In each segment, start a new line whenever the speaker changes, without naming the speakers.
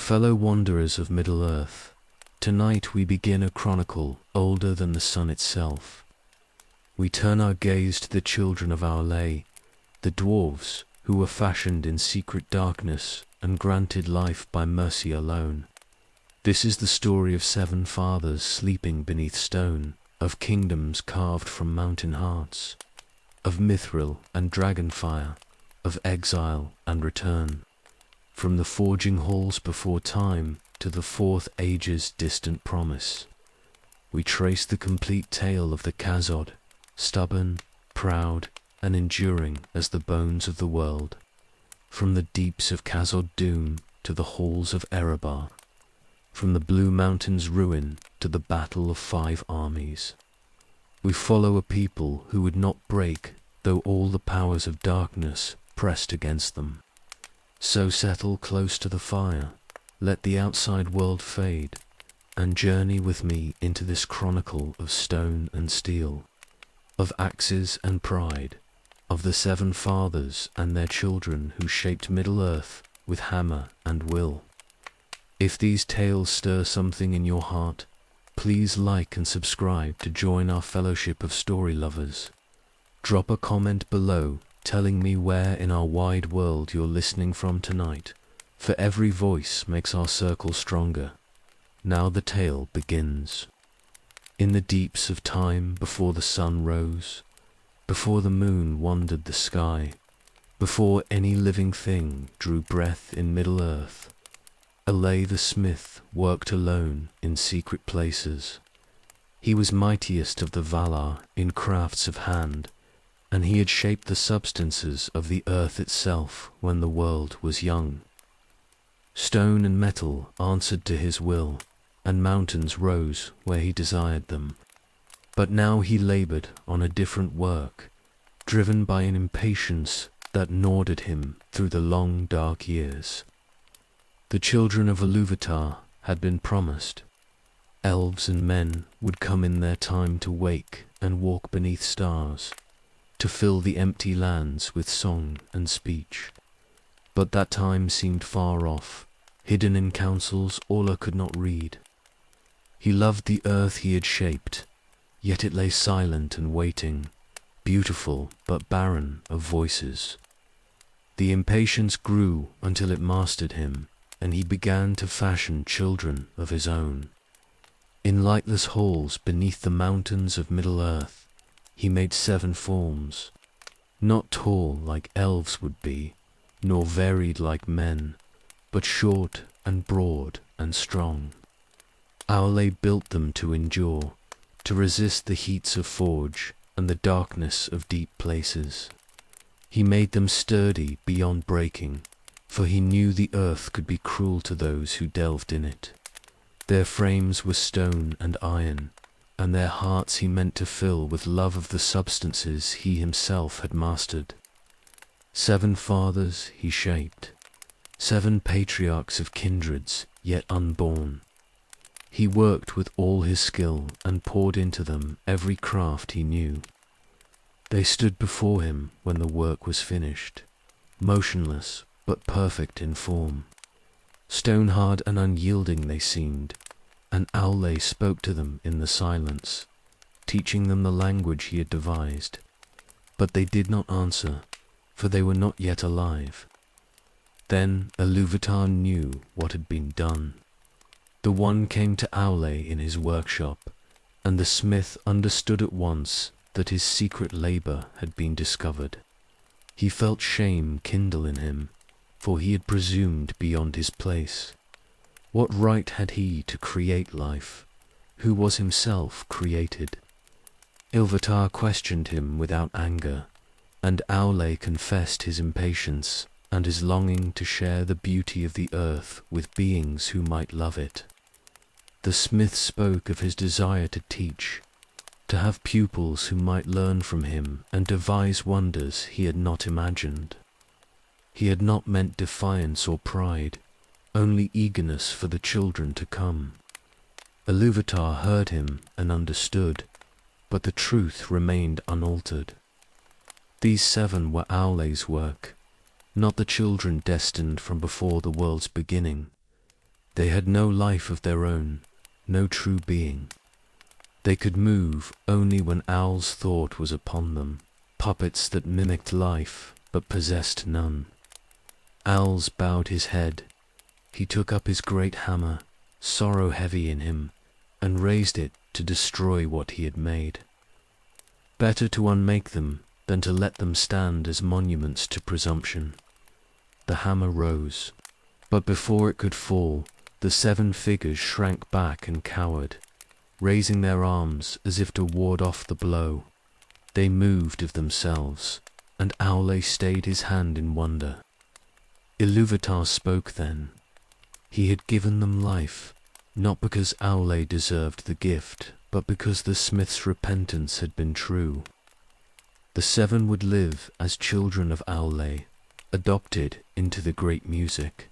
Fellow wanderers of Middle-earth, tonight we begin a chronicle older than the sun itself. We turn our gaze to the children of our lay, the dwarves, who were fashioned in secret darkness and granted life by mercy alone. This is the story of 7 fathers sleeping beneath stone, of kingdoms carved from mountain hearts, of mithril and dragonfire, of exile and return. From the forging halls before time to the 4th age's distant promise, we trace the complete tale of the Khazad, stubborn, proud, and enduring as the bones of the world. From the deeps of Khazad doom to the halls of Erebor, from the Blue Mountains ruin to the battle of 5 armies. We follow a people who would not break though all the powers of darkness pressed against them. So settle close to the fire, let the outside world fade, and journey with me into this chronicle of stone and steel, of axes and pride, of the 7 fathers and their children who shaped Middle-earth with hammer and will. If these tales stir something in your heart, please like and subscribe to join our fellowship of story lovers. Drop a comment below telling me where in our wide world you're listening from tonight, for every voice makes our circle stronger. Now the tale begins. In the deeps of time, before the sun rose, before the moon wandered the sky, before any living thing drew breath in Middle-earth, Alay the smith worked alone in secret places. He was mightiest of the Valar in crafts of hand, and he had shaped the substances of the earth itself when the world was young. Stone and metal answered to his will, and mountains rose where he desired them. But now he labored on a different work, driven by an impatience that gnawed at him through the long dark years. The children of Iluvatar had been promised. Elves and men would come in their time to wake and walk beneath stars, to fill the empty lands with song and speech. But that time seemed far off, hidden in councils Orla could not read. He loved the earth he had shaped, yet it lay silent and waiting, beautiful but barren of voices. The impatience grew until it mastered him, and he began to fashion children of his own. In lightless halls beneath the mountains of Middle-earth, he made 7 forms, not tall like elves would be, nor varied like men, but short and broad and strong. Aule built them to endure, to resist the heats of forge and the darkness of deep places. He made them sturdy beyond breaking, for he knew the earth could be cruel to those who delved in it. Their frames were stone and iron, and their hearts he meant to fill with love of the substances he himself had mastered. 7 fathers he shaped, 7 patriarchs of kindreds yet unborn. He worked with all his skill and poured into them every craft he knew. They stood before him when the work was finished, motionless but perfect in form. Stone-hard and unyielding they seemed, and Aule spoke to them in the silence, teaching them the language he had devised. But they did not answer, for they were not yet alive. Then Iluvatar knew what had been done. The one came to Aule in his workshop, and the smith understood at once that his secret labor had been discovered. He felt shame kindle in him, for he had presumed beyond his place. What right had he to create life, who was himself created? Iluvatar questioned him without anger, and Aule confessed his impatience and his longing to share the beauty of the earth with beings who might love it. The smith spoke of his desire to teach, to have pupils who might learn from him and devise wonders he had not imagined. He had not meant defiance or pride, only eagerness for the children to come. Iluvatar heard him and understood, but the truth remained unaltered. These 7 were Aule's work, not the children destined from before the world's beginning. They had no life of their own, no true being. They could move only when Owl's thought was upon them, puppets that mimicked life but possessed none. Owls bowed his head. He took up his great hammer, sorrow heavy in him, and raised it to destroy what he had made. Better to unmake them than to let them stand as monuments to presumption. The hammer rose, but before it could fall, the 7 figures shrank back and cowered, raising their arms as if to ward off the blow. They moved of themselves, and Aule stayed his hand in wonder. Iluvatar spoke then. He had given them life, not because Aule deserved the gift, but because the smith's repentance had been true. The 7 would live as children of Aule, adopted into the great music.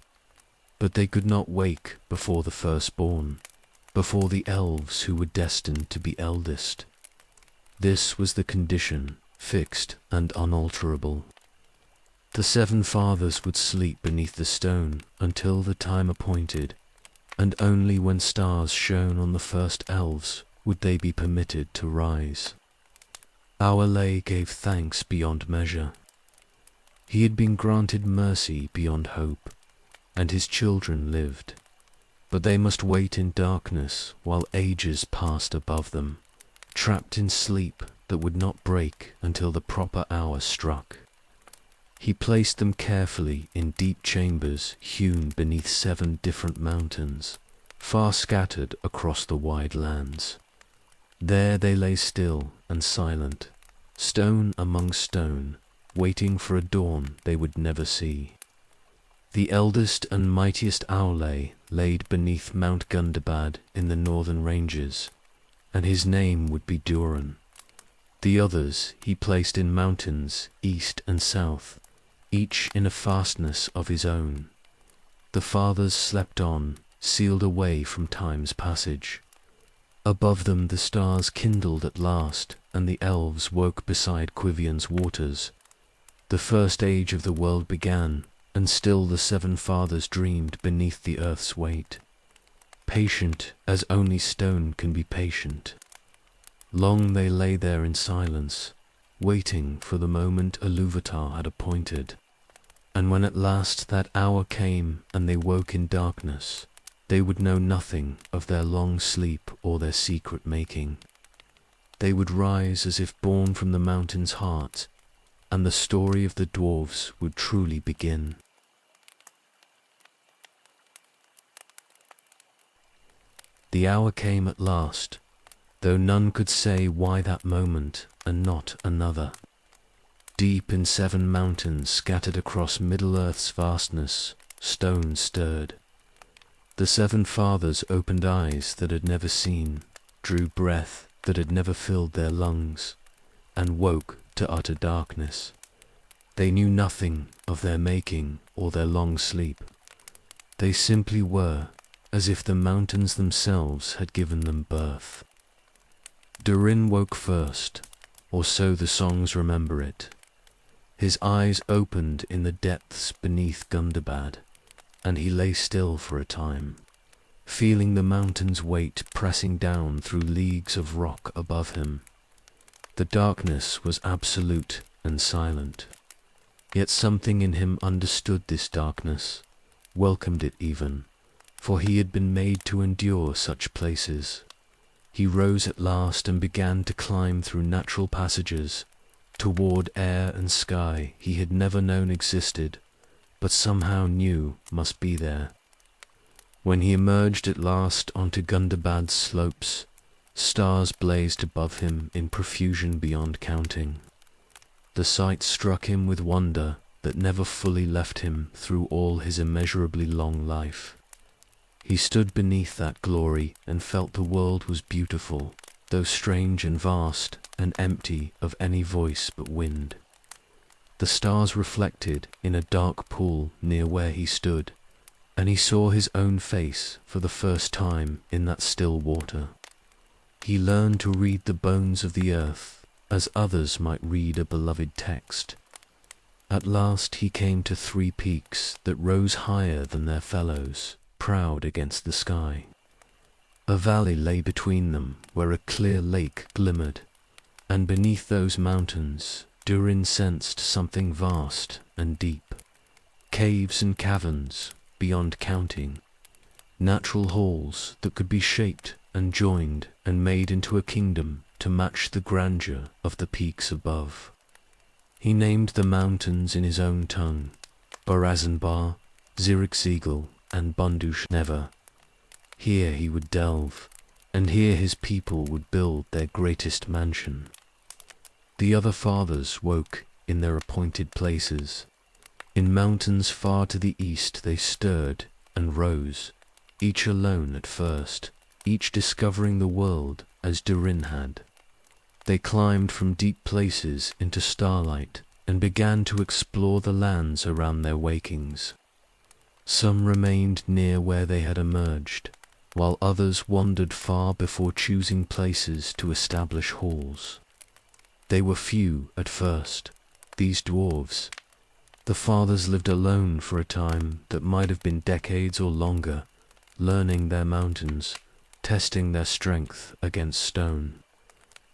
But they could not wake before the firstborn, before the elves who were destined to be eldest. This was the condition, fixed and unalterable. The 7 fathers would sleep beneath the stone until the time appointed, and only when stars shone on the first elves would they be permitted to rise. Aule gave thanks beyond measure. He had been granted mercy beyond hope, and his children lived. But they must wait in darkness while ages passed above them, trapped in sleep that would not break until the proper hour struck. He placed them carefully in deep chambers hewn beneath 7 different mountains, far scattered across the wide lands. There they lay still and silent, stone among stone, waiting for a dawn they would never see. The eldest and mightiest Aule laid beneath Mount Gundabad in the northern ranges, and his name would be Durin. The others he placed in mountains east and south, each in a fastness of his own. The fathers slept on, sealed away from time's passage. Above them the stars kindled at last, and the elves woke beside Quivion's waters. The first age of the world began, and still the 7 fathers dreamed beneath the earth's weight, patient as only stone can be patient. Long they lay there in silence, waiting for the moment Iluvatar had appointed. And when at last that hour came and they woke in darkness, they would know nothing of their long sleep or their secret making. They would rise as if born from the mountain's heart, and the story of the dwarves would truly begin. The hour came at last, though none could say why that moment and not another. Deep in 7 mountains scattered across Middle-earth's vastness, stone stirred. The 7 fathers opened eyes that had never seen, drew breath that had never filled their lungs, and woke to utter darkness. They knew nothing of their making or their long sleep. They simply were, as if the mountains themselves had given them birth. Durin woke first, or so the songs remember it. His eyes opened in the depths beneath Gundabad, and he lay still for a time, feeling the mountain's weight pressing down through leagues of rock above him. The darkness was absolute and silent, yet something in him understood this darkness, welcomed it even, for he had been made to endure such places. He rose at last and began to climb through natural passages, toward air and sky he had never known existed, but somehow knew must be there. When he emerged at last onto Gundabad's slopes, stars blazed above him in profusion beyond counting. The sight struck him with wonder that never fully left him through all his immeasurably long life. He stood beneath that glory and felt the world was beautiful, though strange and vast, and empty of any voice but wind. The stars reflected in a dark pool near where he stood, and he saw his own face for the first time in that still water. He learned to read the bones of the earth as others might read a beloved text. At last he came to 3 peaks that rose higher than their fellows, proud against the sky. A valley lay between them where a clear lake glimmered, and beneath those mountains Durin sensed something vast and deep. Caves and caverns beyond counting, natural halls that could be shaped and joined and made into a kingdom to match the grandeur of the peaks above. He named the mountains in his own tongue, Borazenbar, Zirixiegel, and Bundush Never. Here he would delve, and here his people would build their greatest mansion. The other fathers woke in their appointed places. In mountains far to the east they stirred and rose, each alone at first, each discovering the world as Durin had. They climbed from deep places into starlight and began to explore the lands around their wakings. Some remained near where they had emerged, while others wandered far before choosing places to establish halls. They were few at first, these dwarves. The fathers lived alone for a time that might have been decades or longer, learning their mountains, testing their strength against stone.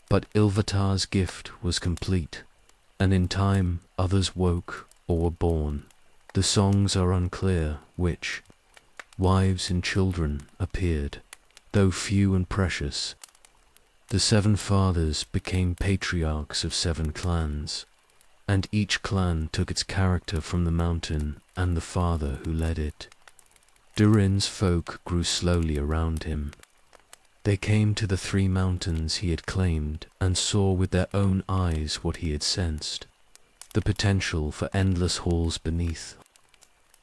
But Ilvatar's gift was complete, and in time others woke or were born. The songs are unclear which. Wives and children appeared, though few and precious. The 7 fathers became patriarchs of 7 clans, and each clan took its character from the mountain and the father who led it. Durin's folk grew slowly around him. They came to the 3 mountains he had claimed and saw with their own eyes what he had sensed, the potential for endless halls beneath.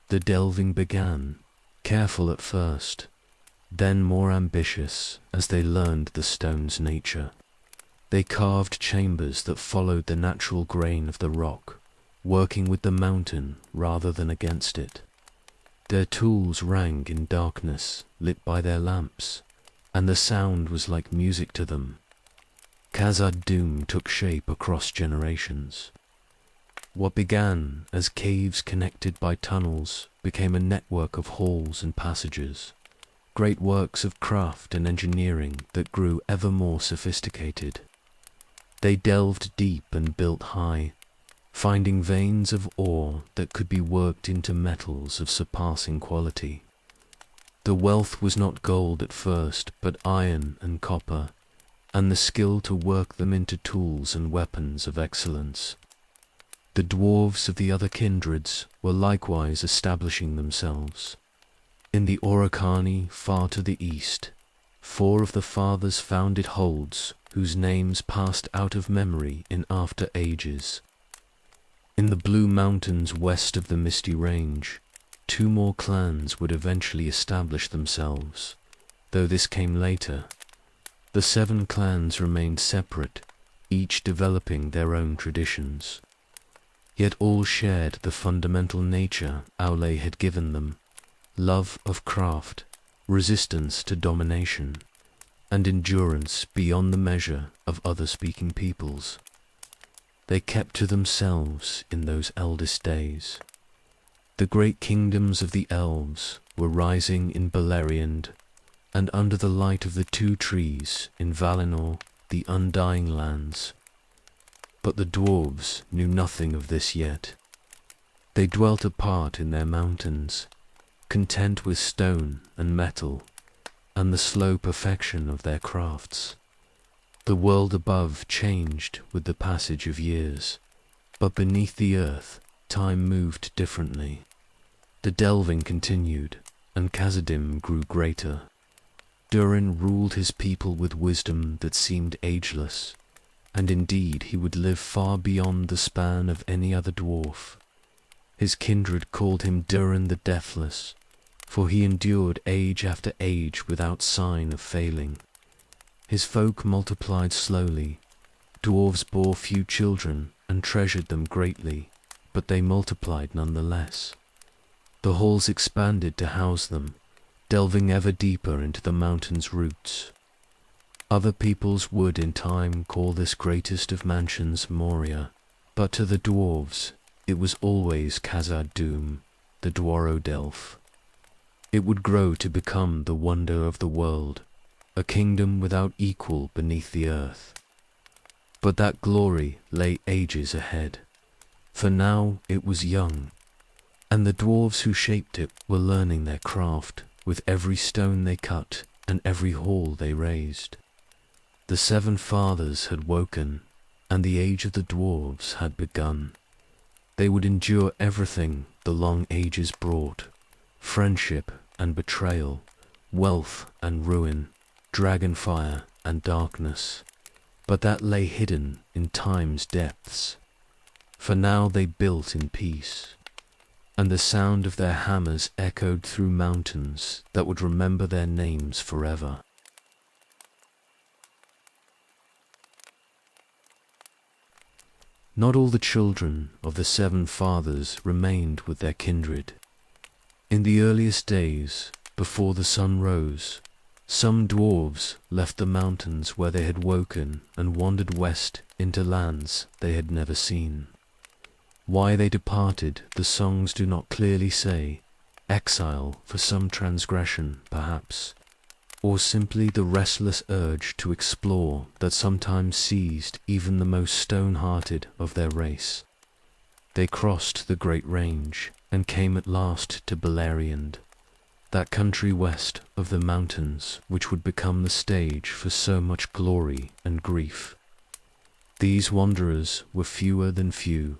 The delving began, careful at first, then more ambitious as they learned the stone's nature. They carved chambers that followed the natural grain of the rock, working with the mountain rather than against it. Their tools rang in darkness, lit by their lamps, and the sound was like music to them. Khazad Dûm took shape across generations. What began as caves connected by tunnels became a network of halls and passages, great works of craft and engineering that grew ever more sophisticated. They delved deep and built high, finding veins of ore that could be worked into metals of surpassing quality. The wealth was not gold at first, but iron and copper, and the skill to work them into tools and weapons of excellence. The dwarves of the other kindreds were likewise establishing themselves. In the Orokani far to the east, 4 of the fathers founded holds whose names passed out of memory in after ages. In the Blue Mountains west of the Misty Range, 2 more clans would eventually establish themselves, though this came later. The 7 clans remained separate, each developing their own traditions. Yet all shared the fundamental nature Aule had given them, love of craft, resistance to domination, and endurance beyond the measure of other-speaking peoples. They kept to themselves in those eldest days. The great kingdoms of the elves were rising in Beleriand, and under the light of the 2 trees in Valinor, the Undying Lands. But the dwarves knew nothing of this yet. They dwelt apart in their mountains, content with stone and metal, and the slow perfection of their crafts. The world above changed with the passage of years, but beneath the earth time moved differently. The delving continued, and Khazad-dûm grew greater. Durin ruled his people with wisdom that seemed ageless, and indeed he would live far beyond the span of any other dwarf. His kindred called him Durin the Deathless, for he endured age after age without sign of failing. His folk multiplied slowly. Dwarves bore few children and treasured them greatly, but they multiplied nonetheless. The halls expanded to house them, delving ever deeper into the mountain's roots. Other peoples would in time call this greatest of mansions Moria, but to the dwarves it was always Khazad Dûm, the Dwarodelf. It would grow to become the wonder of the world, a kingdom without equal beneath the earth. But that glory lay ages ahead, for now it was young, and the dwarves who shaped it were learning their craft with every stone they cut and every hall they raised. The seven fathers had woken, and the age of the dwarves had begun. They would endure everything the long ages brought, friendship and betrayal, wealth and ruin, dragonfire and darkness, but that lay hidden in time's depths. For now they built in peace, and the sound of their hammers echoed through mountains that would remember their names forever. Not all the children of the seven fathers remained with their kindred. In the earliest days, before the sun rose, some dwarves left the mountains where they had woken and wandered west into lands they had never seen. Why they departed, the songs do not clearly say. Exile for some transgression, perhaps, or simply the restless urge to explore that sometimes seized even the most stone-hearted of their race. They crossed the great range and came at last to Beleriand, that country west of the mountains which would become the stage for so much glory and grief. These wanderers were fewer than few,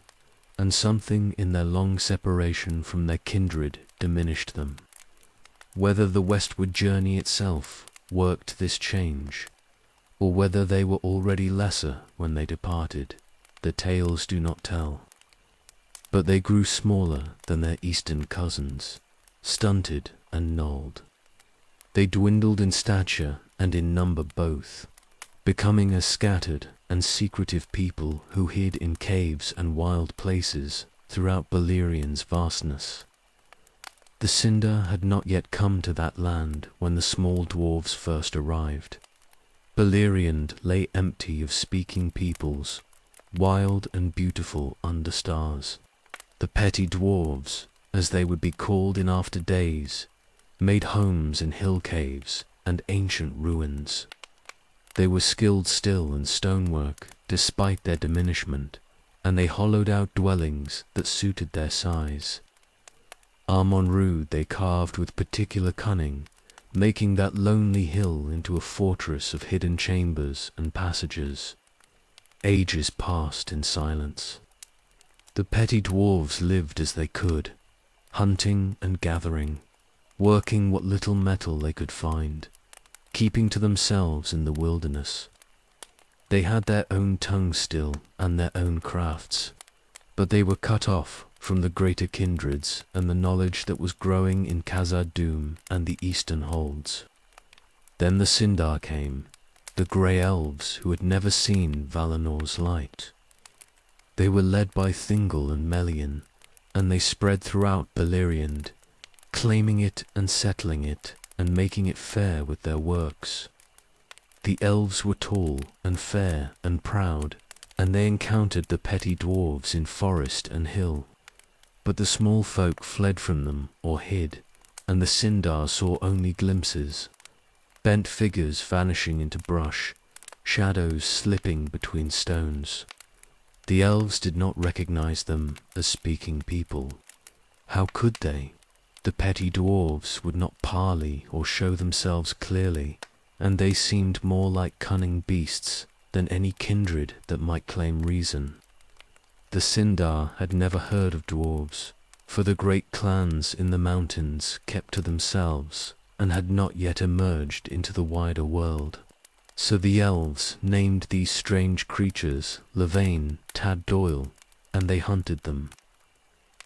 and something in their long separation from their kindred diminished them. Whether the westward journey itself worked this change, or whether they were already lesser when they departed, the tales do not tell. But they grew smaller than their eastern cousins, stunted and gnarled. They dwindled in stature and in number both, becoming a scattered and secretive people who hid in caves and wild places throughout Beleriand's vastness. The Cinder had not yet come to that land when the small dwarves first arrived. Beleriand lay empty of speaking peoples, wild and beautiful under stars. The petty dwarves, as they would be called in after days, made homes in hill caves and ancient ruins. They were skilled still in stonework, despite their diminishment, and they hollowed out dwellings that suited their size. Amon-Rû they carved with particular cunning, making that lonely hill into a fortress of hidden chambers and passages. Ages passed in silence. The petty dwarves lived as they could, hunting and gathering, working what little metal they could find, keeping to themselves in the wilderness. They had their own tongue still and their own crafts, but they were cut off from the greater kindreds and the knowledge that was growing in Khazad-dûm and the eastern holds. Then the Sindar came, the grey elves who had never seen Valinor's light. They were led by Thingol and Melian, and they spread throughout Beleriand, claiming it and settling it, and making it fair with their works. The elves were tall and fair and proud, and they encountered the petty dwarves in forest and hill. But the small folk fled from them or hid, and the Sindar saw only glimpses, bent figures vanishing into brush, shadows slipping between stones. The elves did not recognize them as speaking people. How could they? The petty dwarves would not parley or show themselves clearly, and they seemed more like cunning beasts than any kindred that might claim reason. The Sindar had never heard of dwarves, for the great clans in the mountains kept to themselves and had not yet emerged into the wider world. So the elves named these strange creatures Levain, Tad Doyle, and they hunted them.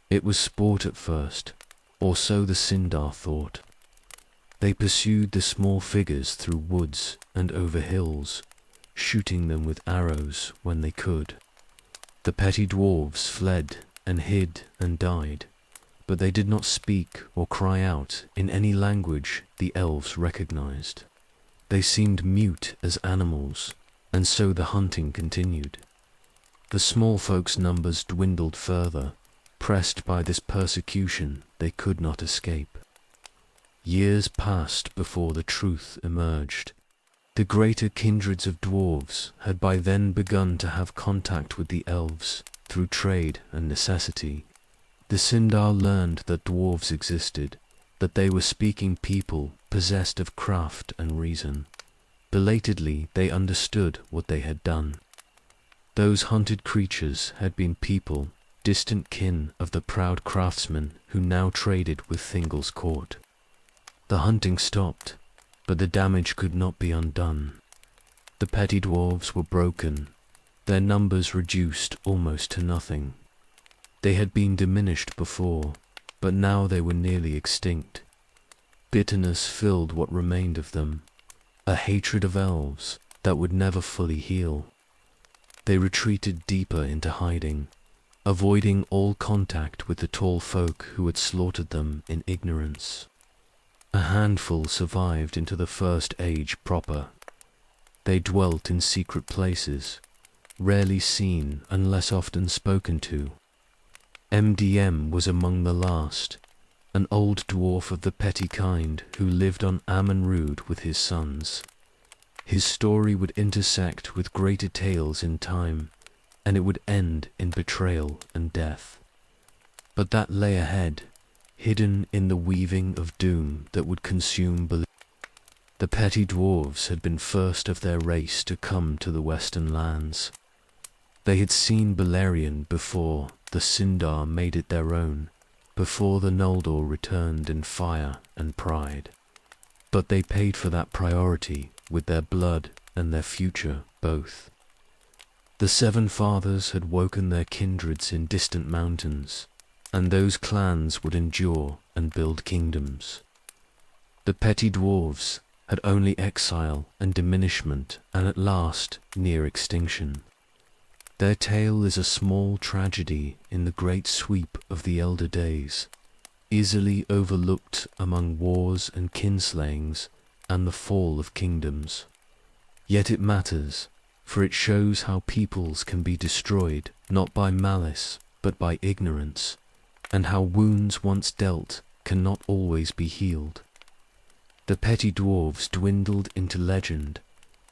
It was sport at first, or so the Sindar thought. They pursued the small figures through woods and over hills, shooting them with arrows when they could. The petty dwarves fled and hid and died, but they did not speak or cry out in any language the elves recognized. They seemed mute as animals, and so the hunting continued. The small folks' numbers dwindled further, pressed by this persecution they could not escape. Years passed before the truth emerged. The greater kindreds of dwarves had by then begun to have contact with the elves through trade and necessity. The Sindar learned that dwarves existed, that they were speaking people possessed of craft and reason. Belatedly, they understood what they had done. Those hunted creatures had been people, distant kin of the proud craftsmen who now traded with Thingol's court. The hunting stopped, but the damage could not be undone. The petty dwarves were broken, their numbers reduced almost to nothing. They had been diminished before, but now they were nearly extinct. Bitterness filled what remained of them, a hatred of elves that would never fully heal. They retreated deeper into hiding, avoiding all contact with the tall folk who had slaughtered them in ignorance. A handful survived into the First Age proper. They dwelt in secret places, rarely seen and less often spoken to. MDM was among the last, an old dwarf of the petty kind who lived on Amon-Rud with his sons. His story would intersect with greater tales in time, and it would end in betrayal and death. But that lay ahead, hidden in the weaving of doom that would consume Beleriand. The petty dwarves had been first of their race to come to the western lands. They had seen Beleriand before the Sindar made it their own, before the Noldor returned in fire and pride. But they paid for that priority with their blood and their future both. The Seven Fathers had woken their kindreds in distant mountains, and those clans would endure and build kingdoms. The petty dwarves had only exile and diminishment, and at last near extinction. Their tale is a small tragedy in the great sweep of the elder days, easily overlooked among wars and kinslayings and the fall of kingdoms. Yet it matters, for it shows how peoples can be destroyed not by malice but by ignorance, and how wounds once dealt cannot always be healed. The petty dwarves dwindled into legend,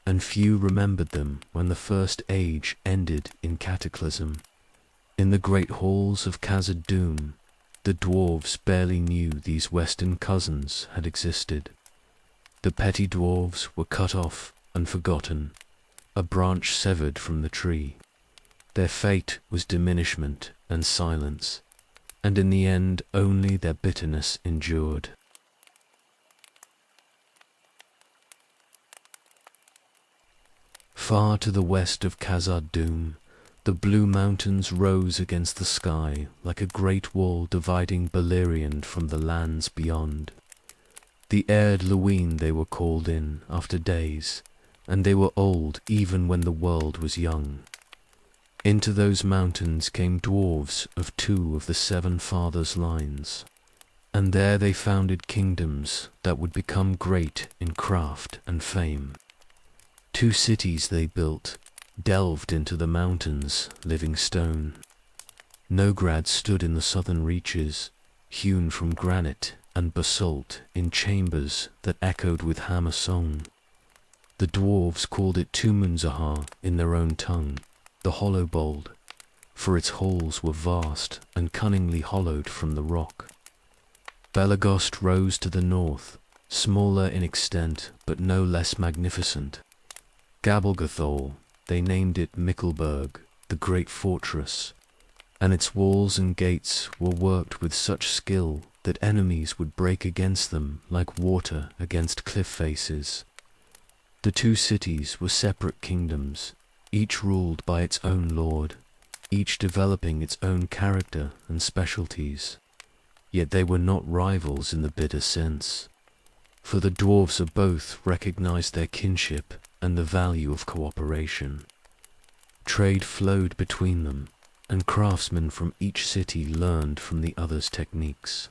and few remembered them when the First Age ended in cataclysm. In the great halls of Khazad-dûm, the dwarves barely knew these western cousins had existed. The petty dwarves were cut off and forgotten, a branch severed from the tree. Their fate was diminishment and silence, and in the end only their bitterness endured. Far to the west of Khazad-dûm, the blue mountains rose against the sky like a great wall dividing Beleriand from the lands beyond. The Erd Luin they were called in after days, and they were old even when the world was young. Into those mountains came dwarves of two of the Seven Fathers' lines, and there they founded kingdoms that would become great in craft and fame. 2 cities they built, delved into the mountains, living stone. Nograd stood in the southern reaches, hewn from granite and basalt in chambers that echoed with hammer song. The dwarves called it Tumunzahar in their own tongue, the hollow-bold, for its halls were vast and cunningly hollowed from the rock. Belagost rose to the north, smaller in extent but no less magnificent. Gabalgathol, they named it Mickelberg, the great fortress, and its walls and gates were worked with such skill that enemies would break against them like water against cliff faces. The 2 cities were separate kingdoms, each ruled by its own lord, each developing its own character and specialties. Yet they were not rivals in the bitter sense, for the dwarves of both recognized their kinship and the value of cooperation. Trade flowed between them, and craftsmen from each city learned from the other's techniques.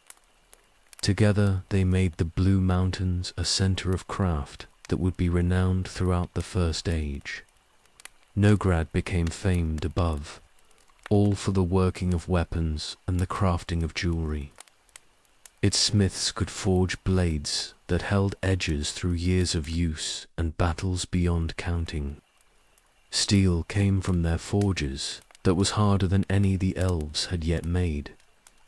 Together they made the Blue Mountains a center of craft that would be renowned throughout the First Age. Nograd became famed above, all for the working of weapons and the crafting of jewelry. Its smiths could forge blades that held edges through years of use and battles beyond counting. Steel came from their forges that was harder than any the elves had yet made,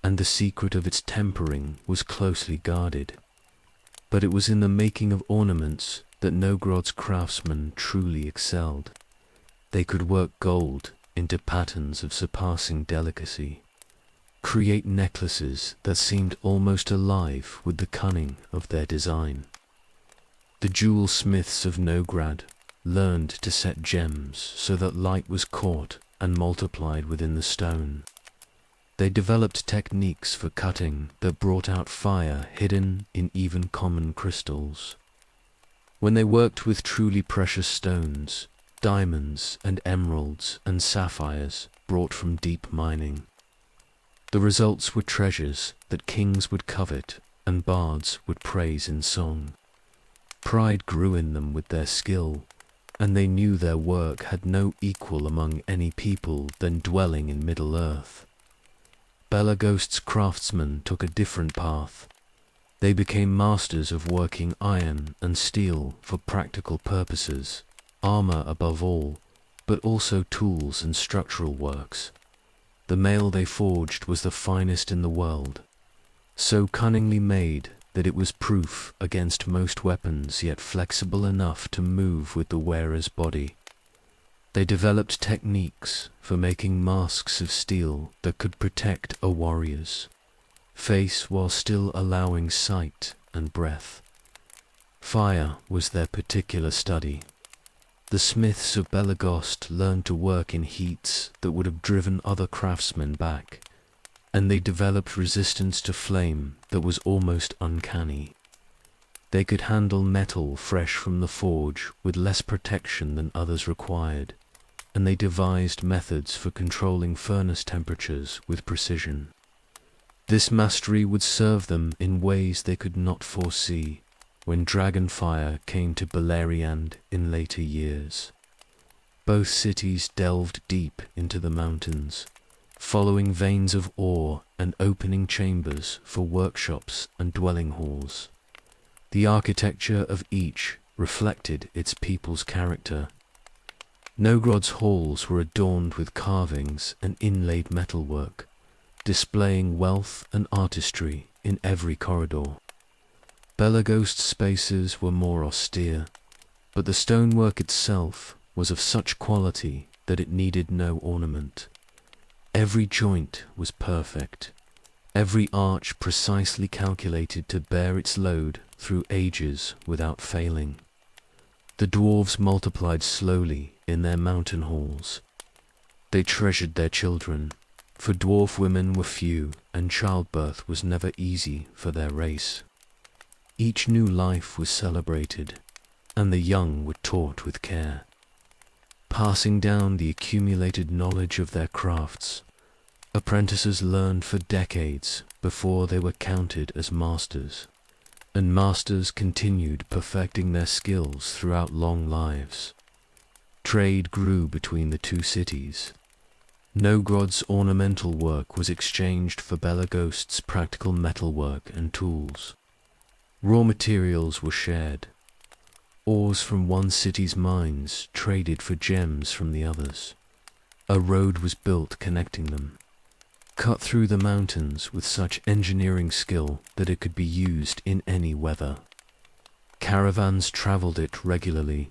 and the secret of its tempering was closely guarded. But it was in the making of ornaments that Nogrod's craftsmen truly excelled. They could work gold into patterns of surpassing delicacy, create necklaces that seemed almost alive with the cunning of their design. The jewel smiths of Nograd learned to set gems so that light was caught and multiplied within the stone. They developed techniques for cutting that brought out fire hidden in even common crystals. When they worked with truly precious stones, diamonds and emeralds and sapphires brought from deep mining, the results were treasures that kings would covet and bards would praise in song. Pride grew in them with their skill, and they knew their work had no equal among any people than dwelling in Middle-earth. Belagost's craftsmen took a different path. They became masters of working iron and steel for practical purposes, armor above all, but also tools and structural works. The mail they forged was the finest in the world, so cunningly made that it was proof against most weapons, yet flexible enough to move with the wearer's body. They developed techniques for making masks of steel that could protect a warrior's face while still allowing sight and breath. Fire was their particular study. The smiths of Belagost learned to work in heats that would have driven other craftsmen back, and they developed resistance to flame that was almost uncanny. They could handle metal fresh from the forge with less protection than others required, and they devised methods for controlling furnace temperatures with precision. This mastery would serve them in ways they could not foresee when Dragonfire came to Beleriand in later years. Both cities delved deep into the mountains, following veins of ore and opening chambers for workshops and dwelling halls. The architecture of each reflected its people's character. Nogrod's halls were adorned with carvings and inlaid metalwork, displaying wealth and artistry in every corridor. Belagost's spaces were more austere, but the stonework itself was of such quality that it needed no ornament. Every joint was perfect, every arch precisely calculated to bear its load through ages without failing. The dwarves multiplied slowly in their mountain halls. They treasured their children, for dwarf women were few and childbirth was never easy for their race. Each new life was celebrated, and the young were taught with care, passing down the accumulated knowledge of their crafts. Apprentices learned for decades before they were counted as masters, and masters continued perfecting their skills throughout long lives. Trade grew between the two cities. Nogrod's ornamental work was exchanged for Belagost's practical metalwork and tools. Raw materials were shared. Ores from one city's mines traded for gems from the others. A road was built connecting them, cut through the mountains with such engineering skill that it could be used in any weather. Caravans traveled it regularly,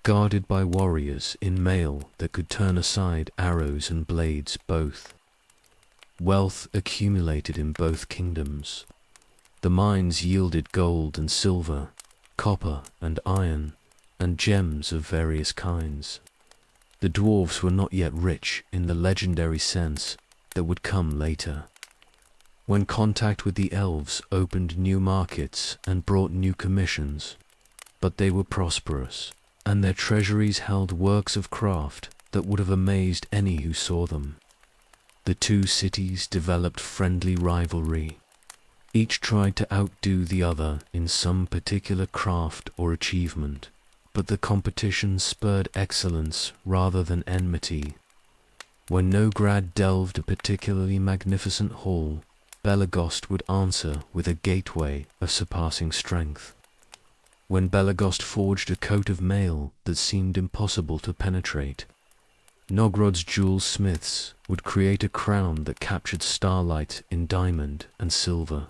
guarded by warriors in mail that could turn aside arrows and blades both. Wealth accumulated in both kingdoms. The mines yielded gold and silver, copper and iron, and gems of various kinds. The dwarves were not yet rich in the legendary sense that would come later, when contact with the elves opened new markets and brought new commissions, but they were prosperous, and their treasuries held works of craft that would have amazed any who saw them. The two cities developed friendly rivalry. Each tried to outdo the other in some particular craft or achievement, but the competition spurred excellence rather than enmity. When Nograd delved a particularly magnificent hall, Belagost would answer with a gateway of surpassing strength. When Belagost forged a coat of mail that seemed impossible to penetrate, Nogrod's jewel smiths would create a crown that captured starlight in diamond and silver.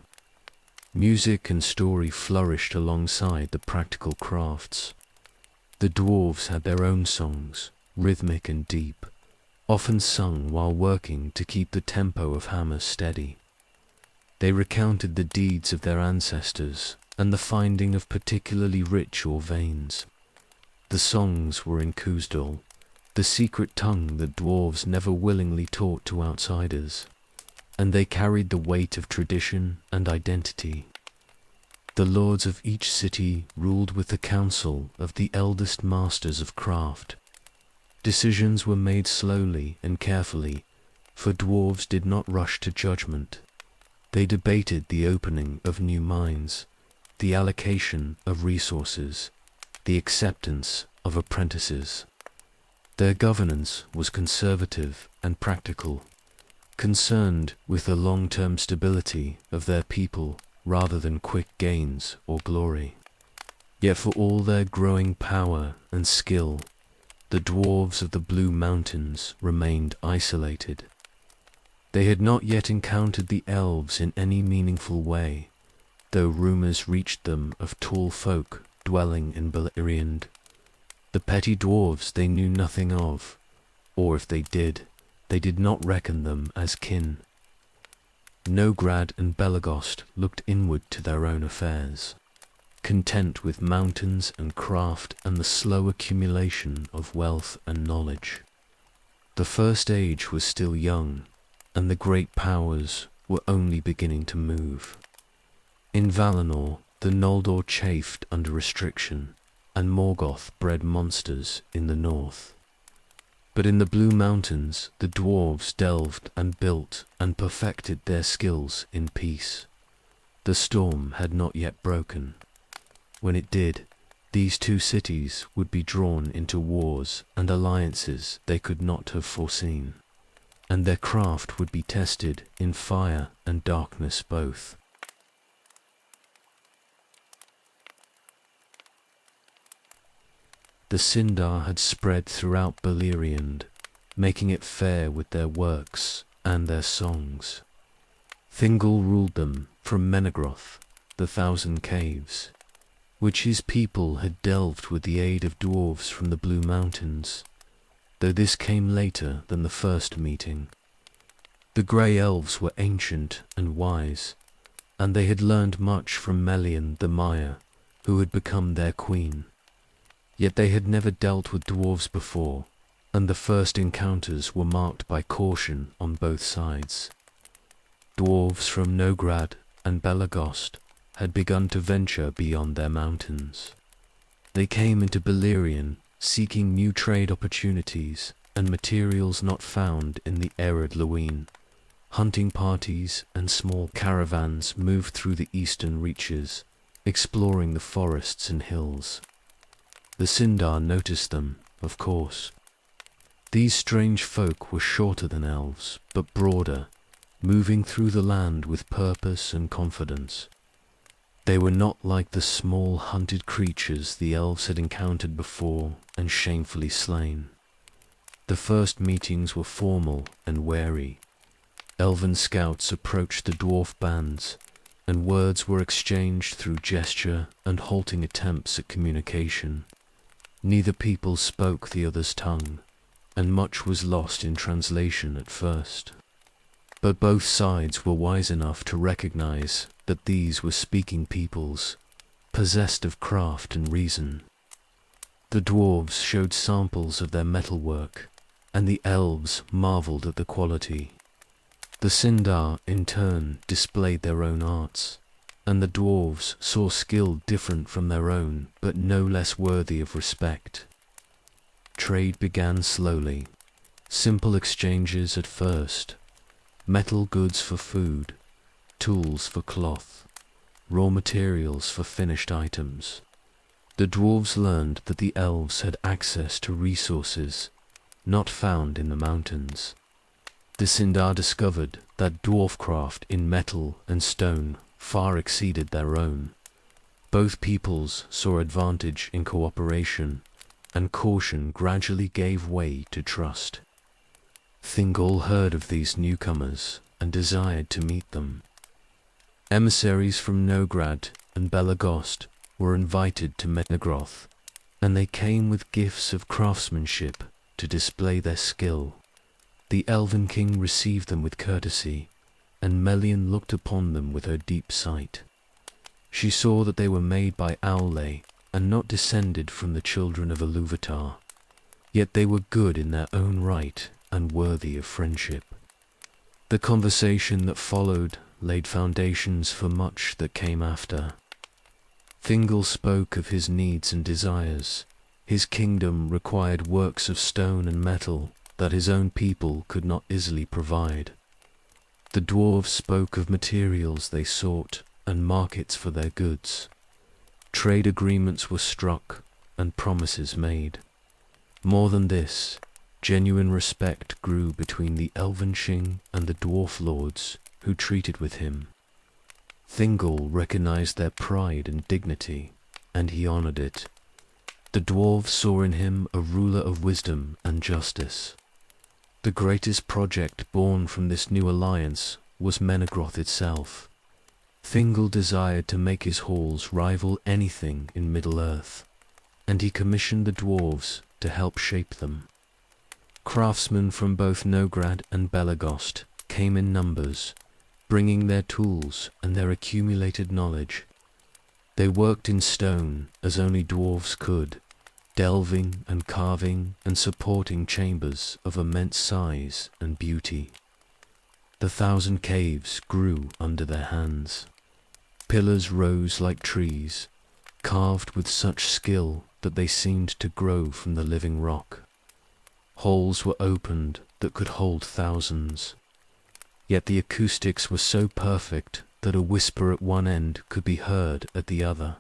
Music and story flourished alongside the practical crafts. The dwarves had their own songs, rhythmic and deep, often sung while working to keep the tempo of hammers steady. They recounted the deeds of their ancestors and the finding of particularly rich ore veins. The songs were in Kuzdal, the secret tongue that dwarves never willingly taught to outsiders, and they carried the weight of tradition and identity. The lords of each city ruled with the council of the eldest masters of craft. Decisions were made slowly and carefully, for dwarves did not rush to judgment. They debated the opening of new mines, the allocation of resources, the acceptance of apprentices. Their governance was conservative and practical, concerned with the long-term stability of their people rather than quick gains or glory. Yet for all their growing power and skill, the dwarves of the Blue Mountains remained isolated. They had not yet encountered the elves in any meaningful way, though rumors reached them of tall folk dwelling in Beleriand. The petty dwarves they knew nothing of, or if they did not reckon them as kin. Nograd and Belagost looked inward to their own affairs, content with mountains and craft and the slow accumulation of wealth and knowledge. The First Age was still young, and the great powers were only beginning to move. In Valinor, the Noldor chafed under restriction, and Morgoth bred monsters in the north. But in the Blue Mountains, the dwarves delved and built and perfected their skills in peace. The storm had not yet broken. When it did, these two cities would be drawn into wars and alliances they could not have foreseen, and their craft would be tested in fire and darkness both. The Sindar had spread throughout Beleriand, making it fair with their works and their songs. Thingol ruled them from Menegroth, the Thousand Caves, which his people had delved with the aid of dwarves from the Blue Mountains, though this came later than the first meeting. The Grey Elves were ancient and wise, and they had learned much from Melian the Maya, who had become their queen. Yet they had never dealt with dwarves before, and the first encounters were marked by caution on both sides. Dwarves from Nograd and Belagost had begun to venture beyond their mountains. They came into Beleriand seeking new trade opportunities and materials not found in the arid Lewin. Hunting parties and small caravans moved through the eastern reaches, exploring the forests and hills. The Sindar noticed them, of course. These strange folk were shorter than elves, but broader, moving through the land with purpose and confidence. They were not like the small hunted creatures the elves had encountered before and shamefully slain. The first meetings were formal and wary. Elven scouts approached the dwarf bands, and words were exchanged through gesture and halting attempts at communication. Neither people spoke the other's tongue, and much was lost in translation at first. But both sides were wise enough to recognize that these were speaking peoples, possessed of craft and reason. The dwarves showed samples of their metalwork, and the elves marveled at the quality. The Sindar, in turn, displayed their own arts, and the dwarves saw skill different from their own, but no less worthy of respect. Trade began slowly, simple exchanges at first, metal goods for food, tools for cloth, raw materials for finished items. The dwarves learned that the elves had access to resources not found in the mountains. The Sindar discovered that dwarfcraft in metal and stone far exceeded their own. Both peoples saw advantage in cooperation, and caution gradually gave way to trust. Thingol heard of these newcomers and desired to meet them. Emissaries from Nograd and Belagost were invited to Menegroth, and they came with gifts of craftsmanship to display their skill. The Elven King received them with courtesy, and Melian looked upon them with her deep sight. She saw that they were made by Aule and not descended from the children of Iluvatar, yet they were good in their own right and worthy of friendship. The conversation that followed laid foundations for much that came after. Thingol spoke of his needs and desires. His kingdom required works of stone and metal that his own people could not easily provide. The dwarves spoke of materials they sought and markets for their goods. Trade agreements were struck and promises made. More than this, genuine respect grew between the Elvenshing and the dwarf lords who treated with him. Thingol recognized their pride and dignity, and he honored it. The dwarves saw in him a ruler of wisdom and justice. The greatest project born from this new alliance was Menegroth itself. Thingol desired to make his halls rival anything in Middle-earth, and he commissioned the dwarves to help shape them. Craftsmen from both Nograd and Belagost came in numbers, bringing their tools and their accumulated knowledge. They worked in stone as only dwarves could, delving and carving and supporting chambers of immense size and beauty. The 1,000 caves grew under their hands. Pillars rose like trees, carved with such skill that they seemed to grow from the living rock. Halls were opened that could hold thousands. Yet the acoustics were so perfect that a whisper at one end could be heard at the other.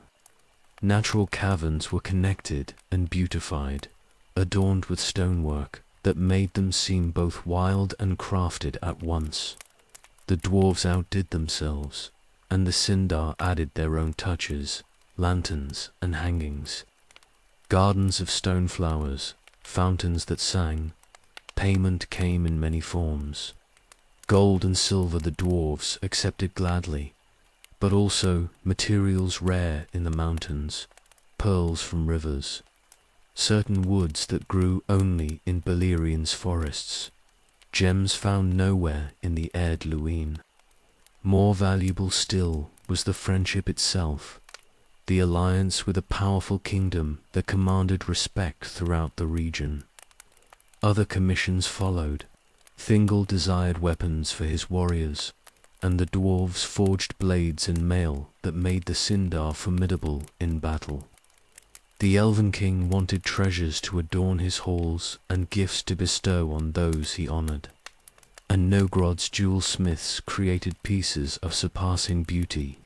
Natural caverns were connected and beautified, adorned with stonework that made them seem both wild and crafted at once. The dwarves outdid themselves, and the Sindar added their own touches, lanterns and hangings. Gardens of stone flowers, fountains that sang, payment came in many forms. Gold and silver the dwarves accepted gladly, but also materials rare in the mountains, pearls from rivers, certain woods that grew only in Beleriand's forests, gems found nowhere in the Erd Luin. More valuable still was the friendship itself, the alliance with a powerful kingdom that commanded respect throughout the region. Other commissions followed. Thingol desired weapons for his warriors, and the dwarves forged blades and mail that made the Sindar formidable in battle. The Elven King wanted treasures to adorn his halls and gifts to bestow on those he honored. And Nogrod's jewel smiths created pieces of surpassing beauty.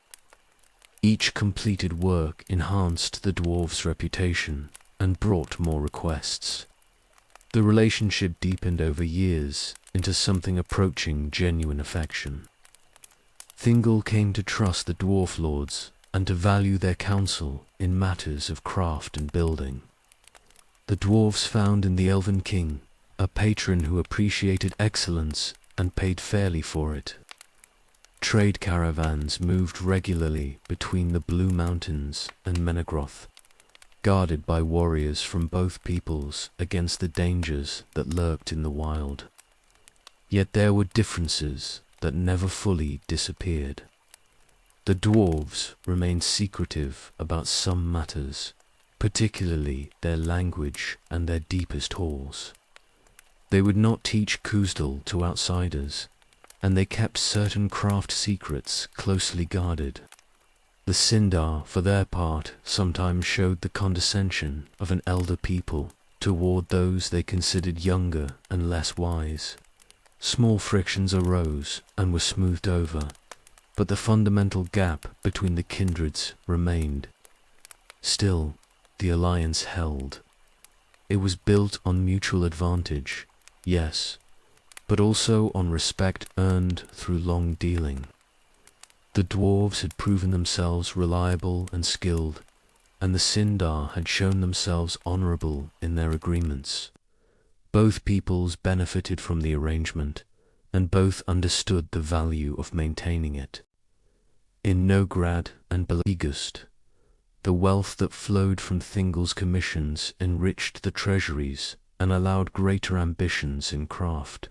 Each completed work enhanced the dwarves' reputation and brought more requests. The relationship deepened over years into something approaching genuine affection. Thingol came to trust the dwarf lords and to value their counsel in matters of craft and building. The dwarves found in the Elven King a patron who appreciated excellence and paid fairly for it. Trade caravans moved regularly between the Blue Mountains and Menegroth, guarded by warriors from both peoples against the dangers that lurked in the wild. Yet there were differences that never fully disappeared. The dwarves remained secretive about some matters, particularly their language and their deepest halls. They would not teach Khuzdul to outsiders, and they kept certain craft secrets closely guarded. The Sindar, for their part, sometimes showed the condescension of an elder people toward those they considered younger and less wise. Small frictions arose and were smoothed over, but the fundamental gap between the kindreds remained. Still, the alliance held. It was built on mutual advantage, yes, but also on respect earned through long dealing. The dwarves had proven themselves reliable and skilled, and the Sindar had shown themselves honorable in their agreements. Both peoples benefited from the arrangement, and both understood the value of maintaining it. In Nograd and Belegust, the wealth that flowed from Thingol's commissions enriched the treasuries and allowed greater ambitions in craft.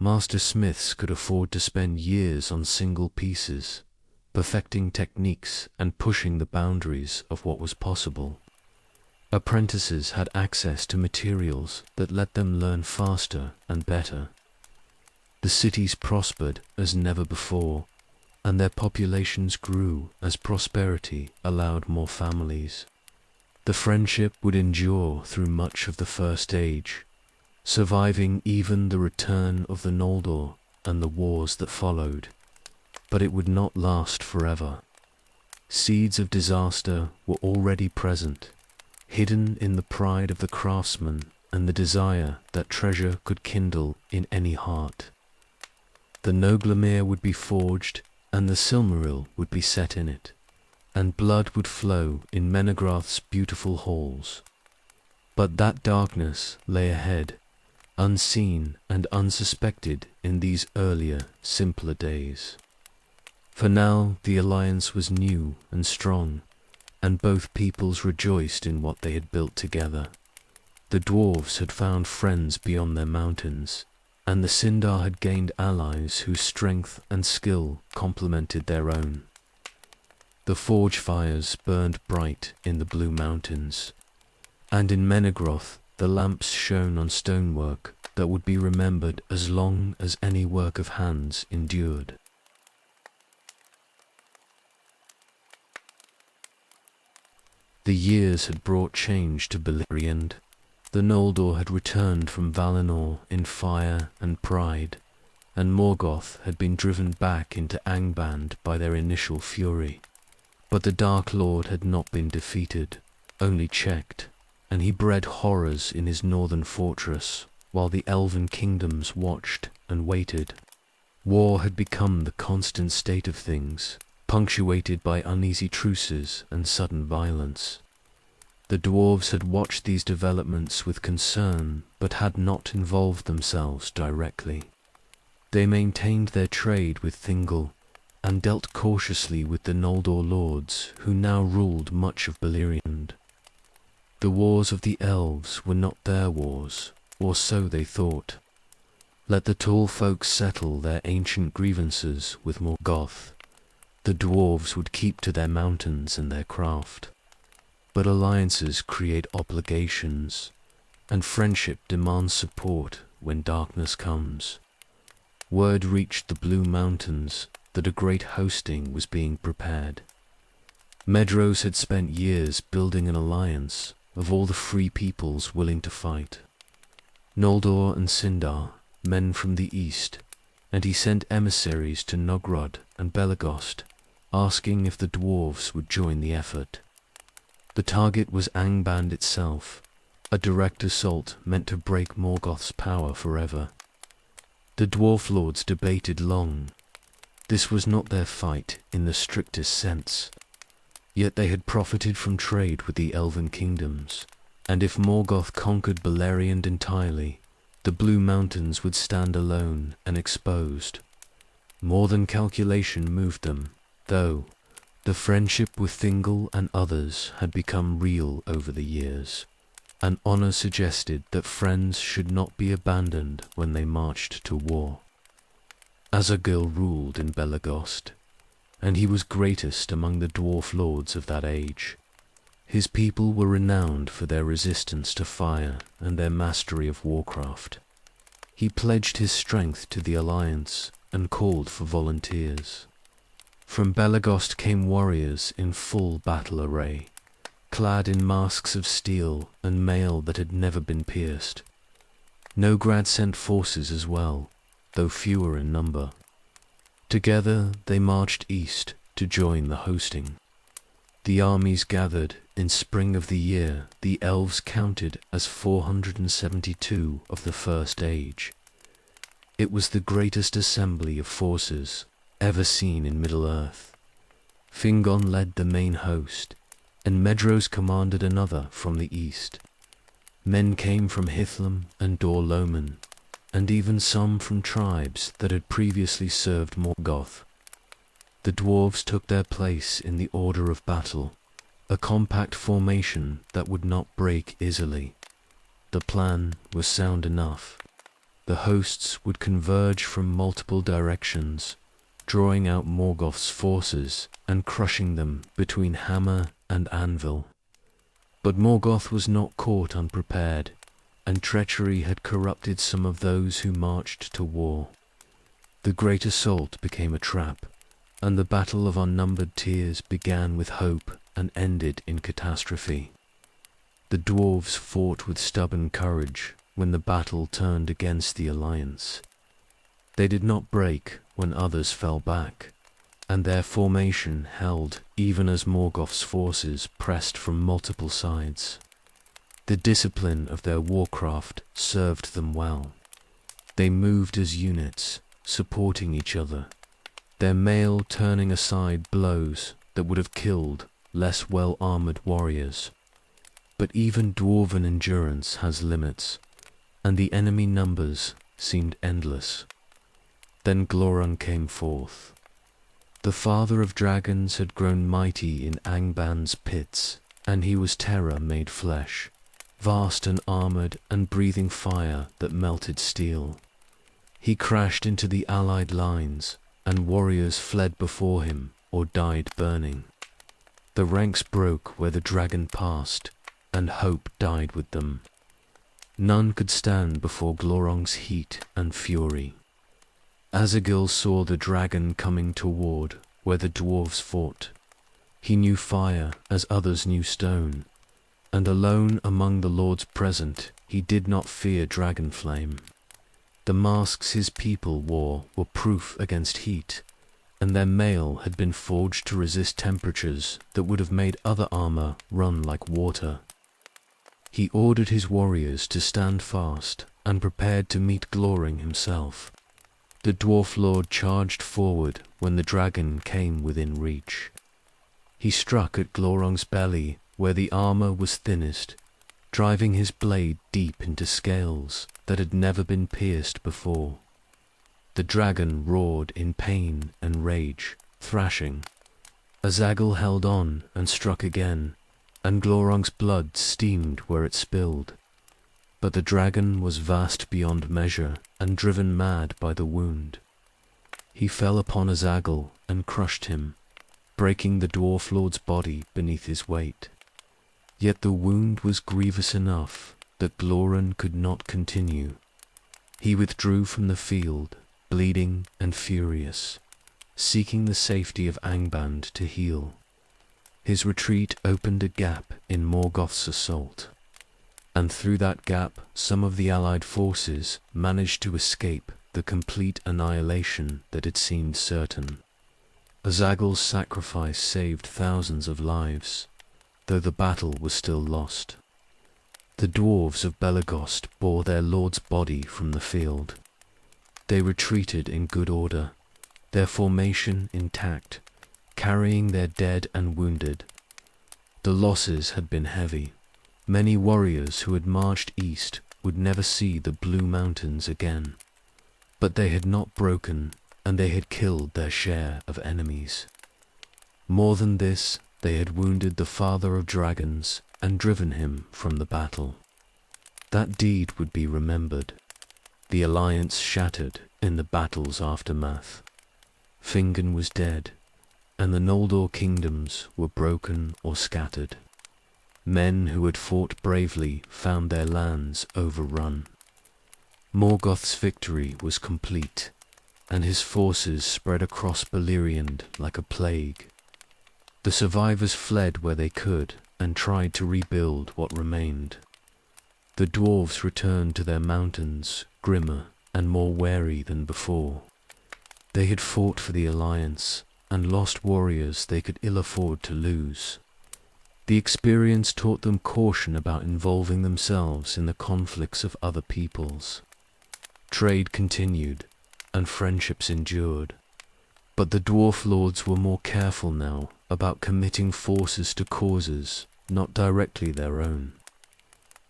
Master smiths could afford to spend years on single pieces, perfecting techniques and pushing the boundaries of what was possible. Apprentices had access to materials that let them learn faster and better. The cities prospered as never before, and their populations grew as prosperity allowed more families. The friendship would endure through much of the First Age, surviving even the return of the Noldor and the wars that followed, but it would not last forever. Seeds of disaster were already present, hidden in the pride of the craftsman and the desire that treasure could kindle in any heart. The Noglamir would be forged, and the Silmaril would be set in it, and blood would flow in Menegroth's beautiful halls. But that darkness lay ahead, unseen and unsuspected in these earlier, simpler days. For now the alliance was new and strong, and both peoples rejoiced in what they had built together. The dwarves had found friends beyond their mountains, and the Sindar had gained allies whose strength and skill complemented their own. The forge fires burned bright in the Blue Mountains, and in Menegroth the lamps shone on stonework that would be remembered as long as any work of hands endured. The years had brought change to Beleriand. The Noldor had returned from Valinor in fire and pride, and Morgoth had been driven back into Angband by their initial fury. But the Dark Lord had not been defeated, only checked, and he bred horrors in his northern fortress, while the elven kingdoms watched and waited. War had become the constant state of things, punctuated by uneasy truces and sudden violence. The dwarves had watched these developments with concern, but had not involved themselves directly. They maintained their trade with Thingol, and dealt cautiously with the Noldor lords, who now ruled much of Beleriand. The wars of the elves were not their wars, or so they thought. Let the tall folk settle their ancient grievances with Morgoth. The dwarves would keep to their mountains and their craft. But alliances create obligations, and friendship demands support when darkness comes. Word reached the Blue Mountains that a great hosting was being prepared. Medros had spent years building an alliance of all the free peoples willing to fight. Noldor and Sindar, men from the east, and he sent emissaries to Nogrod and Belegost, asking if the dwarves would join the effort. The target was Angband itself, a direct assault meant to break Morgoth's power forever. The dwarf lords debated long. This was not their fight in the strictest sense, yet they had profited from trade with the elven kingdoms, and if Morgoth conquered Beleriand entirely, the Blue Mountains would stand alone and exposed. More than calculation moved them, though. The friendship with Thingol and others had become real over the years, and honor suggested that friends should not be abandoned when they marched to war. Azargil ruled in Belegost, and he was greatest among the dwarf lords of that age. His people were renowned for their resistance to fire and their mastery of warcraft. He pledged his strength to the alliance and called for volunteers. From Belegost came warriors in full battle array, clad in masks of steel and mail that had never been pierced. Nograd sent forces as well, though fewer in number. Together they marched east to join the hosting. The armies gathered in spring of the year the elves counted as 472 of the First Age. It was the greatest assembly of forces ever seen in Middle-earth. Fingon led the main host, and Medros commanded another from the east. Men came from Hithlum and Dor-loman, and even some from tribes that had previously served Morgoth. The dwarves took their place in the order of battle, a compact formation that would not break easily. The plan was sound enough. The hosts would converge from multiple directions, drawing out Morgoth's forces and crushing them between hammer and anvil. But Morgoth was not caught unprepared, and treachery had corrupted some of those who marched to war. The great assault became a trap, and the battle of unnumbered tears began with hope and ended in catastrophe. The dwarves fought with stubborn courage when the battle turned against the alliance. They did not break when others fell back, and their formation held even as Morgoth's forces pressed from multiple sides. The discipline of their warcraft served them well. They moved as units, supporting each other, their mail turning aside blows that would have killed less well-armored warriors. But even dwarven endurance has limits, and the enemy numbers seemed endless. Then Glorung came forth. The father of dragons had grown mighty in Angban's pits, and he was terror made flesh, vast and armored and breathing fire that melted steel. He crashed into the allied lines, and warriors fled before him or died burning. The ranks broke where the dragon passed, and hope died with them. None could stand before Glorung's heat and fury. Azagil saw the dragon coming toward where the dwarves fought. He knew fire as others knew stone, and alone among the lords present he did not fear dragon flame. The masks his people wore were proof against heat, and their mail had been forged to resist temperatures that would have made other armor run like water. He ordered his warriors to stand fast and prepared to meet Glorung himself. The dwarf lord charged forward when the dragon came within reach. He struck at Glorung's belly where the armor was thinnest, driving his blade deep into scales that had never been pierced before. The dragon roared in pain and rage, thrashing. Azagil held on and struck again, and Glorung's blood steamed where it spilled. But the dragon was vast beyond measure and driven mad by the wound. He fell upon Azagil and crushed him, breaking the dwarf lord's body beneath his weight. Yet the wound was grievous enough that Glorung could not continue. He withdrew from the field, bleeding and furious, seeking the safety of Angband to heal. His retreat opened a gap in Morgoth's assault, and through that gap some of the allied forces managed to escape the complete annihilation that had seemed certain. Azagil's sacrifice saved thousands of lives, though the battle was still lost. The dwarves of Belegost bore their lord's body from the field. They retreated in good order, their formation intact, carrying their dead and wounded. The losses had been heavy. Many warriors who had marched east would never see the Blue Mountains again. But they had not broken, and they had killed their share of enemies. More than this, they had wounded the father of dragons and driven him from the battle. That deed would be remembered. The alliance shattered in the battle's aftermath. Fingon was dead, and the Noldor kingdoms were broken or scattered. Men who had fought bravely found their lands overrun. Morgoth's victory was complete, and his forces spread across Beleriand like a plague. The survivors fled where they could and tried to rebuild what remained. The dwarves returned to their mountains, grimmer and more wary than before. They had fought for the alliance and lost warriors they could ill afford to lose. The experience taught them caution about involving themselves in the conflicts of other peoples. Trade continued, and friendships endured. But the dwarf lords were more careful now about committing forces to causes not directly their own.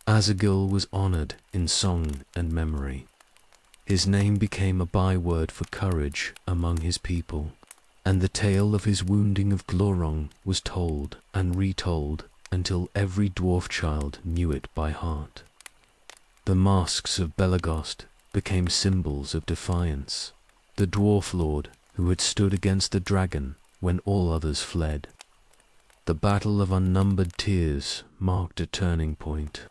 Asagil was honored in song and memory. His name became a byword for courage among his people, and the tale of his wounding of Glorong was told and retold until every dwarf child knew it by heart. The masks of Belagost became symbols of defiance, the dwarf lord who had stood against the dragon when all others fled. The battle of unnumbered tears marked a turning point.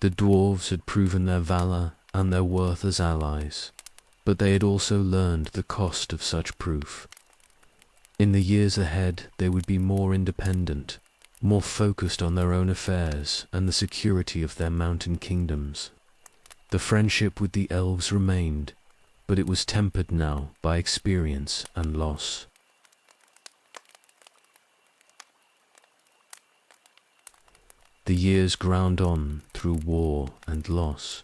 The dwarves had proven their valor and their worth as allies, but they had also learned the cost of such proof. In the years ahead they would be more independent, more focused on their own affairs and the security of their mountain kingdoms. The friendship with the elves remained, but it was tempered now by experience and loss. The years ground on through war and loss,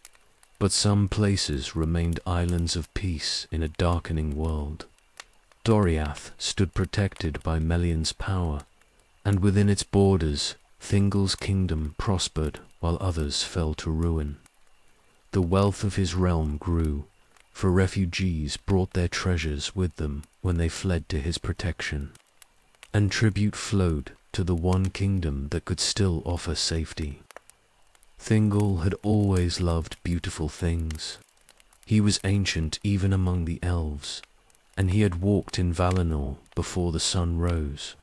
but some places remained islands of peace in a darkening world. Doriath stood protected by Melian's power, and within its borders Thingol's kingdom prospered while others fell to ruin. The wealth of his realm grew, for refugees brought their treasures with them when they fled to his protection, and tribute flowed to the one kingdom that could still offer safety. Thingol had always loved beautiful things. He was ancient even among the elves, and he had walked in Valinor before the sun rose.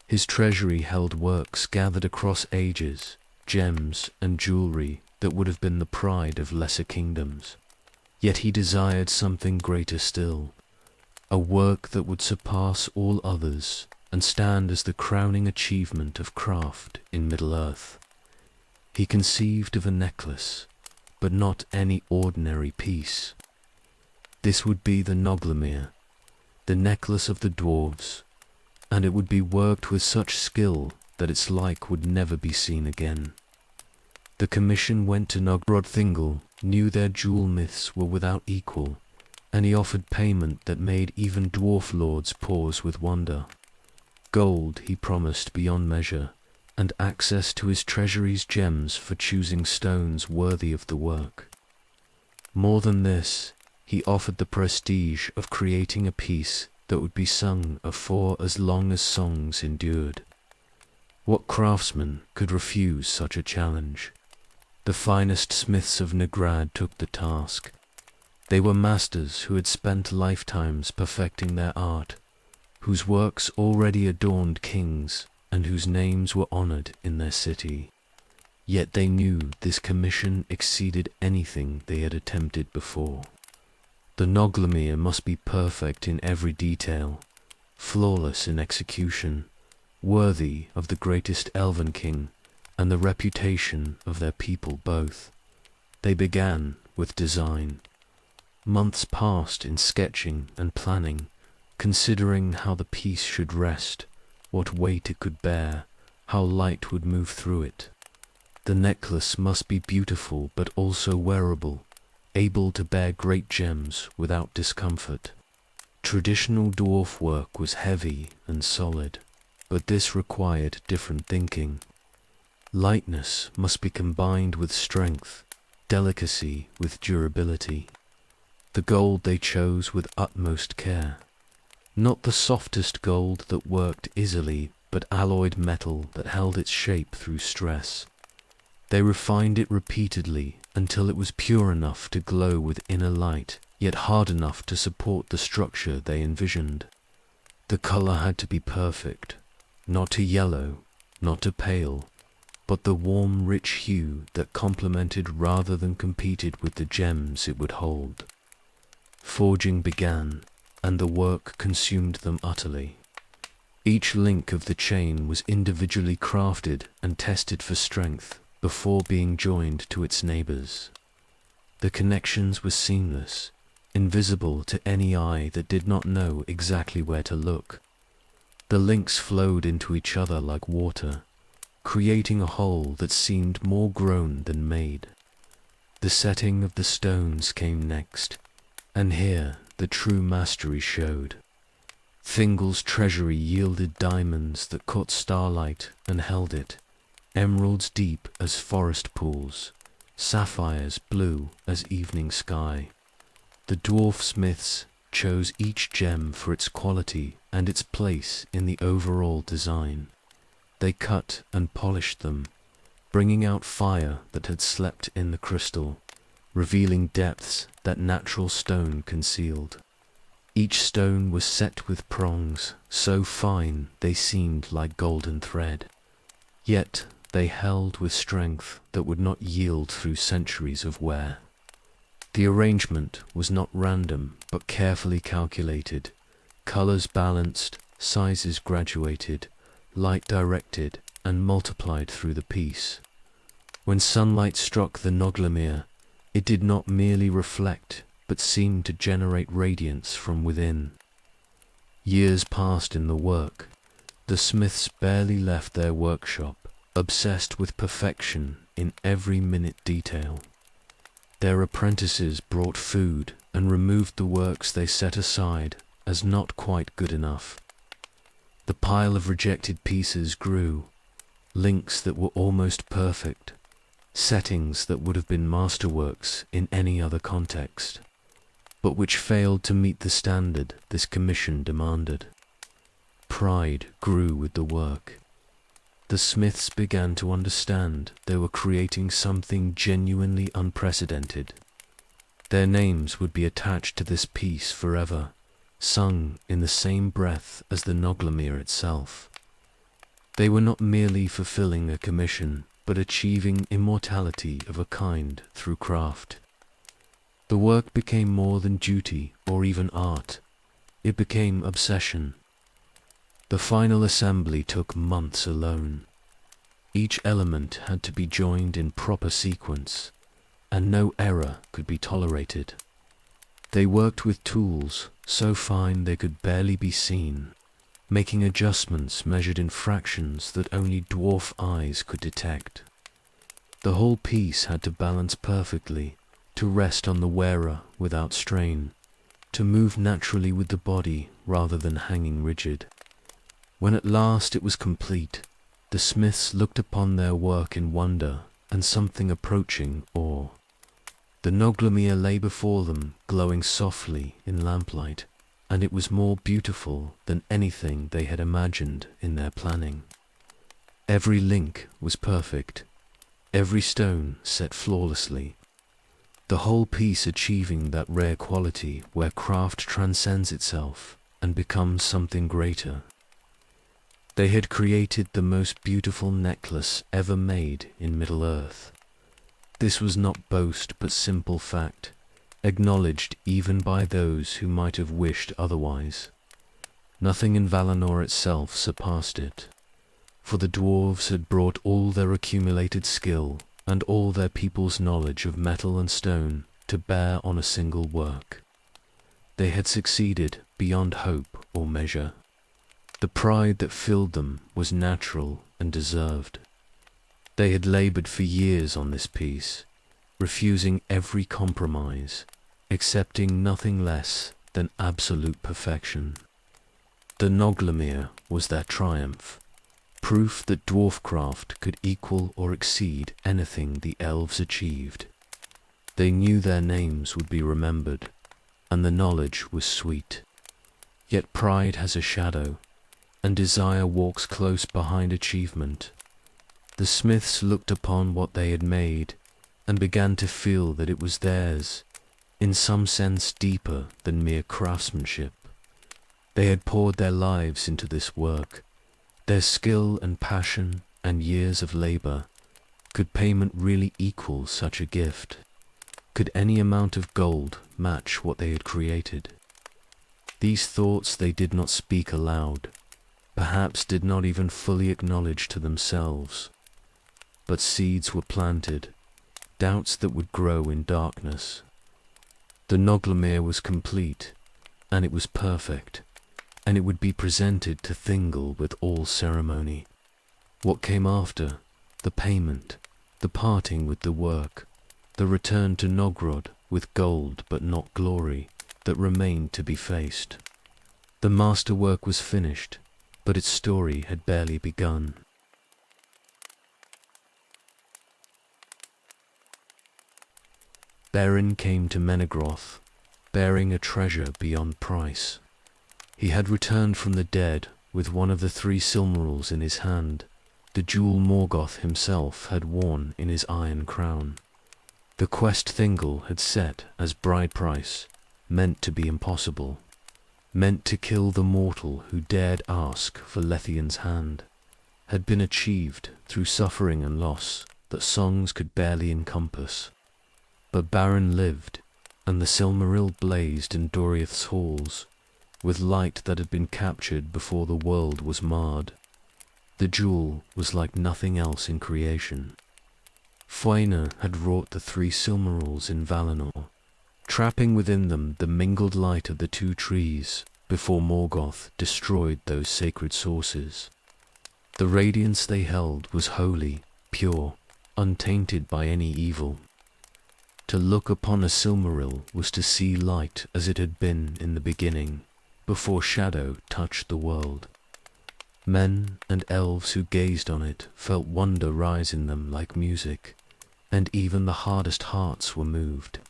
His treasury held works gathered across ages, gems and jewelry that would have been the pride of lesser kingdoms. Yet he desired something greater still, a work that would surpass all others and stand as the crowning achievement of craft in Middle-earth. He conceived of a necklace, but not any ordinary piece. This would be the Noglamir, the necklace of the dwarves, and it would be worked with such skill that its like would never be seen again. The commission went to Nogrod. Thingol knew their jewel myths were without equal, and he offered payment that made even dwarf lords pause with wonder. Gold he promised beyond measure, and access to his treasury's gems for choosing stones worthy of the work. More than this, he offered the prestige of creating a piece that would be sung for as long as songs endured. What craftsman could refuse such a challenge? The finest smiths of Negrad took the task. They were masters who had spent lifetimes perfecting their art, whose works already adorned kings, and whose names were honored in their city. Yet they knew this commission exceeded anything they had attempted before. The Noglamir must be perfect in every detail, flawless in execution, worthy of the greatest elven king and the reputation of their people both. They began with design. Months passed in sketching and planning, considering how the piece should rest, what weight it could bear, how light would move through it. The necklace must be beautiful but also wearable, able to bear great gems without discomfort. Traditional dwarf work was heavy and solid, but this required different thinking. Lightness must be combined with strength, delicacy with durability. The gold they chose with utmost care. Not the softest gold that worked easily, but alloyed metal that held its shape through stress. They refined it repeatedly until it was pure enough to glow with inner light, yet hard enough to support the structure they envisioned. The color had to be perfect, not too yellow, not too pale, but the warm, rich hue that complemented rather than competed with the gems it would hold. Forging began, and the work consumed them utterly. Each link of the chain was individually crafted and tested for strength before being joined to its neighbors. The connections were seamless, invisible to any eye that did not know exactly where to look. The links flowed into each other like water, creating a whole that seemed more grown than made. The setting of the stones came next, and here the true mastery showed. Thingol's treasury yielded diamonds that caught starlight and held it, emeralds deep as forest pools, sapphires blue as evening sky. The dwarf smiths chose each gem for its quality and its place in the overall design. They cut and polished them, bringing out fire that had slept in the crystal, revealing depths that natural stone concealed. Each stone was set with prongs, so fine they seemed like golden thread. Yet they held with strength that would not yield through centuries of wear. The arrangement was not random, but carefully calculated, colors balanced, sizes graduated, light directed and multiplied through the piece. When sunlight struck the Noglamir, it did not merely reflect, but seemed to generate radiance from within. Years passed in the work. The smiths barely left their workshop, obsessed with perfection in every minute detail. Their apprentices brought food and removed the works they set aside as not quite good enough. The pile of rejected pieces grew, links that were almost perfect, settings that would have been masterworks in any other context, but which failed to meet the standard this commission demanded. Pride grew with the work. The smiths began to understand they were creating something genuinely unprecedented. Their names would be attached to this piece forever, sung in the same breath as the Noglamir itself. They were not merely fulfilling a commission, but achieving immortality of a kind through craft. The work became more than duty or even art. It became obsession. The final assembly took months alone. Each element had to be joined in proper sequence, and no error could be tolerated. They worked with tools so fine they could barely be seen, making adjustments measured in fractions that only dwarf eyes could detect. The whole piece had to balance perfectly, to rest on the wearer without strain, to move naturally with the body rather than hanging rigid. When at last it was complete, the smiths looked upon their work in wonder and something approaching awe. The Noglamir lay before them, glowing softly in lamplight, and it was more beautiful than anything they had imagined in their planning. Every link was perfect, every stone set flawlessly, the whole piece achieving that rare quality where craft transcends itself and becomes something greater. They had created the most beautiful necklace ever made in Middle-earth. This was not boast but simple fact, acknowledged even by those who might have wished otherwise. Nothing in Valinor itself surpassed it, for the dwarves had brought all their accumulated skill and all their people's knowledge of metal and stone to bear on a single work. They had succeeded beyond hope or measure. The pride that filled them was natural and deserved. They had labored for years on this piece, refusing every compromise, accepting nothing less than absolute perfection. The Noglamir was their triumph, proof that dwarfcraft could equal or exceed anything the elves achieved. They knew their names would be remembered, and the knowledge was sweet. Yet pride has a shadow, and desire walks close behind achievement. The smiths looked upon what they had made, and began to feel that it was theirs, in some sense deeper than mere craftsmanship. They had poured their lives into this work. Their skill and passion and years of labor. Could payment really equal such a gift? Could any amount of gold match what they had created? These thoughts they did not speak aloud, perhaps did not even fully acknowledge to themselves. But seeds were planted, doubts that would grow in darkness. The Noglamir was complete, and it was perfect, and it would be presented to Thingol with all ceremony. What came after, the payment, the parting with the work, the return to Nogrod with gold but not glory, that remained to be faced. The masterwork was finished, but its story had barely begun. Beren came to Menegroth, bearing a treasure beyond price. He had returned from the dead with one of the 3 Silmarils in his hand, the jewel Morgoth himself had worn in his iron crown. The quest Thingol had set as bride price, meant to be impossible, meant to kill the mortal who dared ask for Lethian's hand, had been achieved through suffering and loss that songs could barely encompass. But Beren lived, and the Silmaril blazed in Doriath's halls, with light that had been captured before the world was marred. The jewel was like nothing else in creation. Fëanor had wrought the 3 Silmarils in Valinor, trapping within them the mingled light of the 2 trees before Morgoth destroyed those sacred sources. The radiance they held was holy, pure, untainted by any evil. To look upon a Silmaril was to see light as it had been in the beginning, before shadow touched the world. Men and elves who gazed on it felt wonder rise in them like music, and even the hardest hearts were moved.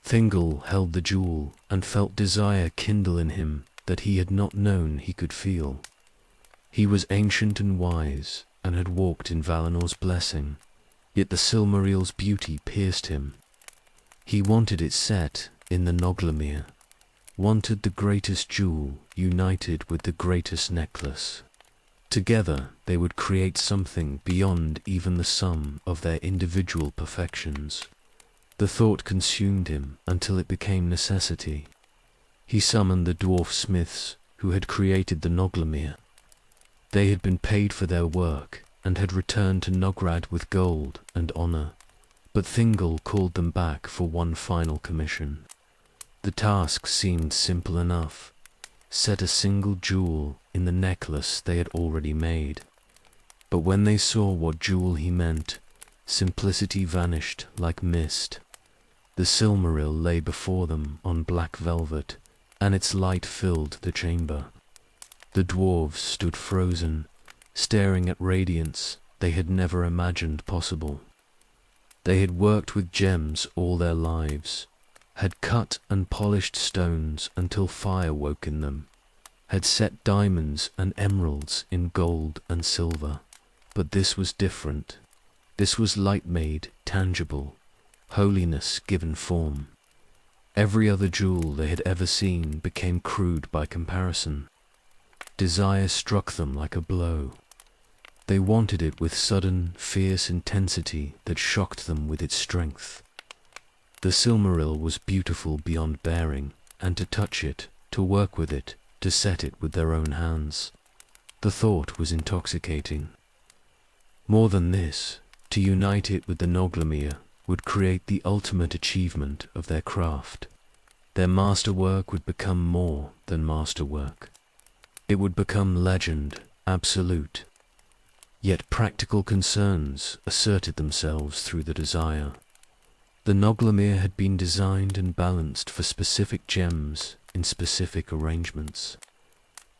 Thingol held the jewel and felt desire kindle in him that he had not known he could feel. He was ancient and wise, and had walked in Valinor's blessing, yet the Silmaril's beauty pierced him. He wanted it set in the Noglamir, wanted the greatest jewel united with the greatest necklace. Together they would create something beyond even the sum of their individual perfections. The thought consumed him until it became necessity. He summoned the dwarf smiths who had created the Noglamir. They had been paid for their work and had returned to Nograd with gold and honor, but Thingol called them back for one final commission. The task seemed simple enough: set a single jewel in the necklace they had already made. But when they saw what jewel he meant, simplicity vanished like mist. The Silmaril lay before them on black velvet, and its light filled the chamber. The dwarves stood frozen, staring at radiance they had never imagined possible. They had worked with gems all their lives, had cut and polished stones until fire woke in them, had set diamonds and emeralds in gold and silver. But this was different. This was light made tangible, holiness given form. Every other jewel they had ever seen became crude by comparison. Desire struck them like a blow. They wanted it with sudden, fierce intensity that shocked them with its strength. The Silmaril was beautiful beyond bearing, and to touch it, to work with it, to set it with their own hands. The thought was intoxicating. More than this, to unite it with the Noglamir would create the ultimate achievement of their craft. Their masterwork would become more than masterwork. It would become legend, absolute. Yet practical concerns asserted themselves through the desire. The Noglamir had been designed and balanced for specific gems in specific arrangements.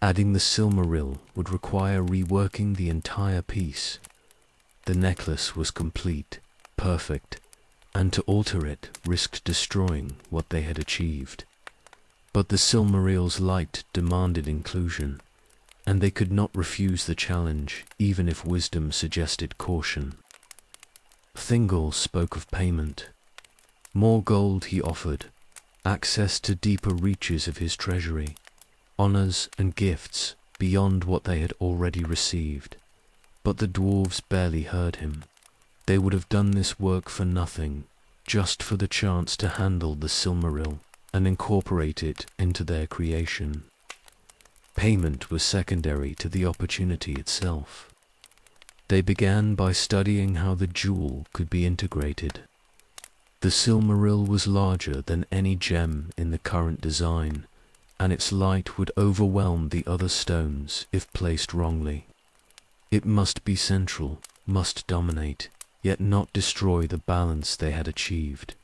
Adding the Silmaril would require reworking the entire piece. The necklace was complete, perfect, and to alter it risked destroying what they had achieved. But the Silmaril's light demanded inclusion, and they could not refuse the challenge even if wisdom suggested caution. Thingol spoke of payment. More gold he offered, access to deeper reaches of his treasury, honors and gifts beyond what they had already received. But the dwarves barely heard him. They would have done this work for nothing, just for the chance to handle the Silmaril and incorporate it into their creation. Payment was secondary to the opportunity itself. They began by studying how the jewel could be integrated. The Silmaril was larger than any gem in the current design, and its light would overwhelm the other stones if placed wrongly. It must be central, must dominate, yet not destroy the balance they had achieved.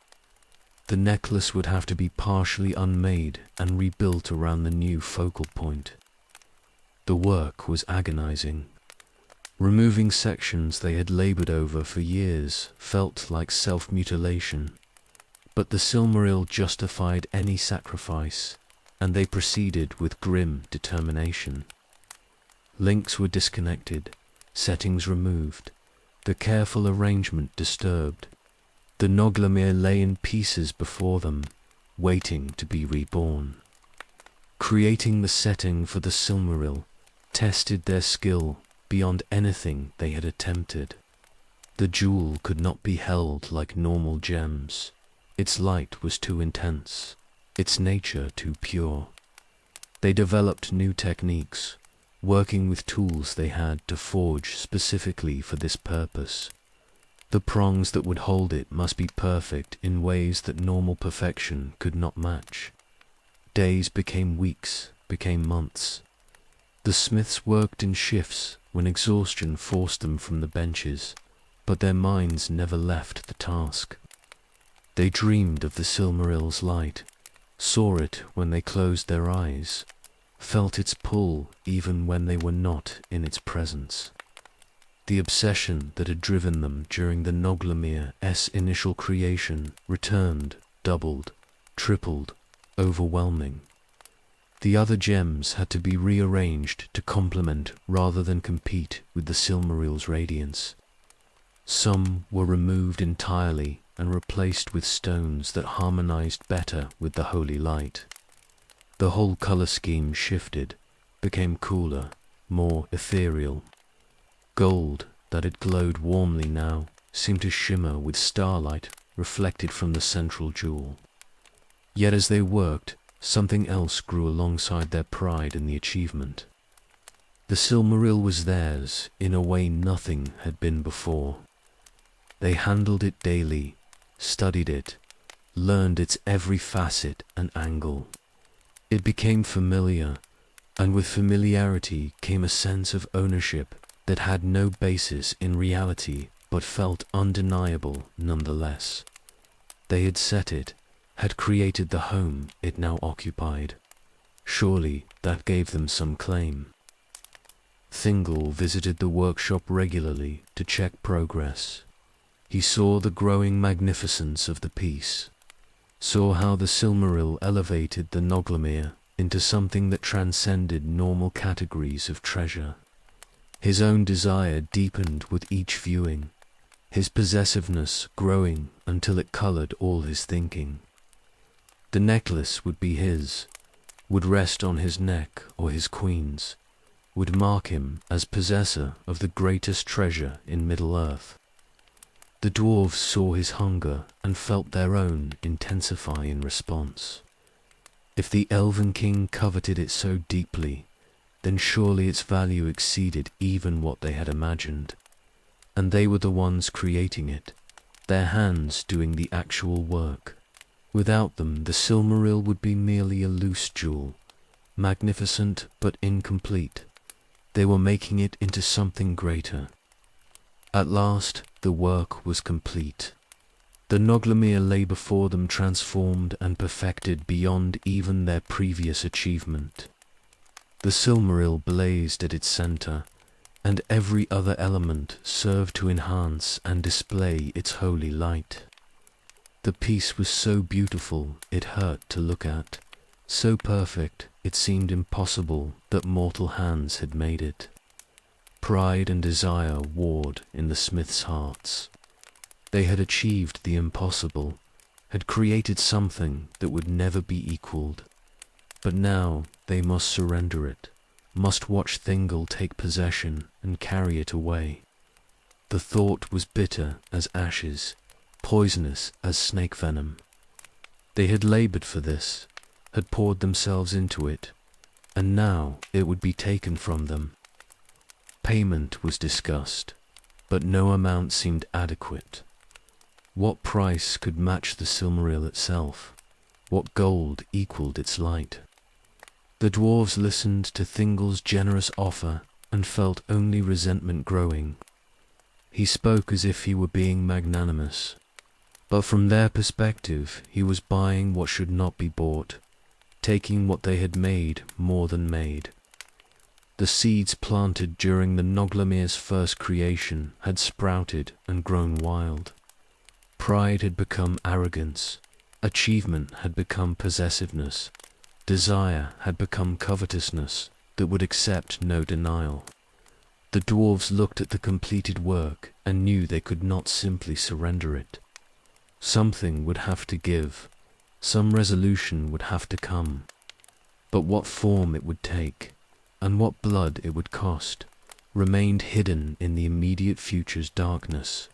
The necklace would have to be partially unmade and rebuilt around the new focal point. The work was agonizing. Removing sections they had labored over for years felt like self-mutilation, but the Silmaril justified any sacrifice, and they proceeded with grim determination. Links were disconnected, settings removed, the careful arrangement disturbed. The Noglamir lay in pieces before them, waiting to be reborn. Creating the setting for the Silmaril tested their skill beyond anything they had attempted. The jewel could not be held like normal gems. Its light was too intense, its nature too pure. They developed new techniques, working with tools they had to forge specifically for this purpose. The prongs that would hold it must be perfect in ways that normal perfection could not match. Days became weeks, became months. The smiths worked in shifts when exhaustion forced them from the benches, but their minds never left the task. They dreamed of the Silmaril's light, saw it when they closed their eyes, felt its pull even when they were not in its presence. The obsession that had driven them during the Noglamir's initial creation returned, doubled, tripled, overwhelming. The other gems had to be rearranged to complement rather than compete with the Silmaril's radiance. Some were removed entirely and replaced with stones that harmonized better with the holy light. The whole color scheme shifted, became cooler, more ethereal. Gold, that had glowed warmly now, seemed to shimmer with starlight reflected from the central jewel. Yet as they worked, something else grew alongside their pride in the achievement. The Silmaril was theirs in a way nothing had been before. They handled it daily, studied it, learned its every facet and angle. It became familiar, and with familiarity came a sense of ownership that had no basis in reality but felt undeniable nonetheless. They had set it, had created the home it now occupied. Surely that gave them some claim. Thingol visited the workshop regularly to check progress. He saw the growing magnificence of the piece, saw how the Silmaril elevated the Noglamir into something that transcended normal categories of treasure. His own desire deepened with each viewing, his possessiveness growing until it colored all his thinking. The necklace would be his, would rest on his neck or his queen's, would mark him as possessor of the greatest treasure in Middle-earth. The dwarves saw his hunger and felt their own intensify in response. If the Elven King coveted it so deeply, then surely its value exceeded even what they had imagined. And they were the ones creating it, their hands doing the actual work. Without them, the Silmaril would be merely a loose jewel, magnificent but incomplete. They were making it into something greater. At last, the work was complete. The Noglamir lay before them transformed and perfected beyond even their previous achievement. The Silmaril blazed at its center, and every other element served to enhance and display its holy light. The piece was so beautiful it hurt to look at, so perfect it seemed impossible that mortal hands had made it. Pride and desire warred in the smiths' hearts. They had achieved the impossible, had created something that would never be equaled. But now they must surrender it, must watch Thingol take possession and carry it away. The thought was bitter as ashes, poisonous as snake venom. They had labored for this, had poured themselves into it, and now it would be taken from them. Payment was discussed, but no amount seemed adequate. What price could match the Silmaril itself? What gold equaled its light? The dwarves listened to Thingol's generous offer and felt only resentment growing. He spoke as if he were being magnanimous, But from their perspective, he was buying what should not be bought, taking what they had made more than made. The seeds planted during the Noglamir's first creation had sprouted and grown wild. Pride had become arrogance, achievement had become possessiveness, desire had become covetousness that would accept no denial. The dwarves looked at the completed work and knew they could not simply surrender it. Something would have to give, some resolution would have to come. But what form it would take, and what blood it would cost, remained hidden in the immediate future's darkness.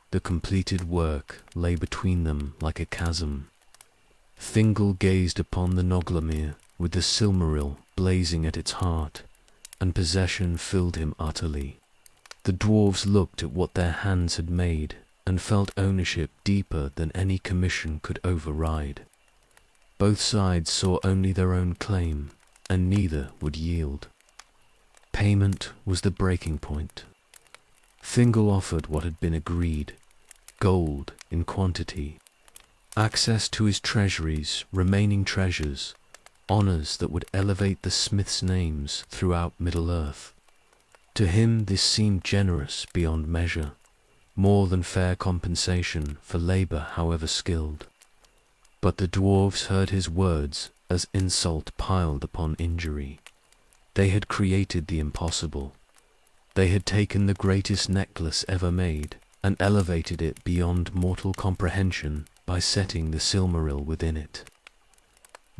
The completed work lay between them like a chasm. Thingol gazed upon the Noglamir with the Silmaril blazing at its heart, and possession filled him utterly. The dwarves looked at what their hands had made and felt ownership deeper than any commission could override. Both sides saw only their own claim, and neither would yield. Payment was the breaking point. Thingol offered what had been agreed, gold in quantity, access to his treasuries, remaining treasures, honors that would elevate the smiths' names throughout Middle-earth. To him this seemed generous beyond measure, more than fair compensation for labor however skilled. But the dwarves heard his words as insult piled upon injury. They had created the impossible. They had taken the greatest necklace ever made and elevated it beyond mortal comprehension by setting the Silmaril within it.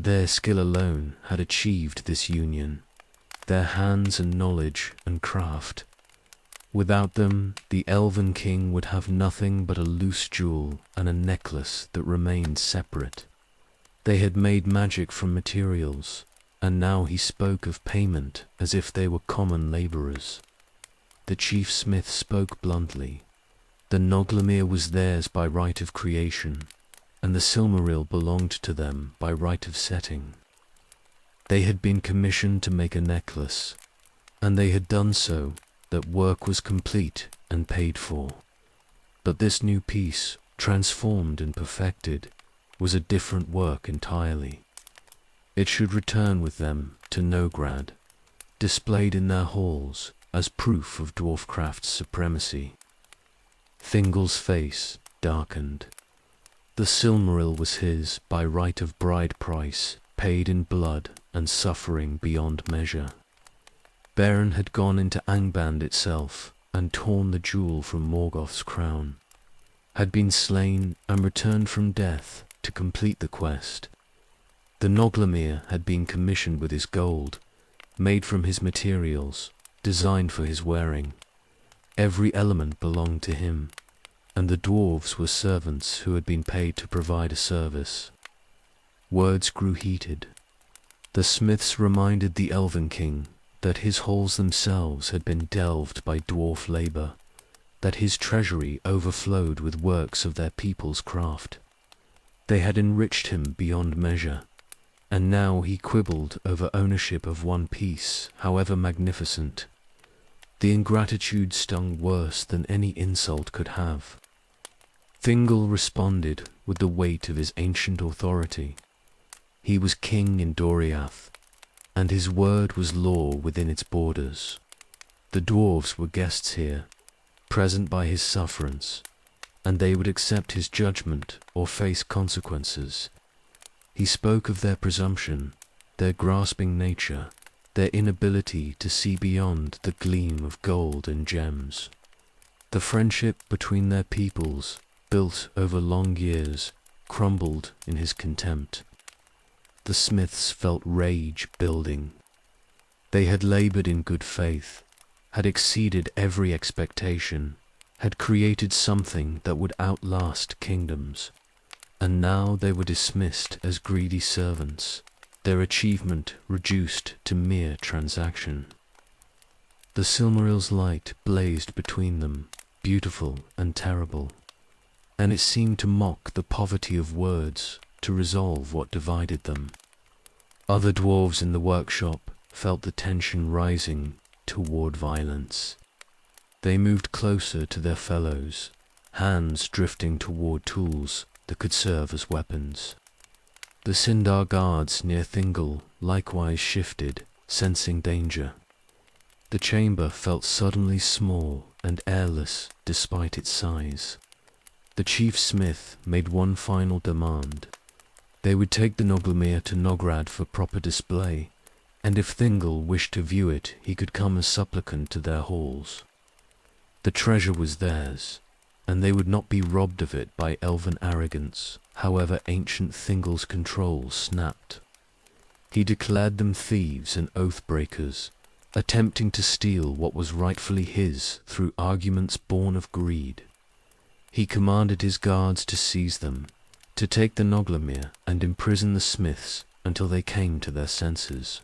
Their skill alone had achieved this union, their hands and knowledge and craft. Without them, the Elven King would have nothing but a loose jewel and a necklace that remained separate. They had made magic from materials, and now he spoke of payment as if they were common laborers. The chief smith spoke bluntly. The Noglamir was theirs by right of creation, and the Silmaril belonged to them by right of setting. They had been commissioned to make a necklace, and they had done so, that work was complete and paid for. But this new piece, transformed and perfected, was a different work entirely. It should return with them to Nograd, displayed in their halls as proof of dwarfcraft's supremacy. Thingol's face darkened. The Silmaril was his by right of bride price, paid in blood and suffering beyond measure. Beren had gone into Angband itself and torn the jewel from Morgoth's crown, had been slain and returned from death to complete the quest. The Noglamir had been commissioned with his gold, made from his materials, designed for his wearing. Every element belonged to him, and the dwarves were servants who had been paid to provide a service. Words grew heated. The smiths reminded the Elven King that his halls themselves had been delved by dwarf labor, that his treasury overflowed with works of their people's craft. They had enriched him beyond measure, and now he quibbled over ownership of one piece, however magnificent. The ingratitude stung worse than any insult could have. Thingol responded with the weight of his ancient authority. He was king in Doriath, and his word was law within its borders. The dwarves were guests here, present by his sufferance, and they would accept his judgment or face consequences. He spoke of their presumption, their grasping nature, their inability to see beyond the gleam of gold and gems. The friendship between their peoples, built over long years, crumbled in his contempt. The smiths felt rage building. They had labored in good faith, had exceeded every expectation, had created something that would outlast kingdoms, and now they were dismissed as greedy servants, their achievement reduced to mere transaction. The Silmaril's light blazed between them, beautiful and terrible, and it seemed to mock the poverty of words to resolve what divided them. Other dwarves in the workshop felt the tension rising toward violence. They moved closer to their fellows, hands drifting toward tools that could serve as weapons. The Sindar guards near Thingol likewise shifted, sensing danger. The chamber felt suddenly small and airless despite its size. The chief smith made one final demand. They would take the Noglamir to Nograd for proper display, and if Thingol wished to view it, he could come as supplicant to their halls. The treasure was theirs, and they would not be robbed of it by elven arrogance, however ancient Thingol's control snapped. He declared them thieves and oath-breakers, attempting to steal what was rightfully his through arguments born of greed. He commanded his guards to seize them, to take the Noglamir and imprison the smiths until they came to their senses.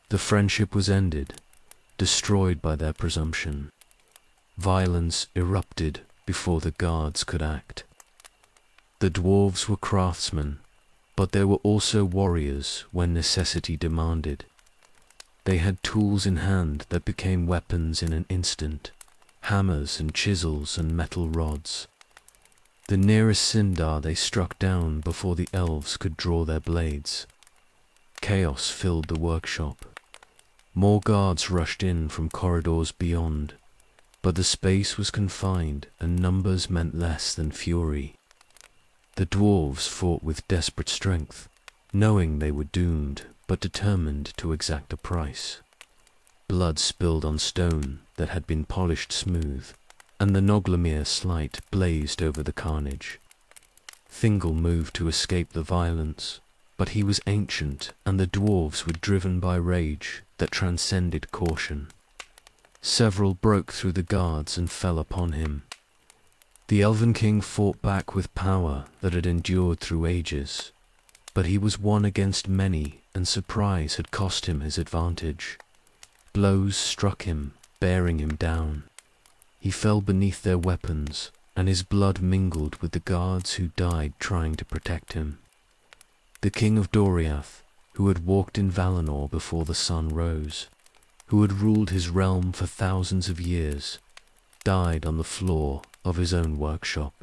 The friendship was ended, destroyed by their presumption. Violence erupted before the guards could act. The dwarves were craftsmen, but they were also warriors when necessity demanded. They had tools in hand that became weapons in an instant, hammers and chisels and metal rods. The nearest Sindar they struck down before the elves could draw their blades. Chaos filled the workshop. More guards rushed in from corridors beyond, but the space was confined and numbers meant less than fury. The dwarves fought with desperate strength, knowing they were doomed, but determined to exact a price. Blood spilled on stone that had been polished smooth, and the Noglamir slight blazed over the carnage. Thingol moved to escape the violence, but he was ancient, and the dwarves were driven by rage that transcended caution. Several broke through the guards and fell upon him. The Elven King fought back with power that had endured through ages, but he was one against many, and surprise had cost him his advantage. Blows struck him, bearing him down. He fell beneath their weapons, and his blood mingled with the guards who died trying to protect him. The King of Doriath, who had walked in Valinor before the sun rose, who had ruled his realm for thousands of years, died on the floor of his own workshop.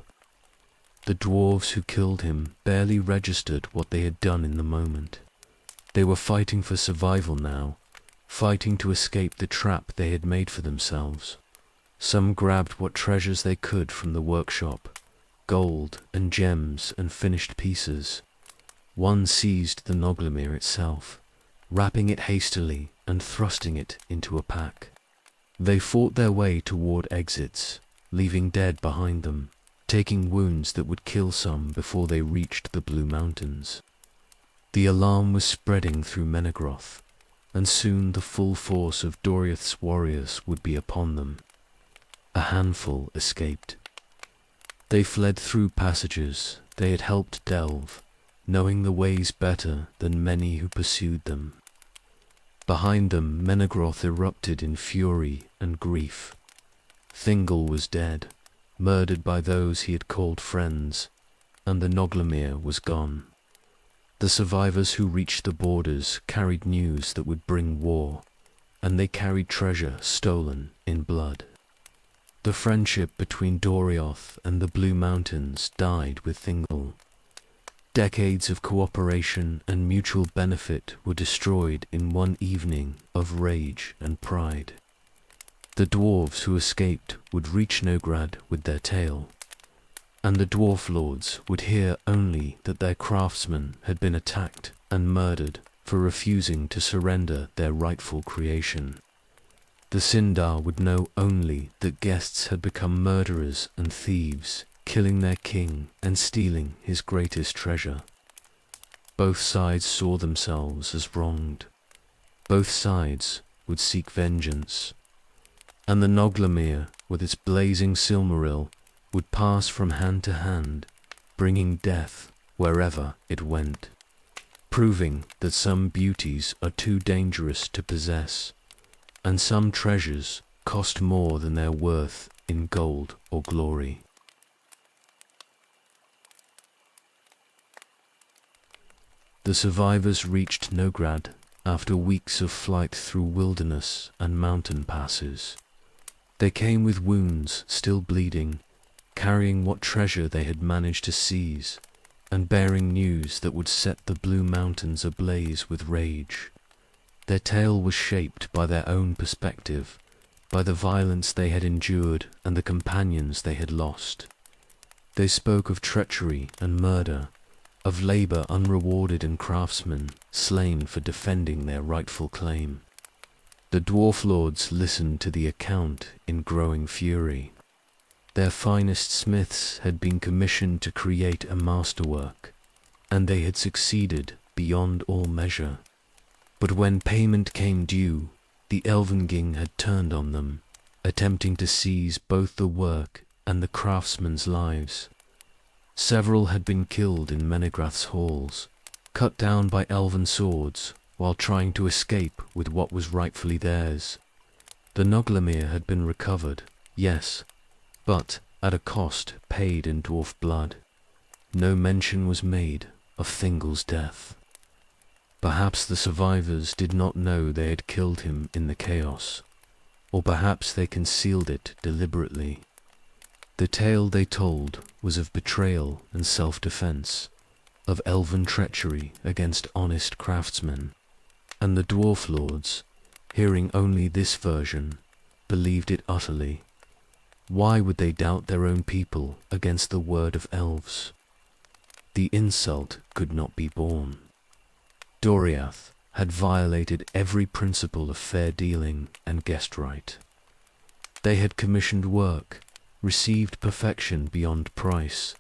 The dwarves who killed him barely registered what they had done in the moment. They were fighting for survival now, fighting to escape the trap they had made for themselves. Some grabbed what treasures they could from the workshop, gold and gems and finished pieces. One seized the Noglamir itself, wrapping it hastily and thrusting it into a pack. They fought their way toward exits, leaving dead behind them, taking wounds that would kill some before they reached the Blue Mountains. The alarm was spreading through Menegroth, and soon the full force of Doriath's warriors would be upon them. A handful escaped. They fled through passages they had helped delve, knowing the ways better than many who pursued them. Behind them, Menegroth erupted in fury and grief. Thingol was dead, murdered by those he had called friends, and the Noglamir was gone. The survivors who reached the borders carried news that would bring war, and they carried treasure stolen in blood. The friendship between Dorioth and the Blue Mountains died with Thingol. Decades of cooperation and mutual benefit were destroyed in one evening of rage and pride. The dwarves who escaped would reach Nograd with their tale, and the dwarf lords would hear only that their craftsmen had been attacked and murdered for refusing to surrender their rightful creation. The Sindar would know only that guests had become murderers and thieves, killing their king and stealing his greatest treasure. Both sides saw themselves as wronged. Both sides would seek vengeance. And the Noglamir, with its blazing Silmaril, would pass from hand to hand, bringing death wherever it went, proving that some beauties are too dangerous to possess, and some treasures cost more than their worth in gold or glory. The survivors reached Nograd after weeks of flight through wilderness and mountain passes. They came with wounds still bleeding, carrying what treasure they had managed to seize, and bearing news that would set the blue mountains ablaze with rage. Their tale was shaped by their own perspective, by the violence they had endured and the companions they had lost. They spoke of treachery and murder, of labor unrewarded and craftsmen slain for defending their rightful claim. The dwarf lords listened to the account in growing fury. Their finest smiths had been commissioned to create a masterwork, and they had succeeded beyond all measure. But when payment came due, the Elven had turned on them, attempting to seize both the work and the craftsmen's lives. Several had been killed in Menegrath's halls, cut down by elven swords, while trying to escape with what was rightfully theirs. The Noglamir had been recovered, yes, but at a cost paid in dwarf blood. No mention was made of Thingol's death. Perhaps the survivors did not know they had killed him in the chaos, or perhaps they concealed it deliberately. The tale they told was of betrayal and self-defense, of elven treachery against honest craftsmen, and the dwarf lords, hearing only this version, believed it utterly. Why would they doubt their own people against the word of elves? The insult could not be borne. Doriath had violated every principle of fair dealing and guest right. They had commissioned work, received perfection beyond price,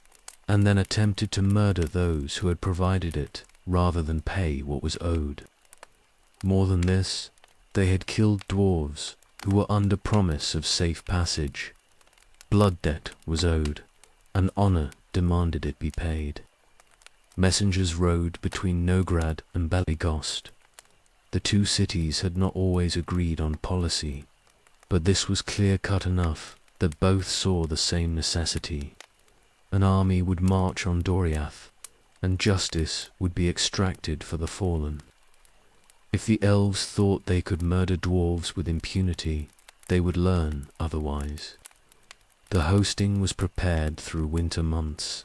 and then attempted to murder those who had provided it rather than pay what was owed. More than this, they had killed dwarves who were under promise of safe passage. Blood debt was owed, and honor demanded it be paid. Messengers rode between Nograd and Belegost. The two cities had not always agreed on policy, but this was clear-cut enough that both saw the same necessity. An army would march on Doriath, and justice would be extracted for the fallen. If the elves thought they could murder dwarves with impunity, they would learn otherwise. The hosting was prepared through winter months.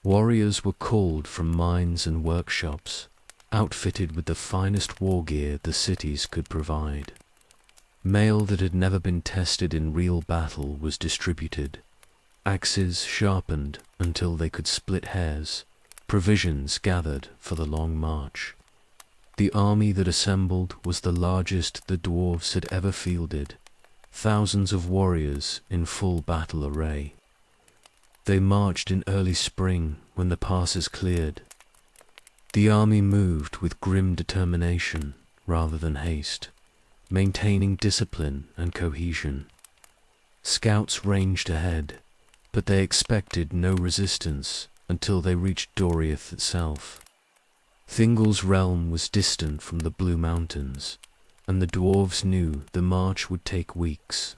Warriors were called from mines and workshops, outfitted with the finest war gear the cities could provide. Mail that had never been tested in real battle was distributed, axes sharpened until they could split hairs, provisions gathered for the long march. The army that assembled was the largest the dwarves had ever fielded, thousands of warriors in full battle array. They marched in early spring when the passes cleared. The army moved with grim determination rather than haste, maintaining discipline and cohesion. Scouts ranged ahead, but they expected no resistance until they reached Doriath itself. Thingol's realm was distant from the Blue Mountains, and the dwarves knew the march would take weeks.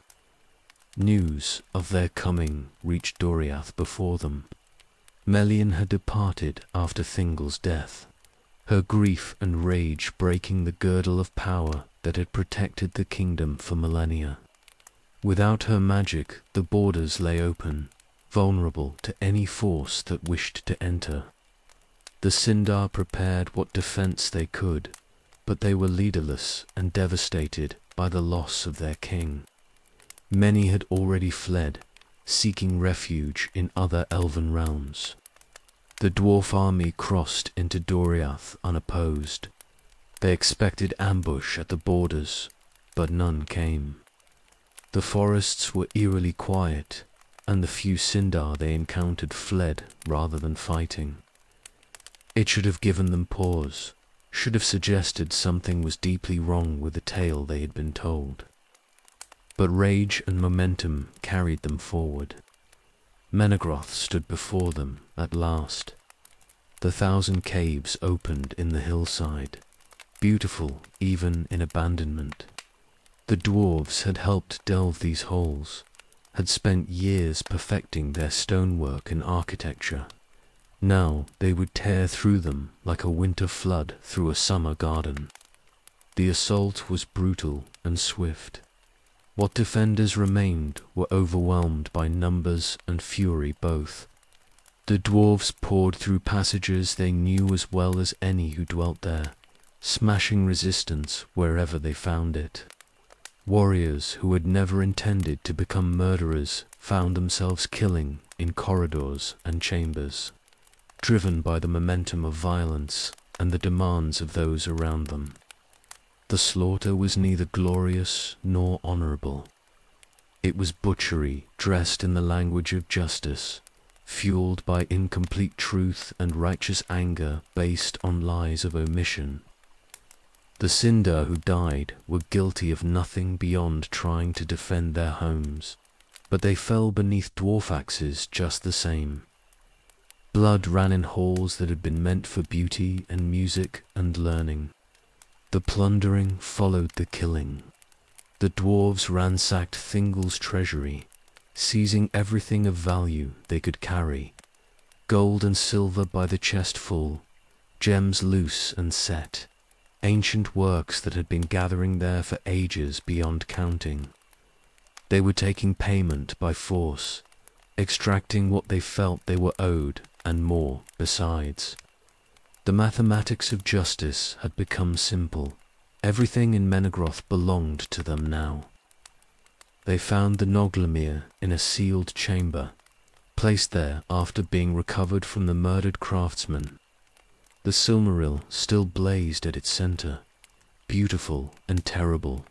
News of their coming reached Doriath before them. Melian had departed after Thingol's death, her grief and rage breaking the girdle of power that had protected the kingdom for millennia. Without her magic, the borders lay open, vulnerable to any force that wished to enter. The Sindar prepared what defense they could, but they were leaderless and devastated by the loss of their king. Many had already fled, seeking refuge in other elven realms. The dwarf army crossed into Doriath unopposed. They expected ambush at the borders, but none came. The forests were eerily quiet, and the few Sindar they encountered fled rather than fighting. It should have given them pause, should have suggested something was deeply wrong with the tale they had been told. But rage and momentum carried them forward. Menegroth stood before them at last. The 1,000 caves opened in the hillside, beautiful even in abandonment. The dwarves had helped delve these holes, had spent years perfecting their stonework and architecture. Now they would tear through them like a winter flood through a summer garden. The assault was brutal and swift. What defenders remained were overwhelmed by numbers and fury both. The dwarves poured through passages they knew as well as any who dwelt there, smashing resistance wherever they found it. Warriors who had never intended to become murderers found themselves killing in corridors and chambers, driven by the momentum of violence and the demands of those around them. The slaughter was neither glorious nor honorable. It was butchery dressed in the language of justice, fueled by incomplete truth and righteous anger based on lies of omission. The Sindar who died were guilty of nothing beyond trying to defend their homes, but they fell beneath dwarf axes just the same. Blood ran in halls that had been meant for beauty and music and learning. The plundering followed the killing. The dwarves ransacked Thingol's treasury, seizing everything of value they could carry, gold and silver by the chestful, gems loose and set, ancient works that had been gathering there for ages beyond counting. They were taking payment by force, extracting what they felt they were owed and more besides. The mathematics of justice had become simple. Everything in Menegroth belonged to them now. They found the Noglamir in a sealed chamber, placed there after being recovered from the murdered craftsman. The Silmaril still blazed at its center, beautiful and terrible.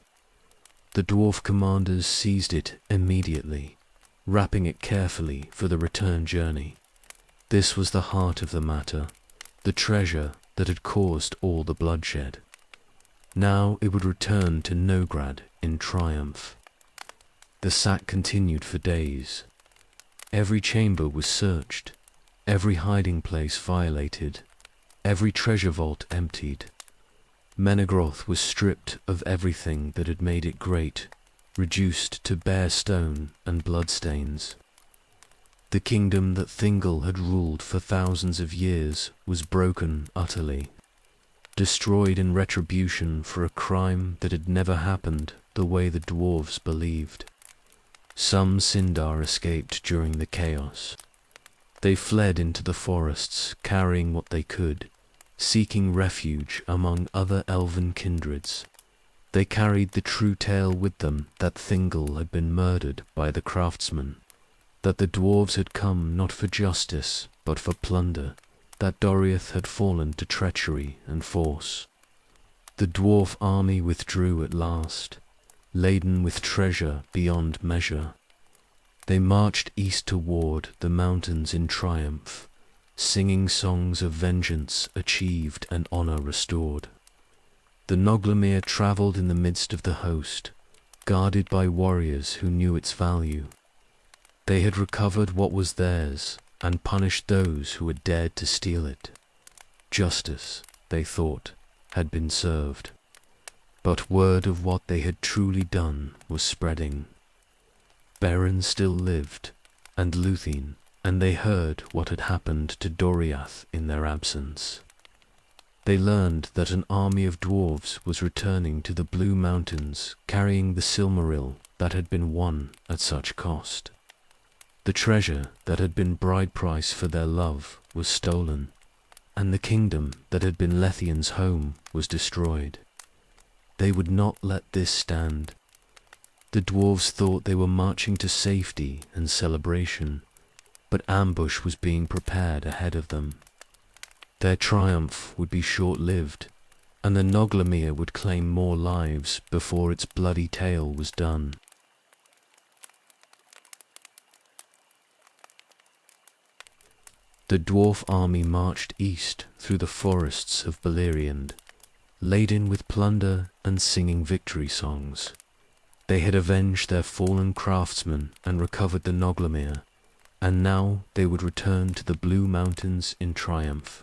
The dwarf commanders seized it immediately, wrapping it carefully for the return journey. This was the heart of the matter, the treasure that had caused all the bloodshed. Now it would return to Nograd in triumph. The sack continued for days. Every chamber was searched, every hiding place violated, every treasure vault emptied. Menegroth was stripped of everything that had made it great, reduced to bare stone and bloodstains. The kingdom that Thingol had ruled for thousands of years was broken utterly, destroyed in retribution for a crime that had never happened the way the dwarves believed. Some Sindar escaped during the chaos. They fled into the forests, carrying what they could, seeking refuge among other elven kindreds. They carried the true tale with them that Thingol had been murdered by the craftsman, that the dwarves had come not for justice, but for plunder, that Doriath had fallen to treachery and force. The dwarf army withdrew at last, laden with treasure beyond measure. They marched east toward the mountains in triumph, singing songs of vengeance achieved and honor restored. The Noglamir traveled in the midst of the host, guarded by warriors who knew its value. They had recovered what was theirs and punished those who had dared to steal it. Justice, they thought, had been served. But word of what they had truly done was spreading. Beren still lived, and Luthien, and they heard what had happened to Doriath in their absence. They learned that an army of dwarves was returning to the Blue Mountains, carrying the Silmaril that had been won at such cost. The treasure that had been bride price for their love was stolen, and the kingdom that had been Lethian's home was destroyed. They would not let this stand. The dwarves thought they were marching to safety and celebration, but ambush was being prepared ahead of them. Their triumph would be short-lived, and the Noglamir would claim more lives before its bloody tale was done. The dwarf army marched east through the forests of Beleriand, laden with plunder and singing victory songs. They had avenged their fallen craftsmen and recovered the Noglamir, and now they would return to the Blue Mountains in triumph.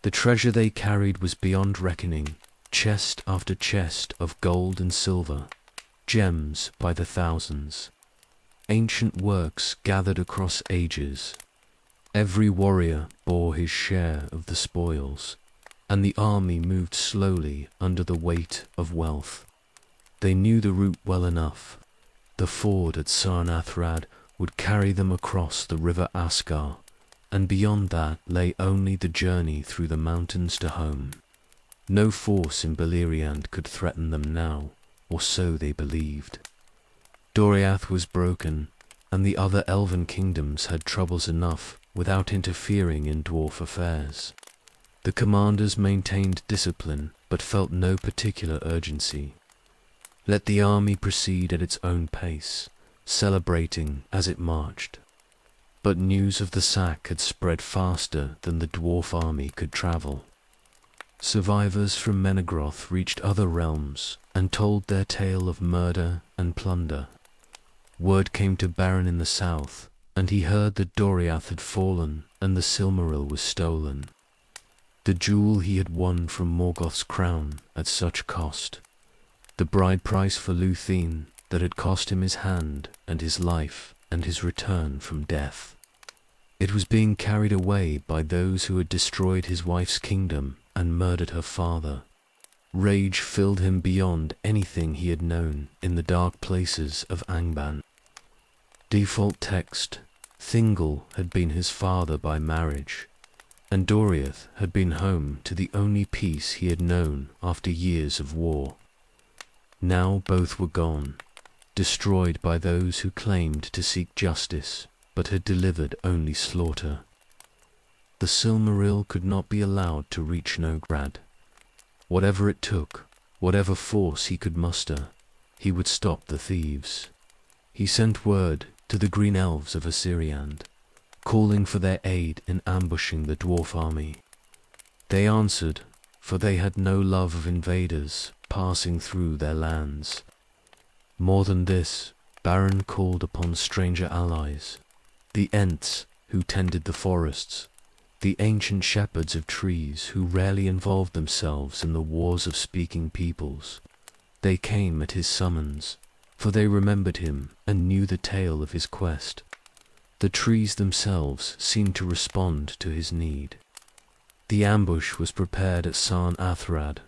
The treasure they carried was beyond reckoning, chest after chest of gold and silver, gems by the thousands, ancient works gathered across ages. Every warrior bore his share of the spoils, and the army moved slowly under the weight of wealth. They knew the route well enough. The ford at Sarnathrad would carry them across the river Askar, and beyond that lay only the journey through the mountains to home. No force in Beleriand could threaten them now, or so they believed. Doriath was broken, and the other elven kingdoms had troubles enough without interfering in dwarf affairs. The commanders maintained discipline, but felt no particular urgency. Let the army proceed at its own pace, celebrating as it marched. But news of the sack had spread faster than the dwarf army could travel. Survivors from Menegroth reached other realms and told their tale of murder and plunder. Word came to Beren in the south, and he heard that Doriath had fallen and the Silmaril was stolen. The jewel he had won from Morgoth's crown at such cost. The bride price for Luthien that had cost him his hand and his life and his return from death. It was being carried away by those who had destroyed his wife's kingdom and murdered her father. Rage filled him beyond anything he had known in the dark places of Angband. Default text: Thingol had been his father by marriage, and Doriath had been home to the only peace he had known after years of war. Now both were gone, destroyed by those who claimed to seek justice, but had delivered only slaughter. The Silmaril could not be allowed to reach Novigrad. Whatever it took, whatever force he could muster, he would stop the thieves. He sent word to the green elves of Assyriand, calling for their aid in ambushing the dwarf army. They answered, for they had no love of invaders passing through their lands. More than this, Beren called upon stranger allies, the Ents who tended the forests, the ancient shepherds of trees who rarely involved themselves in the wars of speaking peoples. They came at his summons, for they remembered him and knew the tale of his quest. The trees themselves seemed to respond to his need. The ambush was prepared at Sarn-Athrad,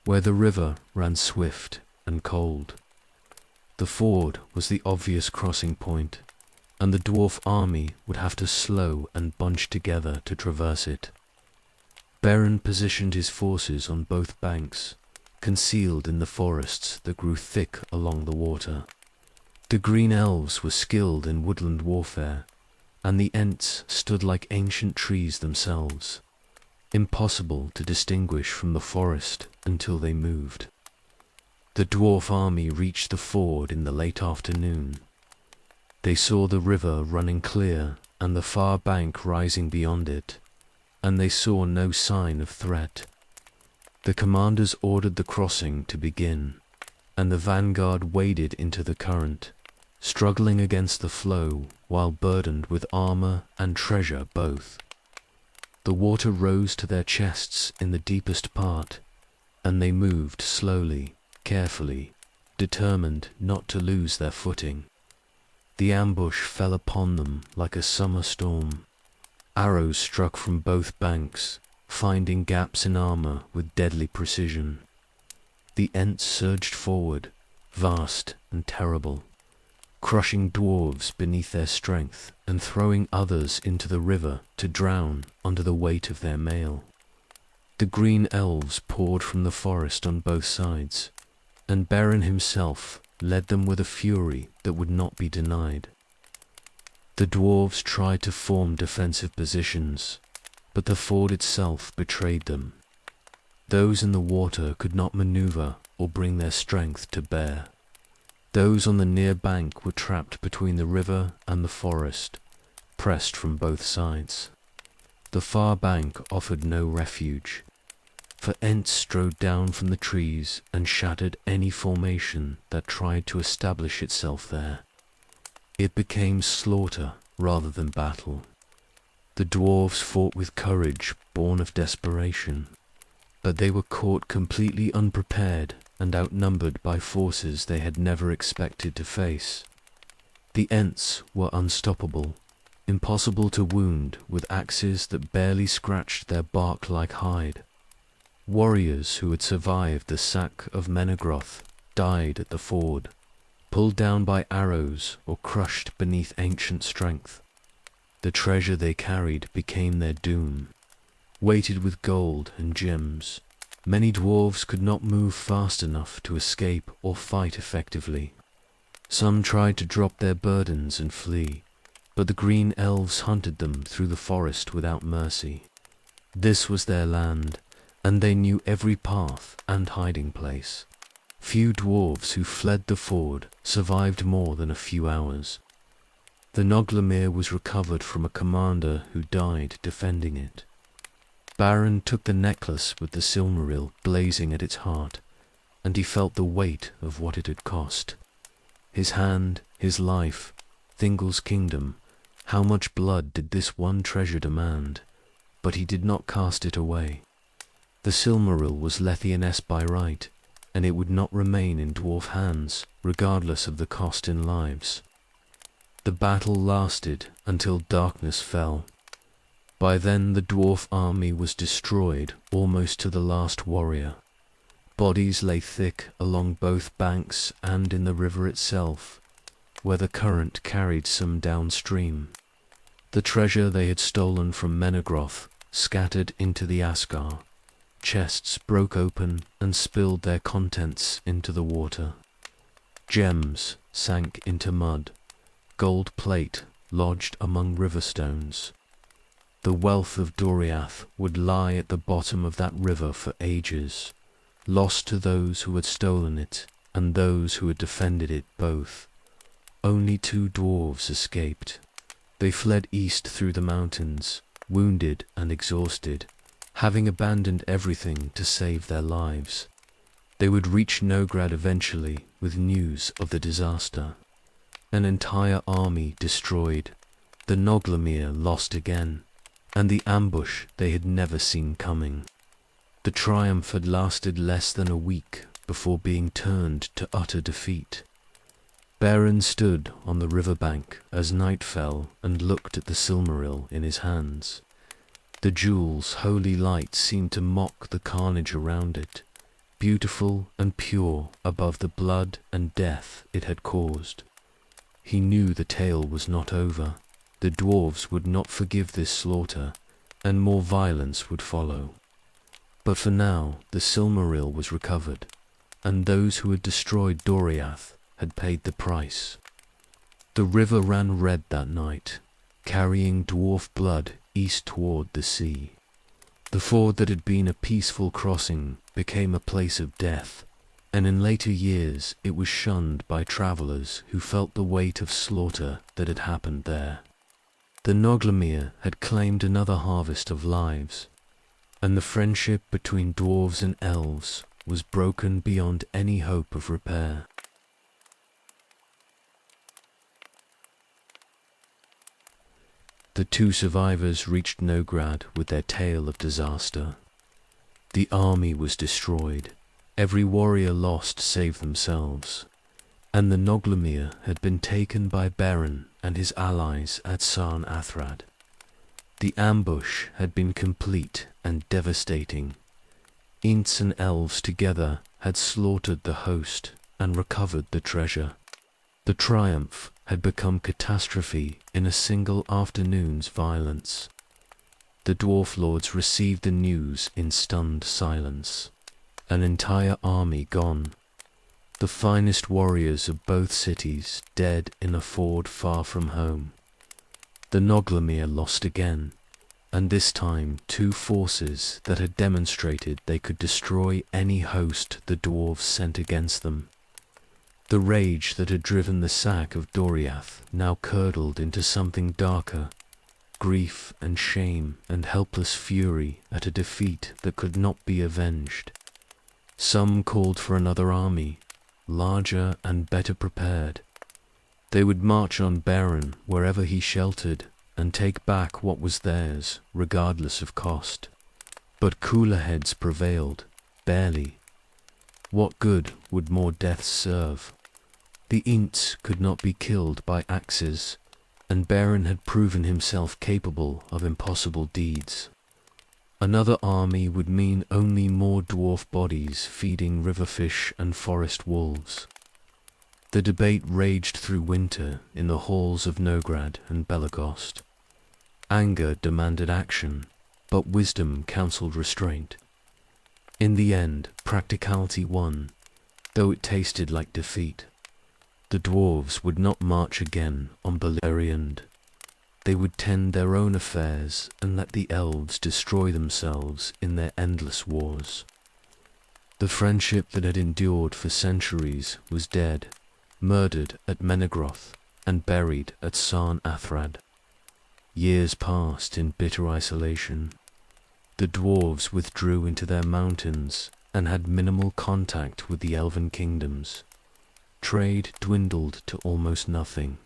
where the river ran swift and cold. The ford was the obvious crossing point, and the dwarf army would have to slow and bunch together to traverse it. Beren positioned his forces on both banks, concealed in the forests that grew thick along the water. The green elves were skilled in woodland warfare, and the Ents stood like ancient trees themselves, impossible to distinguish from the forest until they moved. The dwarf army reached the ford in the late afternoon. They saw the river running clear and the far bank rising beyond it, and they saw no sign of threat. The commanders ordered the crossing to begin, and the vanguard waded into the current, struggling against the flow while burdened with armor and treasure both. The water rose to their chests in the deepest part, and they moved slowly, carefully, determined not to lose their footing. The ambush fell upon them like a summer storm. Arrows struck from both banks, finding gaps in armor with deadly precision. The Ents surged forward, vast and terrible, crushing dwarves beneath their strength and throwing others into the river to drown under the weight of their mail. The green elves poured from the forest on both sides, and Beren himself led them with a fury that would not be denied. The dwarves tried to form defensive positions, but the ford itself betrayed them. Those in the water could not maneuver or bring their strength to bear. Those on the near bank were trapped between the river and the forest, pressed from both sides. The far bank offered no refuge, for Ents strode down from the trees and shattered any formation that tried to establish itself there. It became slaughter rather than battle. The dwarves fought with courage born of desperation, but they were caught completely unprepared and outnumbered by forces they had never expected to face. The Ents were unstoppable, impossible to wound with axes that barely scratched their bark-like hide. Warriors who had survived the sack of Menegroth died at the ford, pulled down by arrows or crushed beneath ancient strength. The treasure they carried became their doom. Weighted with gold and gems, many dwarves could not move fast enough to escape or fight effectively. Some tried to drop their burdens and flee, but the green elves hunted them through the forest without mercy. This was their land, and they knew every path and hiding place. Few dwarves who fled the ford survived more than a few hours. The Noglamir was recovered from a commander who died defending it. Baron took the necklace with the Silmaril blazing at its heart, and he felt the weight of what it had cost. His hand, his life, Thingol's kingdom, how much blood did this one treasure demand? But he did not cast it away. The Silmaril was Lethianess by right, and it would not remain in dwarf hands, regardless of the cost in lives. The battle lasted until darkness fell. By then the dwarf army was destroyed almost to the last warrior. Bodies lay thick along both banks and in the river itself, where the current carried some downstream. The treasure they had stolen from Menegroth scattered into the Asgar. Chests broke open and spilled their contents into the water. Gems sank into mud. Gold plate lodged among river stones. The wealth of Doriath would lie at the bottom of that river for ages, lost to those who had stolen it and those who had defended it both. Only 2 dwarves escaped. They fled east through the mountains, wounded and exhausted, having abandoned everything to save their lives. They would reach Nograd eventually with news of the disaster. An entire army destroyed, the Noglamir lost again, and the ambush they had never seen coming. The triumph had lasted less than a week before being turned to utter defeat. Beren stood on the riverbank as night fell and looked at the Silmaril in his hands. The jewel's holy light seemed to mock the carnage around it, beautiful and pure above the blood and death it had caused. He knew the tale was not over. The dwarves would not forgive this slaughter, and more violence would follow. But for now, the Silmaril was recovered, and those who had destroyed Doriath had paid the price. The river ran red that night, carrying dwarf blood east toward the sea. The ford that had been a peaceful crossing became a place of death, and in later years it was shunned by travelers who felt the weight of slaughter that had happened there. The Noglamir had claimed another harvest of lives, and the friendship between dwarves and elves was broken beyond any hope of repair. The 2 survivors reached Nograd with their tale of disaster. The army was destroyed, every warrior lost save themselves, and the Noglamir had been taken by Beren and his allies at Sarn Athrad. The ambush had been complete and devastating. Ents and elves together had slaughtered the host and recovered the treasure. The triumph had become catastrophe in a single afternoon's violence. The dwarf lords received the news in stunned silence. An entire army gone. The finest warriors of both cities dead in a ford far from home. The Noglamir lost again, and this time 2 forces that had demonstrated they could destroy any host the dwarves sent against them. The rage that had driven the sack of Doriath now curdled into something darker, grief and shame and helpless fury at a defeat that could not be avenged. Some called for another army, larger and better prepared. They would march on Beren wherever he sheltered and take back what was theirs, regardless of cost. But cooler heads prevailed, barely. What good would more deaths serve? The Ents could not be killed by axes, and Beren had proven himself capable of impossible deeds. Another army would mean only more dwarf bodies feeding riverfish and forest wolves. The debate raged through winter in the halls of Nograd and Belagost. Anger demanded action, but wisdom counseled restraint. In the end, practicality won, though it tasted like defeat. The dwarves would not march again on Beleriand. They would tend their own affairs and let the elves destroy themselves in their endless wars. The friendship that had endured for centuries was dead, murdered at Menegroth and buried at Sarn Athrad. Years passed in bitter isolation. The dwarves withdrew into their mountains and had minimal contact with the elven kingdoms. Trade dwindled to almost nothing.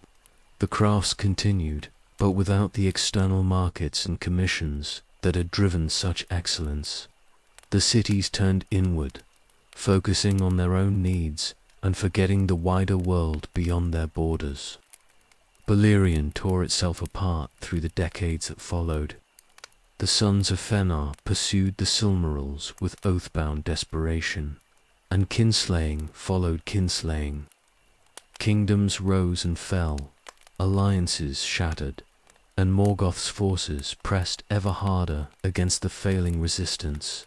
The crafts continued, but without the external markets and commissions that had driven such excellence. The cities turned inward, focusing on their own needs and forgetting the wider world beyond their borders. Beleriand tore itself apart through the decades that followed. The sons of Fenar pursued the Silmarils with oath-bound desperation, and kinslaying followed kinslaying. Kingdoms rose and fell, alliances shattered, and Morgoth's forces pressed ever harder against the failing resistance.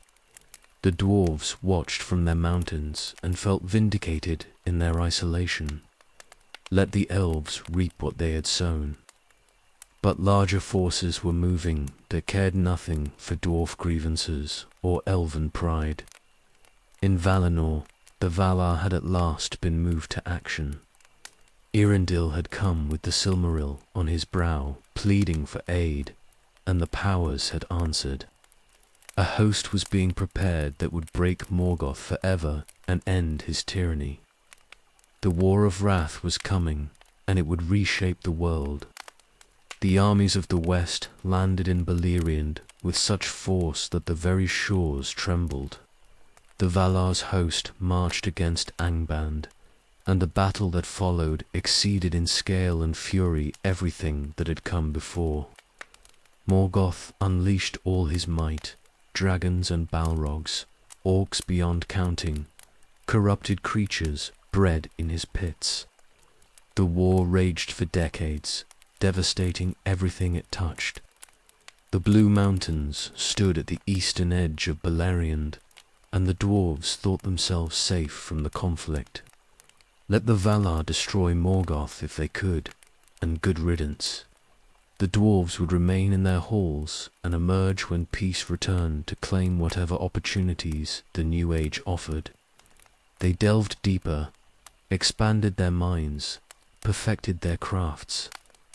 The dwarves watched from their mountains and felt vindicated in their isolation. Let the elves reap what they had sown. But larger forces were moving that cared nothing for dwarf grievances or elven pride. In Valinor, the Valar had at last been moved to action. Irindil had come with the Silmaril on his brow, pleading for aid, and the powers had answered. A host was being prepared that would break Morgoth forever and end his tyranny. The War of Wrath was coming, and it would reshape the world. The armies of the West landed in Beleriand with such force that the very shores trembled. The Valar's host marched against Angband, and the battle that followed exceeded in scale and fury everything that had come before. Morgoth unleashed all his might, dragons and balrogs, orcs beyond counting, corrupted creatures bred in his pits. The war raged for decades, devastating everything it touched. The Blue Mountains stood at the eastern edge of Beleriand, and the dwarves thought themselves safe from the conflict. Let the Valar destroy Morgoth if they could, and good riddance. The dwarves would remain in their halls and emerge when peace returned to claim whatever opportunities the New Age offered. They delved deeper, expanded their minds, perfected their crafts,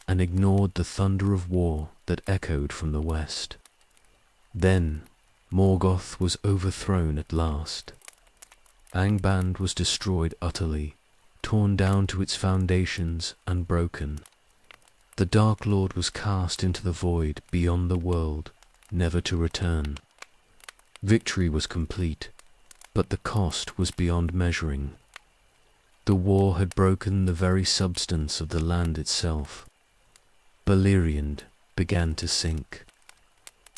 and ignored the thunder of war that echoed from the west. Then Morgoth was overthrown at last. Angband was destroyed utterly, torn down to its foundations and broken. The Dark Lord was cast into the void beyond the world, never to return. Victory was complete, but the cost was beyond measuring. The war had broken the very substance of the land itself. Beleriand began to sink.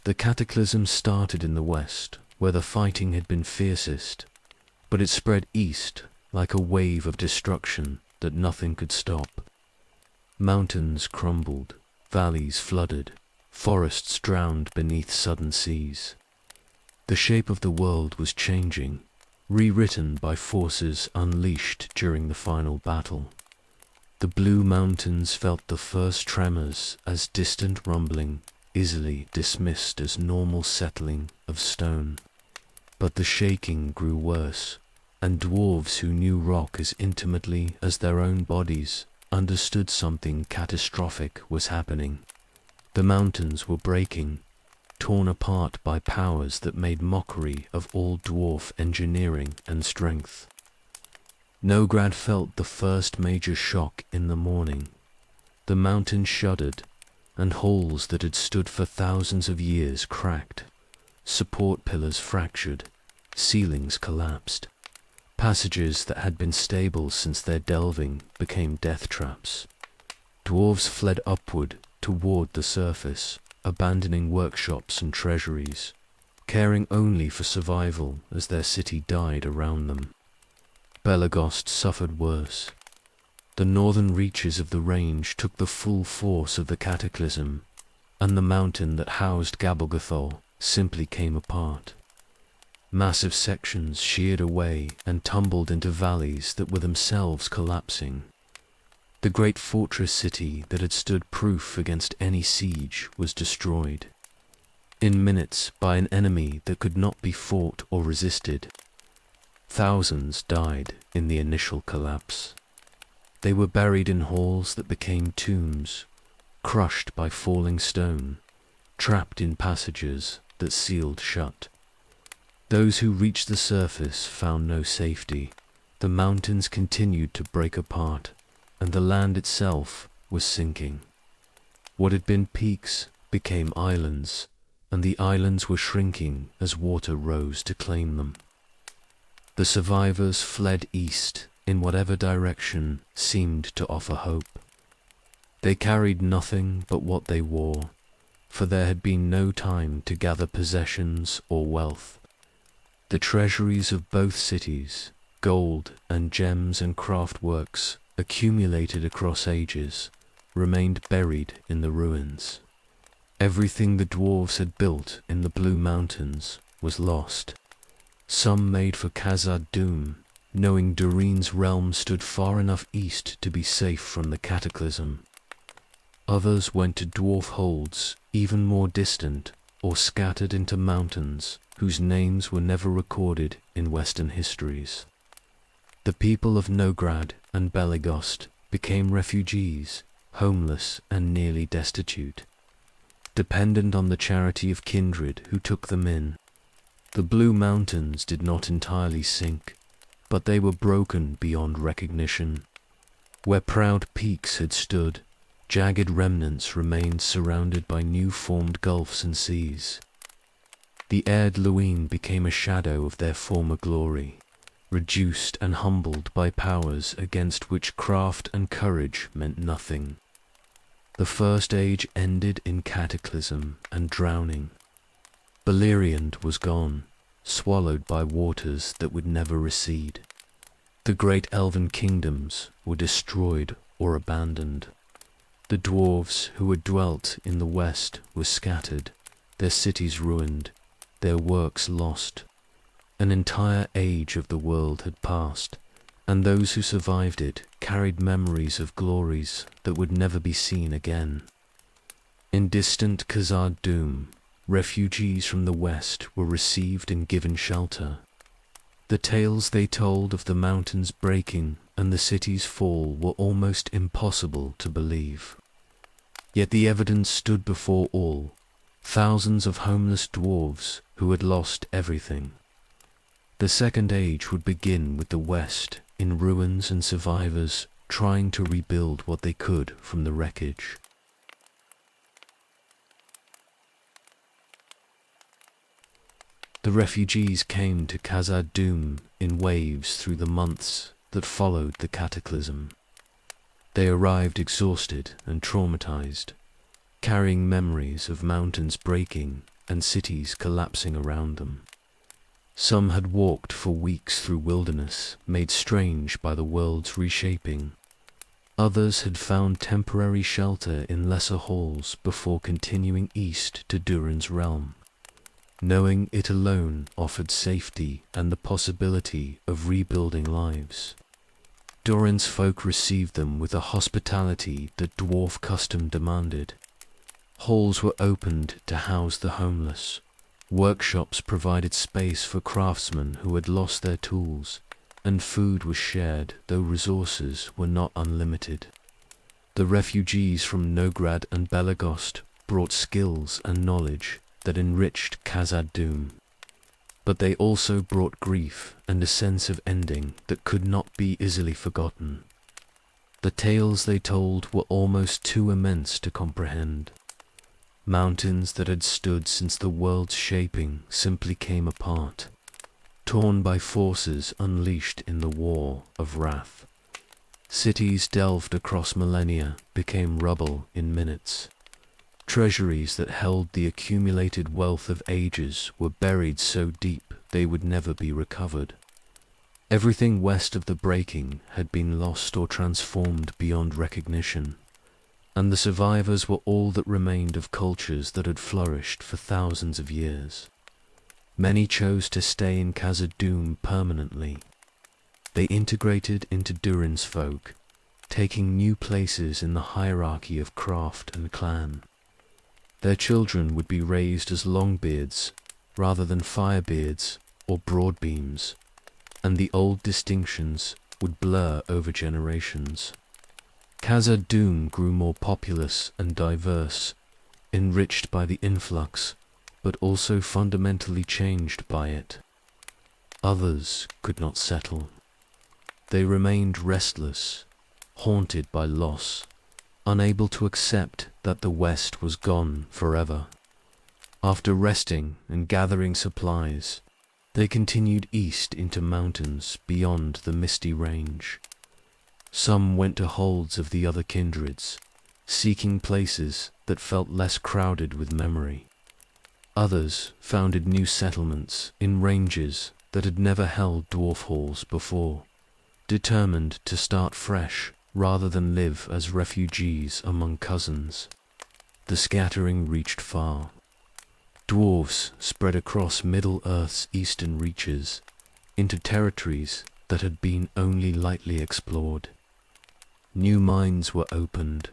The cataclysm started in the west, where the fighting had been fiercest, but it spread east like a wave of destruction that nothing could stop. Mountains crumbled, valleys flooded, forests drowned beneath sudden seas. The shape of the world was changing, rewritten by forces unleashed during the final battle. The Blue Mountains felt the first tremors as distant rumbling, easily dismissed as normal settling of stone. But the shaking grew worse, and dwarves who knew rock as intimately as their own bodies understood something catastrophic was happening. The mountains were breaking, torn apart by powers that made mockery of all dwarf engineering and strength. Nograd felt the first major shock in the morning. The mountains shuddered, and halls that had stood for thousands of years cracked. Support pillars fractured, ceilings collapsed. Passages that had been stable since their delving became death traps. Dwarves fled upward toward the surface, abandoning workshops and treasuries, caring only for survival as their city died around them. Belagost suffered worse. The northern reaches of the range took the full force of the cataclysm, and the mountain that housed Gabalgathol simply came apart. Massive sections sheared away and tumbled into valleys that were themselves collapsing. The great fortress city that had stood proof against any siege was destroyed, in minutes by an enemy that could not be fought or resisted. Thousands died in the initial collapse. They were buried in halls that became tombs, crushed by falling stone, trapped in passages that sealed shut. Those who reached the surface found no safety. The mountains continued to break apart, and the land itself was sinking. What had been peaks became islands, and the islands were shrinking as water rose to claim them. The survivors fled east in whatever direction seemed to offer hope. They carried nothing but what they wore, for there had been no time to gather possessions or wealth. The treasuries of both cities, gold and gems and craft works, accumulated across ages, remained buried in the ruins. Everything the dwarves had built in the Blue Mountains was lost. Some made for Khazad-dûm, knowing Durin's realm stood far enough east to be safe from the cataclysm. Others went to dwarf holds even more distant, or scattered into mountains whose names were never recorded in Western histories. The people of Nograd and Belegost became refugees, homeless and nearly destitute, dependent on the charity of kindred who took them in. The Blue Mountains did not entirely sink, but they were broken beyond recognition. Where proud peaks had stood, jagged remnants remained surrounded by new-formed gulfs and seas. The Erd Luin became a shadow of their former glory, reduced and humbled by powers against which craft and courage meant nothing. The First Age ended in cataclysm and drowning. Beleriand was gone, swallowed by waters that would never recede. The great elven kingdoms were destroyed or abandoned. The dwarves who had dwelt in the west were scattered, their cities ruined, their works lost. An entire age of the world had passed, and those who survived it carried memories of glories that would never be seen again. In distant Khazad-dûm, refugees from the west were received and given shelter. The tales they told of the mountains breaking and the city's fall were almost impossible to believe. Yet the evidence stood before all, thousands of homeless dwarves who had lost everything. The Second Age would begin with the West in ruins and survivors trying to rebuild what they could from the wreckage. The refugees came to Khazad-dûm in waves through the months that followed the cataclysm. They arrived exhausted and traumatized, carrying memories of mountains breaking and cities collapsing around them. Some had walked for weeks through wilderness, made strange by the world's reshaping. Others had found temporary shelter in lesser halls before continuing east to Durin's realm, knowing it alone offered safety and the possibility of rebuilding lives. Durin's folk received them with a hospitality that dwarf custom demanded. Halls were opened to house the homeless. Workshops provided space for craftsmen who had lost their tools, and food was shared, though resources were not unlimited. The refugees from Nograd and Belegost brought skills and knowledge that enriched Khazad-dûm, but they also brought grief and a sense of ending that could not be easily forgotten. The tales they told were almost too immense to comprehend. Mountains that had stood since the world's shaping simply came apart, torn by forces unleashed in the war of wrath. Cities delved across millennia became rubble in minutes. Treasuries that held the accumulated wealth of ages were buried so deep they would never be recovered. Everything west of the breaking had been lost or transformed beyond recognition, and the survivors were all that remained of cultures that had flourished for thousands of years. Many chose to stay in Khazad-dûm permanently. They integrated into Durin's folk, taking new places in the hierarchy of craft and clan. Their children would be raised as Longbeards rather than Firebeards or Broadbeams, and the old distinctions would blur over generations. Khazad-dûm grew more populous and diverse, enriched by the influx, but also fundamentally changed by it. Others could not settle. They remained restless, haunted by loss, unable to accept that the West was gone forever. After resting and gathering supplies, they continued east into mountains beyond the misty range. Some went to holds of the other kindreds, seeking places that felt less crowded with memory. Others founded new settlements in ranges that had never held dwarf halls before, determined to start fresh rather than live as refugees among cousins. The scattering reached far. Dwarves spread across Middle-earth's eastern reaches, into territories that had been only lightly explored. New mines were opened,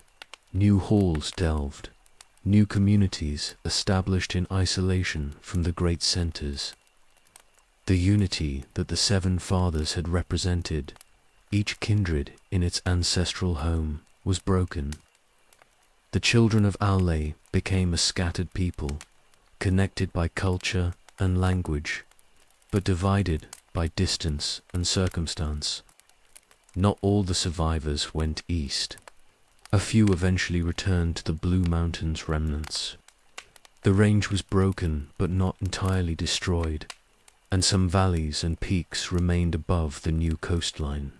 new halls delved, new communities established in isolation from the great centers. The unity that the Seven Fathers had represented, each kindred in its ancestral home, was broken. The children of Aule became a scattered people, connected by culture and language, but divided by distance and circumstance. Not all the survivors went east. A few eventually returned to the Blue Mountains remnants. The range was broken but not entirely destroyed, and some valleys and peaks remained above the new coastline.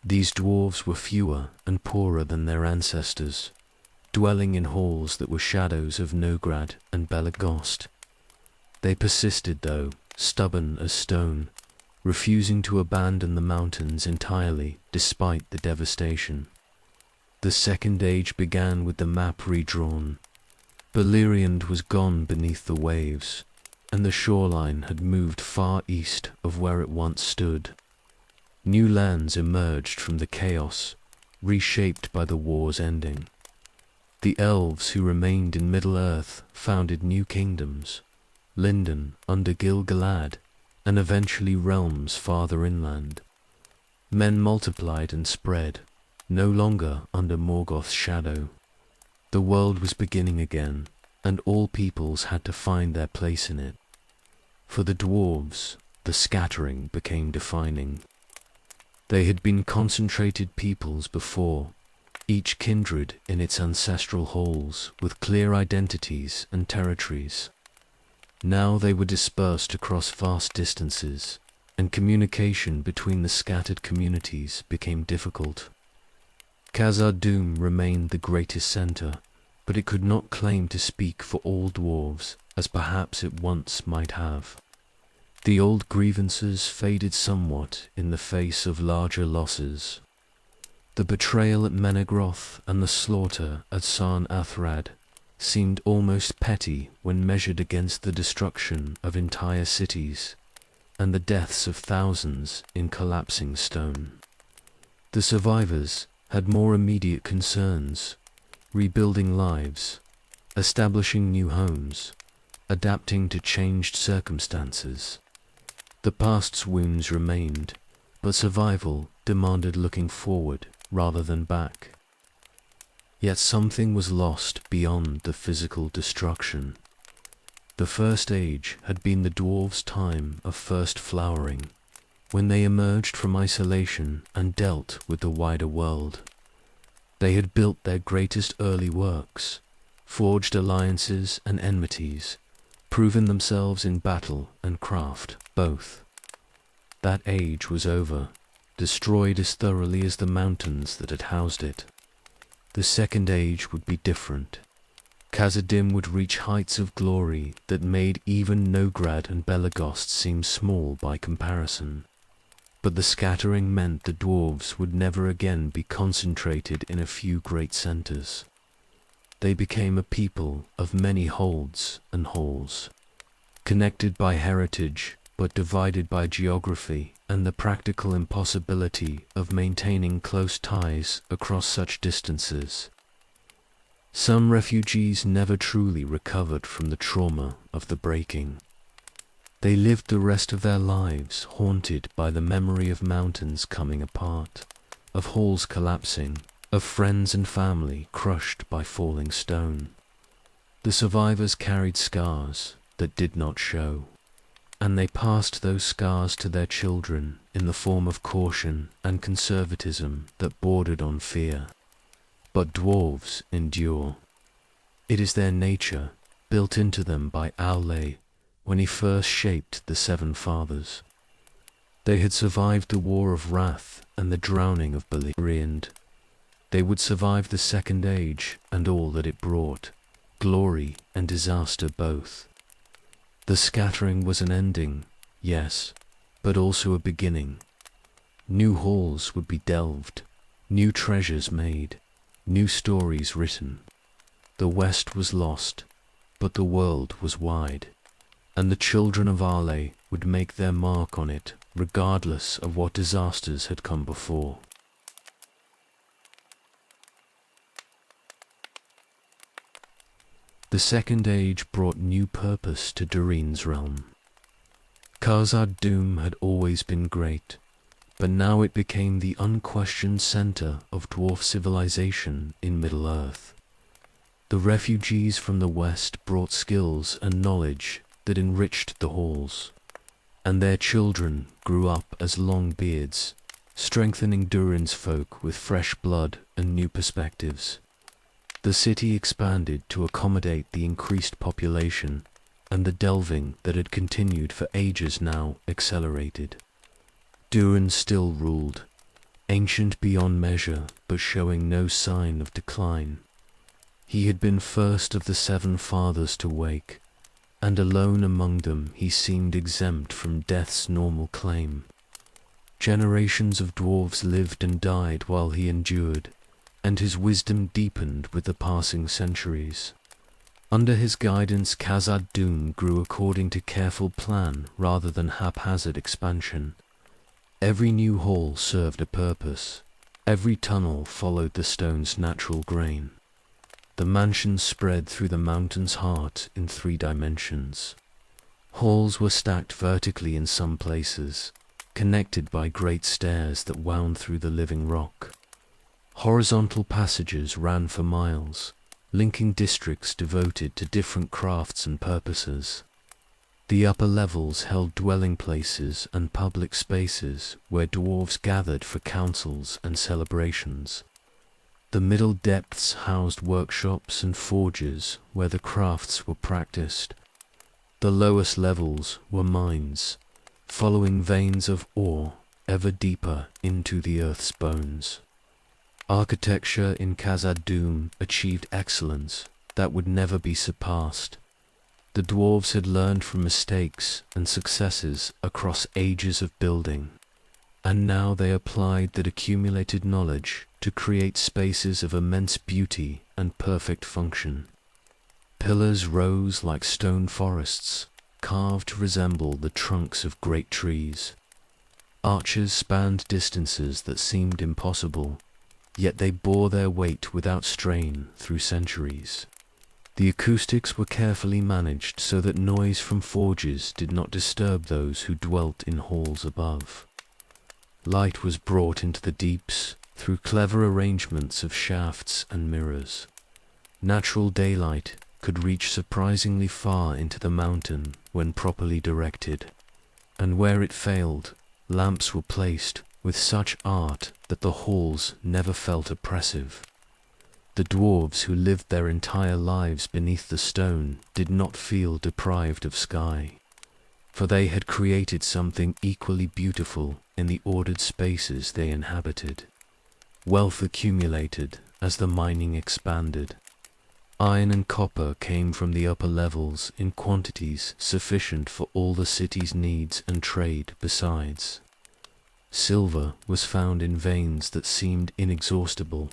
These dwarves were fewer and poorer than their ancestors, dwelling in halls that were shadows of Nograd and Belagost. They persisted, though, stubborn as stone, refusing to abandon the mountains entirely despite the devastation. The Second Age began with the map redrawn. Beleriand was gone beneath the waves, and the shoreline had moved far east of where it once stood. New lands emerged from the chaos, reshaped by the war's ending. The elves who remained in Middle-earth founded new kingdoms, Lindon under Gil-galad, and eventually realms farther inland. Men multiplied and spread, no longer under Morgoth's shadow. The world was beginning again, and all peoples had to find their place in it. For the dwarves, the scattering became defining. They had been concentrated peoples before, each kindred in its ancestral halls with clear identities and territories. Now they were dispersed across vast distances, and communication between the scattered communities became difficult. Khazad-dûm remained the greatest center, but it could not claim to speak for all dwarves, as perhaps it once might have. The old grievances faded somewhat in the face of larger losses. The betrayal at Menegroth and the slaughter at Sarn Athrad seemed almost petty when measured against the destruction of entire cities and the deaths of thousands in collapsing stone. The survivors had more immediate concerns, rebuilding lives, establishing new homes, adapting to changed circumstances. The past's wounds remained, but survival demanded looking forward rather than back. Yet something was lost beyond the physical destruction. The First Age had been the dwarves' time of first flowering, when they emerged from isolation and dealt with the wider world. They had built their greatest early works, forged alliances and enmities, proven themselves in battle and craft both. That age was over, destroyed as thoroughly as the mountains that had housed it. The Second Age would be different. Khazad-dûm would reach heights of glory that made even Nograd and Belagost seem small by comparison. but the scattering meant the dwarves would never again be concentrated in a few great centers. They became a people of many holds and halls, connected by heritage but divided by geography and the practical impossibility of maintaining close ties across such distances. Some refugees never truly recovered from the trauma of the breaking. They lived the rest of their lives haunted by the memory of mountains coming apart, of halls collapsing, of friends and family crushed by falling stone. The survivors carried scars that did not show, and they passed those scars to their children in the form of caution and conservatism that bordered on fear. But dwarves endure. It is their nature, built into them by Aule when he first shaped the Seven Fathers. They had survived the War of Wrath and the drowning of Beleriand. They would survive the Second Age and all that it brought, glory and disaster both. The scattering was an ending, yes, but also a beginning. New halls would be delved, new treasures made, new stories written. The West was lost, but the world was wide, and the children of Arle would make their mark on it, regardless of what disasters had come before. The Second Age brought new purpose to Durin's realm. Khazad-dûm had always been great, but now it became the unquestioned center of dwarf civilization in Middle-earth. The refugees from the West brought skills and knowledge that enriched the halls, and their children grew up as Longbeards, strengthening Durin's folk with fresh blood and new perspectives. The city expanded to accommodate the increased population, and the delving that had continued for ages now accelerated. Durin still ruled, ancient beyond measure but showing no sign of decline. He had been first of the Seven Fathers to wake, and alone among them he seemed exempt from death's normal claim. Generations of dwarves lived and died while he endured, and his wisdom deepened with the passing centuries. Under his guidance, Khazad-dûm grew according to careful plan rather than haphazard expansion. Every new hall served a purpose. Every tunnel followed the stone's natural grain. The mansions spread through the mountain's heart in 3 dimensions. Halls were stacked vertically in some places, connected by great stairs that wound through the living rock. Horizontal passages ran for miles, linking districts devoted to different crafts and purposes. The upper levels held dwelling places and public spaces where dwarves gathered for councils and celebrations. The middle depths housed workshops and forges where the crafts were practiced. The lowest levels were mines, following veins of ore ever deeper into the earth's bones. Architecture in Khazad-dûm achieved excellence that would never be surpassed. The dwarves had learned from mistakes and successes across ages of building, and now they applied that accumulated knowledge to create spaces of immense beauty and perfect function. Pillars rose like stone forests, carved to resemble the trunks of great trees. Arches spanned distances that seemed impossible, yet they bore their weight without strain through centuries. The acoustics were carefully managed so that noise from forges did not disturb those who dwelt in halls above. Light was brought into the deeps through clever arrangements of shafts and mirrors. Natural daylight could reach surprisingly far into the mountain when properly directed, and where it failed, lamps were placed with such art that the halls never felt oppressive. The dwarves who lived their entire lives beneath the stone did not feel deprived of sky, for they had created something equally beautiful in the ordered spaces they inhabited. Wealth accumulated as the mining expanded. Iron and copper came from the upper levels in quantities sufficient for all the city's needs and trade besides. Silver was found in veins that seemed inexhaustible,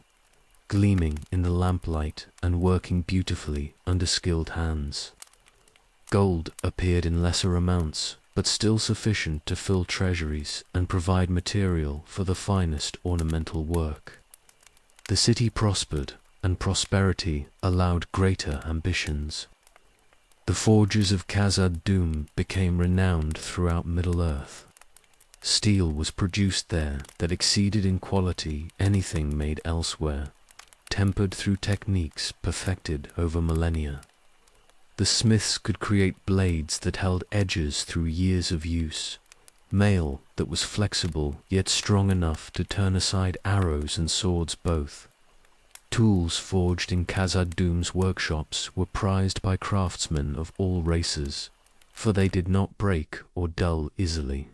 gleaming in the lamplight and working beautifully under skilled hands. Gold appeared in lesser amounts, but still sufficient to fill treasuries and provide material for the finest ornamental work. The city prospered, and prosperity allowed greater ambitions. The forges of Khazad-dûm became renowned throughout Middle-earth. Steel was produced there that exceeded in quality anything made elsewhere, tempered through techniques perfected over millennia. The smiths could create blades that held edges through years of use, mail that was flexible yet strong enough to turn aside arrows and swords both. Tools forged in Khazad-dûm's workshops were prized by craftsmen of all races, for they did not break or dull easily.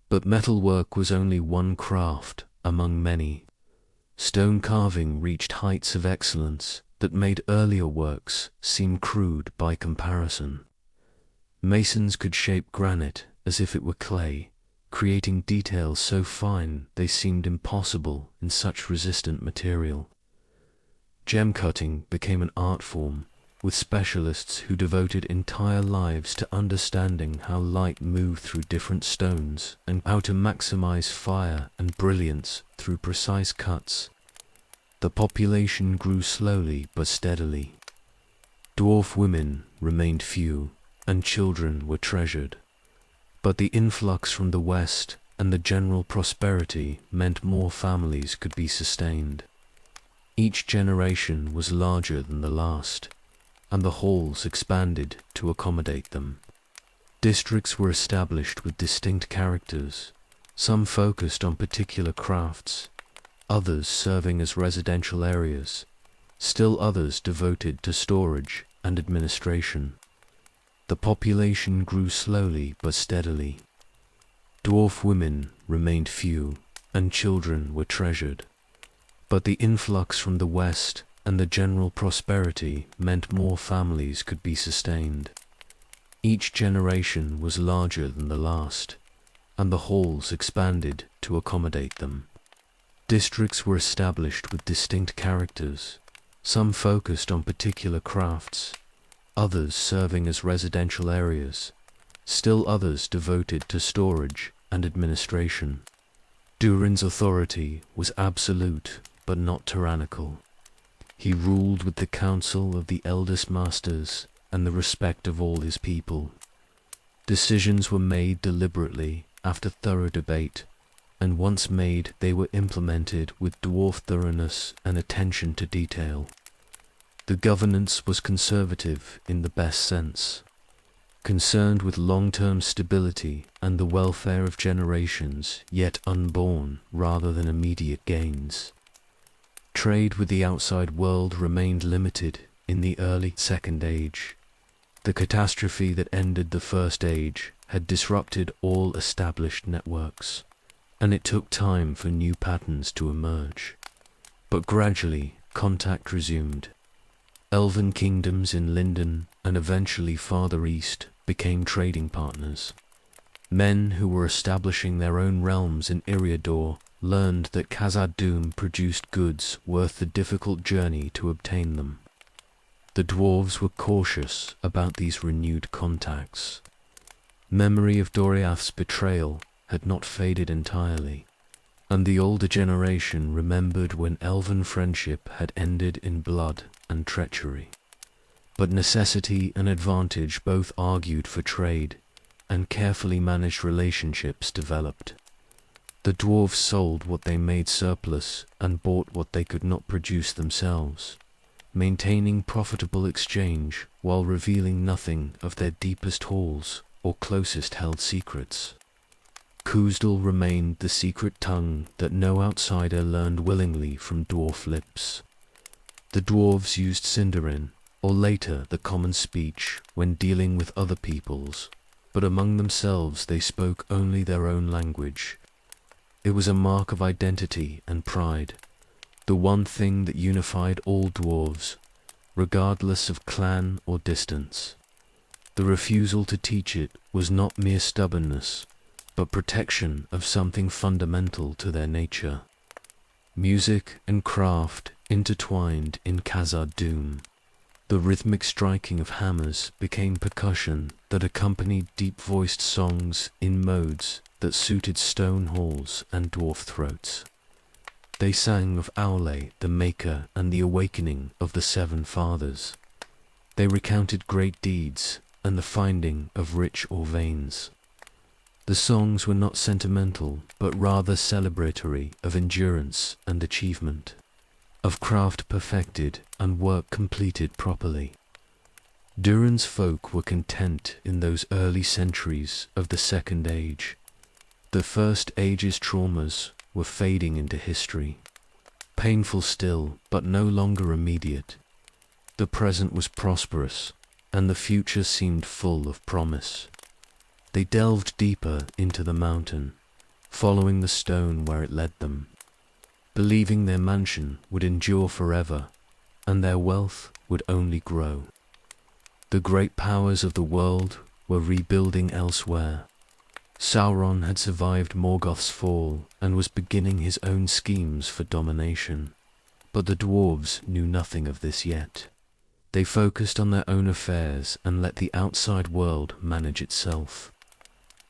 But metalwork was only one craft among many. Stone carving reached heights of excellence that made earlier works seem crude by comparison. Masons could shape granite as if it were clay, creating details so fine they seemed impossible in such resistant material. Gem cutting became an art form, with specialists who devoted entire lives to understanding how light moved through different stones and how to maximize fire and brilliance through precise cuts. The population grew slowly but steadily. Dwarf women remained few, and children were treasured. But the influx from the west and the general prosperity meant more families could be sustained. Each generation was larger than the last, and the halls expanded to accommodate them. Districts were established with distinct characters, some focused on particular crafts, others serving as residential areas, still others devoted to storage and administration. The population grew slowly but steadily. Dwarf women remained few, and children were treasured. But the influx from the west and the general prosperity meant more families could be sustained. Each generation was larger than the last, and the halls expanded to accommodate them. Districts were established with distinct characters, some focused on particular crafts, others serving as residential areas, still others devoted to storage and administration. Durin's authority was absolute but not tyrannical. He ruled with the counsel of the eldest masters and the respect of all his people. Decisions were made deliberately after thorough debate, and once made they were implemented with dwarf thoroughness and attention to detail. The governance was conservative in the best sense, concerned with long-term stability and the welfare of generations yet unborn rather than immediate gains. Trade with the outside world remained limited in the early Second Age. The catastrophe that ended the First Age had disrupted all established networks, and it took time for new patterns to emerge. But gradually, contact resumed. Elven kingdoms in Lindon and eventually farther east became trading partners. Men who were establishing their own realms in Eriador learned that Khazad-dûm produced goods worth the difficult journey to obtain them. The dwarves were cautious about these renewed contacts. Memory of Doriath's betrayal had not faded entirely, and the older generation remembered when elven friendship had ended in blood and treachery. But necessity and advantage both argued for trade, and carefully managed relationships developed. The dwarves sold what they made surplus and bought what they could not produce themselves, maintaining profitable exchange while revealing nothing of their deepest halls or closest held secrets. Khuzdal remained the secret tongue that no outsider learned willingly from dwarf lips. The dwarves used Sindarin, or later the common speech, when dealing with other peoples, but among themselves they spoke only their own language. It was a mark of identity and pride, the one thing that unified all dwarves, regardless of clan or distance. The refusal to teach it was not mere stubbornness, but protection of something fundamental to their nature. Music and craft intertwined in Khazad-dûm. The rhythmic striking of hammers became percussion that accompanied deep-voiced songs in modes that suited stone halls and dwarf throats. They sang of Aule, the Maker, and the awakening of the Seven Fathers. They recounted great deeds and the finding of rich ore veins. The songs were not sentimental, but rather celebratory of endurance and achievement, of craft perfected and work completed properly. Durin's folk were content in those early centuries of the Second Age. The First Age's traumas were fading into history, painful still, but no longer immediate. The present was prosperous, and the future seemed full of promise. They delved deeper into the mountain, following the stone where it led them, believing their mansion would endure forever, and their wealth would only grow. The great powers of the world were rebuilding elsewhere. Sauron had survived Morgoth's fall and was beginning his own schemes for domination. But the dwarves knew nothing of this yet. They focused on their own affairs and let the outside world manage itself.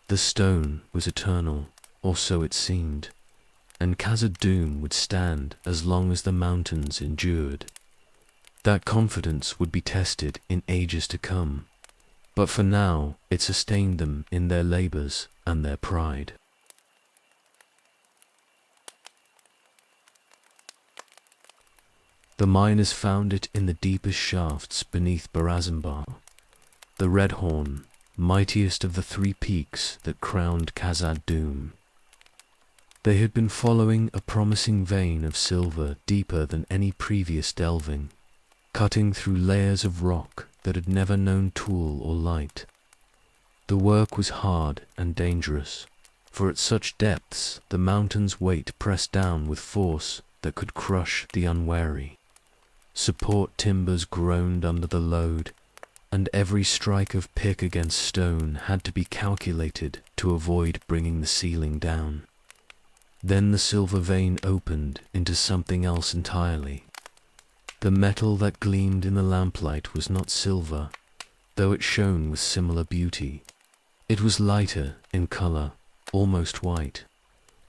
The stone was eternal, or so it seemed, and Khazad-dûm would stand as long as the mountains endured. That confidence would be tested in ages to come, but for now it sustained them in their labors and their pride. The miners found it in the deepest shafts beneath Barasambhar, the Red Horn, mightiest of the three peaks that crowned Khazad-dûm. They had been following a promising vein of silver deeper than any previous delving, cutting through layers of rock that had never known tool or light. The work was hard and dangerous, for at such depths the mountain's weight pressed down with force that could crush the unwary. Support timbers groaned under the load, and every strike of pick against stone had to be calculated to avoid bringing the ceiling down. Then the silver vein opened into something else entirely. The metal that gleamed in the lamplight was not silver, though it shone with similar beauty. It was lighter in color, almost white,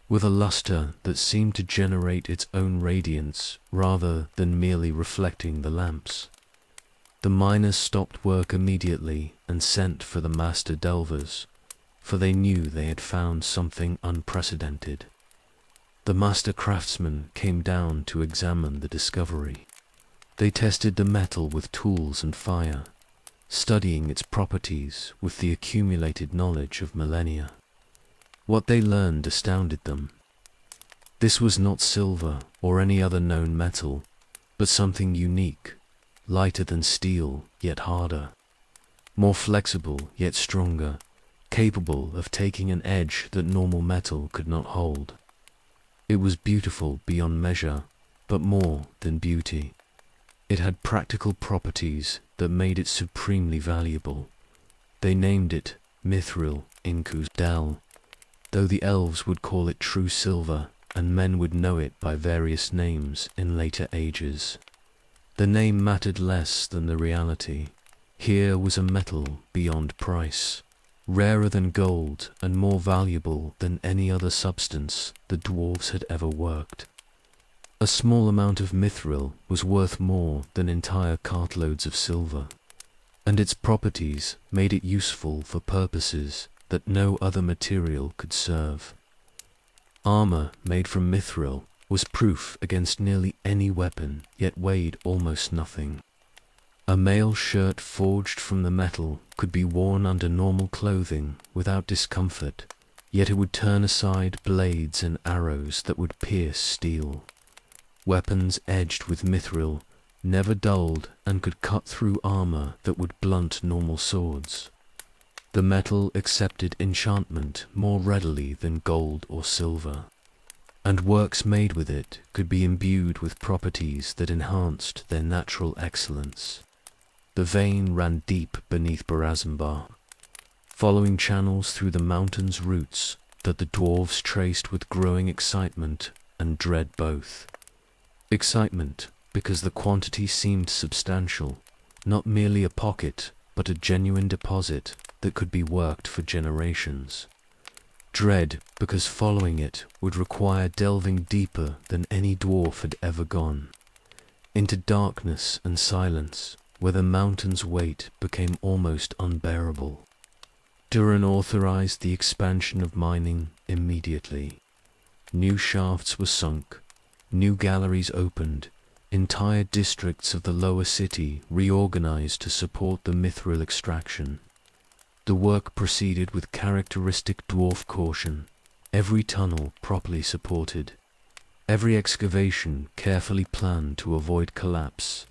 with a luster that seemed to generate its own radiance rather than merely reflecting the lamps. The miners stopped work immediately and sent for the master delvers, for they knew they had found something unprecedented. The master craftsmen came down to examine the discovery. They tested the metal with tools and fire, studying its properties with the accumulated knowledge of millennia. What they learned astounded them. This was not silver or any other known metal, but something unique, lighter than steel, yet harder, more flexible, yet stronger, capable of taking an edge that normal metal could not hold. It was beautiful beyond measure, but more than beauty. It had practical properties that made it supremely valuable. They named it Mithril Inku's Dell, though the elves would call it true silver, and men would know it by various names in later ages. The name mattered less than the reality. Here was a metal beyond price, rarer than gold and more valuable than any other substance the dwarves had ever worked. A small amount of mithril was worth more than entire cartloads of silver, and its properties made it useful for purposes that no other material could serve. Armor made from mithril was proof against nearly any weapon, yet weighed almost nothing. A mail shirt forged from the metal could be worn under normal clothing without discomfort, yet it would turn aside blades and arrows that would pierce steel. Weapons edged with mithril never dulled and could cut through armor that would blunt normal swords. The metal accepted enchantment more readily than gold or silver, and works made with it could be imbued with properties that enhanced their natural excellence. The vein ran deep beneath Barasambhar, following channels through the mountain's roots that the dwarves traced with growing excitement and dread both. Excitement because the quantity seemed substantial, not merely a pocket, but a genuine deposit that could be worked for generations. Dread because following it would require delving deeper than any dwarf had ever gone, into darkness and silence where the mountain's weight became almost unbearable. Durin authorized the expansion of mining immediately. New shafts were sunk, new galleries opened, entire districts of the lower city reorganized to support the mithril extraction. The work proceeded with characteristic dwarf caution, every tunnel properly supported, every excavation carefully planned to avoid collapse,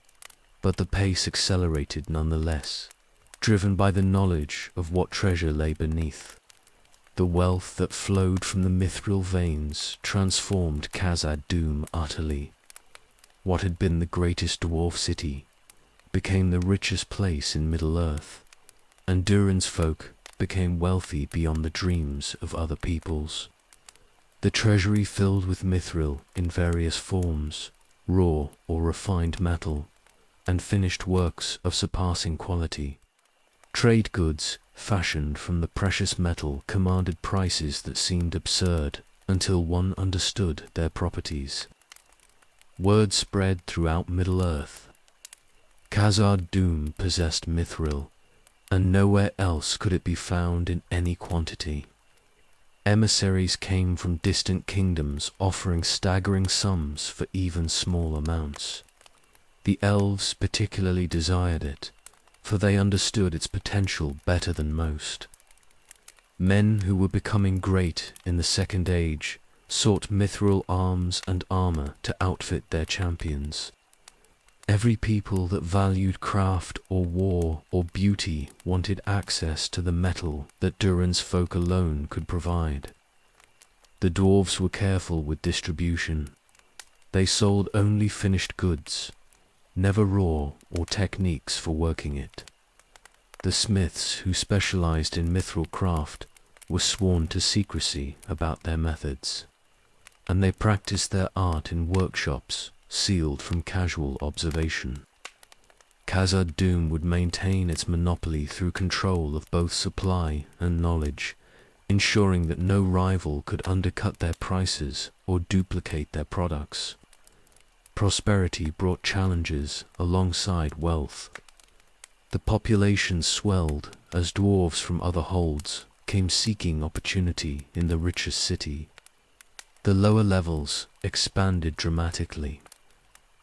but the pace accelerated nonetheless, driven by the knowledge of what treasure lay beneath. The wealth that flowed from the mithril veins transformed Khazad-dûm utterly. What had been the greatest dwarf city became the richest place in Middle-earth, and Durin's folk became wealthy beyond the dreams of other peoples. The treasury filled with mithril in various forms, raw or refined metal, and finished works of surpassing quality. Trade goods fashioned from the precious metal commanded prices that seemed absurd until one understood their properties. Word spread throughout Middle-earth. Khazad-dûm possessed mithril, and nowhere else could it be found in any quantity. Emissaries came from distant kingdoms offering staggering sums for even small amounts. The elves particularly desired it, for they understood its potential better than most. Men who were becoming great in the Second Age sought mithril arms and armor to outfit their champions. Every people that valued craft or war or beauty wanted access to the metal that Durin's folk alone could provide. The dwarves were careful with distribution. They sold only finished goods, never raw or techniques for working it. The smiths who specialized in mithril craft were sworn to secrecy about their methods, and they practiced their art in workshops sealed from casual observation. Khazad-dûm would maintain its monopoly through control of both supply and knowledge, ensuring that no rival could undercut their prices or duplicate their products. Prosperity brought challenges alongside wealth. The population swelled as dwarves from other holds came seeking opportunity in the richest city. The lower levels expanded dramatically,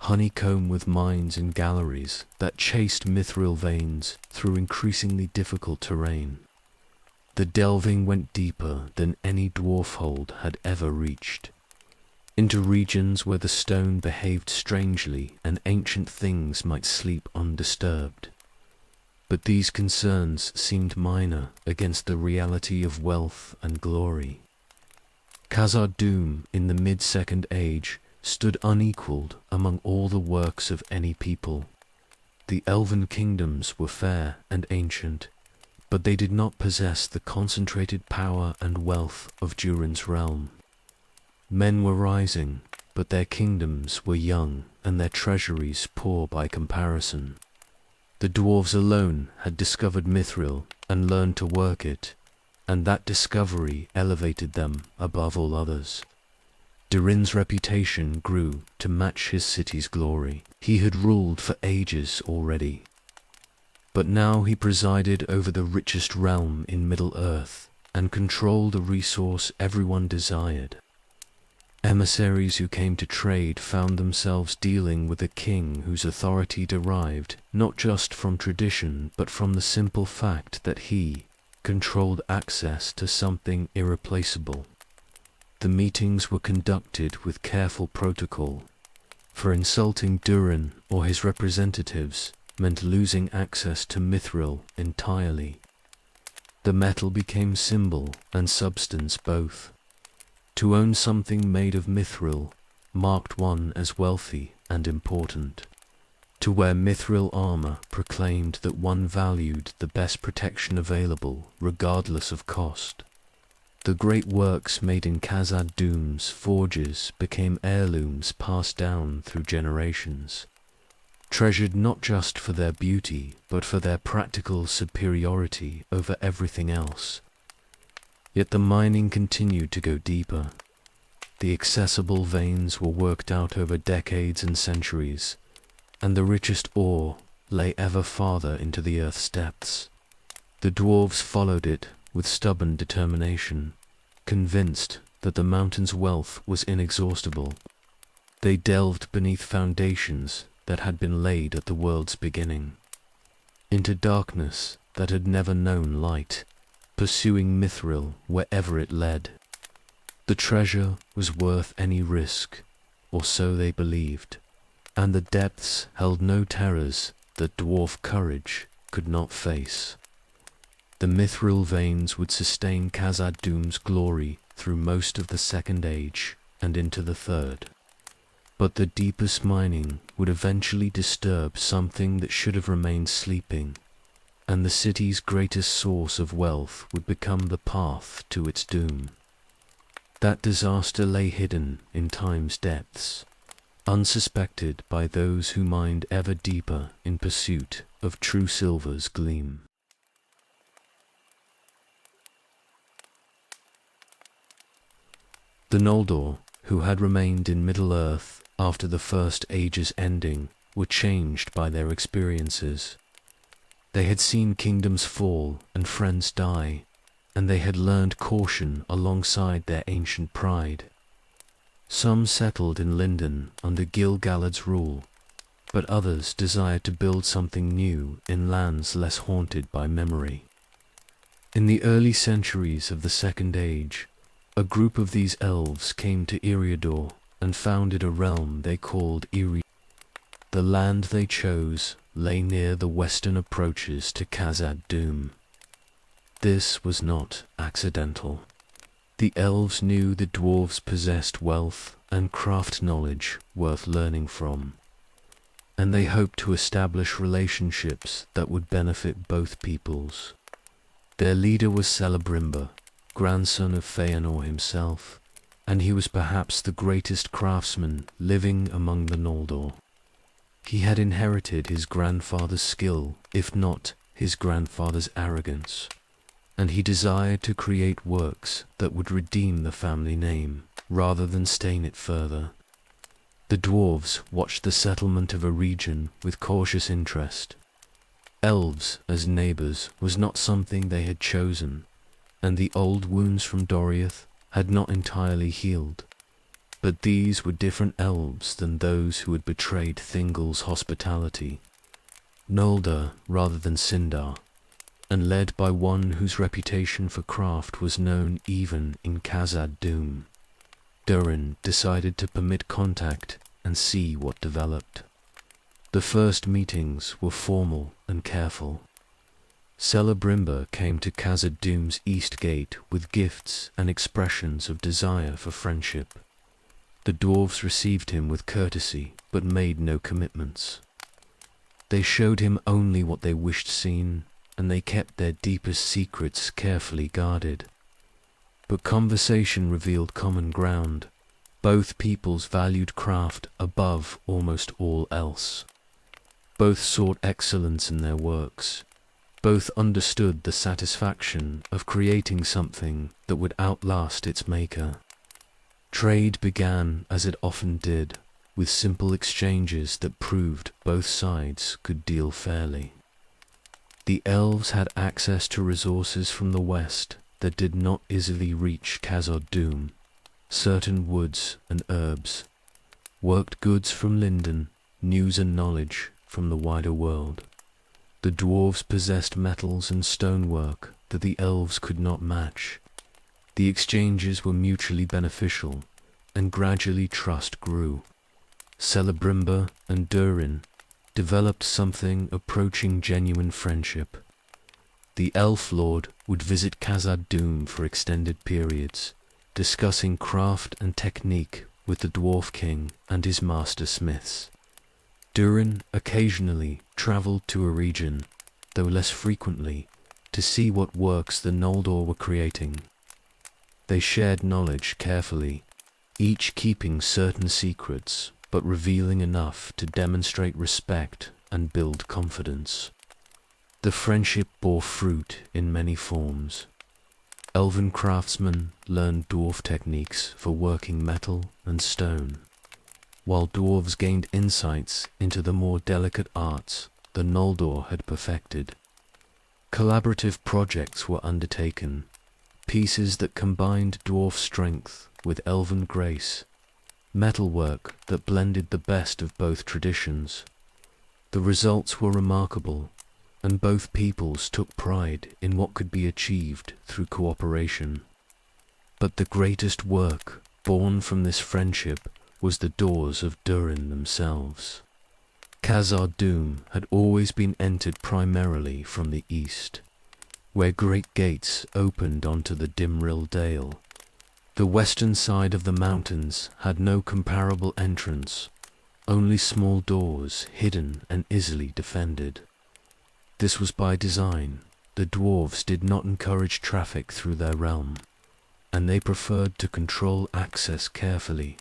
honeycomb with mines and galleries that chased mithril veins through increasingly difficult terrain. The delving went deeper than any dwarf hold had ever reached, into regions where the stone behaved strangely and ancient things might sleep undisturbed. But these concerns seemed minor against the reality of wealth and glory. Khazad-dûm in the mid-Second Age stood unequaled among all the works of any people. The elven kingdoms were fair and ancient, but they did not possess the concentrated power and wealth of Durin's realm. Men were rising, but their kingdoms were young and their treasuries poor by comparison. The dwarves alone had discovered mithril and learned to work it, and that discovery elevated them above all others. Durin's reputation grew to match his city's glory. He had ruled for ages already, but now he presided over the richest realm in Middle-earth and controlled a resource everyone desired. Emissaries who came to trade found themselves dealing with a king whose authority derived not just from tradition but from the simple fact that he controlled access to something irreplaceable. The meetings were conducted with careful protocol, for insulting Durin or his representatives meant losing access to mithril entirely. The metal became symbol and substance both. To own something made of mithril marked one as wealthy and important. To wear mithril armor proclaimed that one valued the best protection available regardless of cost. The great works made in Khazad-dûm's forges became heirlooms passed down through generations, treasured not just for their beauty, but for their practical superiority over everything else. Yet the mining continued to go deeper. The accessible veins were worked out over decades and centuries, and the richest ore lay ever farther into the earth's depths. The dwarves followed it with stubborn determination, convinced that the mountain's wealth was inexhaustible. They delved beneath foundations that had been laid at the world's beginning, into darkness that had never known light, pursuing mithril wherever it led. The treasure was worth any risk, or so they believed, and the depths held no terrors that dwarf courage could not face. The mithril veins would sustain Khazad-dûm's glory through most of the Second Age and into the Third. But the deepest mining would eventually disturb something that should have remained sleeping, and the city's greatest source of wealth would become the path to its doom. That disaster lay hidden in time's depths, unsuspected by those who mined ever deeper in pursuit of true silver's gleam. The Noldor, who had remained in Middle-earth after the First Age's ending, were changed by their experiences. They had seen kingdoms fall and friends die, and they had learned caution alongside their ancient pride. Some settled in Lindon under Gil-galad's rule, but others desired to build something new in lands less haunted by memory. In the early centuries of the Second Age, a group of these elves came to Eriador and founded a realm they called Eri. The land they chose lay near the western approaches to Khazad-dûm. This was not accidental. The elves knew the dwarves possessed wealth and craft knowledge worth learning from, and they hoped to establish relationships that would benefit both peoples. Their leader was Celebrimber, grandson of Feanor himself, and he was perhaps the greatest craftsman living among the Noldor. He had inherited his grandfather's skill, if not his grandfather's arrogance, and he desired to create works that would redeem the family name, rather than stain it further. The dwarves watched the settlement of a region with cautious interest. Elves as neighbors was not something they had chosen, and the old wounds from Doriath had not entirely healed. But these were different elves than those who had betrayed Thingol's hospitality. Noldor rather than Sindar, and led by one whose reputation for craft was known even in Khazad-dûm. Durin decided to permit contact and see what developed. The first meetings were formal and careful. Celebrimber came to Khazad-dûm's east gate with gifts and expressions of desire for friendship. The dwarves received him with courtesy, but made no commitments. They showed him only what they wished seen, and they kept their deepest secrets carefully guarded. But conversation revealed common ground. Both peoples valued craft above almost all else. Both sought excellence in their works. Both understood the satisfaction of creating something that would outlast its maker. Trade began as it often did, with simple exchanges that proved both sides could deal fairly. The elves had access to resources from the west that did not easily reach Khazad-dûm, certain woods and herbs, worked goods from Lindon, news and knowledge from the wider world. The dwarves possessed metals and stonework that the elves could not match. The exchanges were mutually beneficial, and gradually trust grew. Celebrimber and Durin developed something approaching genuine friendship. The elf lord would visit Khazad-dûm for extended periods, discussing craft and technique with the dwarf king and his master smiths. Durin occasionally travelled to a region, though less frequently, to see what works the Noldor were creating. They shared knowledge carefully, each keeping certain secrets, but revealing enough to demonstrate respect and build confidence. The friendship bore fruit in many forms. Elven craftsmen learned dwarf techniques for working metal and stone, while dwarves gained insights into the more delicate arts the Noldor had perfected. Collaborative projects were undertaken, pieces that combined dwarf strength with elven grace, metalwork that blended the best of both traditions. The results were remarkable, and both peoples took pride in what could be achieved through cooperation. But the greatest work born from this friendship was the doors of Durin themselves. Khazad-dûm had always been entered primarily from the east, where great gates opened onto the Dimril Dale. The western side of the mountains had no comparable entrance, only small doors hidden and easily defended. This was by design. The dwarves did not encourage traffic through their realm, and they preferred to control access carefully.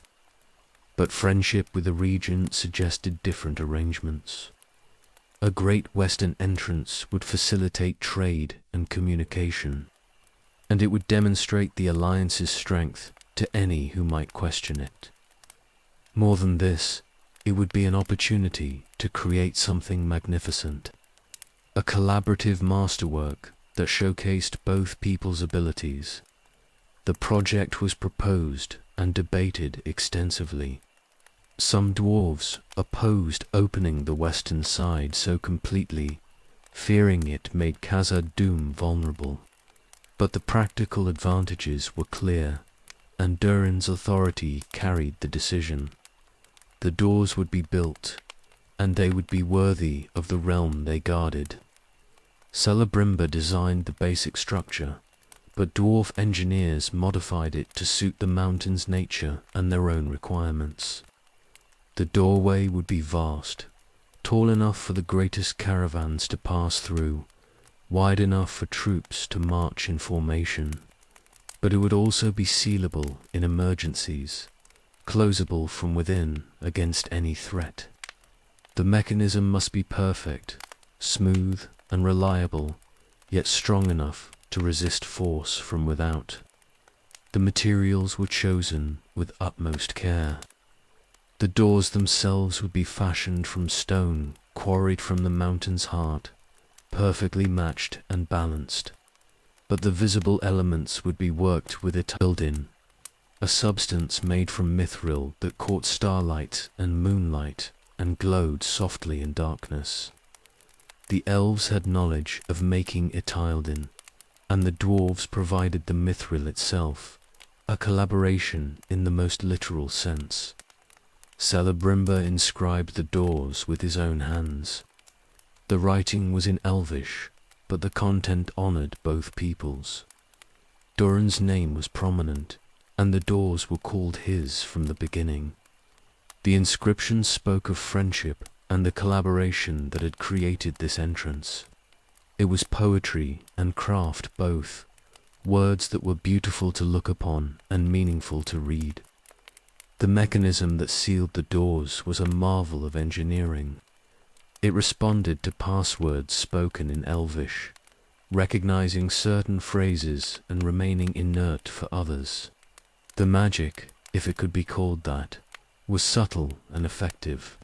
But friendship with the region suggested different arrangements. A great western entrance would facilitate trade and communication, and it would demonstrate the alliance's strength to any who might question it. More than this, it would be an opportunity to create something magnificent, a collaborative masterwork that showcased both people's abilities. The project was proposed and debated extensively. Some dwarves opposed opening the western side so completely, fearing it made Khazad-dûm vulnerable. But the practical advantages were clear, and Durin's authority carried the decision. The doors would be built, and they would be worthy of the realm they guarded. Celebrimba designed the basic structure, but dwarf engineers modified it to suit the mountain's nature and their own requirements. The doorway would be vast, tall enough for the greatest caravans to pass through, wide enough for troops to march in formation, but it would also be sealable in emergencies, closable from within against any threat. The mechanism must be perfect, smooth and reliable, yet strong enough to resist force from without. The materials were chosen with utmost care. The doors themselves would be fashioned from stone quarried from the mountain's heart, perfectly matched and balanced. But the visible elements would be worked with Itildin, a substance made from mithril that caught starlight and moonlight and glowed softly in darkness. The elves had knowledge of making Itildin, and the dwarves provided the mithril itself, a collaboration in the most literal sense. Celebrimba inscribed the doors with his own hands. The writing was in Elvish, but the content honored both peoples. Durin's name was prominent, and the doors were called his from the beginning. The inscription spoke of friendship and the collaboration that had created this entrance. It was poetry and craft both, words that were beautiful to look upon and meaningful to read. The mechanism that sealed the doors was a marvel of engineering. It responded to passwords spoken in Elvish, recognizing certain phrases and remaining inert for others. The magic, if it could be called that, was subtle and effective.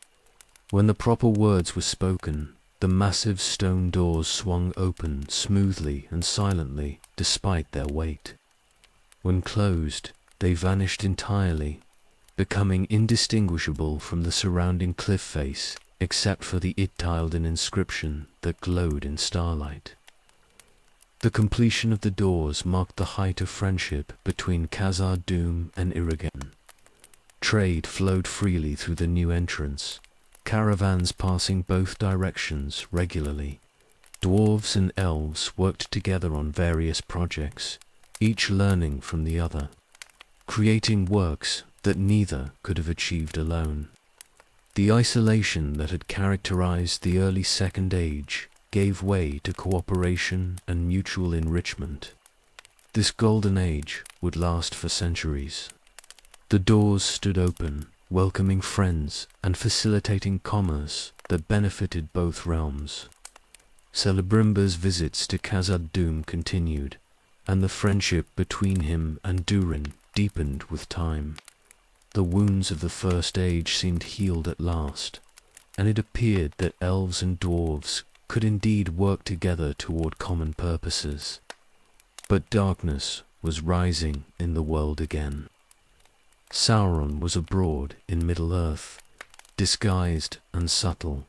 When the proper words were spoken, the massive stone doors swung open smoothly and silently despite their weight. When closed, they vanished entirely, becoming indistinguishable from the surrounding cliff face except for the Itildin inscription that glowed in starlight. The completion of the doors marked the height of friendship between Khazad-dûm and Irigen. Trade flowed freely through the new entrance, caravans passing both directions regularly. Dwarves and elves worked together on various projects, each learning from the other, creating works that neither could have achieved alone. The isolation that had characterized the early Second Age gave way to cooperation and mutual enrichment. This golden age would last for centuries. The doors stood open, welcoming friends and facilitating commerce that benefited both realms. Celebrimber's visits to Khazad-dûm continued, and the friendship between him and Durin deepened with time. The wounds of the First Age seemed healed at last, and it appeared that elves and dwarves could indeed work together toward common purposes. But darkness was rising in the world again. Sauron was abroad in Middle-earth, disguised and subtle,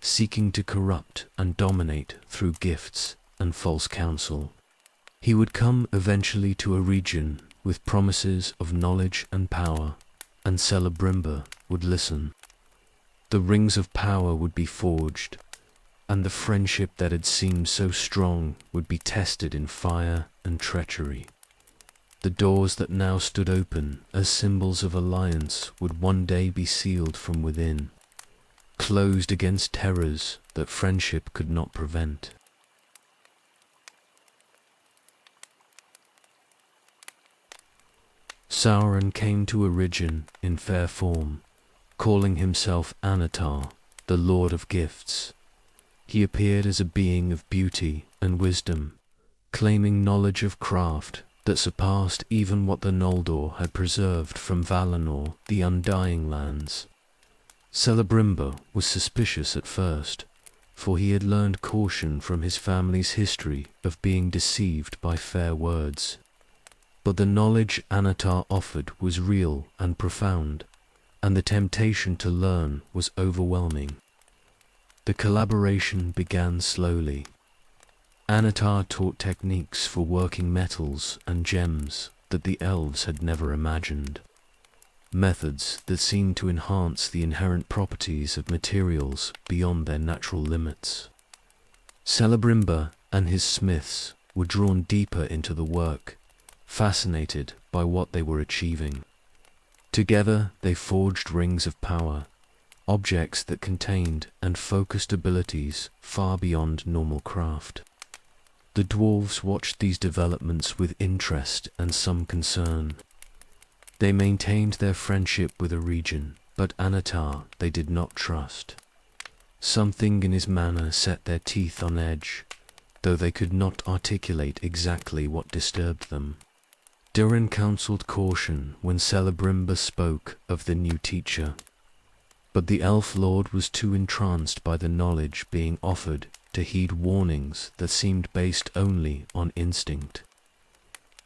seeking to corrupt and dominate through gifts and false counsel. He would come eventually to a region with promises of knowledge and power, and Celebrimber would listen. The rings of power would be forged, and the friendship that had seemed so strong would be tested in fire and treachery. The doors that now stood open as symbols of alliance would one day be sealed from within, closed against terrors that friendship could not prevent. Sauron came to Eridgen in fair form, calling himself Anatar, the Lord of Gifts. He appeared as a being of beauty and wisdom, claiming knowledge of craft that surpassed even what the Noldor had preserved from Valinor, the Undying Lands. Celebrimber was suspicious at first, for he had learned caution from his family's history of being deceived by fair words. But the knowledge Anatar offered was real and profound, and the temptation to learn was overwhelming. The collaboration began slowly. Anatar taught techniques for working metals and gems that the elves had never imagined, methods that seemed to enhance the inherent properties of materials beyond their natural limits. Celebrimber and his smiths were drawn deeper into the work, fascinated by what they were achieving. Together they forged rings of power, objects that contained and focused abilities far beyond normal craft. The dwarves watched these developments with interest and some concern. They maintained their friendship with Eridgen, but Anatar they did not trust. Something in his manner set their teeth on edge, though they could not articulate exactly what disturbed them. Durin counseled caution when Celebrimber spoke of the new teacher, but the elf lord was too entranced by the knowledge being offered to heed warnings that seemed based only on instinct.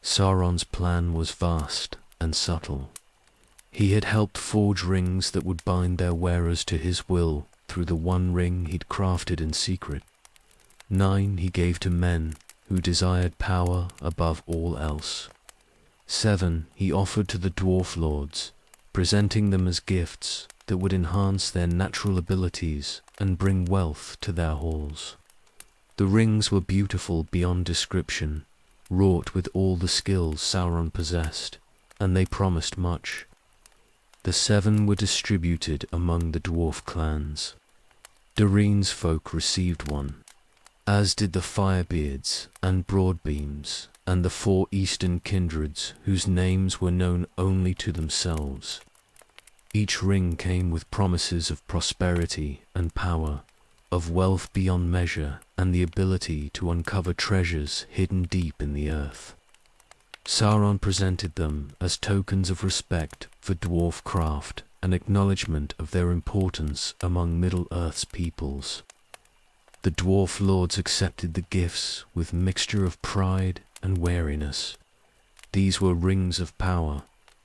Sauron's plan was vast and subtle. He had helped forge rings that would bind their wearers to his will through the one ring he'd crafted in secret. 9 he gave to men who desired power above all else. 7 he offered to the dwarf lords, presenting them as gifts that would enhance their natural abilities and bring wealth to their halls. The rings were beautiful beyond description, wrought with all the skills Sauron possessed, and they promised much. The 7 were distributed among the dwarf clans. Durin's folk received one, as did the Firebeards and Broadbeams, and the 4 eastern kindreds whose names were known only to themselves. Each ring came with promises of prosperity and power, of wealth beyond measure, and the ability to uncover treasures hidden deep in the earth. Sauron presented them as tokens of respect for dwarf craft and acknowledgement of their importance among Middle-earth's peoples. The dwarf lords accepted the gifts with mixture of pride and wariness. These were rings of power,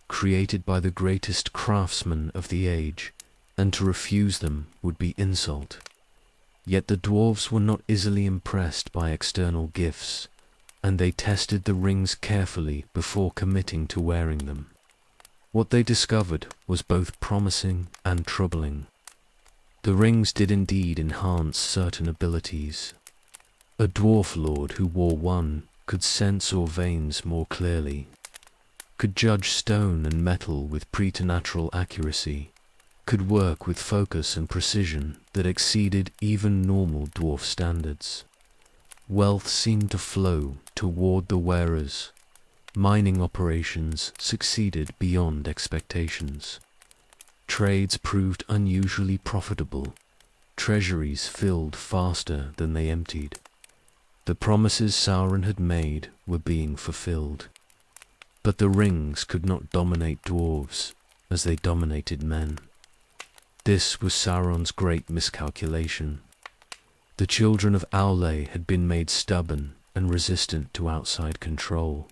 created by the greatest craftsmen of the age, and to refuse them would be insult. Yet the dwarves were not easily impressed by external gifts, and they tested the rings carefully before committing to wearing them. What they discovered was both promising and troubling. The rings did indeed enhance certain abilities. A dwarf lord who wore one could sense our veins more clearly, could judge stone and metal with preternatural accuracy, could work with focus and precision that exceeded even normal dwarf standards. Wealth seemed to flow toward the wearers, Mining operations succeeded beyond expectations. Trades proved unusually profitable. Treasuries filled faster than they emptied. The promises Sauron had made were being fulfilled. But the rings could not dominate dwarves as they dominated men. This was Sauron's great miscalculation. The children of Aule had been made stubborn and resistant to outside control,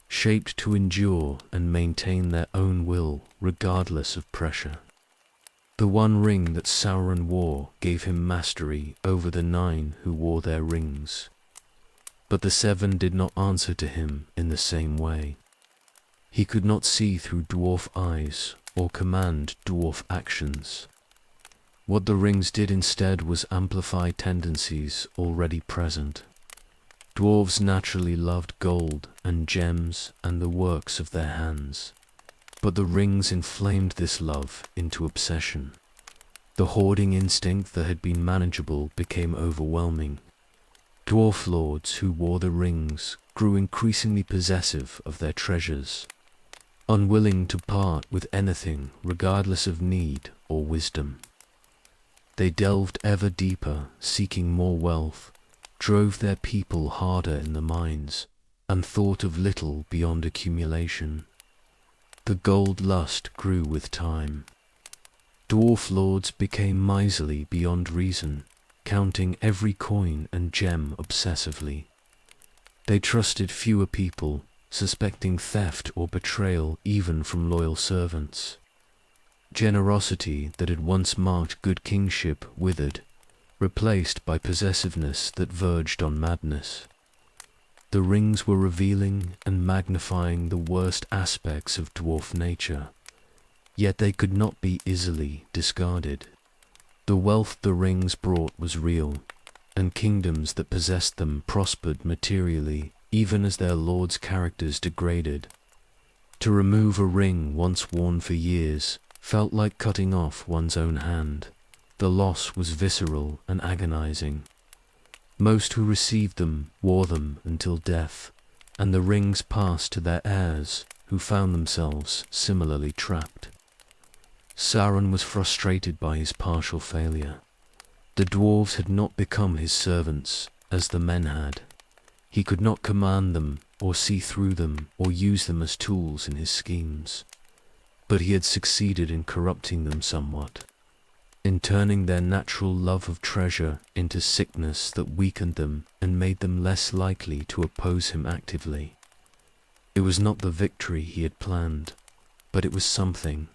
shaped to endure and maintain their own will regardless of pressure. The one ring that Sauron wore gave him mastery over the 9 who wore their rings. But the 7 did not answer to him in the same way. He could not see through dwarf eyes or command dwarf actions. What the rings did instead was amplify tendencies already present. Dwarves naturally loved gold and gems and the works of their hands. But the rings inflamed this love into obsession. The hoarding instinct that had been manageable became overwhelming. Dwarf lords who wore the rings grew increasingly possessive of their treasures, unwilling to part with anything regardless of need or wisdom. They delved ever deeper, seeking more wealth, drove their people harder in the mines, and thought of little beyond accumulation. The gold lust grew with time. Dwarf lords became miserly beyond reason, counting every coin and gem obsessively. They trusted fewer people, suspecting theft or betrayal even from loyal servants. Generosity that had once marked good kingship withered, replaced by possessiveness that verged on madness. The rings were revealing and magnifying the worst aspects of dwarf nature, yet they could not be easily discarded. The wealth the rings brought was real, and kingdoms that possessed them prospered materially even as their lords' characters degraded. To remove a ring once worn for years felt like cutting off one's own hand. The loss was visceral and agonizing. Most who received them wore them until death, and the rings passed to their heirs, who found themselves similarly trapped. Sauron was frustrated by his partial failure. The dwarves had not become his servants, as the men had. He could not command them, or see through them, or use them as tools in his schemes. But he had succeeded in corrupting them somewhat, in turning their natural love of treasure into sickness that weakened them and made them less likely to oppose him actively. It was not the victory he had planned, but it was something.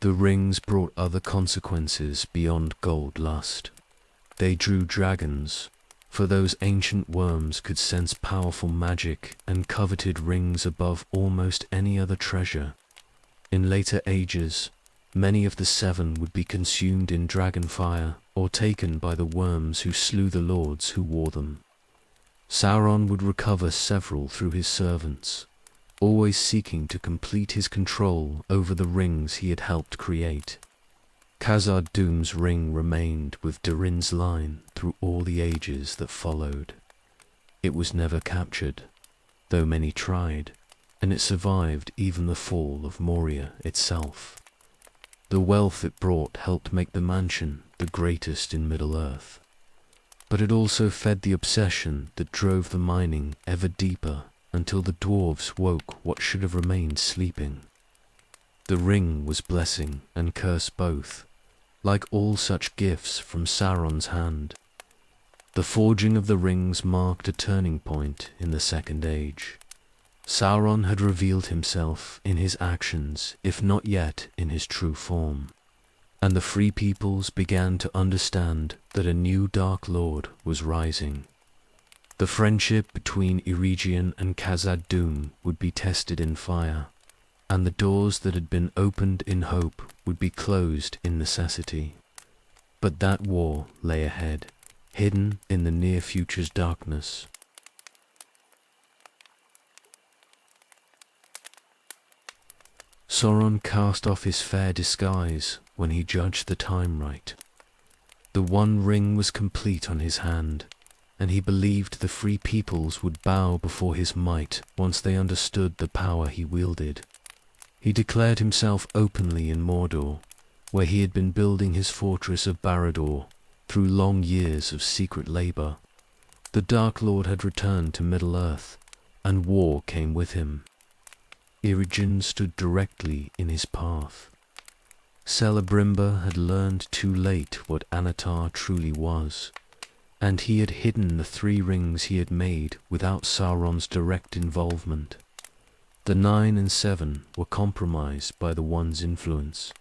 The rings brought other consequences beyond gold lust. They drew dragons, for those ancient worms could sense powerful magic and coveted rings above almost any other treasure. In later ages, many of the 7 would be consumed in dragon fire or taken by the worms who slew the lords who wore them. Sauron would recover several through his servants, always seeking to complete his control over the rings he had helped create. Khazad-dûm's ring remained with Durin's line through all the ages that followed. It was never captured, though many tried, and it survived even the fall of Moria itself. The wealth it brought helped make the mansion the greatest in Middle-earth. But it also fed the obsession that drove the mining ever deeper until the dwarves woke what should have remained sleeping. The ring was blessing and curse both, like all such gifts from Sauron's hand. The forging of the rings marked a turning point in the Second Age. Sauron had revealed himself in his actions, if not yet in his true form, and the free peoples began to understand that a new Dark Lord was rising. The friendship between Eregion and Khazad-dûm would be tested in fire, and the doors that had been opened in hope would be closed in necessity. But that war lay ahead, hidden in the near future's darkness. Sauron cast off his fair disguise when he judged the time right. The one ring was complete on his hand, and he believed the free peoples would bow before his might once they understood the power he wielded. He declared himself openly in Mordor, where he had been building his fortress of Barad-dûr through long years of secret labor. The Dark Lord had returned to Middle-earth, and war came with him. Irigen stood directly in his path. Celebrimbor had learned too late what Anatar truly was, and he had hidden the 3 rings he had made without Sauron's direct involvement. The 9 and 7 were compromised by the One's influence,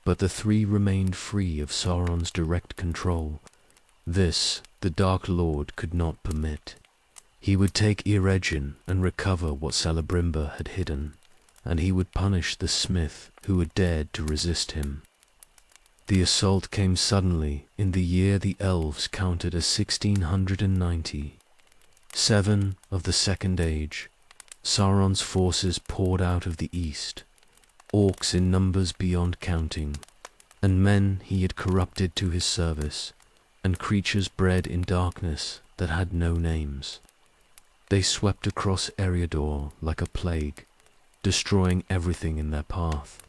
but the 3 remained free of Sauron's direct control. This the Dark Lord could not permit. He would take Eregin and recover what Celebrimbor had hidden, and he would punish the smith who had dared to resist him. The assault came suddenly in the year the elves counted as 1690. 7 of the Second Age. Sauron's forces poured out of the east, orcs in numbers beyond counting, and men he had corrupted to his service, and creatures bred in darkness that had no names. They swept across Eriador like a plague, destroying everything in their path.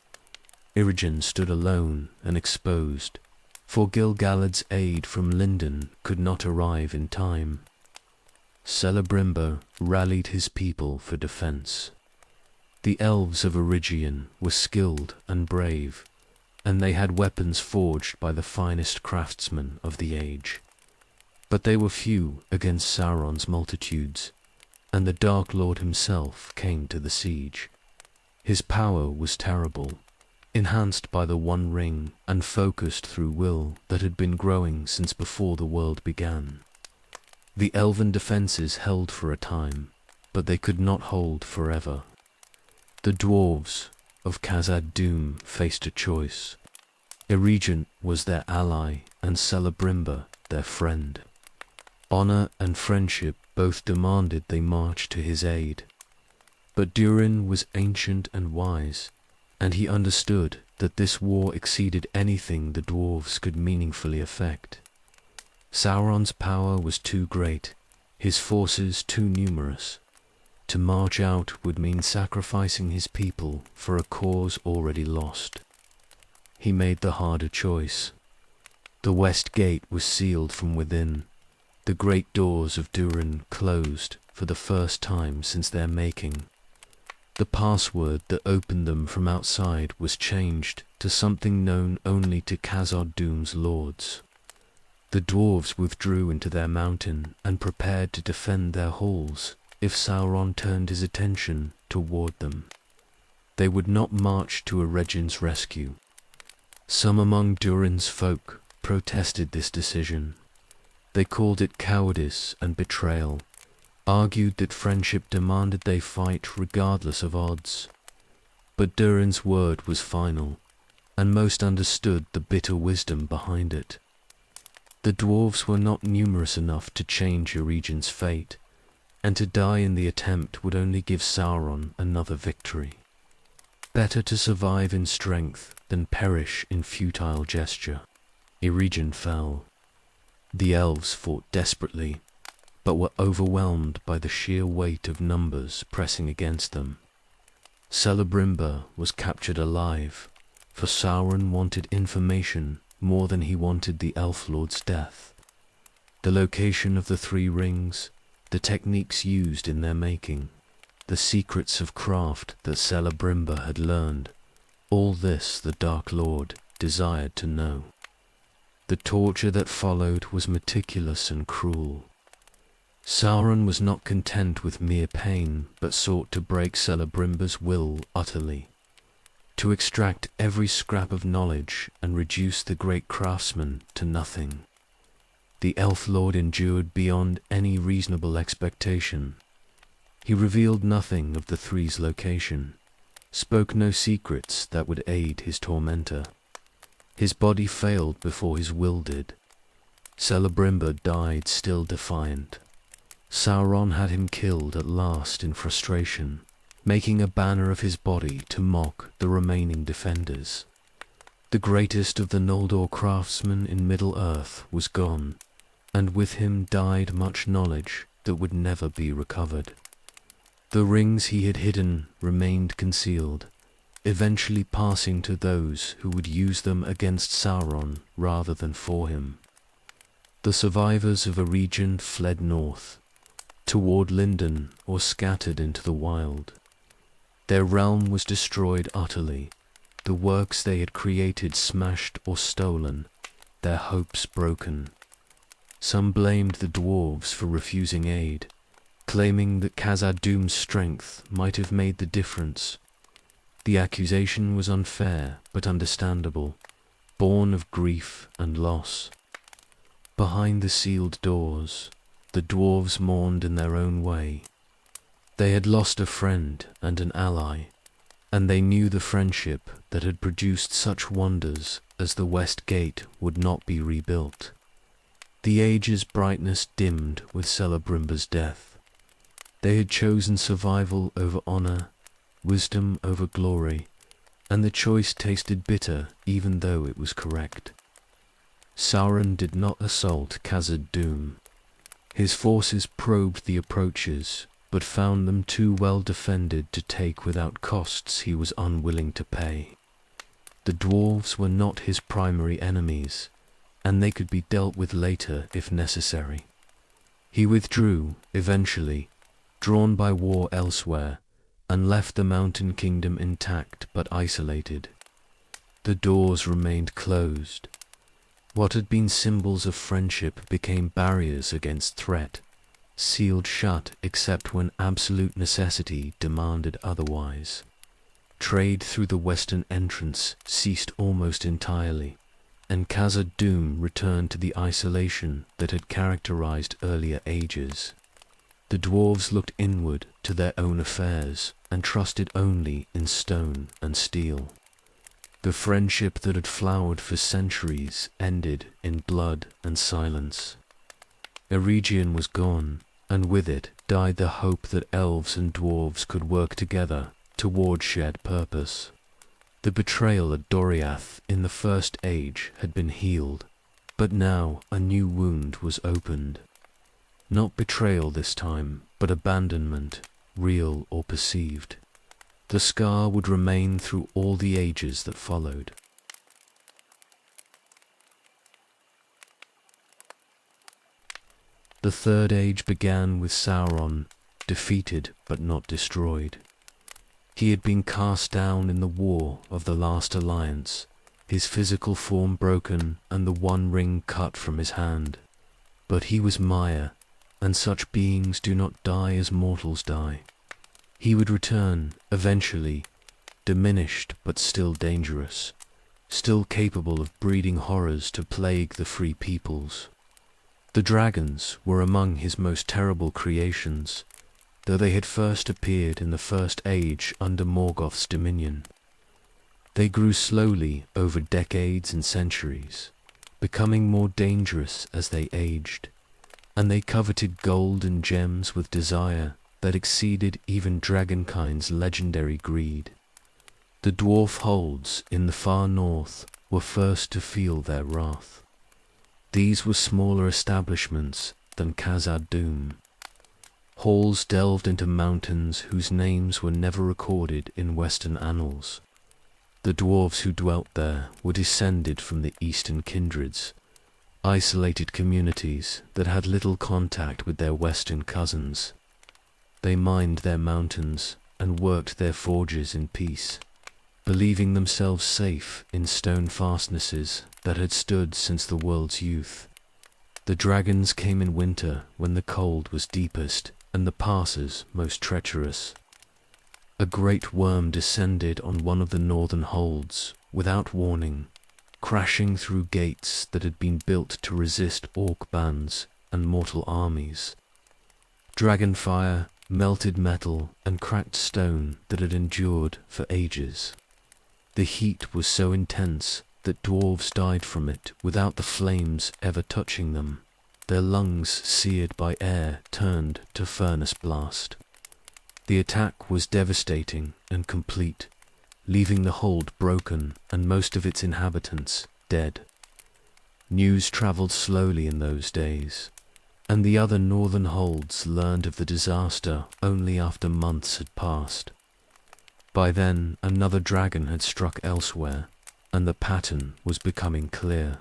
Irigen stood alone and exposed, for Gil-galad's aid from Lindon could not arrive in time. Celebrimbor rallied his people for defense. The elves of Eregion were skilled and brave, and they had weapons forged by the finest craftsmen of the age. But they were few against Sauron's multitudes, and the Dark Lord himself came to the siege. His power was terrible, enhanced by the One Ring and focused through will that had been growing since before the world began. The elven defenses held for a time, but they could not hold forever. The dwarves of Khazad-dûm faced a choice. Eregion was their ally and Celebrimbor their friend. Honor and friendship both demanded they march to his aid. But Durin was ancient and wise, and he understood that this war exceeded anything the dwarves could meaningfully affect. Sauron's power was too great, his forces too numerous. To march out would mean sacrificing his people for a cause already lost. He made the harder choice. The west gate was sealed from within. The great doors of Durin closed for the first time since their making. The password that opened them from outside was changed to something known only to Khazad-dûm's lords. The dwarves withdrew into their mountain and prepared to defend their halls if Sauron turned his attention toward them. They would not march to Eregin's rescue. Some among Durin's folk protested this decision. They called it cowardice and betrayal, argued that friendship demanded they fight regardless of odds. But Durin's word was final, and most understood the bitter wisdom behind it. The dwarves were not numerous enough to change Eregin's fate, and to die in the attempt would only give Sauron another victory. Better to survive in strength than perish in futile gesture. Eregion fell. The elves fought desperately, but were overwhelmed by the sheer weight of numbers pressing against them. Celebrimbor was captured alive, for Sauron wanted information more than he wanted the Elf Lord's death. The location of the 3 rings, the techniques used in their making, the secrets of craft that Celebrimbor had learned, all this the Dark Lord desired to know. The torture that followed was meticulous and cruel. Sauron was not content with mere pain, but sought to break Celebrimbor's will utterly, to extract every scrap of knowledge and reduce the great craftsman to nothing. The Elf Lord endured beyond any reasonable expectation. He revealed nothing of the Three's location, spoke no secrets that would aid his tormentor. His body failed before his will did. Celebrimbor died still defiant. Sauron had him killed at last in frustration, making a banner of his body to mock the remaining defenders. The greatest of the Noldor craftsmen in Middle-earth was gone, and with him died much knowledge that would never be recovered. The rings he had hidden remained concealed, eventually passing to those who would use them against Sauron rather than for him. The survivors of a region fled north, toward Lindon, or scattered into the wild. Their realm was destroyed utterly, the works they had created smashed or stolen, their hopes broken. Some blamed the dwarves for refusing aid, claiming that Khazad-dûm's strength might have made the difference. The accusation was unfair but understandable, born of grief and loss. Behind the sealed doors, the dwarves mourned in their own way. They had lost a friend and an ally, and they knew the friendship that had produced such wonders as the West Gate would not be rebuilt. The age's brightness dimmed with Celebrimber's death. They had chosen survival over honor, wisdom over glory, and the choice tasted bitter even though it was correct. Sauron did not assault Khazad-dûm. His forces probed the approaches, but found them too well defended to take without costs he was unwilling to pay. The dwarves were not his primary enemies, and they could be dealt with later if necessary. He withdrew, eventually, drawn by war elsewhere, and left the mountain kingdom intact but isolated. The doors remained closed. What had been symbols of friendship became barriers against threat, sealed shut except when absolute necessity demanded otherwise. Trade through the western entrance ceased almost entirely, and Khazad-dûm returned to the isolation that had characterized earlier ages. The dwarves looked inward to their own affairs and trusted only in stone and steel. The friendship that had flowered for centuries ended in blood and silence. Eregion was gone, and with it died the hope that elves and dwarves could work together toward shared purpose. The betrayal at Doriath in the First Age had been healed, but now a new wound was opened. Not betrayal this time, but abandonment, real or perceived. The scar would remain through all the ages that followed. The Third Age began with Sauron, defeated but not destroyed. He had been cast down in the war of the last alliance, his physical form broken and the one ring cut from his hand. But he was Maya, and such beings do not die as mortals die. He would return, eventually, diminished but still dangerous, still capable of breeding horrors to plague the free peoples. The dragons were among his most terrible creations, though they had first appeared in the First Age under Morgoth's dominion. They grew slowly over decades and centuries, becoming more dangerous as they aged, and they coveted gold and gems with desire that exceeded even dragonkind's legendary greed. The dwarf holds in the far north were first to feel their wrath. These were smaller establishments than Khazad-dûm, halls delved into mountains whose names were never recorded in Western annals. The dwarves who dwelt there were descended from the Eastern kindreds, isolated communities that had little contact with their Western cousins. They mined their mountains and worked their forges in peace, believing themselves safe in stone fastnesses that had stood since the world's youth. The dragons came in winter when the cold was deepest and the passes most treacherous. A great worm descended on one of the northern holds without warning, crashing through gates that had been built to resist orc bands and mortal armies. Dragonfire melted metal and cracked stone that had endured for ages. The heat was so intense that dwarves died from it without the flames ever touching them. Their lungs, seared by air, turned to furnace blast. The attack was devastating and complete, leaving the hold broken and most of its inhabitants dead. News travelled slowly in those days, and the other northern holds learned of the disaster only after months had passed. By then, another dragon had struck elsewhere, and the pattern was becoming clear.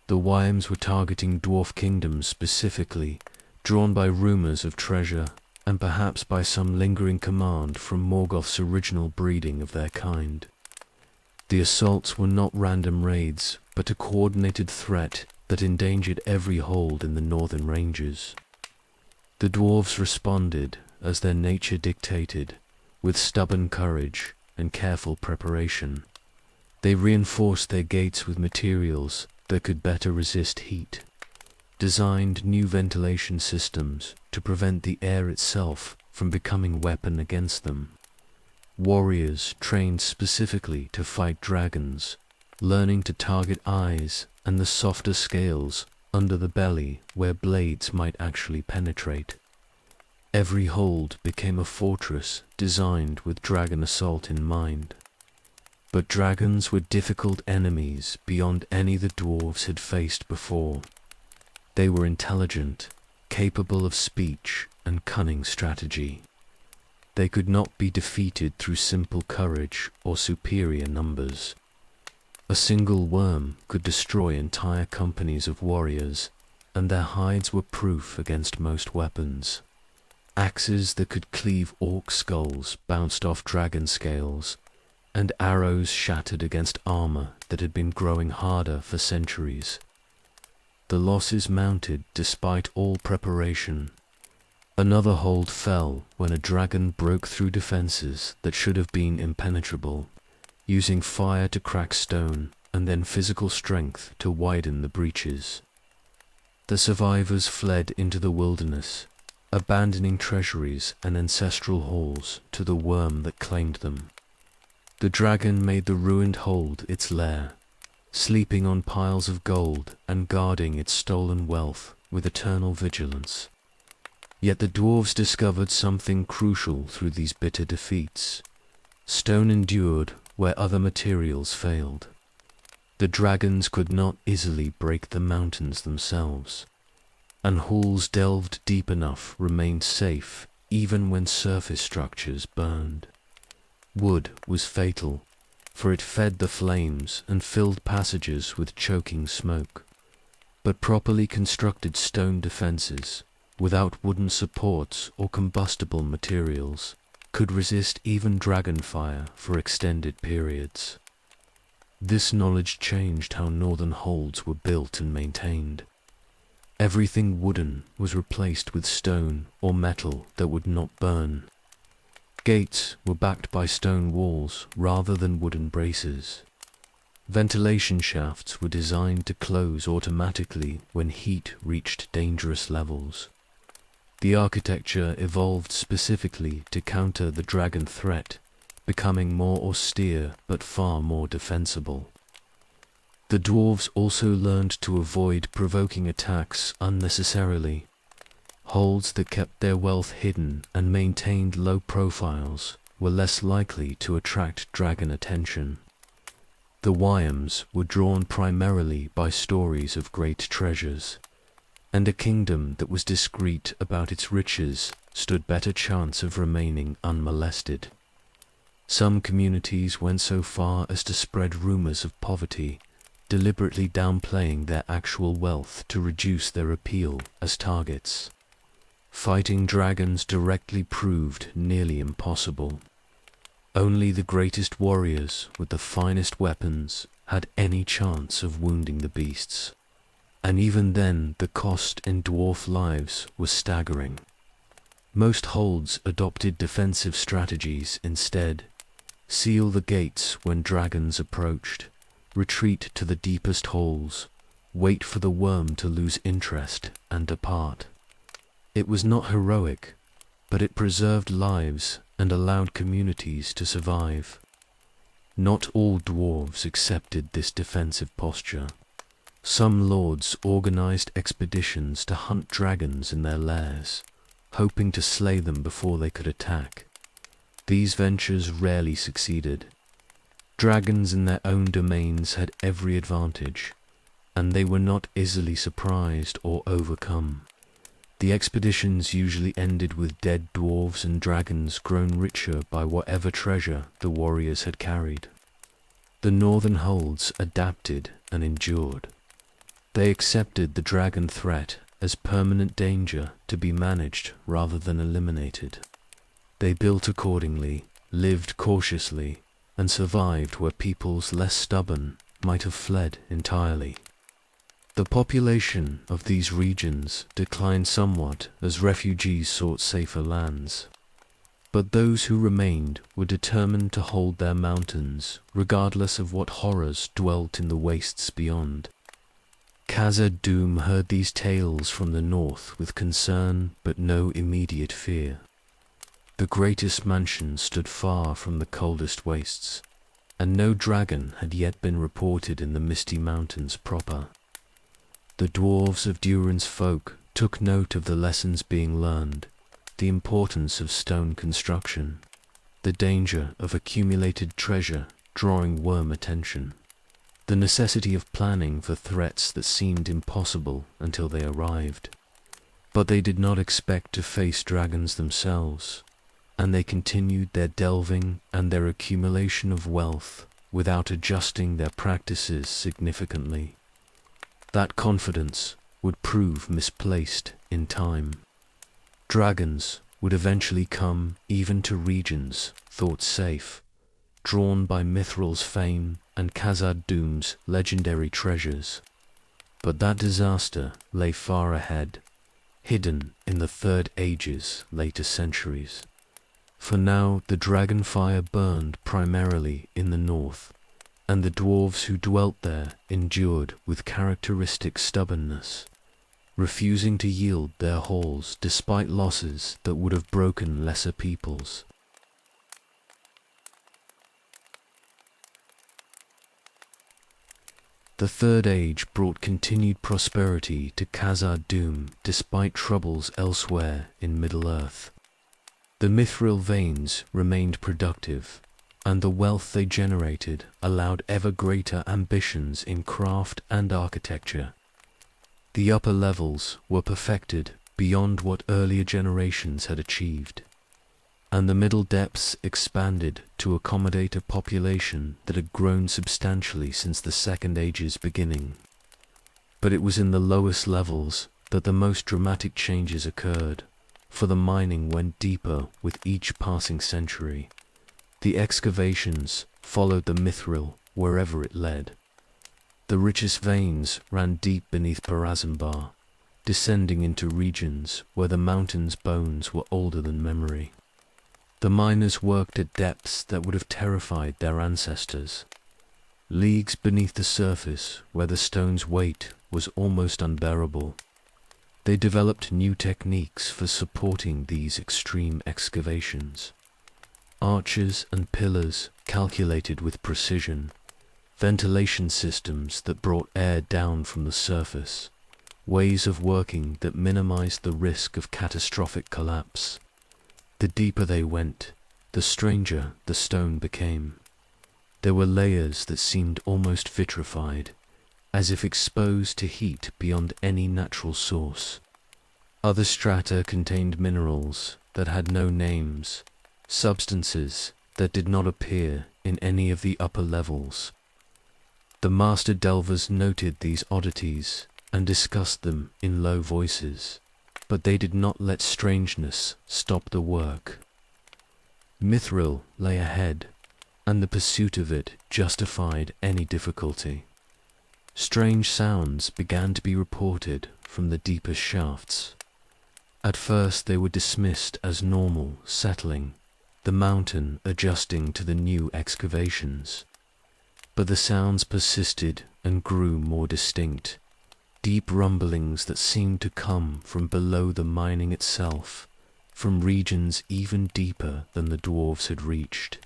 The Wyams were targeting dwarf kingdoms specifically, drawn by rumors of treasure, and perhaps by some lingering command from Morgoth's original breeding of their kind. The assaults were not random raids, but a coordinated threat that endangered every hold in the northern ranges. The dwarves responded, as their nature dictated, with stubborn courage and careful preparation. They reinforced their gates with materials that could better resist heat, designed new ventilation systems to prevent the air itself from becoming a weapon against them. Warriors trained specifically to fight dragons, learning to target eyes and the softer scales under the belly where blades might actually penetrate. Every hold became a fortress designed with dragon assault in mind. But dragons were difficult enemies beyond any the dwarves had faced before. They were intelligent, capable of speech and cunning strategy. They could not be defeated through simple courage or superior numbers. A single worm could destroy entire companies of warriors, and their hides were proof against most weapons. Axes that could cleave orc skulls bounced off dragon scales, and arrows shattered against armor that had been growing harder for centuries. The losses mounted despite all preparation. Another hold fell when a dragon broke through defenses that should have been impenetrable, using fire to crack stone and then physical strength to widen the breaches. The survivors fled into the wilderness, abandoning treasuries and ancestral halls to the worm that claimed them. The dragon made the ruined hold its lair, sleeping on piles of gold and guarding its stolen wealth with eternal vigilance. Yet the dwarves discovered something crucial through these bitter defeats. Stone endured where other materials failed. The dragons could not easily break the mountains themselves, and halls delved deep enough remained safe even when surface structures burned. Wood was fatal, for it fed the flames and filled passages with choking smoke. But properly constructed stone defenses, without wooden supports or combustible materials, could resist even dragon fire for extended periods. This knowledge changed how northern holds were built and maintained. Everything wooden was replaced with stone or metal that would not burn. Gates were backed by stone walls rather than wooden braces. Ventilation shafts were designed to close automatically when heat reached dangerous levels. The architecture evolved specifically to counter the dragon threat, becoming more austere but far more defensible. The dwarves also learned to avoid provoking attacks unnecessarily. Holds that kept their wealth hidden and maintained low profiles were less likely to attract dragon attention. The Wyams were drawn primarily by stories of great treasures, and a kingdom that was discreet about its riches stood better chance of remaining unmolested. Some communities went so far as to spread rumors of poverty, deliberately downplaying their actual wealth to reduce their appeal as targets. Fighting dragons directly proved nearly impossible. Only the greatest warriors with the finest weapons had any chance of wounding the beasts, and even then the cost in dwarf lives was staggering. Most holds adopted defensive strategies instead. Seal the gates when dragons approached, retreat to the deepest holes, wait for the worm to lose interest and depart. It was not heroic, but it preserved lives and allowed communities to survive. Not all dwarves accepted this defensive posture. Some lords organized expeditions to hunt dragons in their lairs, hoping to slay them before they could attack. These ventures rarely succeeded. Dragons in their own domains had every advantage, and they were not easily surprised or overcome. The expeditions usually ended with dead dwarves and dragons grown richer by whatever treasure the warriors had carried. The northern holds adapted and endured. They accepted the dragon threat as permanent danger to be managed rather than eliminated. They built accordingly, lived cautiously, and survived where peoples less stubborn might have fled entirely. The population of these regions declined somewhat as refugees sought safer lands. But those who remained were determined to hold their mountains, regardless of what horrors dwelt in the wastes beyond. Khazad-dûm heard these tales from the north with concern but no immediate fear. The greatest mansion stood far from the coldest wastes, and no dragon had yet been reported in the misty mountains proper. The dwarves of Durin's folk took note of the lessons being learned, the importance of stone construction, the danger of accumulated treasure drawing worm attention, the necessity of planning for threats that seemed impossible until they arrived. But they did not expect to face dragons themselves, and they continued their delving and their accumulation of wealth without adjusting their practices significantly. That confidence would prove misplaced in time. Dragons would eventually come even to regions thought safe, drawn by Mithril's fame and Khazad-dûm's legendary treasures. But that disaster lay far ahead, hidden in the Third Age's later centuries. For now the dragon fire burned primarily in the north, and the dwarves who dwelt there endured with characteristic stubbornness, refusing to yield their halls despite losses that would have broken lesser peoples. The Third Age brought continued prosperity to Khazad-dûm despite troubles elsewhere in Middle-earth. The Mithril veins remained productive, and the wealth they generated allowed ever greater ambitions in craft and architecture. The upper levels were perfected beyond what earlier generations had achieved, and the middle depths expanded to accommodate a population that had grown substantially since the Second Age's beginning. But it was in the lowest levels that the most dramatic changes occurred, for the mining went deeper with each passing century. The excavations followed the mithril wherever it led. The richest veins ran deep beneath Parazimbar, descending into regions where the mountain's bones were older than memory. The miners worked at depths that would have terrified their ancestors, leagues beneath the surface where the stone's weight was almost unbearable. They developed new techniques for supporting these extreme excavations. Arches and pillars calculated with precision, ventilation systems that brought air down from the surface, ways of working that minimized the risk of catastrophic collapse. The deeper they went, the stranger the stone became. There were layers that seemed almost vitrified, as if exposed to heat beyond any natural source. Other strata contained minerals that had no names, substances that did not appear in any of the upper levels. The master delvers noted these oddities and discussed them in low voices, but they did not let strangeness stop the work. Mithril lay ahead, and the pursuit of it justified any difficulty. Strange sounds began to be reported from the deepest shafts. At first they were dismissed as normal settling, the mountain adjusting to the new excavations. But the sounds persisted and grew more distinct, deep rumblings that seemed to come from below the mining itself, from regions even deeper than the dwarves had reached.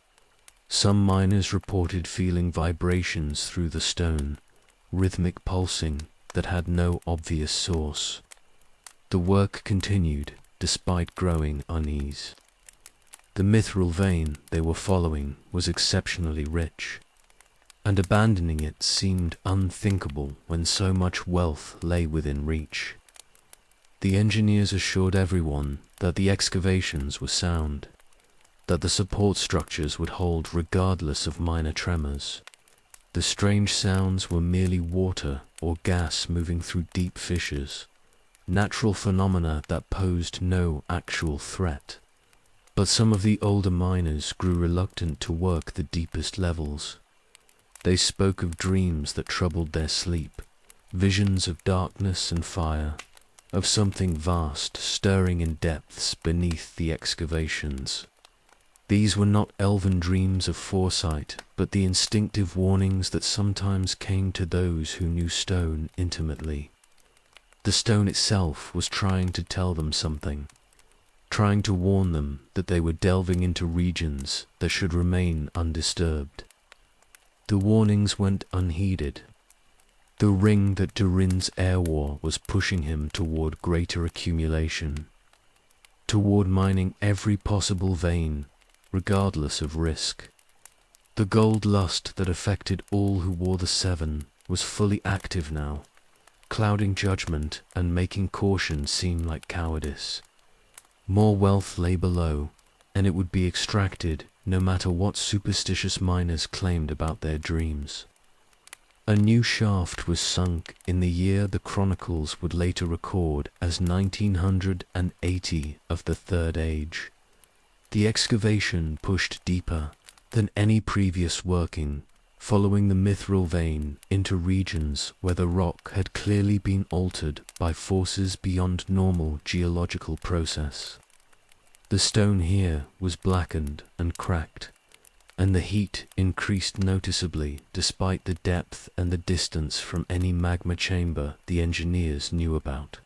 Some miners reported feeling vibrations through the stone, rhythmic pulsing that had no obvious source. The work continued despite growing unease. The mithril vein they were following was exceptionally rich. and abandoning it seemed unthinkable when so much wealth lay within reach. The engineers assured everyone that the excavations were sound, that the support structures would hold regardless of minor tremors. The strange sounds were merely water or gas moving through deep fissures, natural phenomena that posed no actual threat. But some of the older miners grew reluctant to work the deepest levels. They spoke of dreams that troubled their sleep, visions of darkness and fire, of something vast stirring in depths beneath the excavations. These were not elven dreams of foresight, but the instinctive warnings that sometimes came to those who knew stone intimately. The stone itself was trying to tell them something, trying to warn them that they were delving into regions that should remain undisturbed. The warnings went unheeded. The ring that Durin's air war was pushing him toward greater accumulation, toward mining every possible vein, regardless of risk. The gold lust that affected all who wore the Seven was fully active now, clouding judgment and making caution seem like cowardice. More wealth lay below, and it would be extracted no matter what superstitious miners claimed about their dreams. A new shaft was sunk in the year the chronicles would later record as 1980 of the Third Age. The excavation pushed deeper than any previous working, following the mithril vein into regions where the rock had clearly been altered by forces beyond normal geological process. The stone here was blackened and cracked, and the heat increased noticeably despite the depth and the distance from any magma chamber the engineers knew about.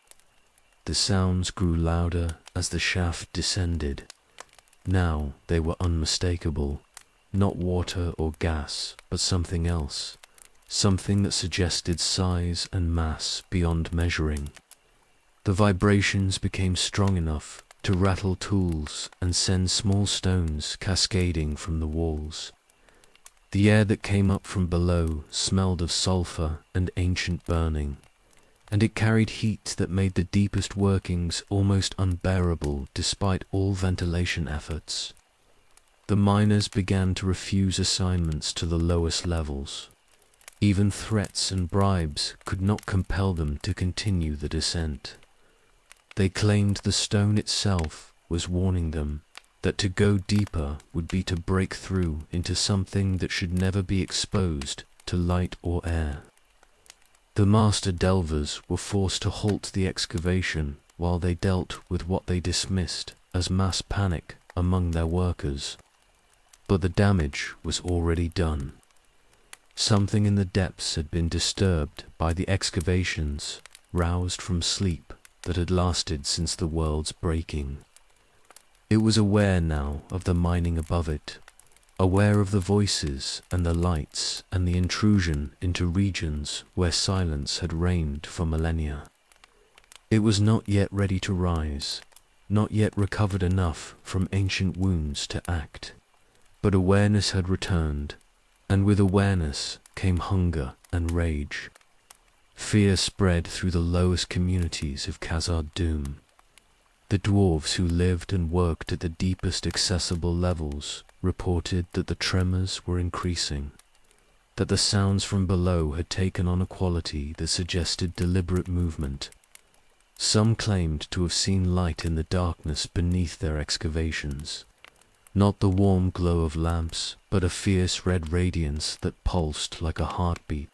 The sounds grew louder as the shaft descended. Now they were unmistakable, not water or gas, but something else, something that suggested size and mass beyond measuring. The vibrations became strong enough to rattle tools and send small stones cascading from the walls. The air that came up from below smelled of sulfur and ancient burning, and it carried heat that made the deepest workings almost unbearable despite all ventilation efforts. The miners began to refuse assignments to the lowest levels. Even threats and bribes could not compel them to continue the descent. They claimed the stone itself was warning them that to go deeper would be to break through into something that should never be exposed to light or air. The master delvers were forced to halt the excavation while they dealt with what they dismissed as mass panic among their workers. But the damage was already done. Something in the depths had been disturbed by the excavations, roused from sleep that had lasted since the world's breaking. It was aware now of the mining above it, aware of the voices and the lights and the intrusion into regions where silence had reigned for millennia. It was not yet ready to rise, not yet recovered enough from ancient wounds to act, but awareness had returned, and with awareness came hunger and rage. Fear spread through the lowest communities of Khazad-dûm. The dwarves who lived and worked at the deepest accessible levels reported that the tremors were increasing, that the sounds from below had taken on a quality that suggested deliberate movement. Some claimed to have seen light in the darkness beneath their excavations, not the warm glow of lamps, but a fierce red radiance that pulsed like a heartbeat.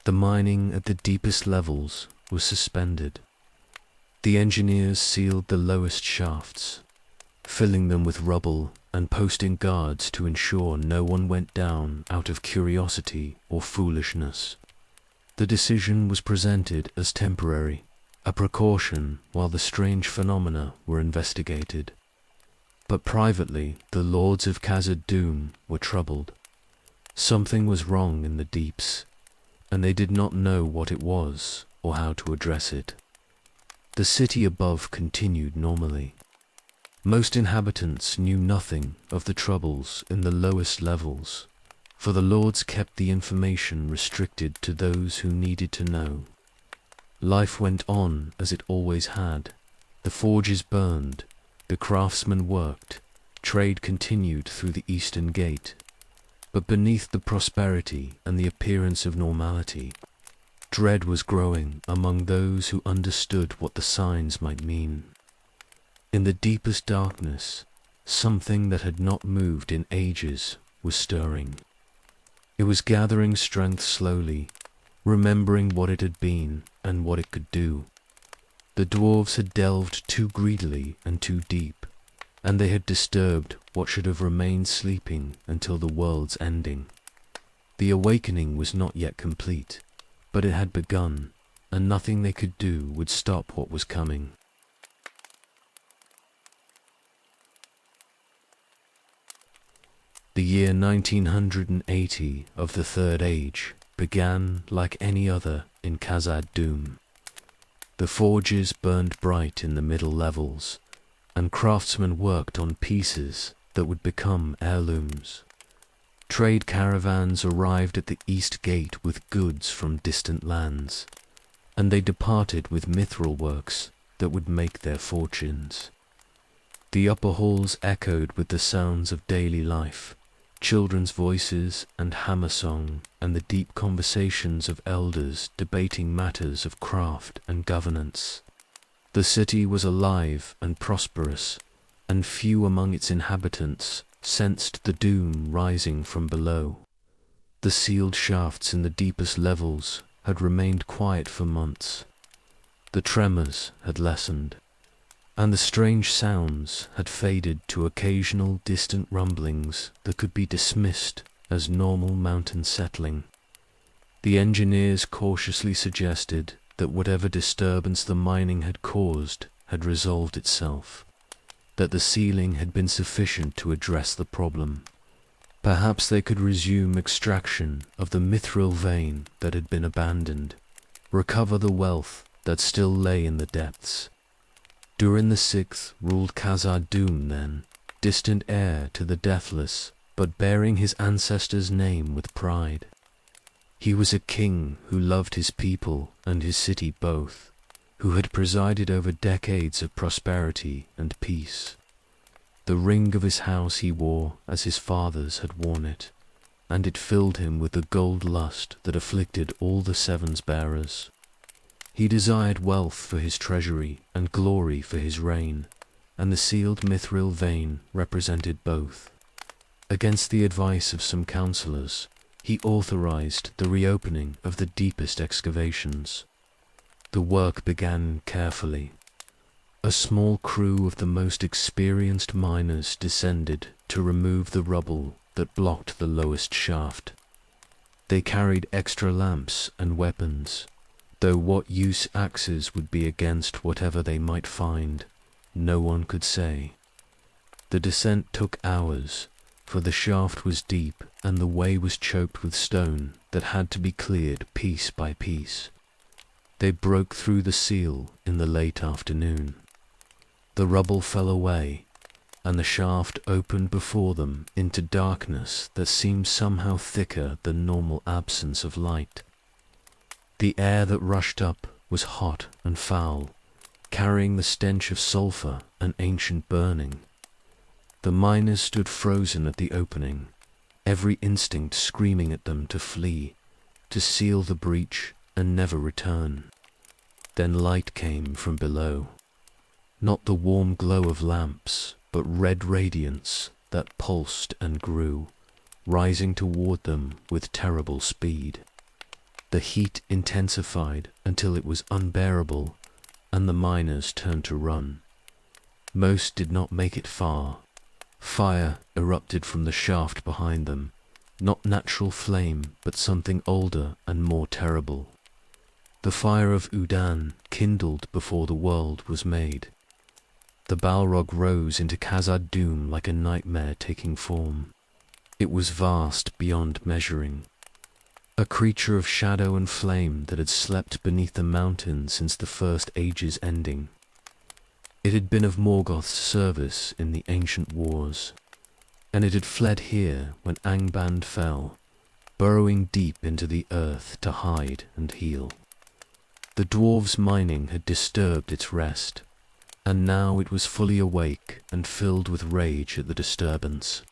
The mining at the deepest levels was suspended. The engineers sealed the lowest shafts, filling them with rubble and posting guards to ensure no one went down out of curiosity or foolishness. The decision was presented as temporary, a precaution while the strange phenomena were investigated. But privately, the lords of Khazad-dûm were troubled. Something was wrong in the deeps, and they did not know what it was or how to address it. The city above continued normally. Most inhabitants knew nothing of the troubles in the lowest levels, for the lords kept the information restricted to those who needed to know. Life went on as it always had. The forges burned, the craftsmen worked, trade continued through the eastern gate. But beneath the prosperity and the appearance of normality, dread was growing among those who understood what the signs might mean. In the deepest darkness, something that had not moved in ages was stirring. It was gathering strength slowly, remembering what it had been and what it could do. The dwarves had delved too greedily and too deep, and they had disturbed what should have remained sleeping until the world's ending. The awakening was not yet complete, but it had begun, and nothing they could do would stop what was coming. The year 1980 of the Third Age began like any other in Khazad-dûm. The forges burned bright in the middle levels, and craftsmen worked on pieces that would become heirlooms. Trade caravans arrived at the East Gate with goods from distant lands, and they departed with mithril works that would make their fortunes. The upper halls echoed with the sounds of daily life, children's voices and hammer song, and the deep conversations of elders debating matters of craft and governance. The city was alive and prosperous, and few among its inhabitants sensed the doom rising from below. The sealed shafts in the deepest levels had remained quiet for months. The tremors had lessened, and the strange sounds had faded to occasional distant rumblings that could be dismissed as normal mountain settling. The engineers cautiously suggested that whatever disturbance the mining had caused had resolved itself, that the sealing had been sufficient to address the problem. Perhaps they could resume extraction of the mithril vein that had been abandoned, recover the wealth that still lay in the depths. Durin the Sixth ruled Khazad-dûm then, distant heir to the deathless, but bearing his ancestors' name with pride. He was a king who loved his people and his city both, who had presided over decades of prosperity and peace. The ring of his house he wore as his fathers had worn it, and it filled him with the gold lust that afflicted all the Seven's bearers. He desired wealth for his treasury and glory for his reign, and the sealed mithril vein represented both. Against the advice of some councillors, he authorized the reopening of the deepest excavations. The work began carefully. A small crew of the most experienced miners descended to remove the rubble that blocked the lowest shaft. They carried extra lamps and weapons, though what use axes would be against whatever they might find, no one could say. The descent took hours, for the shaft was deep and the way was choked with stone that had to be cleared piece by piece. They broke through the seal in the late afternoon. The rubble fell away, and the shaft opened before them into darkness that seemed somehow thicker than normal absence of light. The air that rushed up was hot and foul, carrying the stench of sulphur and ancient burning. The miners stood frozen at the opening, every instinct screaming at them to flee, to seal the breach and never return. Then light came from below. Not the warm glow of lamps, but red radiance that pulsed and grew, rising toward them with terrible speed. The heat intensified until it was unbearable, and the miners turned to run. Most did not make it far. Fire erupted from the shaft behind them, not natural flame, but something older and more terrible. The fire of Udan kindled before the world was made. The Balrog rose into Khazad-dûm like a nightmare taking form. It was vast beyond measuring. A creature of shadow and flame that had slept beneath the mountain since the first age's ending. It had been of Morgoth's service in the ancient wars, and it had fled here when Angband fell, burrowing deep into the earth to hide and heal. The dwarves' mining had disturbed its rest, and now it was fully awake and filled with rage at the disturbance.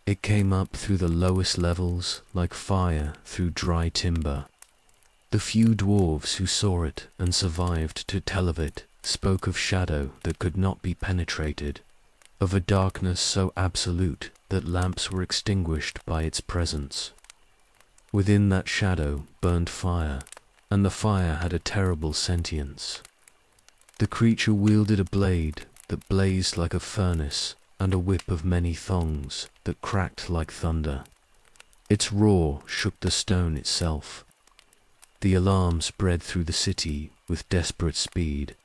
It came up through the lowest levels like fire through dry timber. The few dwarves who saw it and survived to tell of it spoke of shadow that could not be penetrated, of a darkness so absolute that lamps were extinguished by its presence. Within that shadow burned fire, and the fire had a terrible sentience. The creature wielded a blade that blazed like a furnace and a whip of many thongs that cracked like thunder. Its roar shook the stone itself. The alarm spread through the city with desperate speed.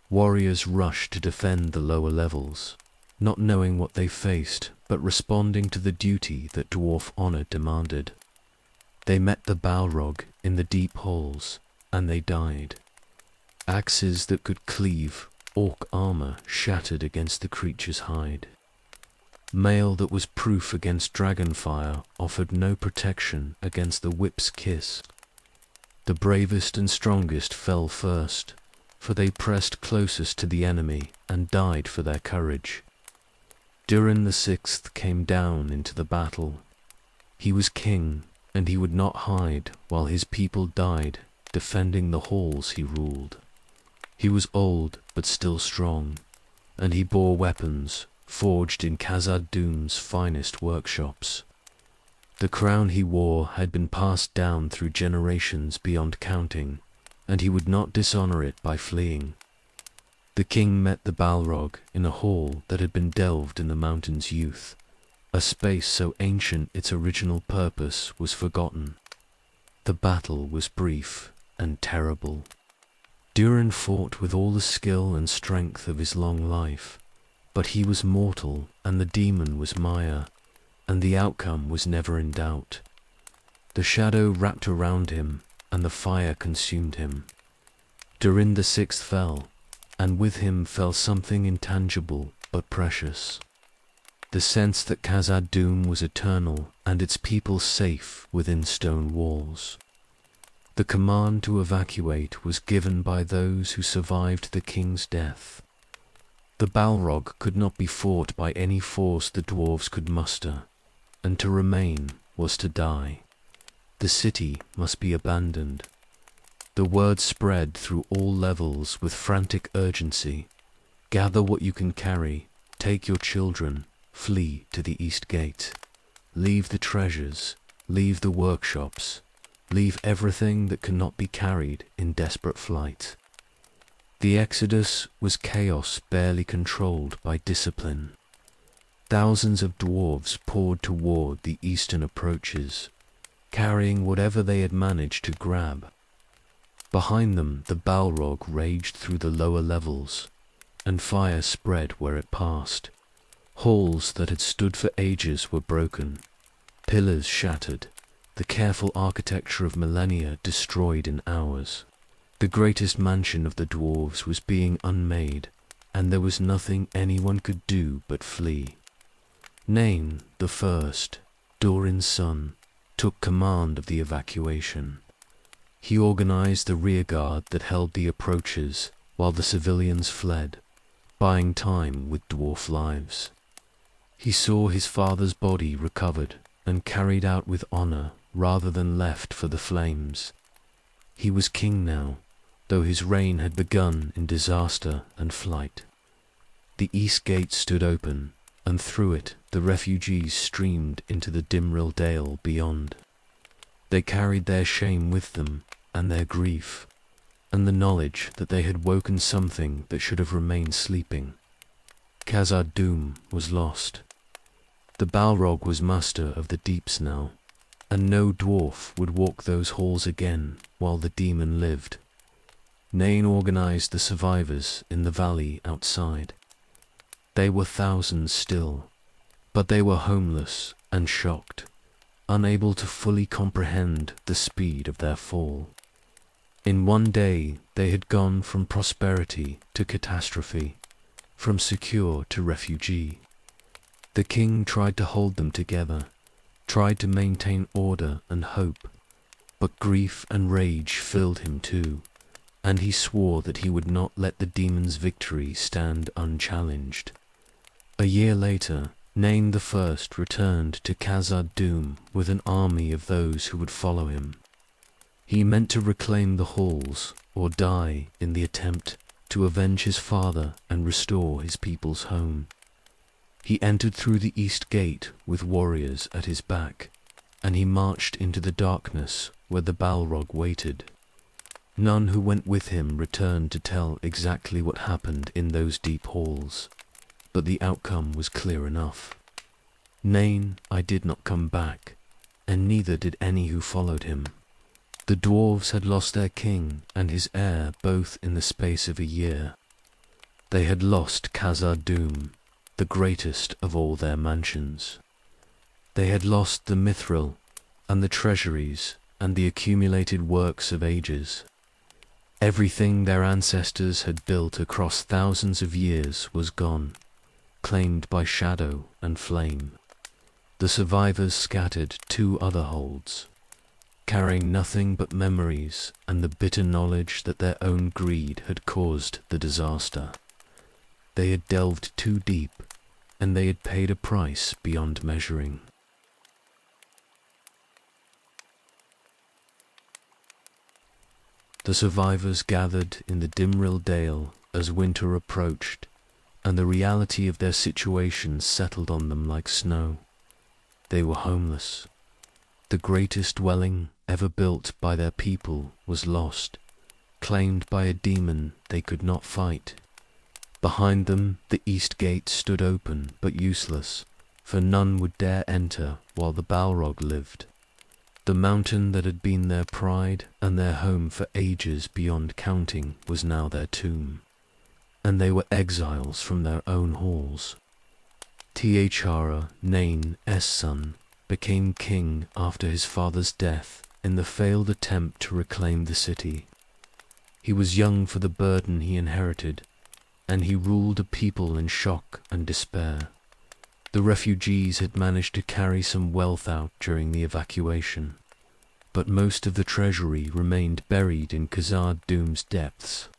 Warriors rushed to defend the lower levels, not knowing what they faced, but responding to the duty that dwarf honor demanded. They met the Balrog in the deep holes, and they died. Axes that could cleave, orc armor shattered against the creature's hide. Mail that was proof against dragonfire offered no protection against the whip's kiss. The bravest and strongest fell first, for they pressed closest to the enemy and died for their courage. Durin the Sixth came down into the battle. He was king, and he would not hide while his people died, defending the halls he ruled. He was old, but still strong, and he bore weapons forged in Khazad-dûm's finest workshops. The crown he wore had been passed down through generations beyond counting, and he would not dishonor it by fleeing. The king met the Balrog in a hall that had been delved in the mountain's youth, a space so ancient its original purpose was forgotten. The battle was brief and terrible. Durin fought with all the skill and strength of his long life, but he was mortal and the demon was Maya, and the outcome was never in doubt. The shadow wrapped around him, and the fire consumed him. Durin the Sixth fell, and with him fell something intangible but precious. The sense that Khazad-dûm was eternal and its people safe within stone walls. The command to evacuate was given by those who survived the king's death. The Balrog could not be fought by any force the dwarves could muster, and to remain was to die. The city must be abandoned. The word spread through all levels with frantic urgency. Gather what you can carry, take your children, flee to the east gate. Leave the treasures, leave the workshops, leave everything that cannot be carried in desperate flight. The exodus was chaos barely controlled by discipline. Thousands of dwarves poured toward the eastern approaches, carrying whatever they had managed to grab. Behind them the Balrog raged through the lower levels, and fire spread where it passed. Halls that had stood for ages were broken, pillars shattered, the careful architecture of millennia destroyed in hours. The greatest mansion of the dwarves was being unmade, and there was nothing anyone could do but flee. Nain the First, Durin's son, took command of the evacuation. He organized the rearguard that held the approaches while the civilians fled, buying time with dwarf lives. He saw his father's body recovered and carried out with honor rather than left for the flames. He was king now, though his reign had begun in disaster and flight. The east gate stood open, and through it the refugees streamed into the Dimril Dale beyond. They carried their shame with them, and their grief, and the knowledge that they had woken something that should have remained sleeping. Khazad-dûm was lost. The Balrog was master of the deeps now, and no dwarf would walk those halls again while the demon lived. Nain organized the survivors in the valley outside. They were thousands still, but they were homeless and shocked, unable to fully comprehend the speed of their fall. In one day they had gone from prosperity to catastrophe, from secure to refugee. The king tried to hold them together, tried to maintain order and hope, but grief and rage filled him too, and he swore that he would not let the demon's victory stand unchallenged. A year later, Nain I returned to Khazad-dûm with an army of those who would follow him. He meant to reclaim the halls, or die in the attempt to avenge his father and restore his people's home. He entered through the east gate with warriors at his back, and he marched into the darkness where the Balrog waited. None who went with him returned to tell exactly what happened in those deep halls, but the outcome was clear enough. Nain I did not come back, and neither did any who followed him. The dwarves had lost their king and his heir both in the space of a year. They had lost Khazad-dûm, the greatest of all their mansions. They had lost the mithril and the treasuries and the accumulated works of ages. Everything their ancestors had built across thousands of years was gone, claimed by shadow and flame. The survivors scattered 2 other holds, carrying nothing but memories and the bitter knowledge that their own greed had caused the disaster. They had delved too deep, and they had paid a price beyond measuring. The survivors gathered in the Dimril Dale as winter approached, and the reality of their situation settled on them like snow. They were homeless. The greatest dwelling ever built by their people was lost, claimed by a demon they could not fight. Behind them the east gate stood open but useless, for none would dare enter while the Balrog lived. The mountain that had been their pride and their home for ages beyond counting was now their tomb, and they were exiles from their own halls. T'Chara, Nain's son, became king after his father's death in the failed attempt to reclaim the city. He was young for the burden he inherited, and he ruled a people in shock and despair. The refugees had managed to carry some wealth out during the evacuation, but most of the treasury remained buried in Khazad-dûm's depths.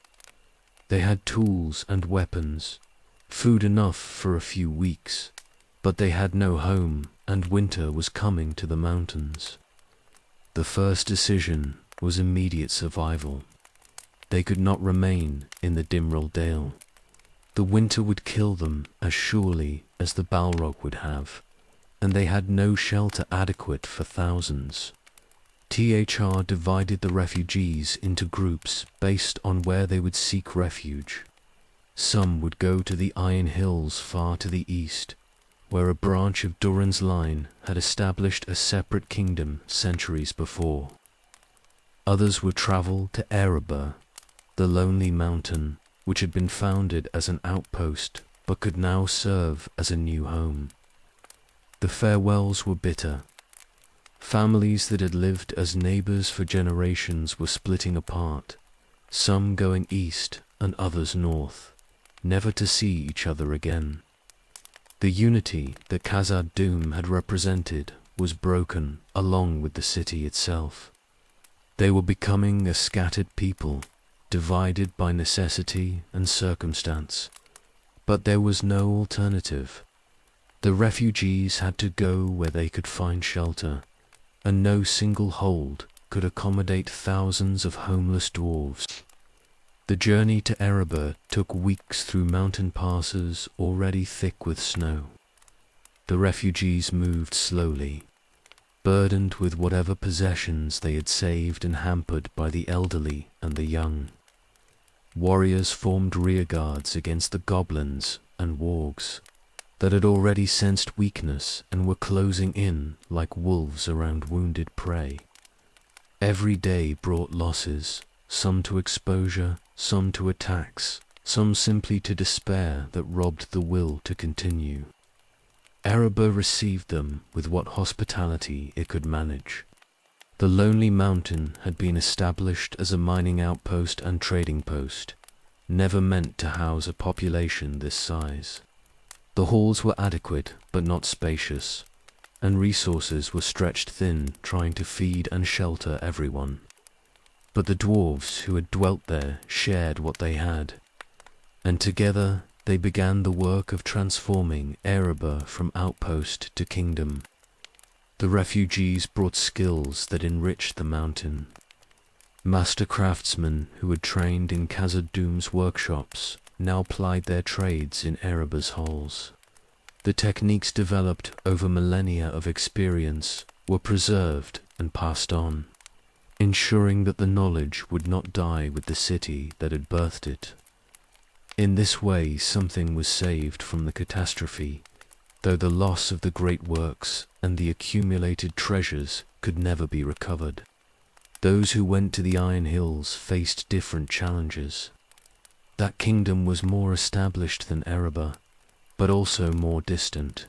They had tools and weapons, food enough for a few weeks, but they had no home, and winter was coming to the mountains. The first decision was immediate survival. They could not remain in the Dimril Dale. The winter would kill them as surely as the Balrog would have, and they had no shelter adequate for thousands. THR divided the refugees into groups based on where they would seek refuge. Some would go to the Iron Hills far to the east, where a branch of Durin's line had established a separate kingdom centuries before. Others would travel to Erebor, the lonely mountain which had been founded as an outpost but could now serve as a new home. The farewells were bitter. Families that had lived as neighbors for generations were splitting apart, some going east and others north, never to see each other again. The unity that Khazad-dûm had represented was broken along with the city itself. They were becoming a scattered people, divided by necessity and circumstance, but there was no alternative. The refugees had to go where they could find shelter, and no single hold could accommodate thousands of homeless dwarves. The journey to Erebor took weeks through mountain passes already thick with snow. The refugees moved slowly, burdened with whatever possessions they had saved and hampered by the elderly and the young. Warriors formed rearguards against the goblins and wargs that had already sensed weakness and were closing in like wolves around wounded prey. Every day brought losses, some to exposure, some to attacks, some simply to despair that robbed the will to continue. Erebor received them with what hospitality it could manage. The lonely mountain had been established as a mining outpost and trading post, never meant to house a population this size. The halls were adequate but not spacious. and resources were stretched thin, trying to feed and shelter everyone. But the dwarves who had dwelt there shared what they had, and together they began the work of transforming Erebor from outpost to kingdom. The refugees brought skills that enriched the mountain. Master craftsmen who had trained in Khazad-dûm's workshops now plied their trades in Erebor's halls. The techniques developed over millennia of experience were preserved and passed on, ensuring that the knowledge would not die with the city that had birthed it. In this way, something was saved from the catastrophe, though the loss of the great works and the accumulated treasures could never be recovered. Those who went to the Iron Hills faced different challenges. That kingdom was more established than Erebor, but also more distant,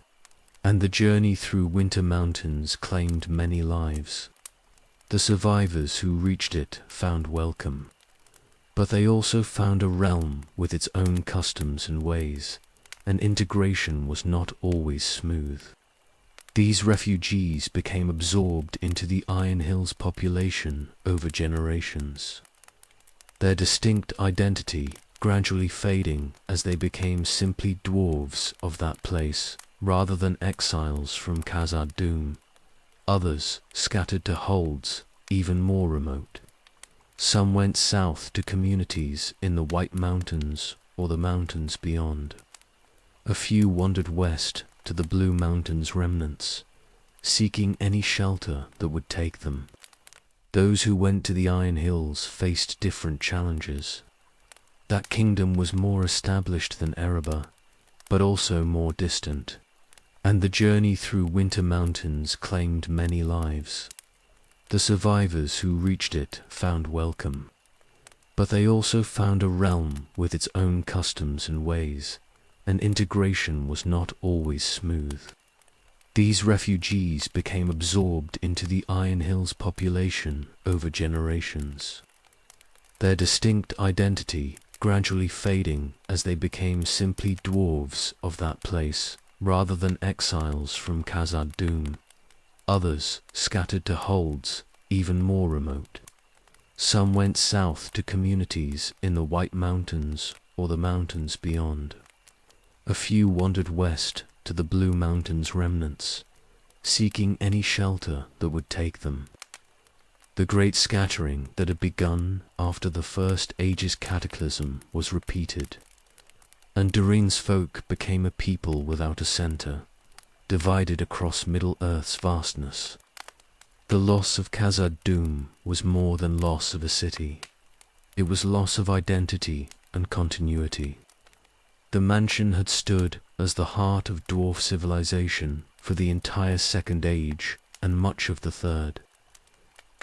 and the journey through Winter Mountains claimed many lives. The survivors who reached it found welcome, but they also found a realm with its own customs and ways, and integration was not always smooth. These refugees became absorbed into the Iron Hills population over generations, their distinct identity gradually fading as they became simply dwarves of that place rather than exiles from Khazad-dûm. Others scattered to holds even more remote. Some went south to communities in the White Mountains or the mountains beyond. A few wandered west to the Blue Mountains remnants, seeking any shelter that would take them. Those who went to the Iron Hills faced different challenges. That kingdom was more established than Erebor, but also more distant, and the journey through Winter Mountains claimed many lives. The survivors who reached it found welcome, but they also found a realm with its own customs and ways, and integration was not always smooth. These refugees became absorbed into the Iron Hills population over generations, their distinct identity gradually fading as they became simply dwarves of that place rather than exiles from Khazad-dûm. Others scattered to holds even more remote. Some went south to communities in the White Mountains or the mountains beyond. A few wandered west to the Blue Mountains remnants, seeking any shelter that would take them. The great scattering that had begun after the first age's cataclysm was repeated, and Durin's folk became a people without a center, divided across Middle-earth's vastness. The loss of Khazad-dûm was more than loss of a city. It was loss of identity and continuity. The mansion had stood as the heart of dwarf civilization for the entire Second Age and much of the Third.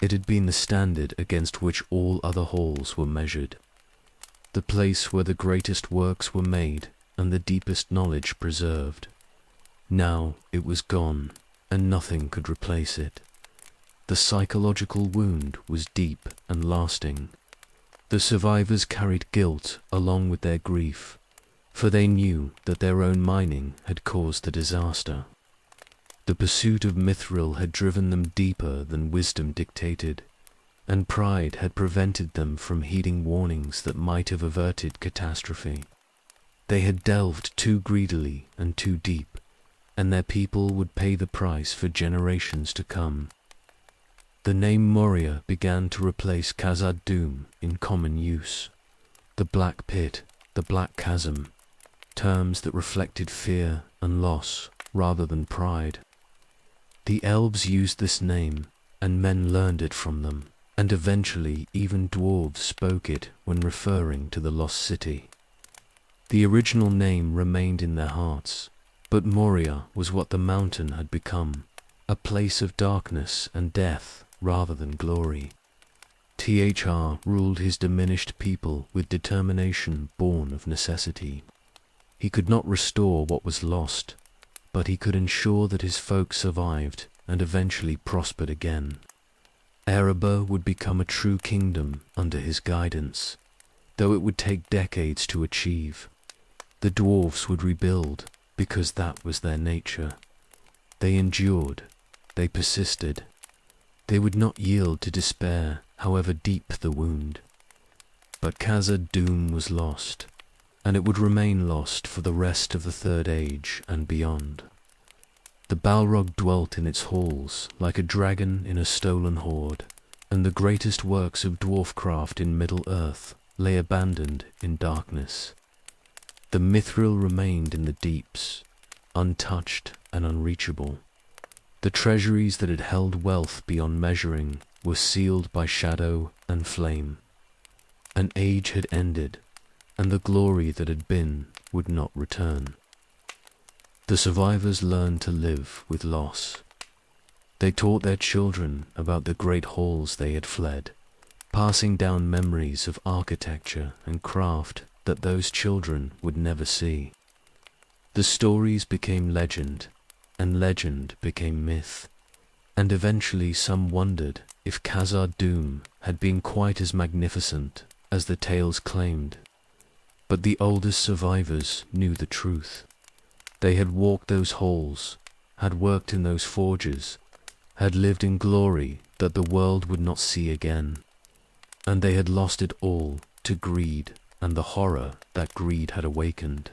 It had been the standard against which all other halls were measured, the place where the greatest works were made and the deepest knowledge preserved. Now it was gone, and nothing could replace it. The psychological wound was deep and lasting. The survivors carried guilt along with their grief, for they knew that their own mining had caused the disaster. The pursuit of mithril had driven them deeper than wisdom dictated, and pride had prevented them from heeding warnings that might have averted catastrophe. They had delved too greedily and too deep, and their people would pay the price for generations to come. The name Moria began to replace Khazad-dûm in common use. The Black Pit, the Black Chasm, terms that reflected fear and loss rather than pride. The elves used this name, and men learned it from them, and eventually even dwarves spoke it when referring to the lost city. The original name remained in their hearts, but Moria was what the mountain had become, a place of darkness and death rather than glory. THR ruled his diminished people with determination born of necessity. He could not restore what was lost, but he could ensure that his folk survived and eventually prospered again. Erebor would become a true kingdom under his guidance, though it would take decades to achieve. The dwarves would rebuild, because that was their nature. They endured, they persisted. They would not yield to despair, however deep the wound. But Khazad-dûm was lost, and it would remain lost for the rest of the Third Age and beyond. The Balrog dwelt in its halls like a dragon in a stolen hoard, and the greatest works of dwarfcraft in Middle-earth lay abandoned in darkness. The mithril remained in the deeps, untouched and unreachable. The treasuries that had held wealth beyond measuring were sealed by shadow and flame. An age had ended, and the glory that had been would not return. The survivors learned to live with loss. They taught their children about the great halls they had fled, passing down memories of architecture and craft that those children would never see. The stories became legend, and legend became myth, and eventually some wondered if Khazad-dûm had been quite as magnificent as the tales claimed. But the oldest survivors knew the truth. They had walked those halls, had worked in those forges, had lived in glory that the world would not see again, and they had lost it all to greed and the horror that greed had awakened.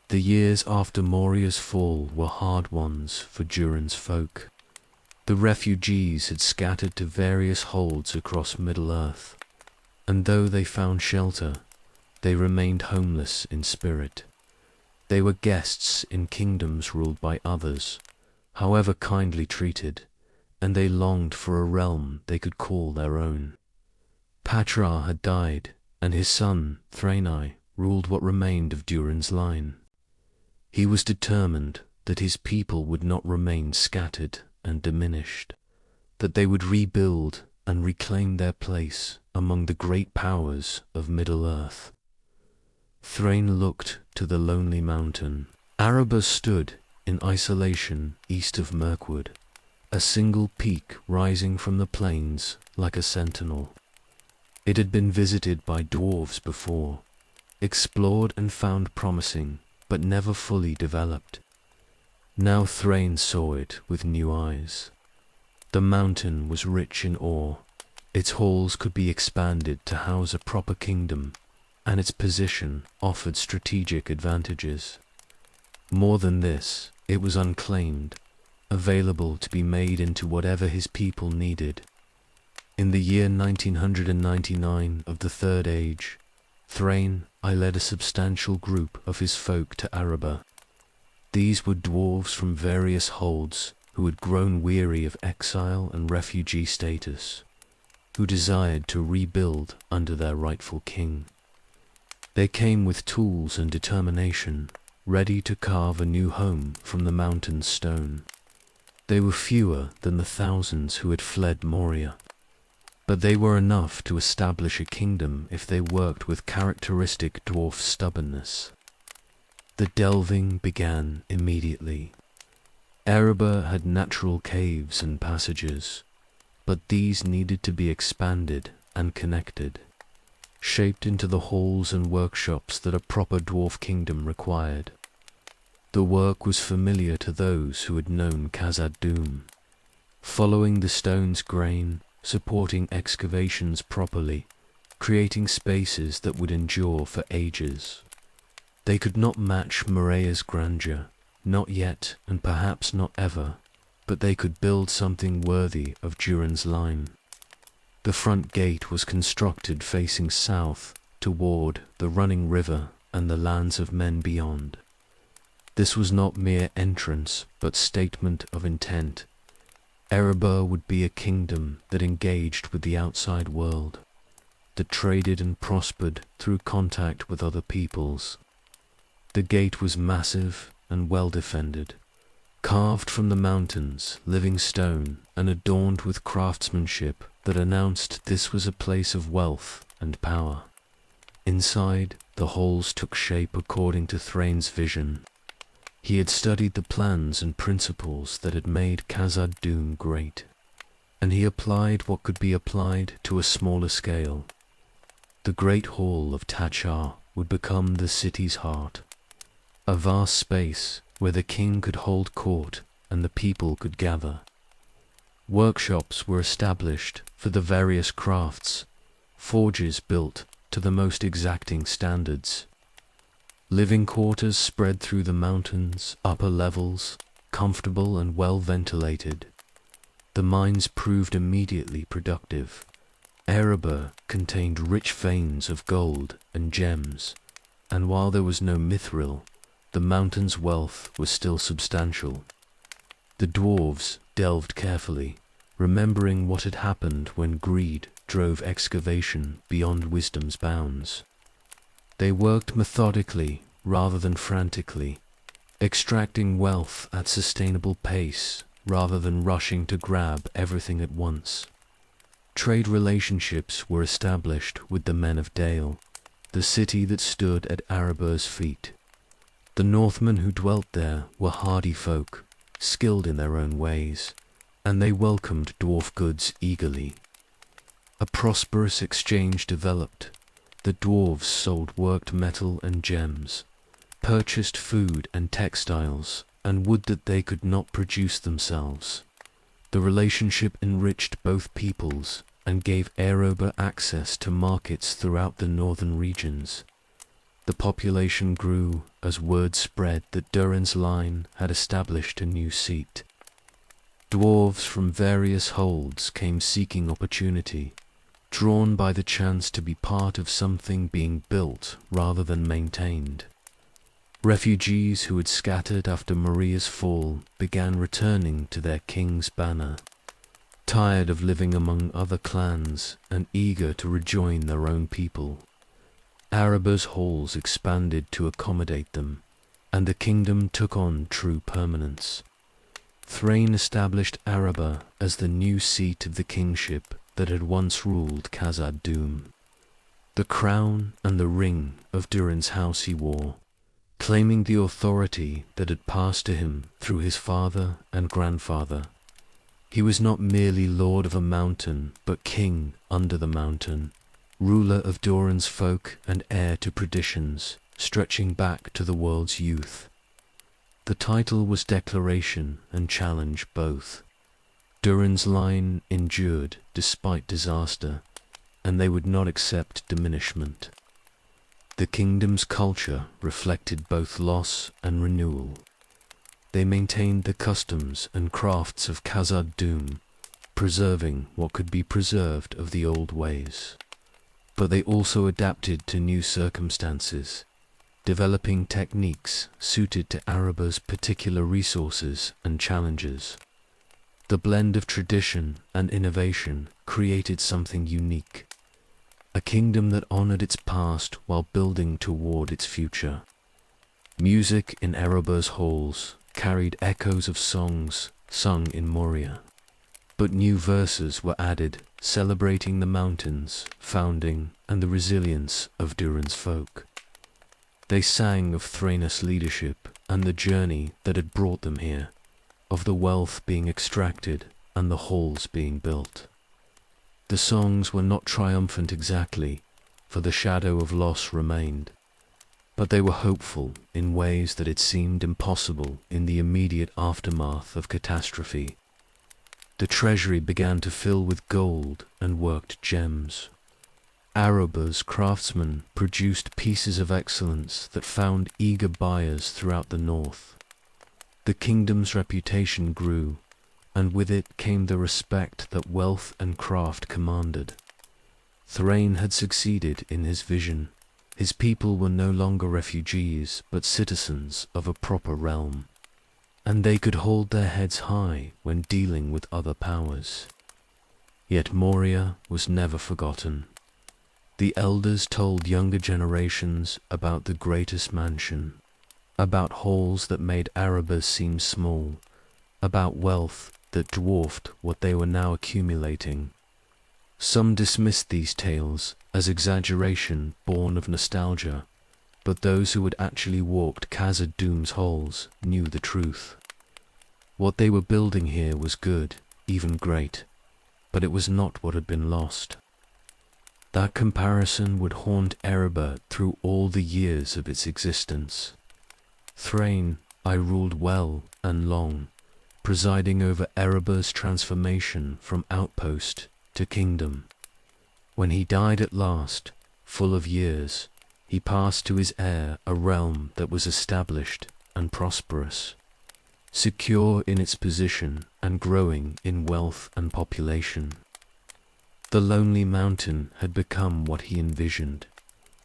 The years after Moria's fall were hard ones for Durin's folk. The refugees had scattered to various holds across Middle-earth, and though they found shelter, they remained homeless in spirit. They were guests in kingdoms ruled by others, however kindly treated, and they longed for a realm they could call their own. Patrar had died, and his son, Thraenei, ruled what remained of Durin's line. He was determined that his people would not remain scattered and diminished, that they would rebuild and reclaim their place among the great powers of Middle-earth. Thrain looked to the lonely mountain. Araba stood in isolation east of Mirkwood, a single peak rising from the plains like a sentinel. It had been visited by dwarves before, explored and found promising, but never fully developed. Now Thrain saw it with new eyes. The mountain was rich in ore, its halls could be expanded to house a proper kingdom, and its position offered strategic advantages. More than this, it was unclaimed, available to be made into whatever his people needed. In the year 1999 of the Third Age, Thrain I led a substantial group of his folk to Araba. These were dwarves from various holds who had grown weary of exile and refugee status, who desired to rebuild under their rightful king. They came with tools and determination, ready to carve a new home from the mountain's stone. They were fewer than the thousands who had fled Moria, but they were enough to establish a kingdom if they worked with characteristic dwarf stubbornness. The delving began immediately. Araba had natural caves and passages, but these needed to be expanded and connected, shaped into the halls and workshops that a proper dwarf kingdom required. The work was familiar to those who had known Khazad-dûm, following the stone's grain, supporting excavations properly, creating spaces that would endure for ages. They could not match Morea's grandeur, not yet and perhaps not ever, but they could build something worthy of Durin's line. The front gate was constructed facing south toward the running river and the lands of men beyond. This was not mere entrance, but statement of intent. Erebor would be a kingdom that engaged with the outside world, that traded and prospered through contact with other peoples. The gate was massive and well defended, carved from the mountains, living stone, and adorned with craftsmanship that announced this was a place of wealth and power. Inside, the halls took shape according to Thrain's vision. He had studied the plans and principles that had made Khazad-dûm great, and he applied what could be applied to a smaller scale. The great hall of Tachar would become the city's heart, a vast space where the king could hold court and the people could gather. Workshops were established for the various crafts, forges built to the most exacting standards. Living quarters spread through the mountains, upper levels, comfortable and well ventilated. The mines proved immediately productive. Erebor contained rich veins of gold and gems, and while there was no mithril, the mountain's wealth was still substantial. The dwarves delved carefully, remembering what had happened when greed drove excavation beyond wisdom's bounds. They worked methodically rather than frantically, extracting wealth at sustainable pace rather than rushing to grab everything at once. Trade relationships were established with the men of Dale, the city that stood at Erebor's feet. The Northmen who dwelt there were hardy folk, skilled in their own ways, and they welcomed dwarf goods eagerly. A prosperous exchange developed. The dwarves sold worked metal and gems, purchased food and textiles, and wood that they could not produce themselves. The relationship enriched both peoples and gave Erebor access to markets throughout the northern regions. The population grew as word spread that Durin's line had established a new seat. Dwarves from various holds came seeking opportunity, drawn by the chance to be part of something being built rather than maintained. Refugees who had scattered after Maria's fall began returning to their king's banner, tired of living among other clans and eager to rejoin their own people. Erebor's halls expanded to accommodate them, and the kingdom took on true permanence. Thrain established Erebor as the new seat of the kingship that had once ruled Khazad-dûm. The crown and the ring of Durin's house he wore, claiming the authority that had passed to him through his father and grandfather. He was not merely lord of a mountain, but king under the mountain, ruler of Durin's folk and heir to traditions stretching back to the world's youth. The title was declaration and challenge both. Durin's line endured despite disaster, and they would not accept diminishment. The kingdom's culture reflected both loss and renewal. They maintained the customs and crafts of Khazad-dûm, preserving what could be preserved of the old ways. But they also adapted to new circumstances, developing techniques suited to Erebor's particular resources and challenges. The blend of tradition and innovation created something unique, a kingdom that honored its past while building toward its future. Music in Erebor's halls carried echoes of songs sung in Moria, but new verses were added celebrating the mountains, founding, and the resilience of Durin's folk. They sang of Thrain's leadership and the journey that had brought them here, of the wealth being extracted and the halls being built. The songs were not triumphant exactly, for the shadow of loss remained, but they were hopeful in ways that it seemed impossible in the immediate aftermath of catastrophe. The treasury began to fill with gold and worked gems. Erebor's craftsmen produced pieces of excellence that found eager buyers throughout the north. The kingdom's reputation grew, and with it came the respect that wealth and craft commanded. Thrain had succeeded in his vision. His people were no longer refugees, but citizens of a proper realm, and they could hold their heads high when dealing with other powers. Yet Moria was never forgotten. The elders told younger generations about the greatest mansion, about halls that made Erebor seem small, about wealth that dwarfed what they were now accumulating. Some dismissed these tales as exaggeration born of nostalgia, but those who had actually walked Khazad-dûm's halls knew the truth. What they were building here was good, even great, but it was not what had been lost. That comparison would haunt Erebor through all the years of its existence. Thrain, I ruled well and long, presiding over Erebor's transformation from outpost to kingdom. When he died at last, full of years, he passed to his heir a realm that was established and prosperous, secure in its position and growing in wealth and population. The lonely mountain had become what he envisioned,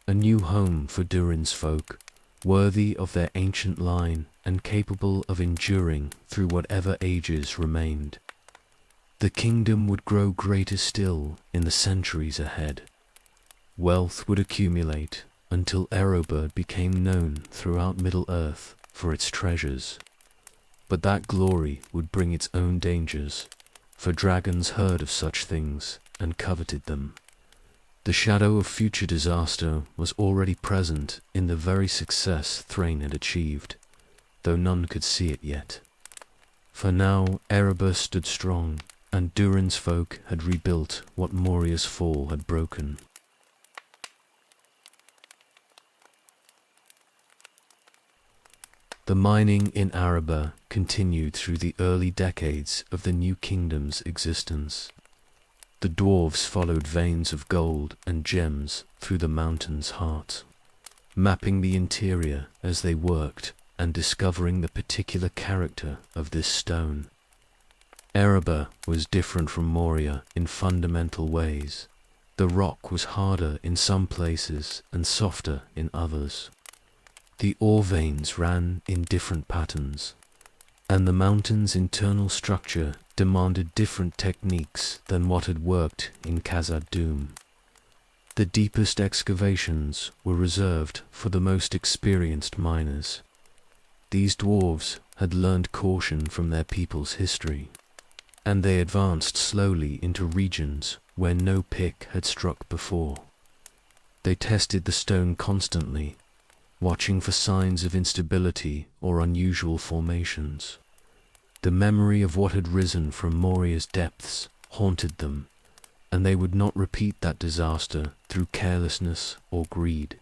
a new home for Durin's folk, worthy of their ancient line and capable of enduring through whatever ages remained. The kingdom would grow greater still in the centuries ahead. Wealth would accumulate until Erebor became known throughout Middle-earth for its treasures. But that glory would bring its own dangers, for dragons heard of such things and coveted them. The shadow of future disaster was already present in the very success Thrain had achieved, though none could see it yet. For now Erebor stood strong, and Durin's folk had rebuilt what Moria's fall had broken. The mining in Erebor continued through the early decades of the new kingdom's existence. The dwarves followed veins of gold and gems through the mountain's heart, mapping the interior as they worked and discovering the particular character of this stone. Erebor was different from Moria in fundamental ways. The rock was harder in some places and softer in others. The ore veins ran in different patterns, and the mountain's internal structure demanded different techniques than what had worked in Khazad-dûm. The deepest excavations were reserved for the most experienced miners. These dwarves had learned caution from their people's history, and they advanced slowly into regions where no pick had struck before. They tested the stone constantly, watching for signs of instability or unusual formations. The memory of what had risen from Moria's depths haunted them, and they would not repeat that disaster through carelessness or greed.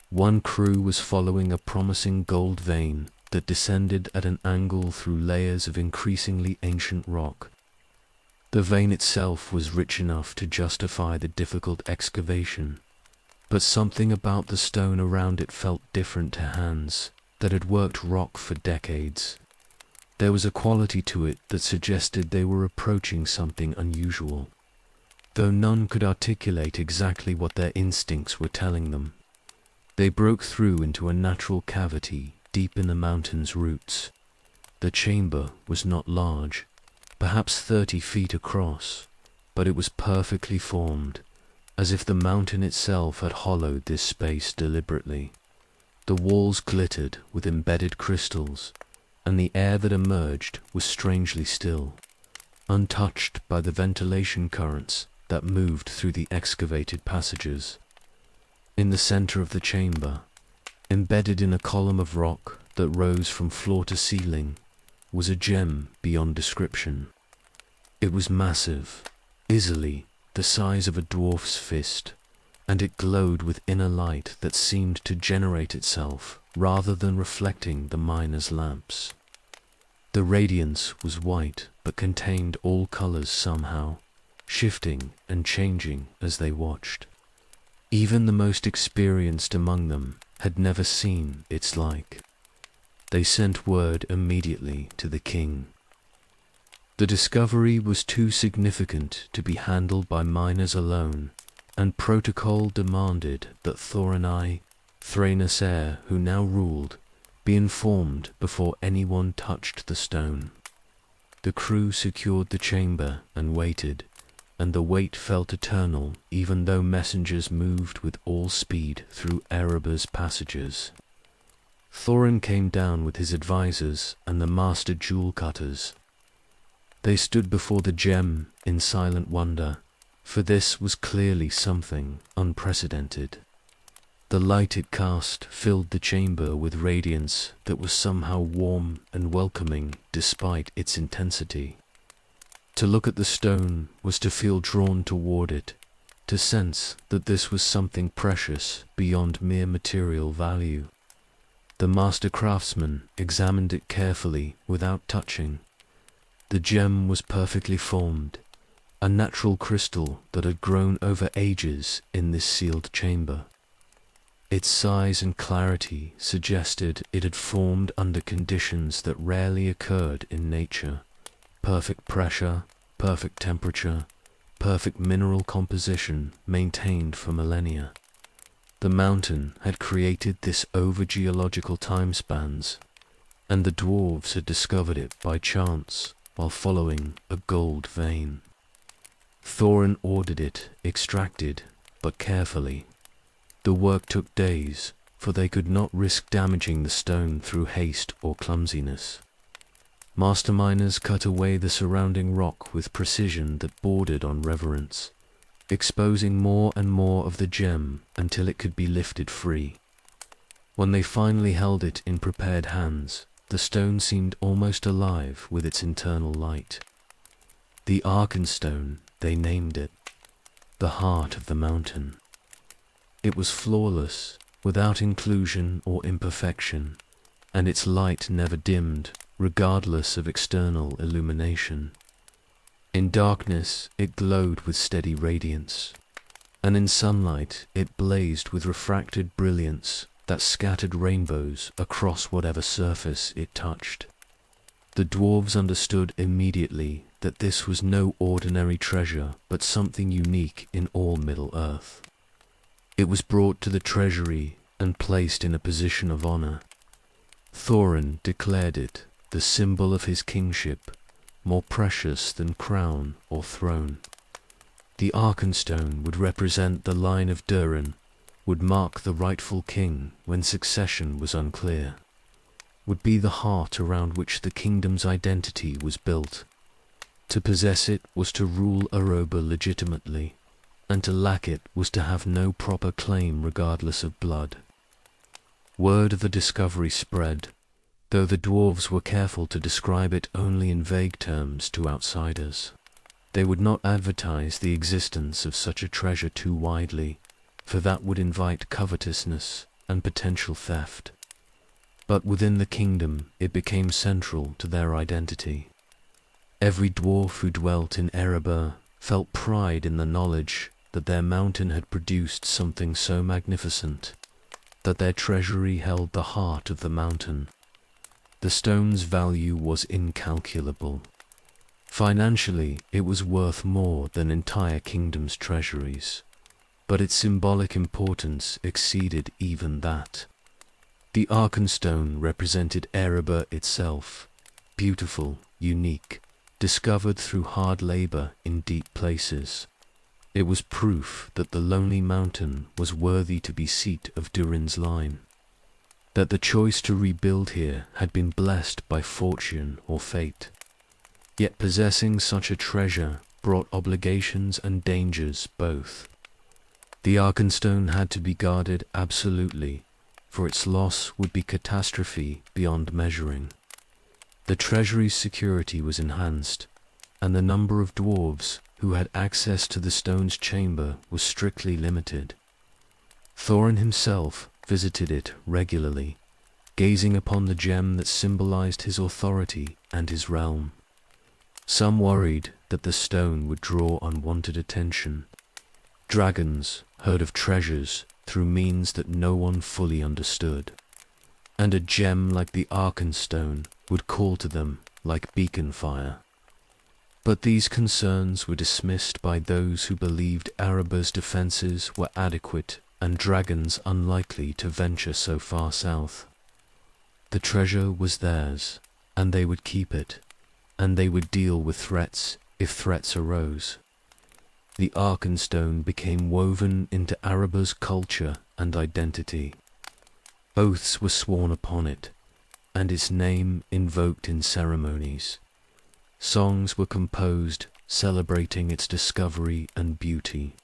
One crew was following a promising gold vein that descended at an angle through layers of increasingly ancient rock. The vein itself was rich enough to justify the difficult excavation, but something about the stone around it felt different to hands that had worked rock for decades. There was a quality to it that suggested they were approaching something unusual, though none could articulate exactly what their instincts were telling them. They broke through into a natural cavity deep in the mountain's roots. The chamber was not large, perhaps 30 feet across, but it was perfectly formed, as if the mountain itself had hollowed this space deliberately. The walls glittered with embedded crystals, and the air that emerged was strangely still, untouched by the ventilation currents that moved through the excavated passages. In the center of the chamber, embedded in a column of rock that rose from floor to ceiling, was a gem beyond description. It was massive, easily the size of a dwarf's fist, and it glowed with inner light that seemed to generate itself rather than reflecting the miner's lamps. The radiance was white but contained all colors somehow, shifting and changing as they watched. Even the most experienced among them had never seen its like. They sent word immediately to the king. The discovery was too significant to be handled by miners alone, and protocol demanded that Thorinai, Thrain's heir who now ruled, be informed before anyone touched the stone. The crew secured the chamber and waited, and the wait felt eternal even though messengers moved with all speed through Erebor's passages. Thorin came down with his advisors and the master jewel cutters. They stood before the gem in silent wonder, for this was clearly something unprecedented. The light it cast filled the chamber with radiance that was somehow warm and welcoming despite its intensity. To look at the stone was to feel drawn toward it, to sense that this was something precious beyond mere material value. The master craftsman examined it carefully without touching. The gem was perfectly formed, a natural crystal that had grown over ages in this sealed chamber. Its size and clarity suggested it had formed under conditions that rarely occurred in nature: perfect pressure, perfect temperature, perfect mineral composition maintained for millennia. The mountain had created this over geological time spans, and the dwarves had discovered it by chance while following a gold vein. Thorin ordered it extracted, but carefully. The work took days, for they could not risk damaging the stone through haste or clumsiness. Master miners cut away the surrounding rock with precision that bordered on reverence, exposing more and more of the gem until it could be lifted free. When they finally held it in prepared hands, the stone seemed almost alive with its internal light. The Arkenstone, they named it, the heart of the mountain. It was flawless, without inclusion or imperfection, and its light never dimmed, regardless of external illumination. In darkness, it glowed with steady radiance, and in sunlight it blazed with refracted brilliance that scattered rainbows across whatever surface it touched. The dwarves understood immediately that this was no ordinary treasure, but something unique in all Middle-earth. It was brought to the treasury and placed in a position of honor. Thorin declared it the symbol of his kingship, more precious than crown or throne. The Arkenstone would represent the line of Durin, would mark the rightful king when succession was unclear, would be the heart around which the kingdom's identity was built. To possess it was to rule Aroba legitimately, and to lack it was to have no proper claim regardless of blood. Word of the discovery spread, though the dwarves were careful to describe it only in vague terms to outsiders. They would not advertise the existence of such a treasure too widely, for that would invite covetousness and potential theft. But within the kingdom it became central to their identity. Every dwarf who dwelt in Erebor felt pride in the knowledge that their mountain had produced something so magnificent, that their treasury held the heart of the mountain. The stone's value was incalculable. Financially, it was worth more than entire kingdoms' treasuries, but its symbolic importance exceeded even that. The Arkenstone represented Erebor itself, beautiful, unique, discovered through hard labor in deep places. It was proof that the lonely mountain was worthy to be seat of Durin's line, that the choice to rebuild here had been blessed by fortune or fate. Yet possessing such a treasure brought obligations and dangers both. The Arkenstone had to be guarded absolutely, for its loss would be catastrophe beyond measuring. The treasury's security was enhanced, and the number of dwarves who had access to the stone's chamber was strictly limited. Thorin himself visited it regularly, gazing upon the gem that symbolized his authority and his realm. Some worried that the stone would draw unwanted attention. Dragons heard of treasures through means that no one fully understood, and a gem like the Arkenstone would call to them like beacon fire. But these concerns were dismissed by those who believed Erebor's defenses were adequate and dragons unlikely to venture so far south. The treasure was theirs, and they would keep it, and they would deal with threats if threats arose. The Arkenstone became woven into Erebor's culture and identity. Oaths were sworn upon it, and its name invoked in ceremonies. Songs were composed celebrating its discovery and beauty.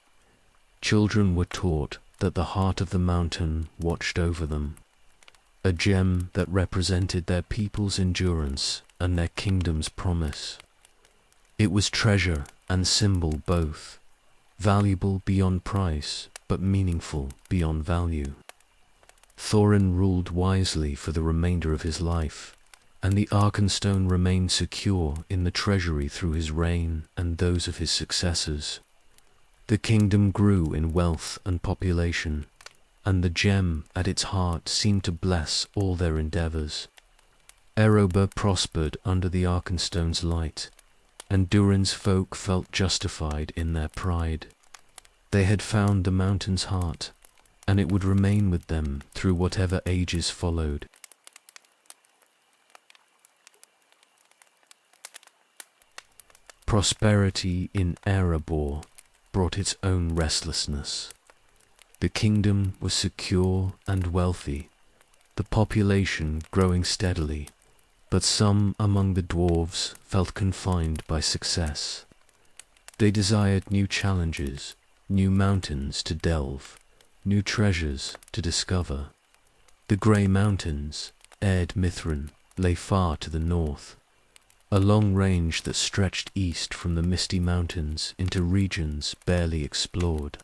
Children were taught that the heart of the mountain watched over them, a gem that represented their people's endurance and their kingdom's promise. It was treasure and symbol both, valuable beyond price, but meaningful beyond value. Thorin ruled wisely for the remainder of his life, and the Arkenstone remained secure in the treasury through his reign and those of his successors. The kingdom grew in wealth and population, and the gem at its heart seemed to bless all their endeavors. Erebor prospered under the Arkenstone's light, and Durin's folk felt justified in their pride. They had found the mountain's heart, and it would remain with them through whatever ages followed. Prosperity in Erebor brought its own restlessness. The kingdom was secure and wealthy, the population growing steadily, but some among the dwarves felt confined by success. They desired new challenges, new mountains to delve, new treasures to discover. The grey mountains, Erd Mithrin, lay far to the north, a long range that stretched east from the misty mountains into regions barely explored.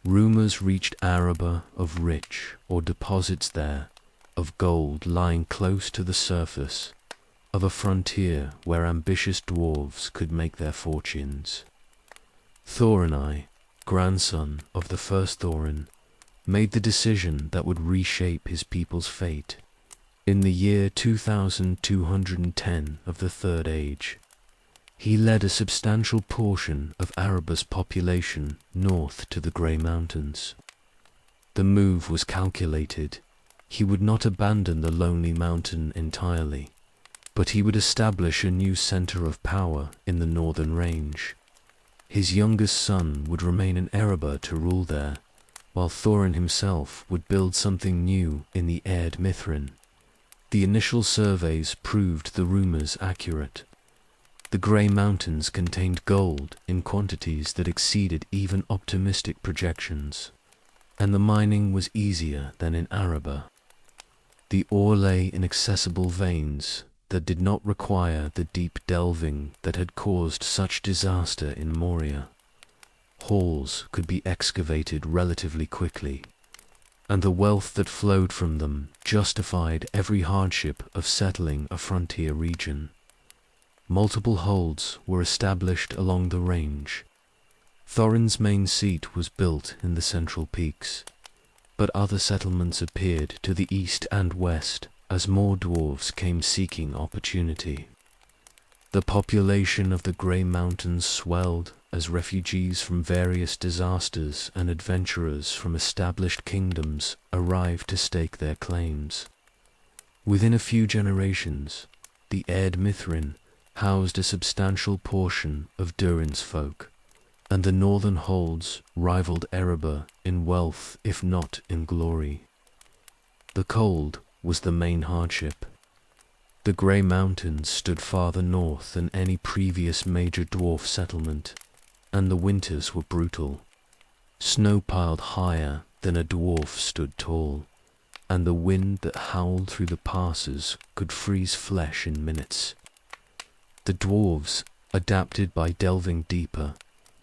Rumours reached Erebor of rich or deposits there, of gold lying close to the surface, of a frontier where ambitious dwarves could make their fortunes. Thorinai, grandson of the first Thorin, made the decision that would reshape his people's fate. In the year 2210 of the Third Age, he led a substantial portion of Erebor's population north to the Grey Mountains. The move was calculated. He would not abandon the lonely mountain entirely, but he would establish a new center of power in the northern range. His youngest son would remain in Erebor to rule there, while Thorin himself would build something new in the Erd Mithrin. The initial surveys proved the rumors accurate. The Grey Mountains contained gold in quantities that exceeded even optimistic projections, and the mining was easier than in Erebor. The ore lay in accessible veins that did not require the deep delving that had caused such disaster in Moria. Halls could be excavated relatively quickly, and the wealth that flowed from them justified every hardship of settling a frontier region. Multiple holds were established along the range. Thorin's main seat was built in the central peaks, but other settlements appeared to the east and west as more dwarves came seeking opportunity. The population of the Grey Mountains swelled as refugees from various disasters and adventurers from established kingdoms arrived to stake their claims. Within a few generations, the Erd Mithrin housed a substantial portion of Durin's folk, and the northern holds rivaled Erebor in wealth if not in glory. The cold was the main hardship. The Grey Mountains stood farther north than any previous major dwarf settlement, and the winters were brutal. Snow piled higher than a dwarf stood tall, and the wind that howled through the passes could freeze flesh in minutes. The dwarves adapted by delving deeper,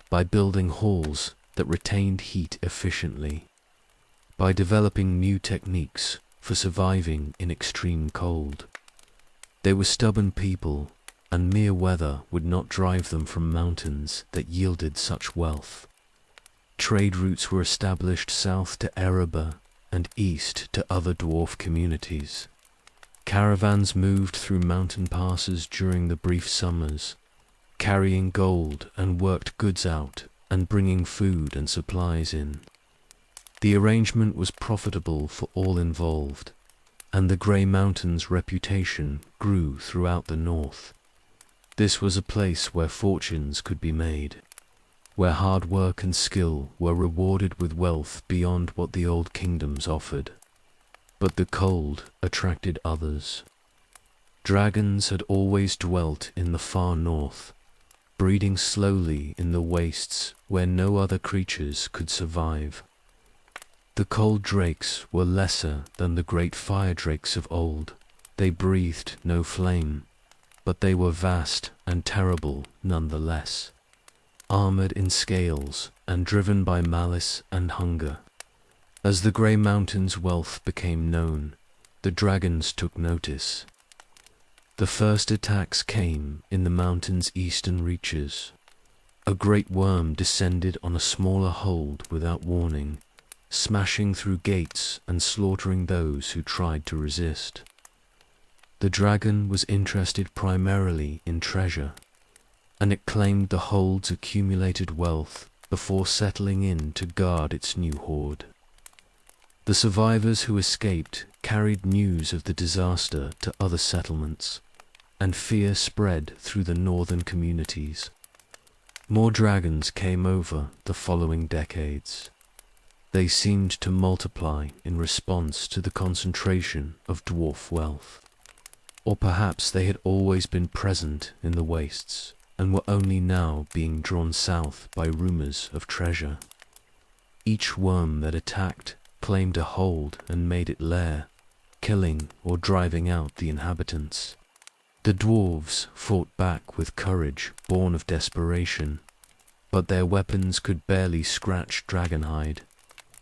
by building halls that retained heat efficiently, by developing new techniques for surviving in extreme cold. They were stubborn people, and mere weather would not drive them from mountains that yielded such wealth. Trade routes were established south to Erebor and east to other dwarf communities. Caravans moved through mountain passes during the brief summers, carrying gold and worked goods out and bringing food and supplies in. The arrangement was profitable for all involved, and the Grey Mountains' reputation grew throughout the north. This was a place where fortunes could be made, where hard work and skill were rewarded with wealth beyond what the old kingdoms offered. But the cold attracted others. Dragons had always dwelt in the far north, breeding slowly in the wastes where no other creatures could survive. The cold drakes were lesser than the great fire drakes of old. They breathed no flame, but they were vast and terrible nonetheless. armored in scales and driven by malice and hunger. As the Grey Mountains' wealth became known, the dragons took notice. The first attacks came in the mountain's eastern reaches. A great worm descended on a smaller hold without warning, smashing through gates and slaughtering those who tried to resist. The dragon was interested primarily in treasure, and it claimed the hold's accumulated wealth before settling in to guard its new hoard. The survivors who escaped carried news of the disaster to other settlements, and fear spread through the northern communities. More dragons came over the following decades. They seemed to multiply in response to the concentration of dwarf wealth. Or perhaps they had always been present in the wastes and were only now being drawn south by rumors of treasure. Each worm that attacked claimed a hold and made it lair, killing or driving out the inhabitants. The dwarves fought back with courage born of desperation, but their weapons could barely scratch dragonhide,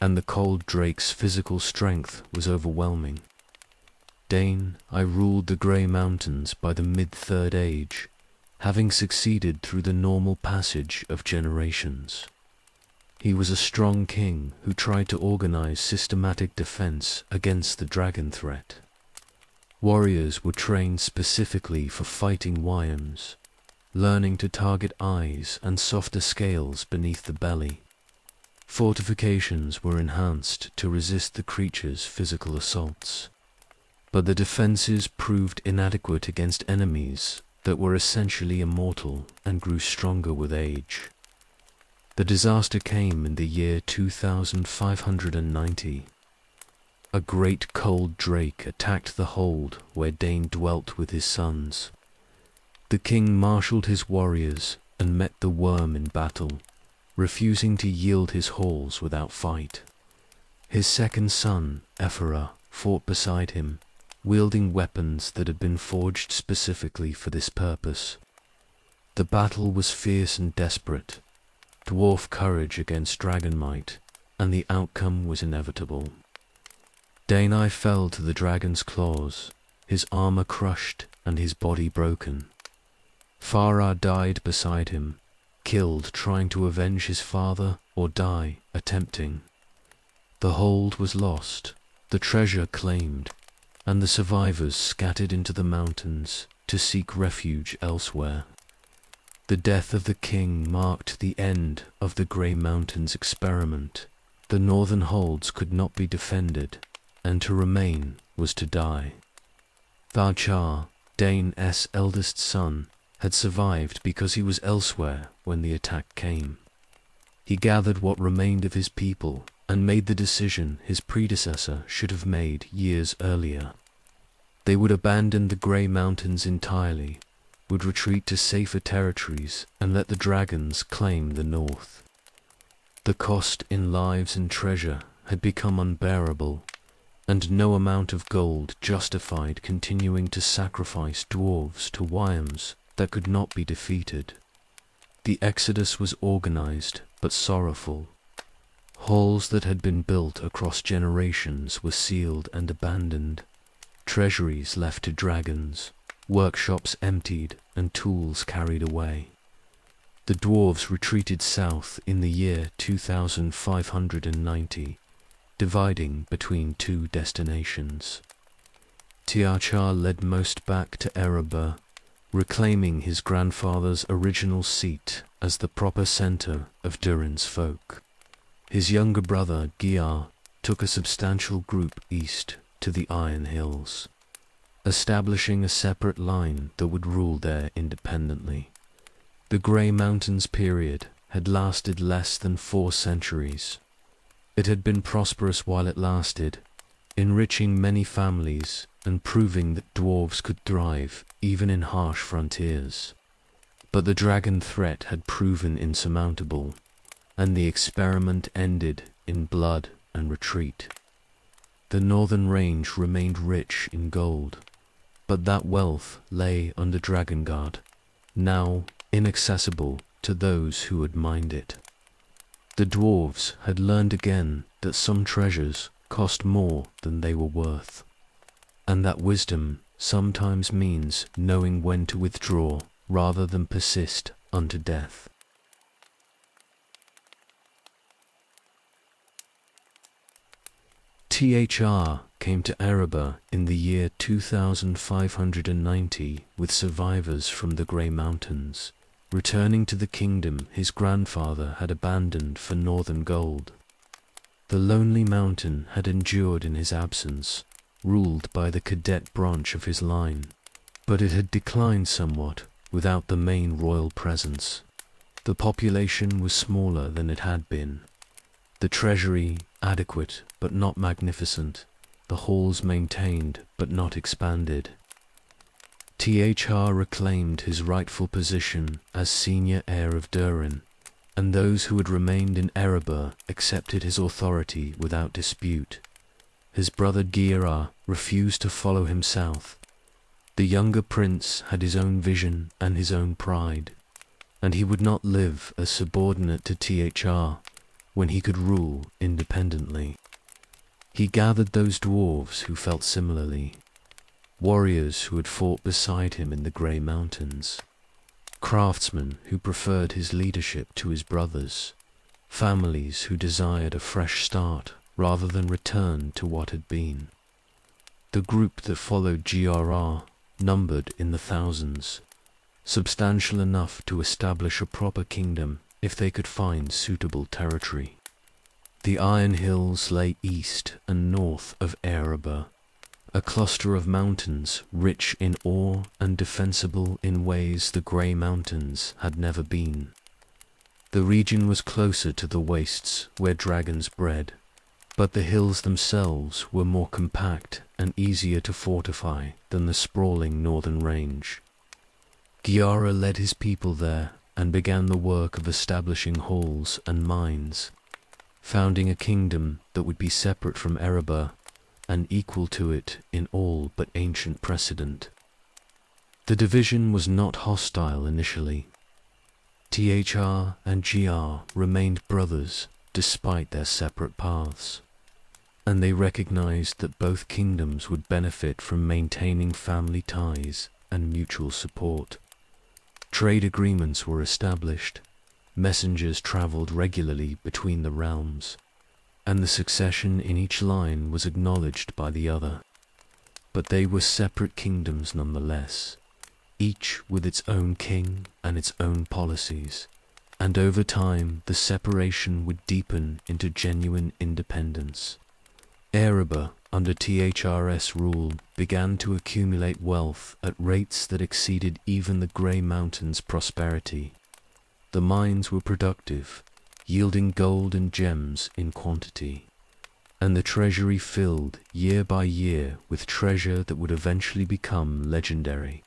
and the cold drake's physical strength was overwhelming. Dane, I ruled the Grey Mountains by the mid-Third Age, having succeeded through the normal passage of generations. He was a strong king who tried to organize systematic defense against the dragon threat. Warriors were trained specifically for fighting wyams, learning to target eyes and softer scales beneath the belly. Fortifications were enhanced to resist the creature's physical assaults, but the defenses proved inadequate against enemies that were essentially immortal and grew stronger with age. The disaster came in the year 2590. A great cold drake attacked the hold where Dane dwelt with his sons. The king marshaled his warriors and met the worm in battle, refusing to yield his halls without fight. His second son, Ephora, fought beside him, wielding weapons that had been forged specifically for this purpose. The battle was fierce and desperate, dwarf courage against dragon might, and the outcome was inevitable. Dane fell to the dragon's claws, his armor crushed and his body broken. Farah died beside him, killed trying to avenge his father or die attempting. The hold was lost, the treasure claimed, and the survivors scattered into the mountains to seek refuge elsewhere. The death of the king marked the end of the Grey Mountains experiment. The northern holds could not be defended, and to remain was to die. Valchar, Dane's eldest son, had survived because he was elsewhere when the attack came. He gathered what remained of his people and made the decision his predecessor should have made years earlier. They would abandon the Grey Mountains entirely, would retreat to safer territories and let the dragons claim the north. The cost in lives and treasure had become unbearable, and no amount of gold justified continuing to sacrifice dwarves to wyams that could not be defeated. The exodus was organized but sorrowful. Halls that had been built across generations were sealed and abandoned, treasuries left to dragons, workshops emptied and tools carried away. The dwarves retreated south in the year 2590, dividing between two destinations. Tiarchar led most back to Erebor, reclaiming his grandfather's original seat as the proper center of Durin's folk. His younger brother, Giar, took a substantial group east to the Iron Hills, establishing a separate line that would rule there independently. The Grey Mountains period had lasted less than 4 centuries. It had been prosperous while it lasted, enriching many families and proving that dwarves could thrive even in harsh frontiers. But the dragon threat had proven insurmountable, and the experiment ended in blood and retreat. The northern range remained rich in gold, but that wealth lay under Drakengard, now inaccessible to those who would mind it. The dwarves had learned again that some treasures cost more than they were worth, and that wisdom sometimes means knowing when to withdraw rather than persist unto death. THR came to Erebor in the year 2590 with survivors from the Grey Mountains, returning to the kingdom his grandfather had abandoned for northern gold. The lonely mountain had endured in his absence, ruled by the cadet branch of his line, but it had declined somewhat without the main royal presence. The population was smaller than it had been, the treasury adequate but not magnificent, the halls maintained but not expanded. THR reclaimed his rightful position as senior heir of Durin, and those who had remained in Erebor accepted his authority without dispute. His brother Gira refused to follow him south. The younger prince had his own vision and his own pride, and he would not live as subordinate to THR when he could rule independently. He gathered those dwarves who felt similarly, warriors who had fought beside him in the Grey Mountains, craftsmen who preferred his leadership to his brother's, families who desired a fresh start rather than return to what had been. The group that followed GRR numbered in the thousands, substantial enough to establish a proper kingdom if they could find suitable territory. The Iron Hills lay east and north of Erebor, a cluster of mountains rich in ore and defensible in ways the Grey Mountains had never been. The region was closer to the wastes where dragons bred, but the hills themselves were more compact and easier to fortify than the sprawling northern range. Giara led his people there and began the work of establishing halls and mines, founding a kingdom that would be separate from Erebor and equal to it in all but ancient precedent. The division was not hostile initially. THR and GR remained brothers despite their separate paths, and they recognized that both kingdoms would benefit from maintaining family ties and mutual support. Trade agreements were established, messengers traveled regularly between the realms, and the succession in each line was acknowledged by the other. But they were separate kingdoms nonetheless, each with its own king and its own policies, and over time the separation would deepen into genuine independence. Erebor, under THRS rule, began to accumulate wealth at rates that exceeded even the Grey Mountains' prosperity. The mines were productive, yielding gold and gems in quantity, and the treasury filled year by year with treasure that would eventually become legendary.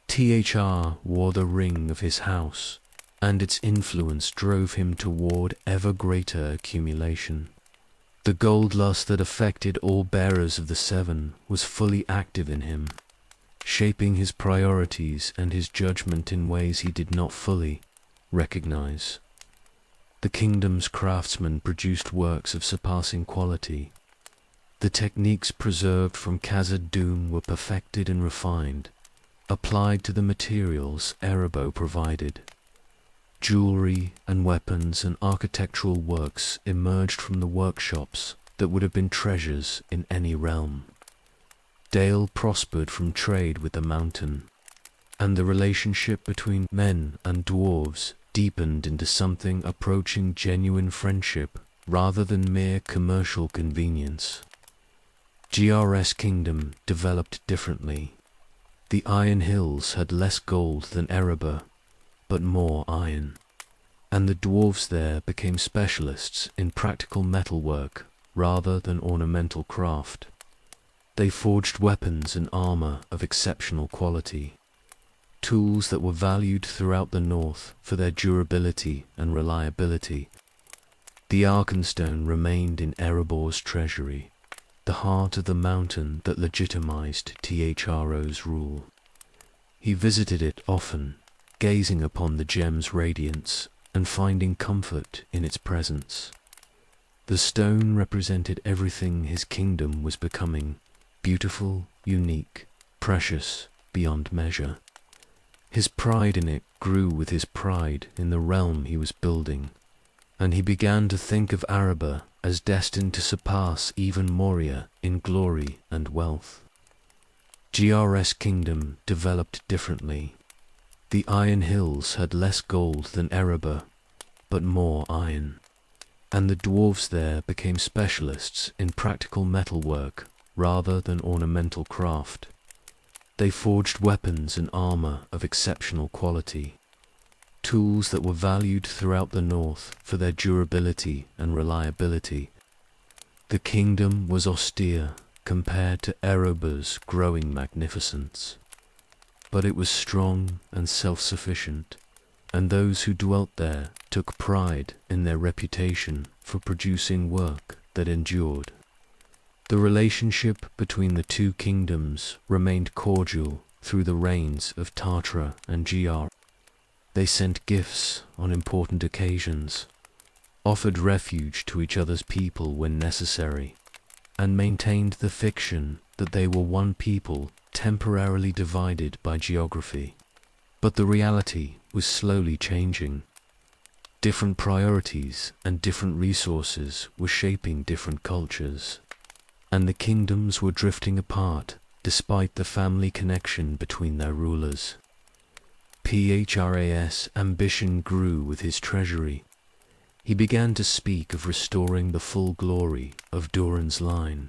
THR wore the ring of his house, and its influence drove him toward ever greater accumulation. The gold lust that affected all bearers of the Seven was fully active in him, shaping his priorities and his judgment in ways he did not fully recognize. The kingdom's craftsmen produced works of surpassing quality. The techniques preserved from Khazad-dûm were perfected and refined, applied to the materials Erebor provided. Jewelry and weapons and architectural works emerged from the workshops that would have been treasures in any realm. Dale prospered from trade with the mountain, and the relationship between men and dwarves deepened into something approaching genuine friendship rather than mere commercial convenience. GRS Kingdom developed differently. The Iron Hills had less gold than Erebor, but more iron, and the dwarves there became specialists in practical metalwork rather than ornamental craft. They forged weapons and armor of exceptional quality, tools that were valued throughout the north for their durability and reliability. The Arkenstone remained in Erebor's treasury, the heart of the mountain that legitimized THRO's rule. He visited it often, gazing upon the gem's radiance and finding comfort in its presence. The stone represented everything his kingdom was becoming: beautiful, unique, precious beyond measure. His pride in it grew with his pride in the realm he was building, and he began to think of Araba as destined to surpass even Moria in glory and wealth. GR's kingdom developed differently. The Iron Hills had less gold than Erebor, but more iron, and the dwarves there became specialists in practical metalwork rather than ornamental craft. They forged weapons and armor of exceptional quality, tools that were valued throughout the north for their durability and reliability. The kingdom was austere compared to Erebor's growing magnificence, but it was strong and self-sufficient, and those who dwelt there took pride in their reputation for producing work that endured. The relationship between the two kingdoms remained cordial through the reigns of Tatra and GR. They sent gifts on important occasions, offered refuge to each other's people when necessary, and maintained the fiction that they were one people temporarily divided by geography. But the reality was slowly changing. Different priorities and different resources were shaping different cultures, and the kingdoms were drifting apart despite the family connection between their rulers. PHRA's ambition grew with his treasury. He began to speak of restoring the full glory of Durin's line,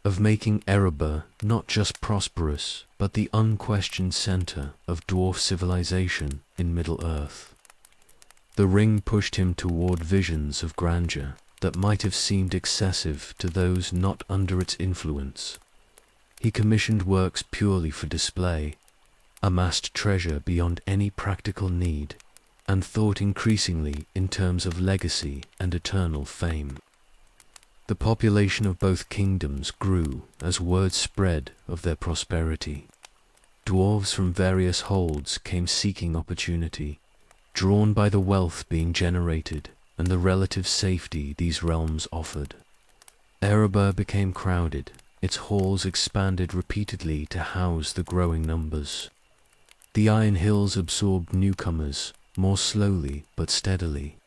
of making Erebor not just prosperous, but the unquestioned center of dwarf civilization in Middle-earth. The ring pushed him toward visions of grandeur that might have seemed excessive to those not under its influence. He commissioned works purely for display, amassed treasure beyond any practical need, and thought increasingly in terms of legacy and eternal fame. The population of both kingdoms grew as word spread of their prosperity. Dwarves from various holds came seeking opportunity, drawn by the wealth being generated and the relative safety these realms offered. Erebor became crowded, its halls expanded repeatedly to house the growing numbers. The Iron Hills absorbed newcomers, more slowly but steadily,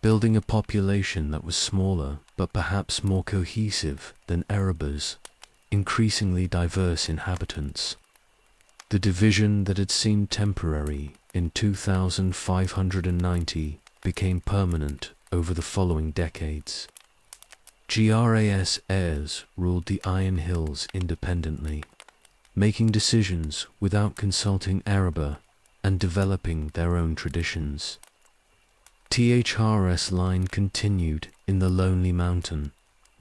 building a population that was smaller but perhaps more cohesive than Erebor's, increasingly diverse inhabitants. The division that had seemed temporary in 2590 became permanent over the following decades. GRAS heirs ruled the Iron Hills independently, making decisions without consulting Erebor and developing their own traditions. THR's line continued in the Lonely Mountain,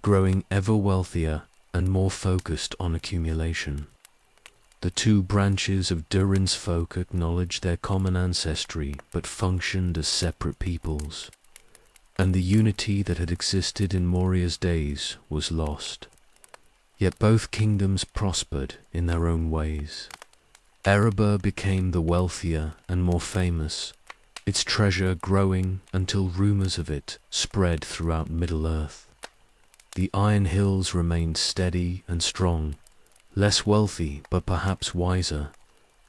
growing ever wealthier and more focused on accumulation. The two branches of Durin's folk acknowledged their common ancestry but functioned as separate peoples, and the unity that had existed in Moria's days was lost. Yet both kingdoms prospered in their own ways. Erebor became the wealthier and more famous, its treasure growing until rumors of it spread throughout Middle-earth. The Iron Hills remained steady and strong, less wealthy but perhaps wiser,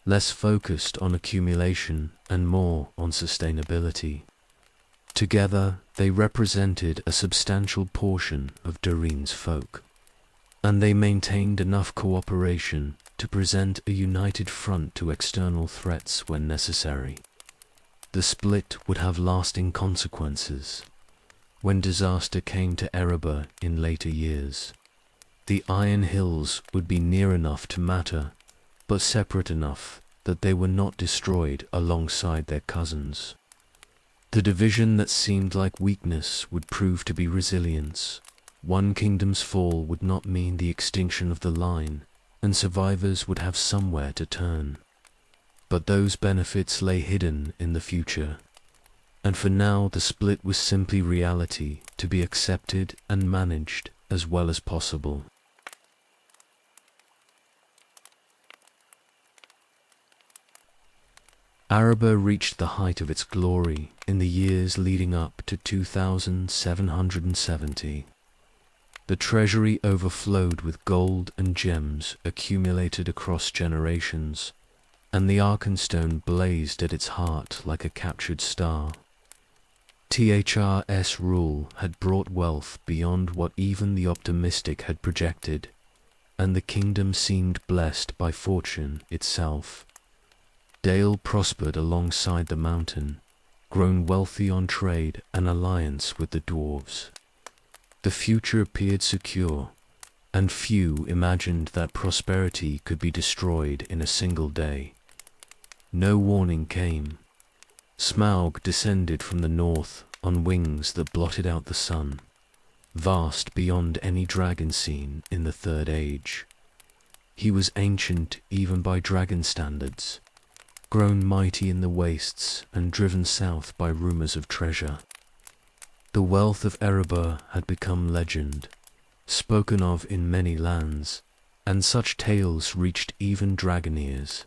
less focused on accumulation and more on sustainability. Together, they represented a substantial portion of Durin's folk, and they maintained enough cooperation to present a united front to external threats when necessary. The split would have lasting consequences. When disaster came to Erebor in later years, the Iron Hills would be near enough to matter, but separate enough that they were not destroyed alongside their cousins. The division that seemed like weakness would prove to be resilience. One kingdom's fall would not mean the extinction of the line, and survivors would have somewhere to turn. But those benefits lay hidden in the future, and for now the split was simply reality to be accepted and managed as well as possible. Araba reached the height of its glory in the years leading up to 2770. The treasury overflowed with gold and gems accumulated across generations, and the Arkenstone blazed at its heart like a captured star. THR's rule had brought wealth beyond what even the optimistic had projected, and the kingdom seemed blessed by fortune itself. Dale prospered alongside the mountain, grown wealthy on trade and alliance with the Dwarves. The future appeared secure, and few imagined that prosperity could be destroyed in a single day. No warning came. Smaug descended from the north on wings that blotted out the sun, vast beyond any dragon seen in the Third Age. He was ancient even by dragon standards, grown mighty in the wastes and driven south by rumors of treasure. The wealth of Erebor had become legend, spoken of in many lands, and such tales reached even dragon ears.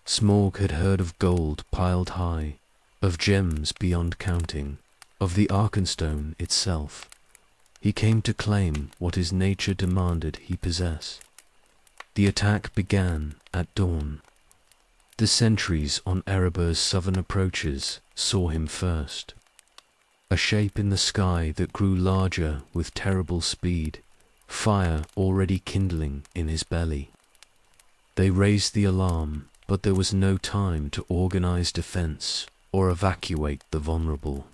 Smaug had heard of gold piled high, of gems beyond counting, of the Arkenstone itself. He came to claim what his nature demanded he possess. The attack began at dawn. The sentries on Erebor's southern approaches saw him first. A shape in the sky that grew larger with terrible speed, fire already kindling in his belly. They raised the alarm, but there was no time to organize defense or evacuate the vulnerable.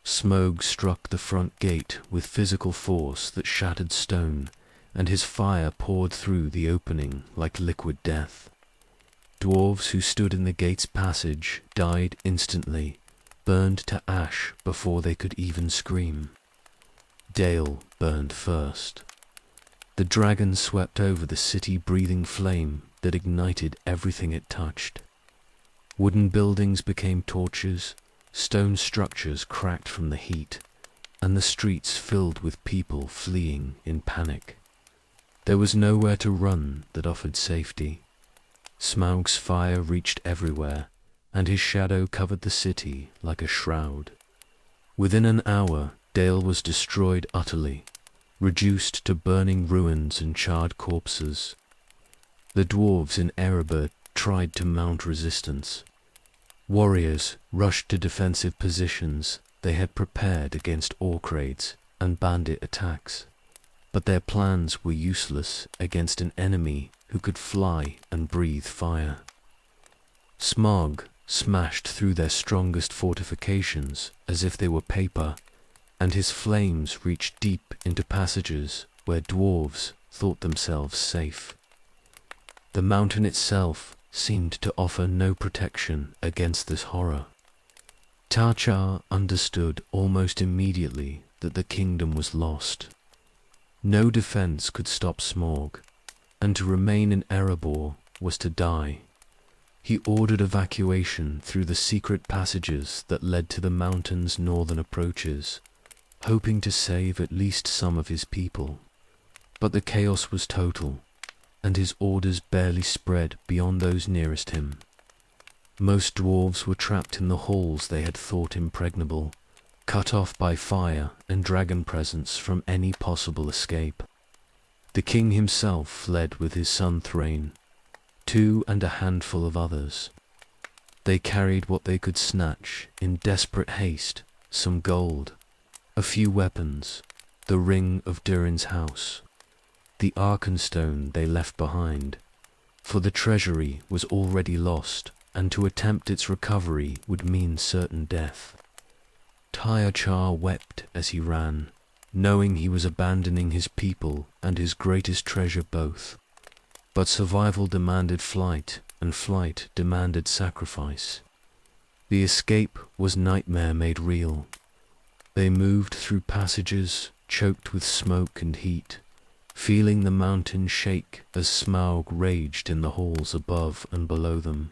Smaug struck the front gate with physical force that shattered stone, and his fire poured through the opening like liquid death. Dwarves who stood in the gate's passage died instantly, burned to ash before they could even scream. Dale burned first. The dragon swept over the city, breathing flame that ignited everything it touched. Wooden buildings became torches, stone structures cracked from the heat, and the streets filled with people fleeing in panic. There was nowhere to run that offered safety. Smaug's fire reached everywhere, and his shadow covered the city like a shroud. Within an hour, Dale was destroyed utterly, reduced to burning ruins and charred corpses. The dwarves in Erebor tried to mount resistance. Warriors rushed to defensive positions they had prepared against orc raids and bandit attacks, but their plans were useless against an enemy who could fly and breathe fire. Smaug smashed through their strongest fortifications as if they were paper, and his flames reached deep into passages where dwarves thought themselves safe. The mountain itself seemed to offer no protection against this horror. Tarchar understood almost immediately that the kingdom was lost. No defense could stop Smaug, and to remain in Erebor was to die. He ordered evacuation through the secret passages that led to the mountain's northern approaches, hoping to save at least some of his people. But the chaos was total, and his orders barely spread beyond those nearest him. Most dwarves were trapped in the halls they had thought impregnable, cut off by fire and dragon presence from any possible escape. The king himself fled with his son Thrain, 2 and a handful of others. They carried what they could snatch in desperate haste, some gold, a few weapons, the ring of Durin's house. The Arkenstone they left behind, for the treasury was already lost, and to attempt its recovery would mean certain death. Tarchar wept as he ran, knowing he was abandoning his people and his greatest treasure both. But survival demanded flight, and flight demanded sacrifice. The escape was nightmare made real. They moved through passages choked with smoke and heat, feeling the mountain shake as Smaug raged in the halls above and below them.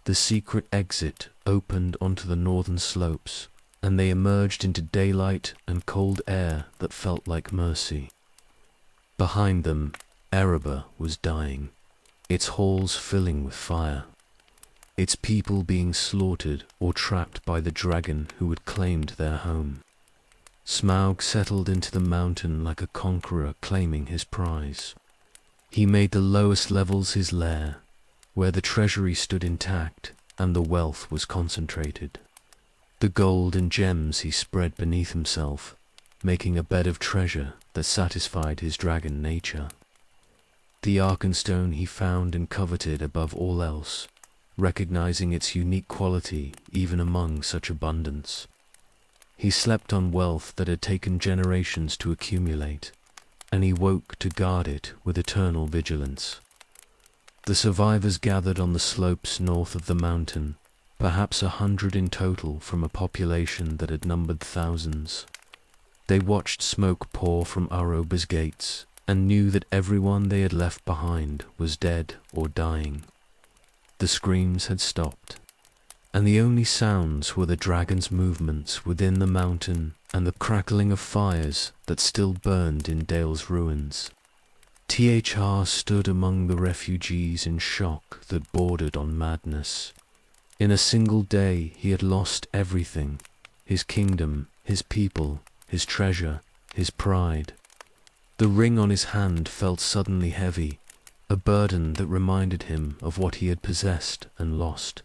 The secret exit opened onto the northern slopes, and they emerged into daylight and cold air that felt like mercy. Behind them, Erebor was dying, its halls filling with fire. its people being slaughtered or trapped by the dragon who had claimed their home. Smaug settled into the mountain like a conqueror claiming his prize. He made the lowest levels his lair, where the treasury stood intact and the wealth was concentrated. The gold and gems he spread beneath himself, making a bed of treasure that satisfied his dragon nature. The Arkenstone he found and coveted above all else, recognizing its unique quality even among such abundance. He slept on wealth that had taken generations to accumulate, and he woke to guard it with eternal vigilance. The survivors gathered on the slopes north of the mountain, perhaps 100 in total from a population that had numbered thousands. They watched smoke pour from Aroba's gates, and knew that everyone they had left behind was dead or dying. The screams had stopped, and the only sounds were the dragon's movements within the mountain and the crackling of fires that still burned in Dale's ruins. THR stood among the refugees in shock that bordered on madness. In a single day he had lost everything: his kingdom, his people, his treasure, his pride. The ring on his hand felt suddenly heavy, a burden that reminded him of what he had possessed and lost.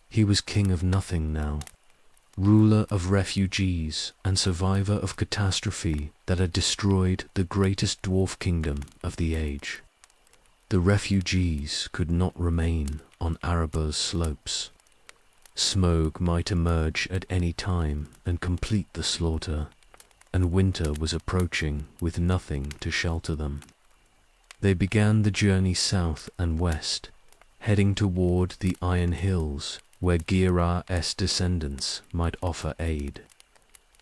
He was king of nothing now, ruler of refugees and survivor of catastrophe that had destroyed the greatest dwarf kingdom of the age. The refugees could not remain on Aroba's slopes. Smoke might emerge at any time and complete the slaughter, and winter was approaching with nothing to shelter them. They began the journey south and west, heading toward the Iron Hills, where Girar's descendants might offer aid.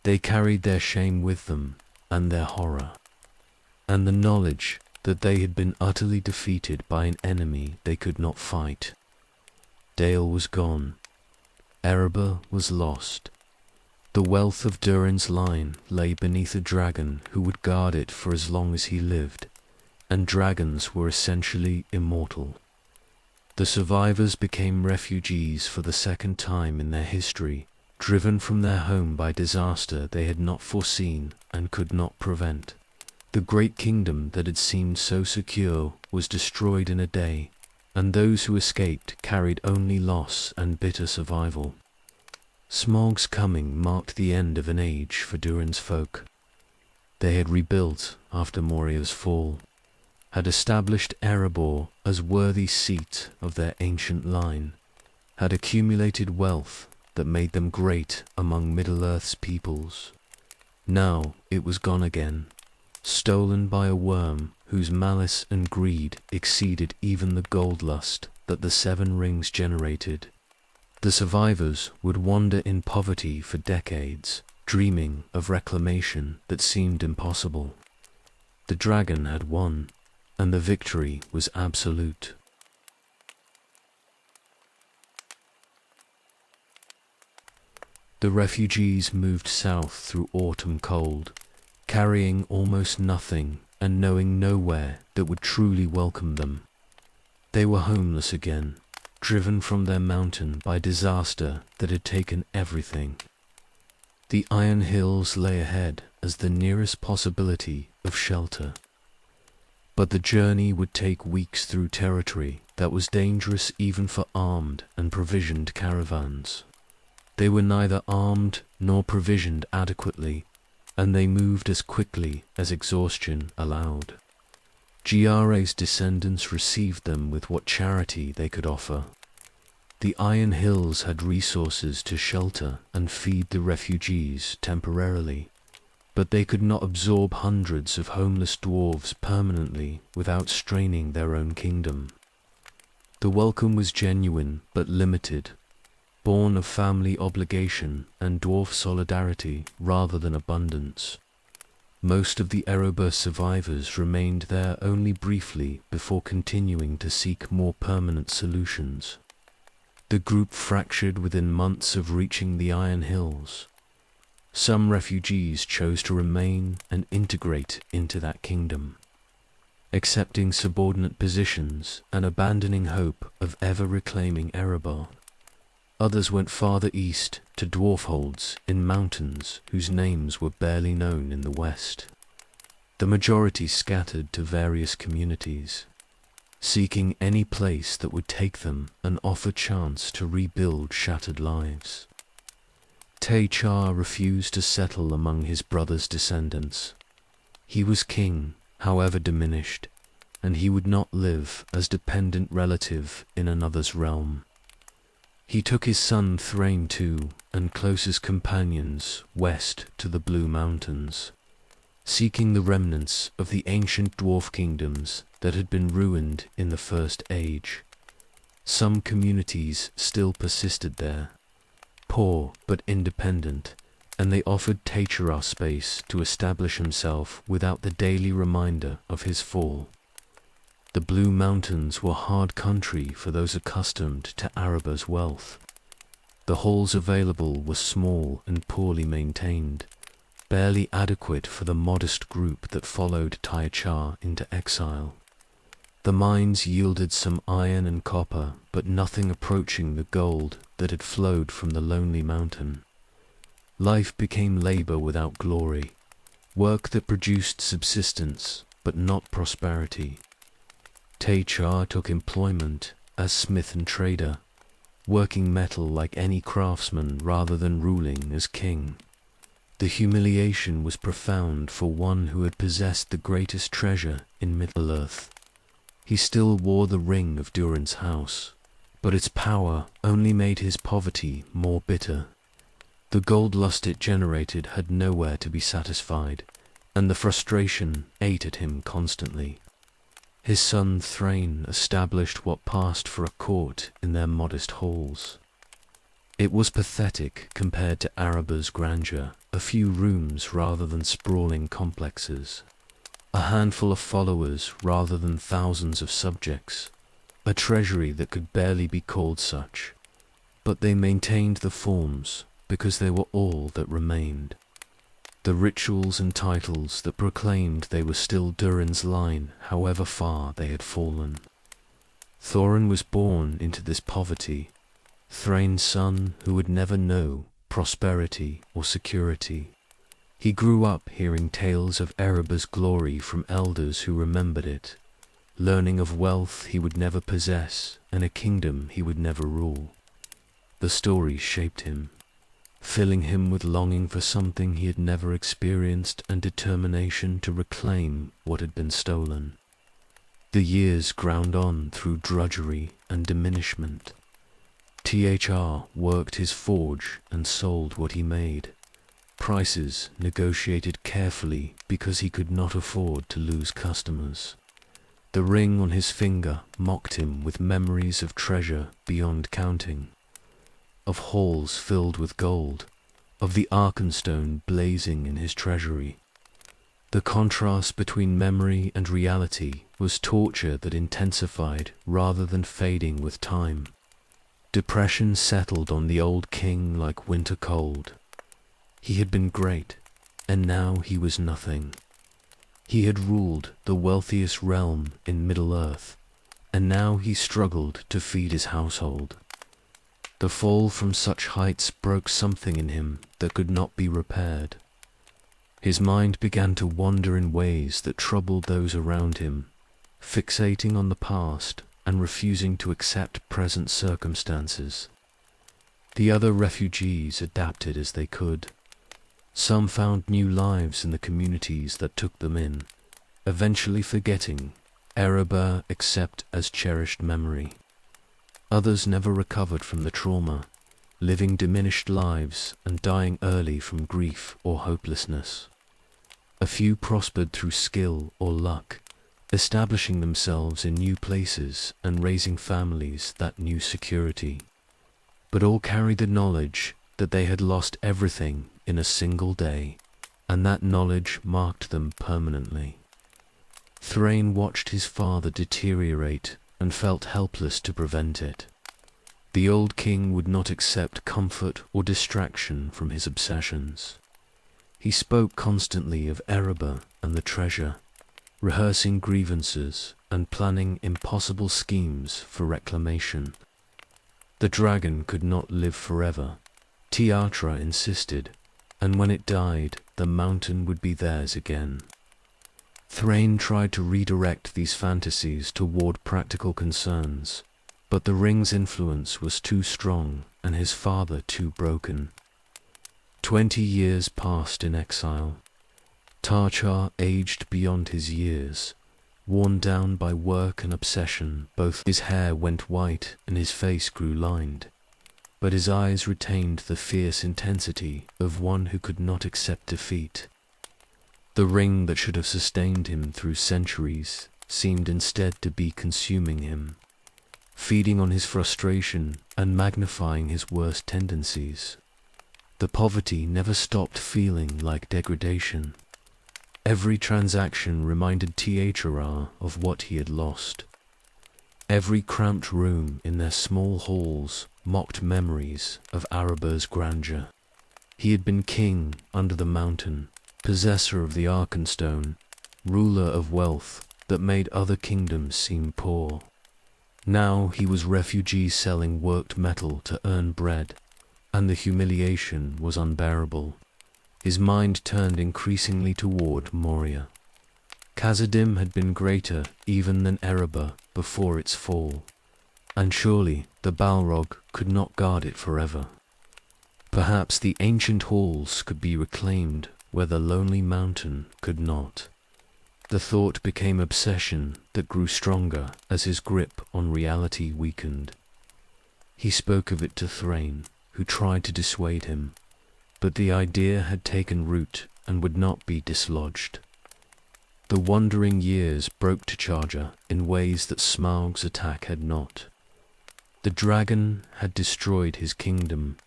They carried their shame with them, and their horror, and the knowledge that they had been utterly defeated by an enemy they could not fight. Dale was gone. Aroba was lost. The wealth of Durin's line lay beneath a dragon who would guard it for as long as he lived, and dragons were essentially immortal. The survivors became refugees for the second time in their history, driven from their home by disaster they had not foreseen and could not prevent. The great kingdom that had seemed so secure was destroyed in a day, and those who escaped carried only loss and bitter survival. Smaug's coming marked the end of an age for Durin's folk. They had rebuilt after Moria's fall, had established Erebor as worthy seat of their ancient line, had accumulated wealth that made them great among Middle-earth's peoples. Now it was gone again, stolen by a worm whose malice and greed exceeded even the gold lust that the Seven Rings generated. The survivors would wander in poverty for decades, dreaming of reclamation that seemed impossible. The dragon had won, and the victory was absolute. The refugees moved south through autumn cold, carrying almost nothing and knowing nowhere that would truly welcome them. They were homeless again, driven from their mountain by disaster that had taken everything. The Iron Hills lay ahead as the nearest possibility of shelter. But the journey would take weeks through territory that was dangerous even for armed and provisioned caravans. They were neither armed nor provisioned adequately, and they moved as quickly as exhaustion allowed. Girar's descendants received them with what charity they could offer. The Iron Hills had resources to shelter and feed the refugees temporarily, but they could not absorb hundreds of homeless dwarves permanently without straining their own kingdom. The welcome was genuine but limited, born of family obligation and dwarf solidarity rather than abundance. Most of the Erebor survivors remained there only briefly before continuing to seek more permanent solutions. The group fractured within months of reaching the Iron Hills. Some refugees chose to remain and integrate into that kingdom. accepting subordinate positions and abandoning hope of ever reclaiming Erebor. Others went farther east to dwarfholds in mountains whose names were barely known in the west. The majority scattered to various communities, seeking any place that would take them and offer chance to rebuild shattered lives. Te-Char refused to settle among his brother's descendants. He was king, however diminished, and he would not live as dependent relative in another's realm. He took his son Thrain too, and closest companions west to the Blue Mountains, seeking the remnants of the ancient dwarf kingdoms that had been ruined in the First Age. Some communities still persisted there, poor but independent, and they offered Te-Char space to establish himself without the daily reminder of his fall. The Blue Mountains were hard country for those accustomed to Erebor's wealth. The halls available were small and poorly maintained, barely adequate for the modest group that followed Te-Char into exile. The mines yielded some iron and copper, but nothing approaching the gold that had flowed from the lonely mountain. Life became labor without glory, work that produced subsistence, but not prosperity. Te-Char took employment as smith and trader, working metal like any craftsman rather than ruling as king. The humiliation was profound for one who had possessed the greatest treasure in Middle-earth. He still wore the ring of Durin's house, but its power only made his poverty more bitter. The gold lust it generated had nowhere to be satisfied, and the frustration ate at him constantly. His son Thrain established what passed for a court in their modest halls. It was pathetic compared to Erebor's grandeur, a few rooms rather than sprawling complexes, a handful of followers rather than thousands of subjects, a treasury that could barely be called such. But they maintained the forms because they were all that remained. The rituals and titles that proclaimed they were still Durin's line, however far they had fallen. Thorin was born into this poverty, Thrain's son who would never know prosperity or security. He grew up hearing tales of Erebor's glory from elders who remembered it, learning of wealth he would never possess and a kingdom he would never rule. The stories shaped him, filling him with longing for something he had never experienced and determination to reclaim what had been stolen. The years ground on through drudgery and diminishment. Te-Char worked his forge and sold what he made, prices negotiated carefully because he could not afford to lose customers. The ring on his finger mocked him with memories of treasure beyond counting, of halls filled with gold, of the Arkenstone blazing in his treasury. The contrast between memory and reality was torture that intensified rather than fading with time. Depression settled on the old king like winter cold. He had been great, and now he was nothing. He had ruled the wealthiest realm in Middle-earth, and now he struggled to feed his household. The fall from such heights broke something in him that could not be repaired. His mind began to wander in ways that troubled those around him, fixating on the past and refusing to accept present circumstances. The other refugees adapted as they could. Some found new lives in the communities that took them in, eventually forgetting Erebor except as cherished memory. Others never recovered from the trauma, living diminished lives and dying early from grief or hopelessness. A few prospered through skill or luck, establishing themselves in new places and raising families that knew security. But all carried the knowledge that they had lost everything in a single day, and that knowledge marked them permanently. Thrain watched his father deteriorate and felt helpless to prevent it. The old king would not accept comfort or distraction from his obsessions. He spoke constantly of Erebor and the treasure, rehearsing grievances and planning impossible schemes for reclamation. The dragon could not live forever, Tiatra insisted, and when it died, the mountain would be theirs again. Thrain tried to redirect these fantasies toward practical concerns, but the ring's influence was too strong and his father too broken. 20 years passed in exile. Tarchar aged beyond his years. Worn down by work and obsession, both his hair went white and his face grew lined, but his eyes retained the fierce intensity of one who could not accept defeat. The ring that should have sustained him through centuries seemed instead to be consuming him, feeding on his frustration and magnifying his worst tendencies. The poverty never stopped feeling like degradation. Every transaction reminded Thr of what he had lost. Every cramped room in their small halls mocked memories of Araber's grandeur. He had been king under the mountain, possessor of the Arkenstone, ruler of wealth that made other kingdoms seem poor. Now he was refugee selling worked metal to earn bread, and the humiliation was unbearable. His mind turned increasingly toward Moria. Khazad-dûm had been greater even than Erebor before its fall, and surely the Balrog could not guard it forever. Perhaps the ancient halls could be reclaimed where the lonely mountain could not. The thought became obsession that grew stronger as his grip on reality weakened. He spoke of it to Thrain, who tried to dissuade him, but the idea had taken root and would not be dislodged. The wandering years broke T'Chaga in ways that Smaug's attack had not. The dragon had destroyed his kingdom,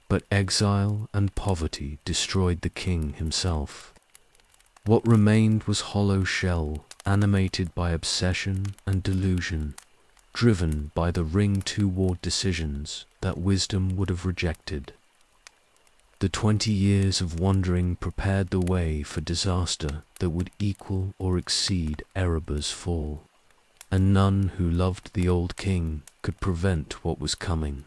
but exile and poverty destroyed the king himself. What remained was hollow shell, animated by obsession and delusion, driven by the ring toward decisions that wisdom would have rejected. The 20 years of wandering prepared the way for disaster that would equal or exceed Erebor's fall, and none who loved the old king could prevent what was coming.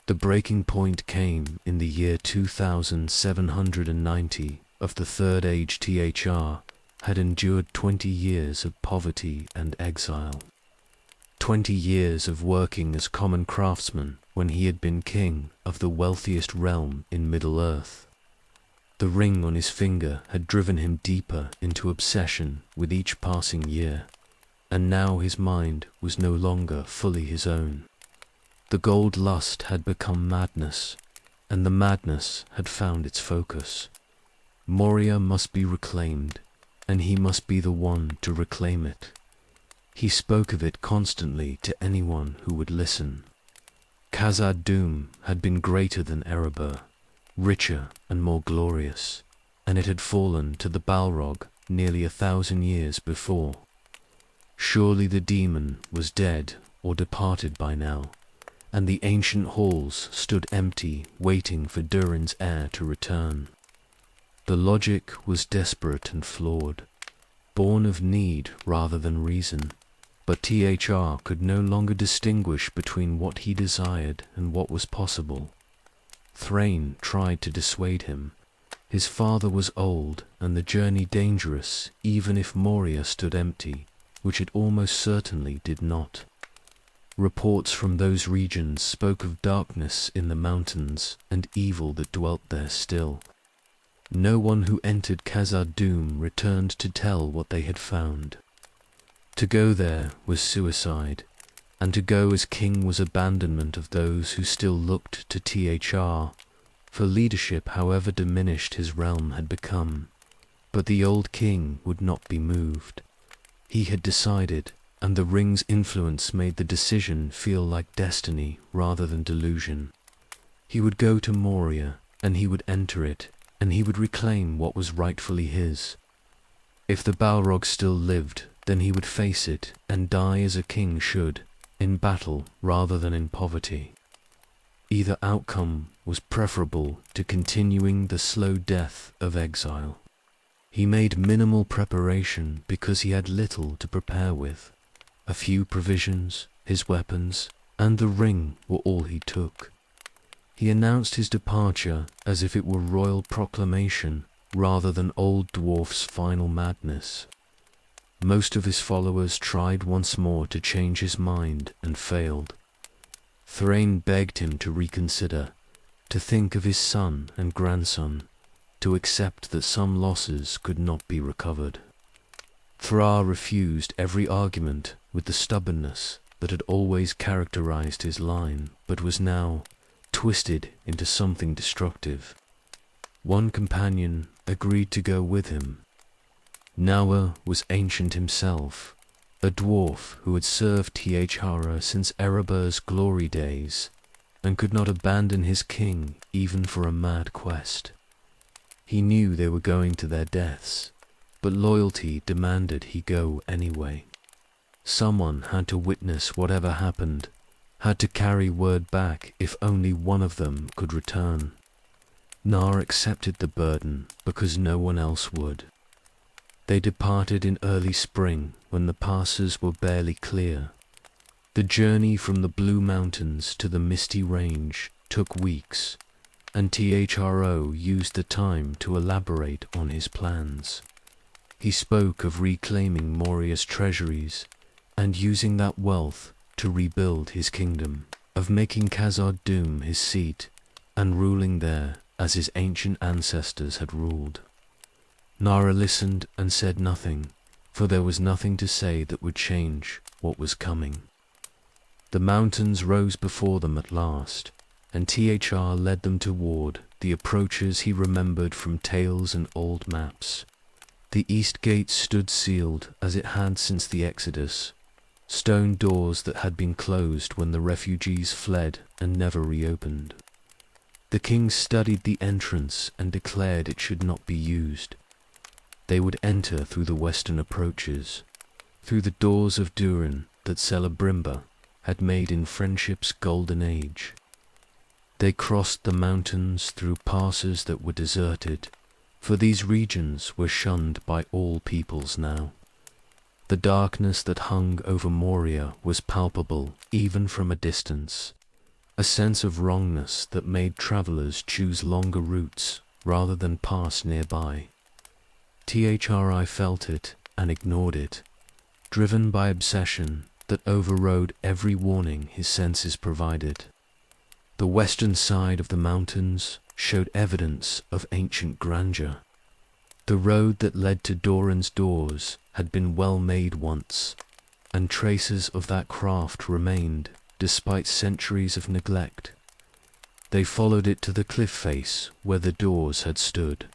The breaking point came in the year 2790 of the Third Age. Thr had endured 20 years of poverty and exile. 20 years of working as common craftsman when he had been king of the wealthiest realm in Middle-earth. The ring on his finger had driven him deeper into obsession with each passing year, and now his mind was no longer fully his own. The gold lust had become madness, and the madness had found its focus. Moria must be reclaimed, and he must be the one to reclaim it. He spoke of it constantly to anyone who would listen. Khazad-dûm had been greater than Erebor, richer and more glorious, and it had fallen to the Balrog nearly 1,000 years before. Surely the demon was dead or departed by now, and the ancient halls stood empty, waiting for Durin's heir to return. The logic was desperate and flawed, born of need rather than reason, but Thr could no longer distinguish between what he desired and what was possible. Thrain tried to dissuade him. His father was old, and the journey dangerous, even if Moria stood empty, which it almost certainly did not. Reports from those regions spoke of darkness in the mountains and evil that dwelt there still. No one who entered Khazad-dûm returned to tell what they had found. To go there was suicide, and to go as king was abandonment of those who still looked to Thr for leadership, however diminished his realm had become. But the old king would not be moved. He had decided, and the ring's influence made the decision feel like destiny rather than delusion. He would go to Moria, and he would enter it, and he would reclaim what was rightfully his. If the Balrog still lived, then he would face it and die as a king should, in battle rather than in poverty. Either outcome was preferable to continuing the slow death of exile. He made minimal preparation because he had little to prepare with. A few provisions, his weapons, and the ring were all he took. He announced his departure as if it were royal proclamation rather than old dwarf's final madness. Most of his followers tried once more to change his mind and failed. Thrain begged him to reconsider, to think of his son and grandson, to accept that some losses could not be recovered. Thra refused every argument with the stubbornness that had always characterized his line, but was now twisted into something destructive. One companion agreed to go with him. Naua was ancient himself, a dwarf who had served Thr since Erebur's glory days, and could not abandon his king even for a mad quest. He knew they were going to their deaths, but loyalty demanded he go anyway. Someone had to witness whatever happened, had to carry word back if only one of them could return. Nar accepted the burden because no one else would. They departed in early spring when the passes were barely clear. The journey from the Blue Mountains to the Misty Range took weeks, and Thro used the time to elaborate on his plans. He spoke of reclaiming Moria's treasuries and using that wealth to rebuild his kingdom, of making Khazad-dûm his seat and ruling there as his ancient ancestors had ruled. Nara listened and said nothing, for there was nothing to say that would change what was coming. The mountains rose before them at last, and Thr led them toward the approaches he remembered from tales and old maps. The east gate stood sealed as it had since the Exodus, stone doors that had been closed when the refugees fled and never reopened. The king studied the entrance and declared it should not be used. They would enter through the western approaches, through the doors of Durin that Celebrimba had made in friendship's golden age. They crossed the mountains through passes that were deserted, for these regions were shunned by all peoples now. The darkness that hung over Moria was palpable even from a distance, a sense of wrongness that made travelers choose longer routes rather than pass nearby. Thri felt it and ignored it, driven by obsession that overrode every warning his senses provided. The western side of the mountains showed evidence of ancient grandeur. The road that led to Doran's doors had been well made once, and traces of that craft remained despite centuries of neglect. They followed it to the cliff face where the doors had stood,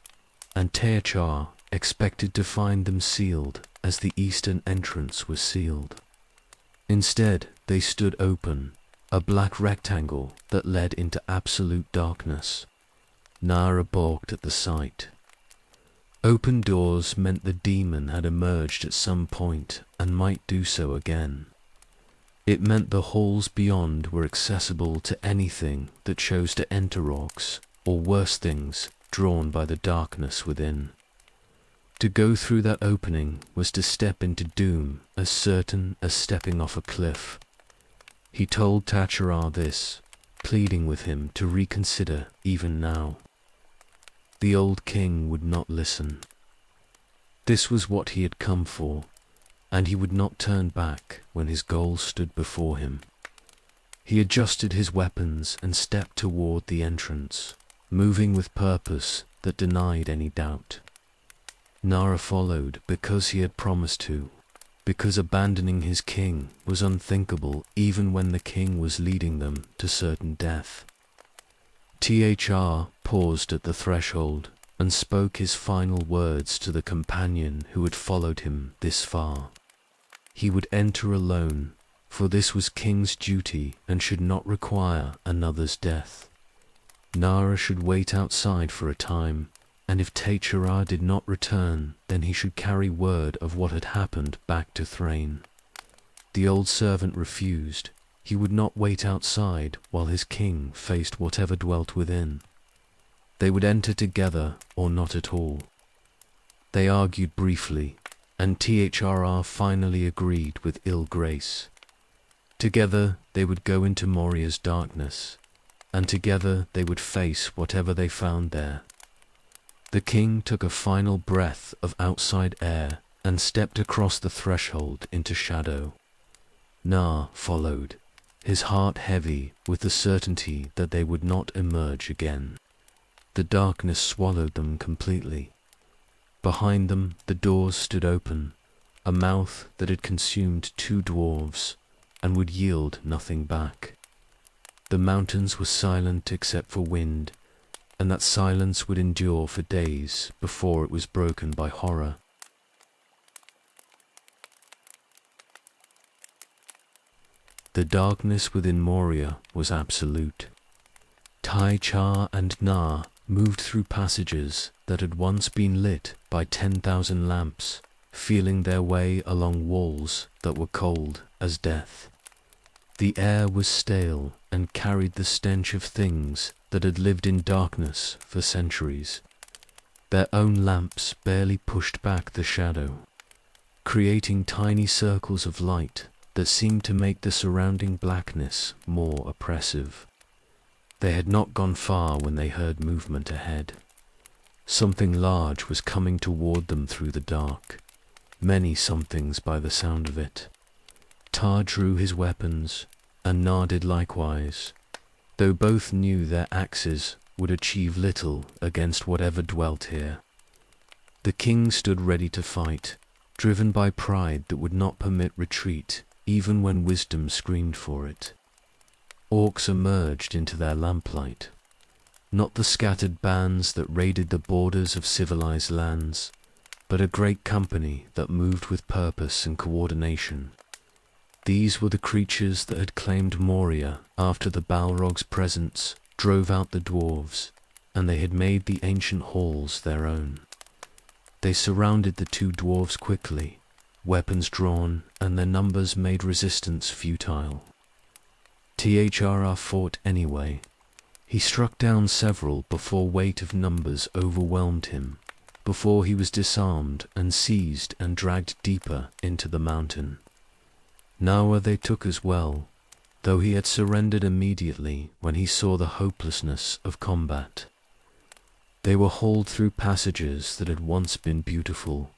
and Teachar expected to find them sealed as the eastern entrance was sealed. Instead, they stood open, a black rectangle that led into absolute darkness. Nara balked at the sight. Open doors meant the demon had emerged at some point and might do so again. It meant the halls beyond were accessible to anything that chose to enter Orcs, or worse things, drawn by the darkness within. To go through that opening was to step into doom as certain as stepping off a cliff. He told Tachara this, pleading with him to reconsider even now. The old king would not listen. This was what he had come for, and he would not turn back when his goal stood before him. He adjusted his weapons and stepped toward the entrance, moving with purpose that denied any doubt. Nara followed because he had promised to, because abandoning his king was unthinkable even when the king was leading them to certain death. Thr paused at the threshold and spoke his final words to the companion who had followed him this far. He would enter alone, for this was king's duty and should not require another's death. Nara should wait outside for a time, and if Tachara did not return, then he should carry word of what had happened back to Thrain. The old servant refused, He would not wait outside while his king faced whatever dwelt within. They would enter together or not at all. They argued briefly, and THRR finally agreed with ill grace. Together they would go into Moria's darkness, and together they would face whatever they found there. The king took a final breath of outside air and stepped across the threshold into shadow. Na followed, his heart heavy with the certainty that they would not emerge again. The darkness swallowed them completely. Behind them the doors stood open, a mouth that had consumed 2 dwarves and would yield nothing back. The mountains were silent except for wind, and that silence would endure for days before it was broken by horror. The darkness within Moria was absolute. Tai Cha and Na moved through passages that had once been lit by 10,000 lamps, feeling their way along walls that were cold as death. The air was stale and carried the stench of things that had lived in darkness for centuries. Their own lamps barely pushed back the shadow, creating tiny circles of light that seemed to make the surrounding blackness more oppressive. They had not gone far when they heard movement ahead. Something large was coming toward them through the dark, many somethings by the sound of it. Tar drew his weapons, and Na did likewise, though both knew their axes would achieve little against whatever dwelt here. The king stood ready to fight, driven by pride that would not permit retreat even when wisdom screamed for it. Orcs emerged into their lamplight, not the scattered bands that raided the borders of civilized lands, but a great company that moved with purpose and coordination. These were the creatures that had claimed Moria after the Balrog's presence drove out the dwarves, and they had made the ancient halls their own. They surrounded the 2 dwarves quickly, weapons drawn, and their numbers made resistance futile. THRR fought anyway. He struck down several before weight of numbers overwhelmed him, before he was disarmed and seized and dragged deeper into the mountain. Nawa they took as well, though he had surrendered immediately when he saw the hopelessness of combat. They were hauled through passages that had once been beautiful,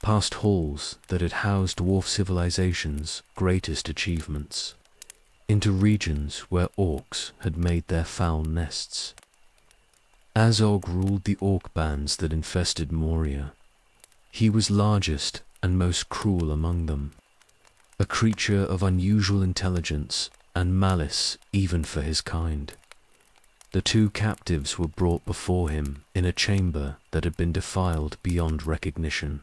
past halls that had housed dwarf civilization's greatest achievements, into regions where orcs had made their foul nests. Azog ruled the orc bands that infested Moria. He was largest and most cruel among them, a creature of unusual intelligence and malice even for his kind. The 2 captives were brought before him in a chamber that had been defiled beyond recognition,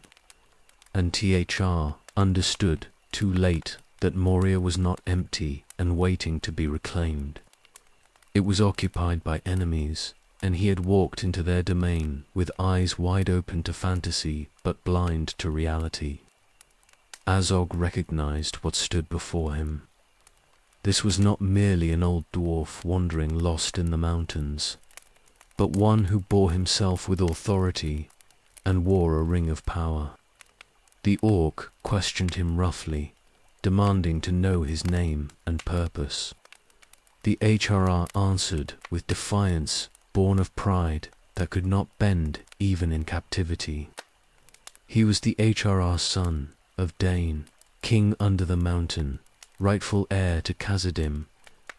and THR understood too late that Moria was not empty and waiting to be reclaimed. It was occupied by enemies, and he had walked into their domain with eyes wide open to fantasy but blind to reality. Azog recognized what stood before him. This was not merely an old dwarf wandering lost in the mountains, but one who bore himself with authority and wore a ring of power. The orc questioned him roughly, demanding to know his name and purpose. The HRR answered with defiance born of pride that could not bend even in captivity. He was the HRR's son of Dane, king under the mountain, rightful heir to Khazad-dûm,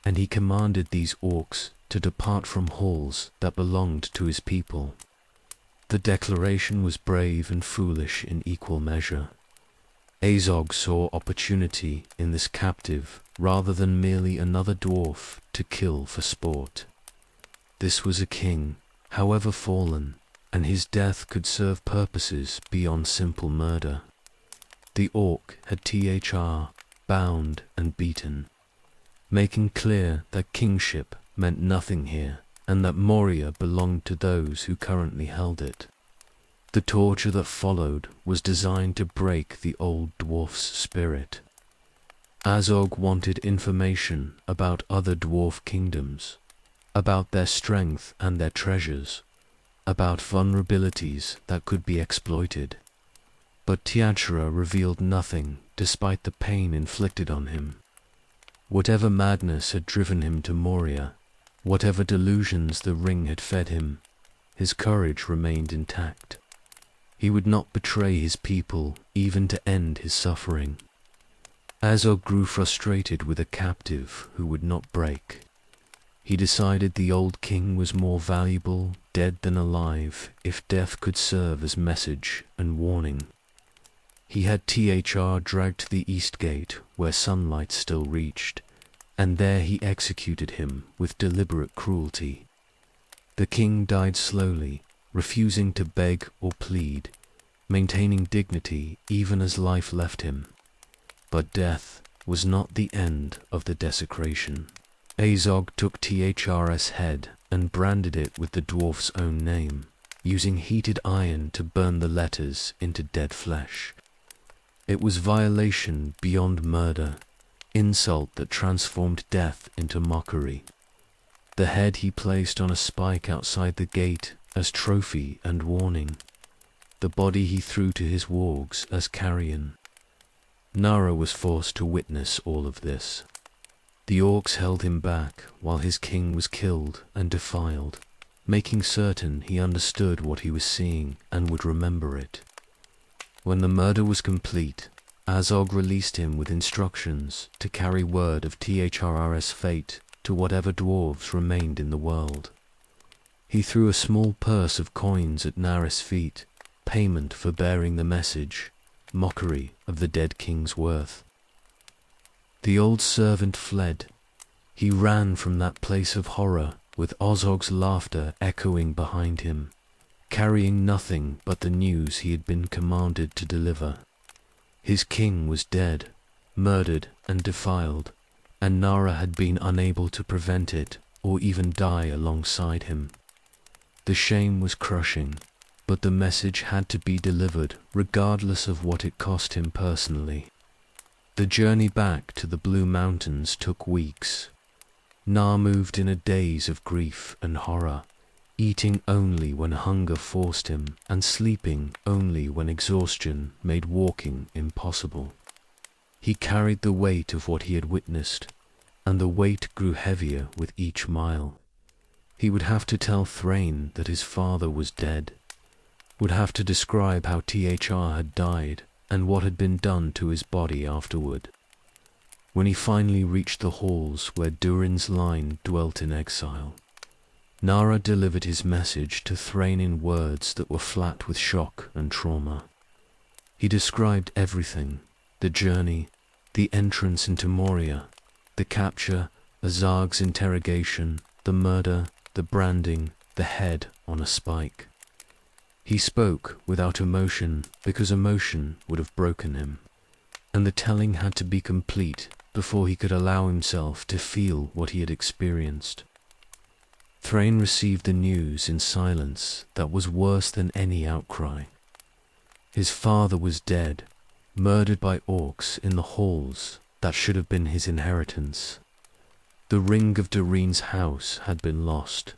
and he commanded these orcs to depart from halls that belonged to his people. The declaration was brave and foolish in equal measure. Azog saw opportunity in this captive rather than merely another dwarf to kill for sport. This was a king, however fallen, and his death could serve purposes beyond simple murder. The orc had THR bound and beaten, making clear that kingship meant nothing here and that Moria belonged to those who currently held it. The torture that followed was designed to break the old dwarf's spirit. Azog wanted information about other dwarf kingdoms, about their strength and their treasures, about vulnerabilities that could be exploited. But Tiantra revealed nothing despite the pain inflicted on him. Whatever madness had driven him to Moria, whatever delusions the ring had fed him, his courage remained intact. He would not betray his people even to end his suffering. Azog grew frustrated with a captive who would not break. He decided the old king was more valuable dead than alive if death could serve as message and warning. He had THR dragged to the east gate where sunlight still reached, and there he executed him with deliberate cruelty. The king died slowly, refusing to beg or plead, maintaining dignity even as life left him. But death was not the end of the desecration. Azog took THR's head and branded it with the dwarf's own name, using heated iron to burn the letters into dead flesh. It was violation beyond murder, insult that transformed death into mockery. The head he placed on a spike outside the gate as trophy and warning. The body he threw to his wargs as carrion. Nara was forced to witness all of this. The orcs held him back while his king was killed and defiled, making certain he understood what he was seeing and would remember it. When the murder was complete, Azog released him with instructions to carry word of THR's fate to whatever dwarves remained in the world. He threw a small purse of coins at Nara's feet, payment for bearing the message, mockery of the dead king's worth. The old servant fled. He ran from that place of horror with Ozog's laughter echoing behind him, carrying nothing but the news he had been commanded to deliver. His king was dead, murdered and defiled, and Nara had been unable to prevent it or even die alongside him. The shame was crushing, but the message had to be delivered regardless of what it cost him personally. The journey back to the Blue Mountains took weeks. Nar moved in a daze of grief and horror, eating only when hunger forced him and sleeping only when exhaustion made walking impossible. He carried the weight of what he had witnessed, and the weight grew heavier with each mile. He would have to tell Thrain that his father was dead, would have to describe how THR had died and what had been done to his body afterward. When he finally reached the halls where Durin's line dwelt in exile, Nara delivered his message to Thrain in words that were flat with shock and trauma. He described everything: the journey, the entrance into Moria, the capture, Azog's interrogation, the murder, the branding, the head on a spike. He spoke without emotion because emotion would have broken him, and the telling had to be complete before he could allow himself to feel what he had experienced. Thrain received the news in silence that was worse than any outcry. His father was dead, murdered by orcs in the halls that should have been his inheritance. The ring of Doreen's house had been lost.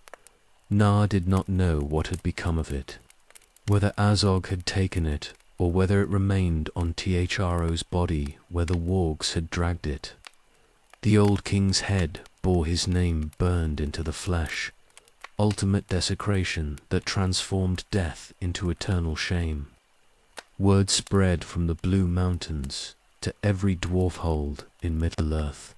Nar did not know what had become of it, whether Azog had taken it or whether it remained on THRO's body where the wargs had dragged it. The old king's head bore his name burned into the flesh, ultimate desecration that transformed death into eternal shame. Word spread from the Blue Mountains to every dwarf hold in Middle-earth.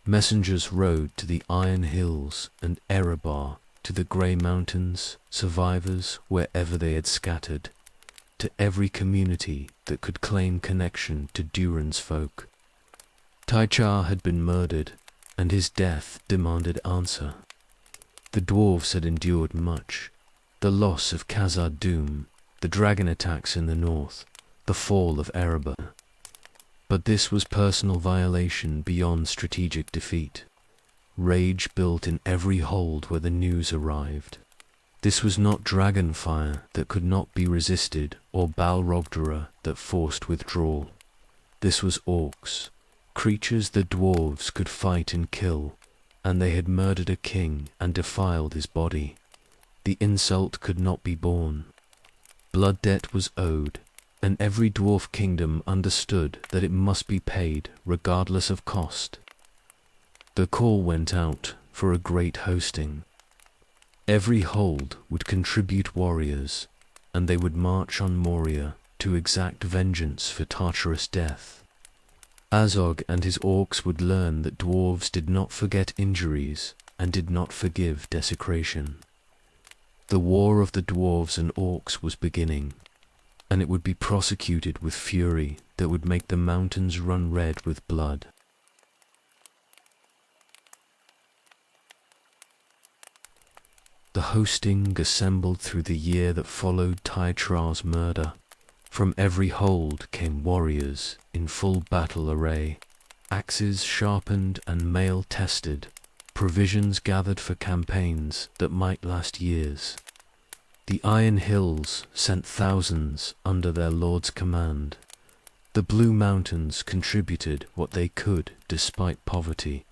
Messengers rode to the Iron Hills and Erebar, to the Grey Mountains, survivors wherever they had scattered, to every community that could claim connection to Durin's folk. Tychar had been murdered, and his death demanded answer. The dwarves had endured much: the loss of Khazad-dûm, the dragon attacks in the north, the fall of Erebor. But this was personal violation beyond strategic defeat. Rage built in every hold where the news arrived. This was not dragon fire that could not be resisted or Balrogdra that forced withdrawal. This was orcs, creatures the dwarves could fight and kill, and they had murdered a king and defiled his body. The insult could not be borne. Blood debt was owed, and every dwarf kingdom understood that it must be paid regardless of cost. The call went out for a great hosting. Every hold would contribute warriors, and they would march on Moria to exact vengeance for Tartarus death. Azog and his orcs would learn that dwarves did not forget injuries and did not forgive desecration. The war of the dwarves and orcs was beginning, and it would be prosecuted with fury that would make the mountains run red with blood. The hosting assembled through the year that followed Taitrar's murder. From every hold came warriors in full battle array, axes sharpened and mail tested, provisions gathered for campaigns that might last years. The Iron Hills sent thousands under their lord's command. The Blue Mountains contributed what they could despite poverty.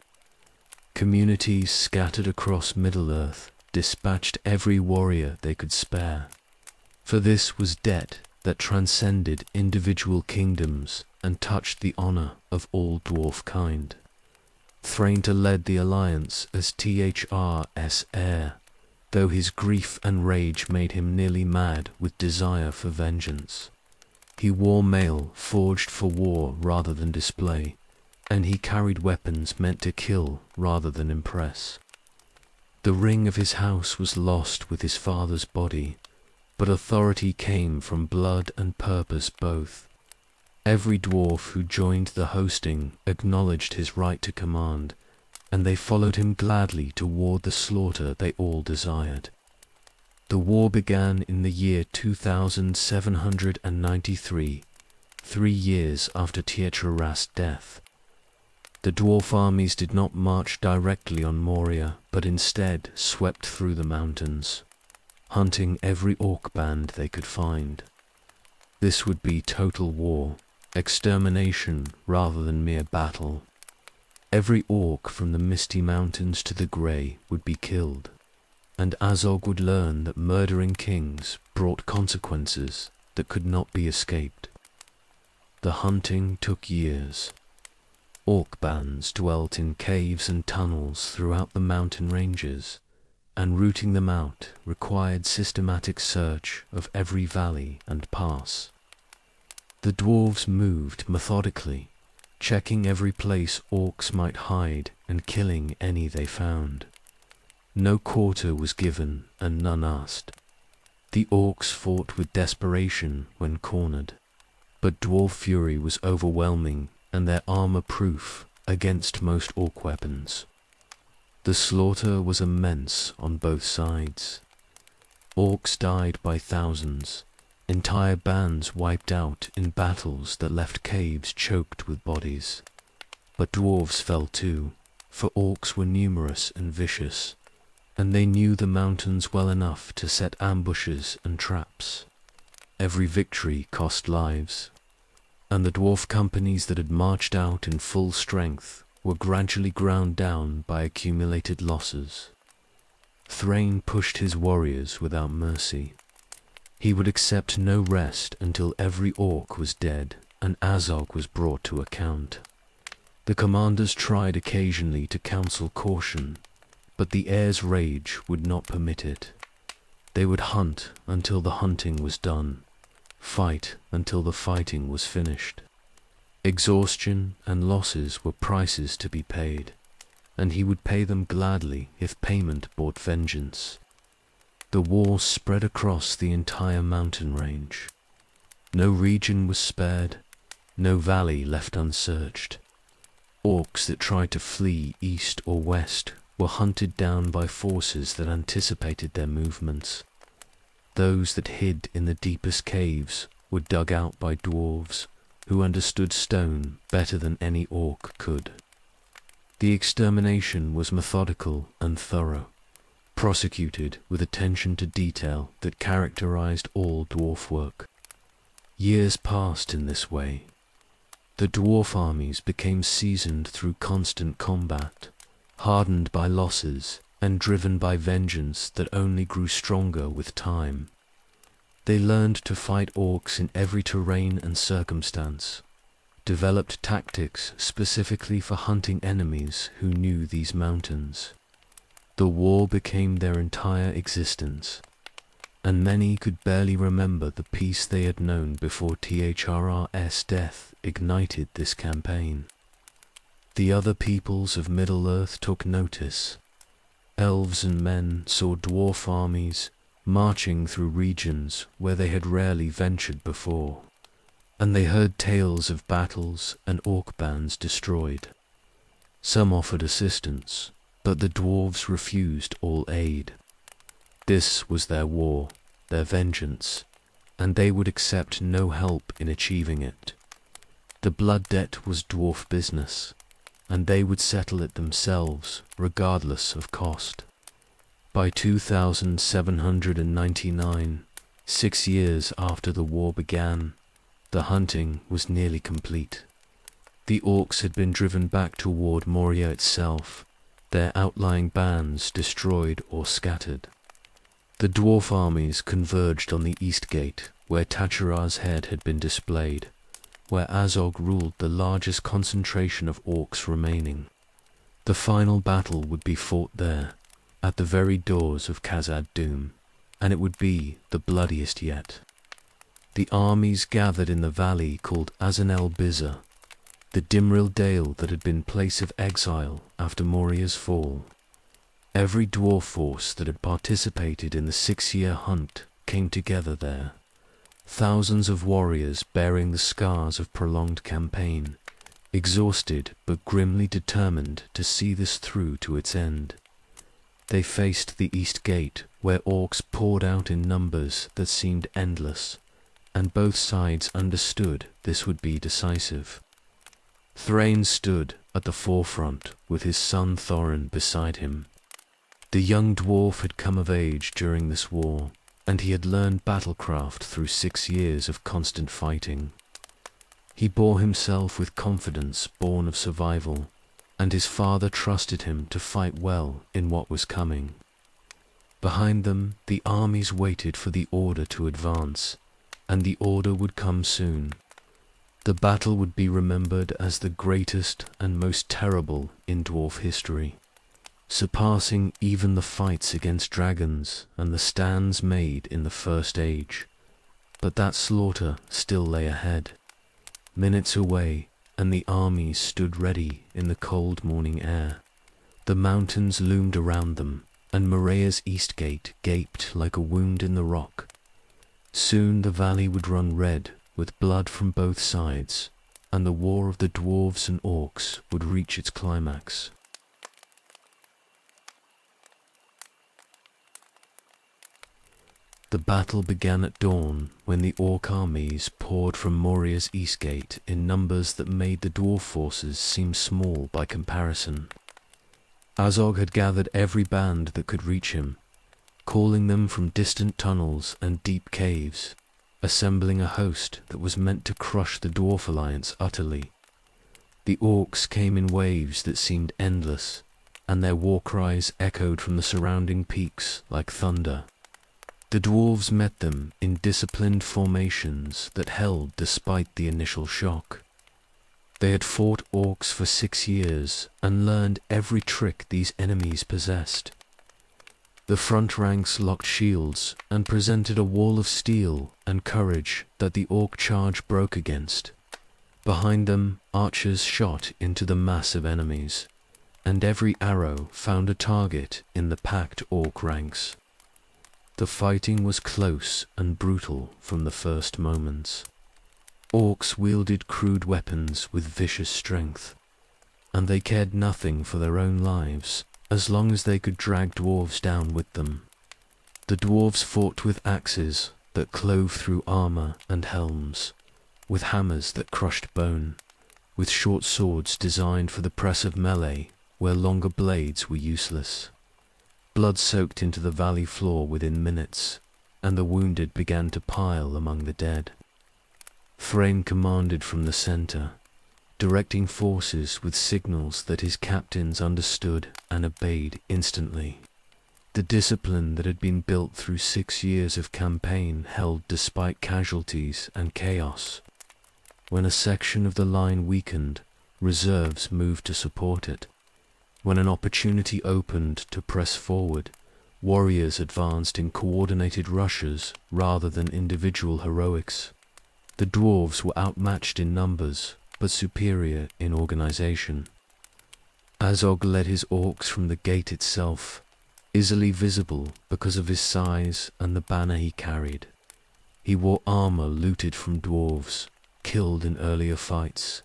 Communities scattered across Middle-earth dispatched every warrior they could spare, for this was debt that transcended individual kingdoms and touched the honor of all dwarf kind. Thrainta led the alliance as THR's heir, though his grief and rage made him nearly mad with desire for vengeance. He wore mail forged for war rather than display, and he carried weapons meant to kill rather than impress. The ring of his house was lost with his father's body, but authority came from blood and purpose both. Every dwarf who joined the hosting acknowledged his right to command, and they followed him gladly toward the slaughter they all desired. The war began in the year 2793, 3 years after Tiertraras's death. The dwarf armies did not march directly on Moria, but instead swept through the mountains, hunting every orc band they could find. This would be total war, extermination rather than mere battle. Every orc from the Misty Mountains to the Grey would be killed, and Azog would learn that murdering kings brought consequences that could not be escaped. The hunting took years. Orc bands dwelt in caves and tunnels throughout the mountain ranges, and rooting them out required systematic search of every valley and pass. The dwarves moved methodically, checking every place orcs might hide and killing any they found. No quarter was given and none asked. The orcs fought with desperation when cornered, but dwarf fury was overwhelming and their armor proof against most orc weapons. The slaughter was immense on both sides. Orcs died by thousands, entire bands wiped out in battles that left caves choked with bodies. But dwarves fell too, for orcs were numerous and vicious, and they knew the mountains well enough to set ambushes and traps. Every victory cost lives, and the dwarf companies that had marched out in full strength were gradually ground down by accumulated losses. Thrain pushed his warriors without mercy. He would accept no rest until every orc was dead and Azog was brought to account. The commanders tried occasionally to counsel caution, but the heir's rage would not permit it. They would hunt until the hunting was done, fight until the fighting was finished. Exhaustion and losses were prices to be paid, and he would pay them gladly if payment brought vengeance. The war spread across the entire mountain range. No region was spared, no valley left unsearched. Orcs that tried to flee east or west were hunted down by forces that anticipated their movements. Those that hid in the deepest caves were dug out by dwarves, who understood stone better than any orc could. The extermination was methodical and thorough, prosecuted with attention to detail that characterized all dwarf work. Years passed in this way. The dwarf armies became seasoned through constant combat, hardened by losses and driven by vengeance that only grew stronger with time. They learned to fight orcs in every terrain and circumstance, developed tactics specifically for hunting enemies who knew these mountains. The war became their entire existence, and many could barely remember the peace they had known before THRR's death ignited this campaign. The other peoples of Middle-earth took notice. Elves and men saw dwarf armies marching through regions where they had rarely ventured before, and they heard tales of battles and orc bands destroyed. Some offered assistance, but the dwarves refused all aid. This was their war, their vengeance, and they would accept no help in achieving it. The blood debt was dwarf business, and they would settle it themselves, regardless of cost. By 2799, 6 years after the war began, the hunting was nearly complete. The orcs had been driven back toward Moria itself, their outlying bands destroyed or scattered. The dwarf armies converged on the east gate, where Tachara's head had been displayed, where Azog ruled the largest concentration of orcs remaining. The final battle would be fought there, at the very doors of Khazad Dûm, and it would be the bloodiest yet. The armies gathered in the valley called Azanel Biza, the Dimril Dale that had been place of exile after Moria's fall. Every dwarf force that had participated in the 6-year hunt came together there. Thousands of warriors bearing the scars of prolonged campaign, exhausted but grimly determined to see this through to its end. They faced the east gate, where orcs poured out in numbers that seemed endless, and both sides understood this would be decisive. Thrain stood at the forefront with his son Thorin beside him. The young dwarf had come of age during this war, and he had learned battlecraft through 6 years of constant fighting. He bore himself with confidence born of survival, and his father trusted him to fight well in what was coming. Behind them, the armies waited for the order to advance, and the order would come soon. The battle would be remembered as the greatest and most terrible in dwarf history, surpassing even the fights against dragons and the stands made in the First Age. But that slaughter still lay ahead, minutes away, and the armies stood ready in the cold morning air. The mountains loomed around them, and Morea's east gate gaped like a wound in the rock. Soon the valley would run red with blood from both sides, and the war of the dwarves and orcs would reach its climax. The battle began at dawn when the orc armies poured from Moria's east gate in numbers that made the dwarf forces seem small by comparison. Azog had gathered every band that could reach him, calling them from distant tunnels and deep caves, assembling a host that was meant to crush the Dwarf Alliance utterly. The orcs came in waves that seemed endless, and their war cries echoed from the surrounding peaks like thunder. The dwarves met them in disciplined formations that held despite the initial shock. They had fought orcs for 6 years and learned every trick these enemies possessed. The front ranks locked shields and presented a wall of steel and courage that the orc charge broke against. Behind them, archers shot into the mass of enemies, and every arrow found a target in the packed orc ranks. The fighting was close and brutal from the first moments. Orcs wielded crude weapons with vicious strength, and they cared nothing for their own lives as long as they could drag dwarves down with them. The dwarves fought with axes that clove through armor and helms, with hammers that crushed bone, with short swords designed for the press of melee where longer blades were useless. Blood soaked into the valley floor within minutes, and the wounded began to pile among the dead. Thrain commanded from the center, directing forces with signals that his captains understood and obeyed instantly. The discipline that had been built through 6 years of campaign held despite casualties and chaos. When a section of the line weakened, reserves moved to support it. When an opportunity opened to press forward, warriors advanced in coordinated rushes rather than individual heroics. The dwarves were outmatched in numbers, but superior in organization. Azog led his orcs from the gate itself, easily visible because of his size and the banner he carried. He wore armor looted from dwarves, killed in earlier fights,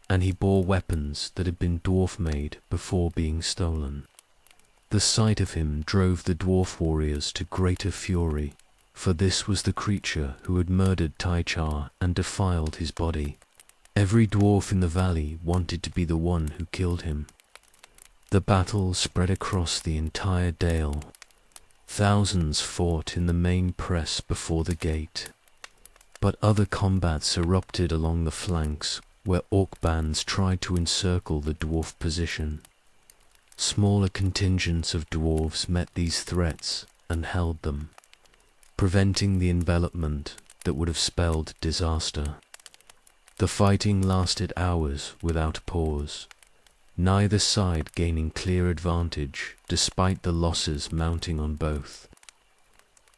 and he bore weapons that had been dwarf-made before being stolen. The sight of him drove the dwarf warriors to greater fury, for this was the creature who had murdered Tychar and defiled his body. Every dwarf in the valley wanted to be the one who killed him. The battle spread across the entire dale. Thousands fought in the main press before the gate, but other combats erupted along the flanks where orc bands tried to encircle the dwarf position. Smaller contingents of dwarves met these threats and held them, preventing the envelopment that would have spelled disaster. The fighting lasted hours without pause, neither side gaining clear advantage despite the losses mounting on both.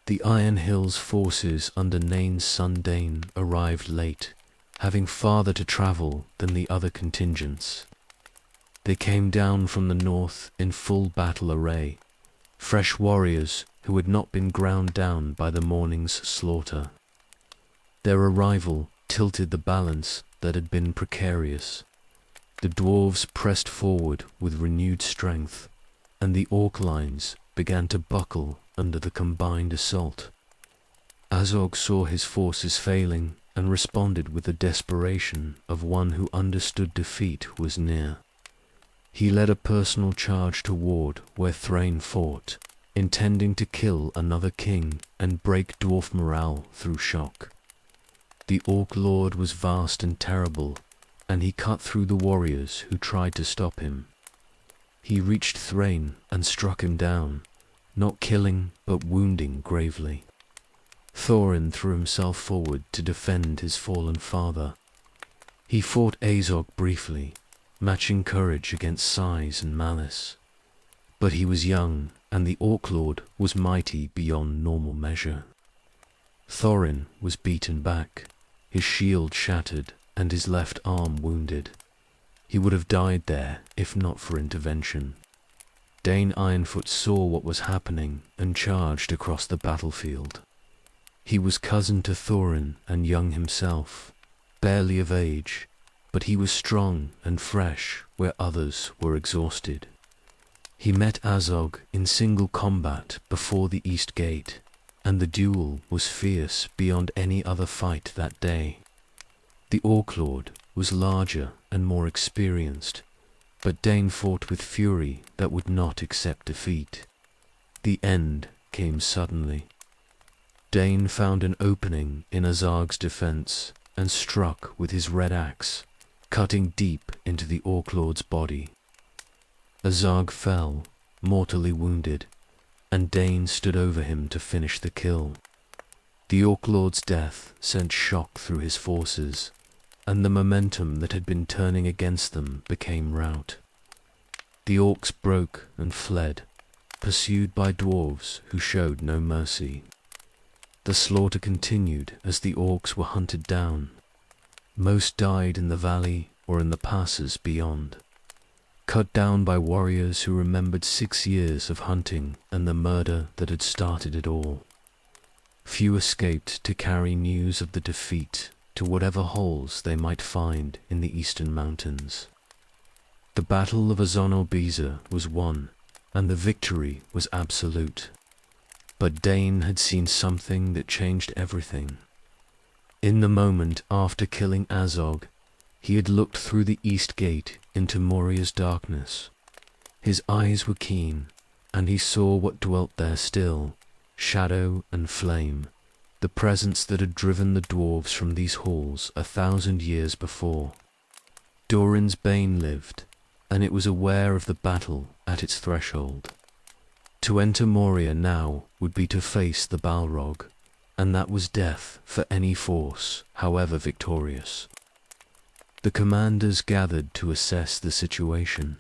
The Iron Hills forces under Nain's son Dane arrived late, having farther to travel than the other contingents. They came down from the north in full battle array, fresh warriors who had not been ground down by the morning's slaughter. Their arrival tilted the balance that had been precarious. The dwarves pressed forward with renewed strength, and the orc lines began to buckle under the combined assault. Azog saw his forces failing and responded with the desperation of one who understood defeat was near. He led a personal charge toward where Thrain fought, intending to kill another king and break dwarf morale through shock. The Orc Lord was vast and terrible, and he cut through the warriors who tried to stop him. He reached Thrain and struck him down, not killing but wounding gravely. Thorin threw himself forward to defend his fallen father. He fought Azog briefly, matching courage against size and malice. But he was young, and the Orc Lord was mighty beyond normal measure. Thorin was beaten back, his shield shattered, and his left arm wounded. He would have died there if not for intervention. Dane Ironfoot saw what was happening and charged across the battlefield. He was cousin to Thorin and young himself, barely of age, but he was strong and fresh where others were exhausted. He met Azog in single combat before the East Gate, and the duel was fierce beyond any other fight that day. The Orc Lord was larger and more experienced, but Dane fought with fury that would not accept defeat. The end came suddenly. Dane found an opening in Azog's defense and struck with his red axe, cutting deep into the Orc Lord's body. Azog fell, mortally wounded, and Dane stood over him to finish the kill. The Orc Lord's death sent shock through his forces, and the momentum that had been turning against them became rout. The orcs broke and fled, pursued by dwarves who showed no mercy. The slaughter continued as the orcs were hunted down. Most died in the valley or in the passes beyond, cut down by warriors who remembered 6 years of hunting and the murder that had started it all. Few escaped to carry news of the defeat to whatever holes they might find in the eastern mountains. The Battle of Azon-Obiza was won, and the victory was absolute. But Dane had seen something that changed everything. In the moment after killing Azog, he had looked through the east gate into Moria's darkness. His eyes were keen, and he saw what dwelt there still, shadow and flame, the presence that had driven the dwarves from these halls 1,000 years before. Durin's Bane lived, and it was aware of the battle at its threshold. To enter Moria now would be to face the Balrog, and that was death for any force, however victorious. The commanders gathered to assess the situation.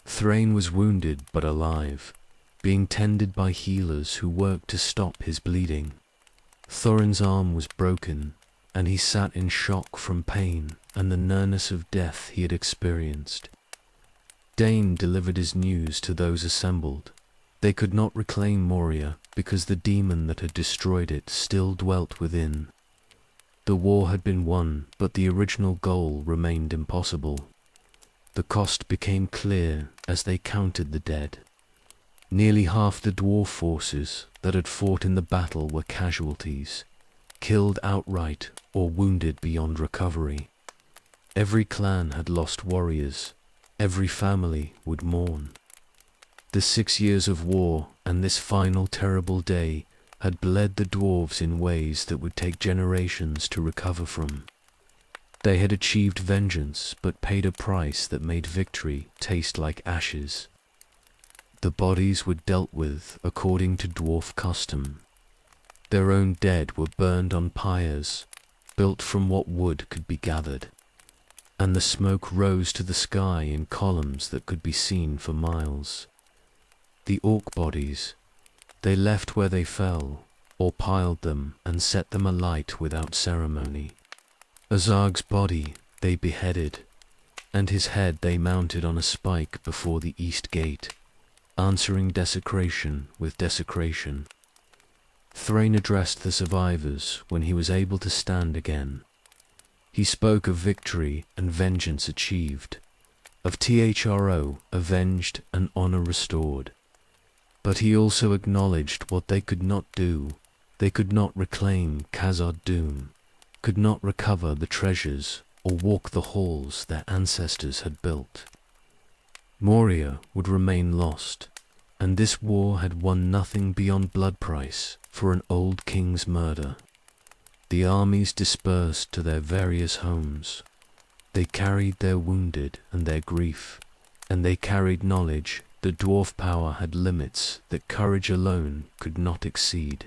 Thrain was wounded but alive, being tended by healers who worked to stop his bleeding. Thorin's arm was broken, and he sat in shock from pain and the nearness of death he had experienced. Dane delivered his news to those assembled. They could not reclaim Moria because the demon that had destroyed it still dwelt within. The war had been won, but the original goal remained impossible. The cost became clear as they counted the dead. Nearly half the dwarf forces that had fought in the battle were casualties, killed outright or wounded beyond recovery. Every clan had lost warriors. Every family would mourn. The 6 years of war and this final terrible day had bled the dwarves in ways that would take generations to recover from. They had achieved vengeance but paid a price that made victory taste like ashes. The bodies were dealt with according to dwarf custom. Their own dead were burned on pyres, built from what wood could be gathered, and the smoke rose to the sky in columns that could be seen for miles. The orc bodies, they left where they fell, or piled them and set them alight without ceremony. Azarg's body they beheaded, and his head they mounted on a spike before the east gate, answering desecration with desecration. Thrain addressed the survivors when he was able to stand again. He spoke of victory and vengeance achieved, of THRO avenged and honor restored. But he also acknowledged what they could not do. They could not reclaim Khazad Dûm, could not recover the treasures or walk the halls their ancestors had built. Moria would remain lost, and this war had won nothing beyond blood price for an old king's murder. The armies dispersed to their various homes. They carried their wounded and their grief, and they carried knowledge that dwarf power had limits that courage alone could not exceed.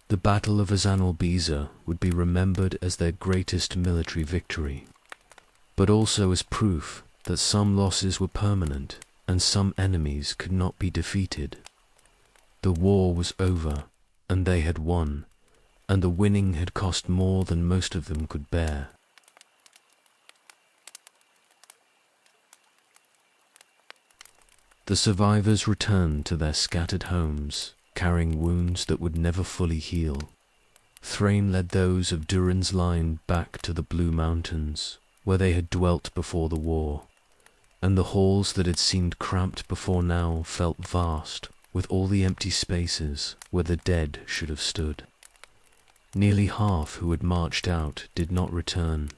The Battle of Azanalbiza would be remembered as their greatest military victory, but also as proof that some losses were permanent and some enemies could not be defeated. The war was over, and they had won, and the winning had cost more than most of them could bear. The survivors returned to their scattered homes, carrying wounds that would never fully heal. Thrain led those of Durin's line back to the Blue Mountains, where they had dwelt before the war, and the halls that had seemed cramped before now felt vast, with all the empty spaces where the dead should have stood. Nearly half who had marched out did not return,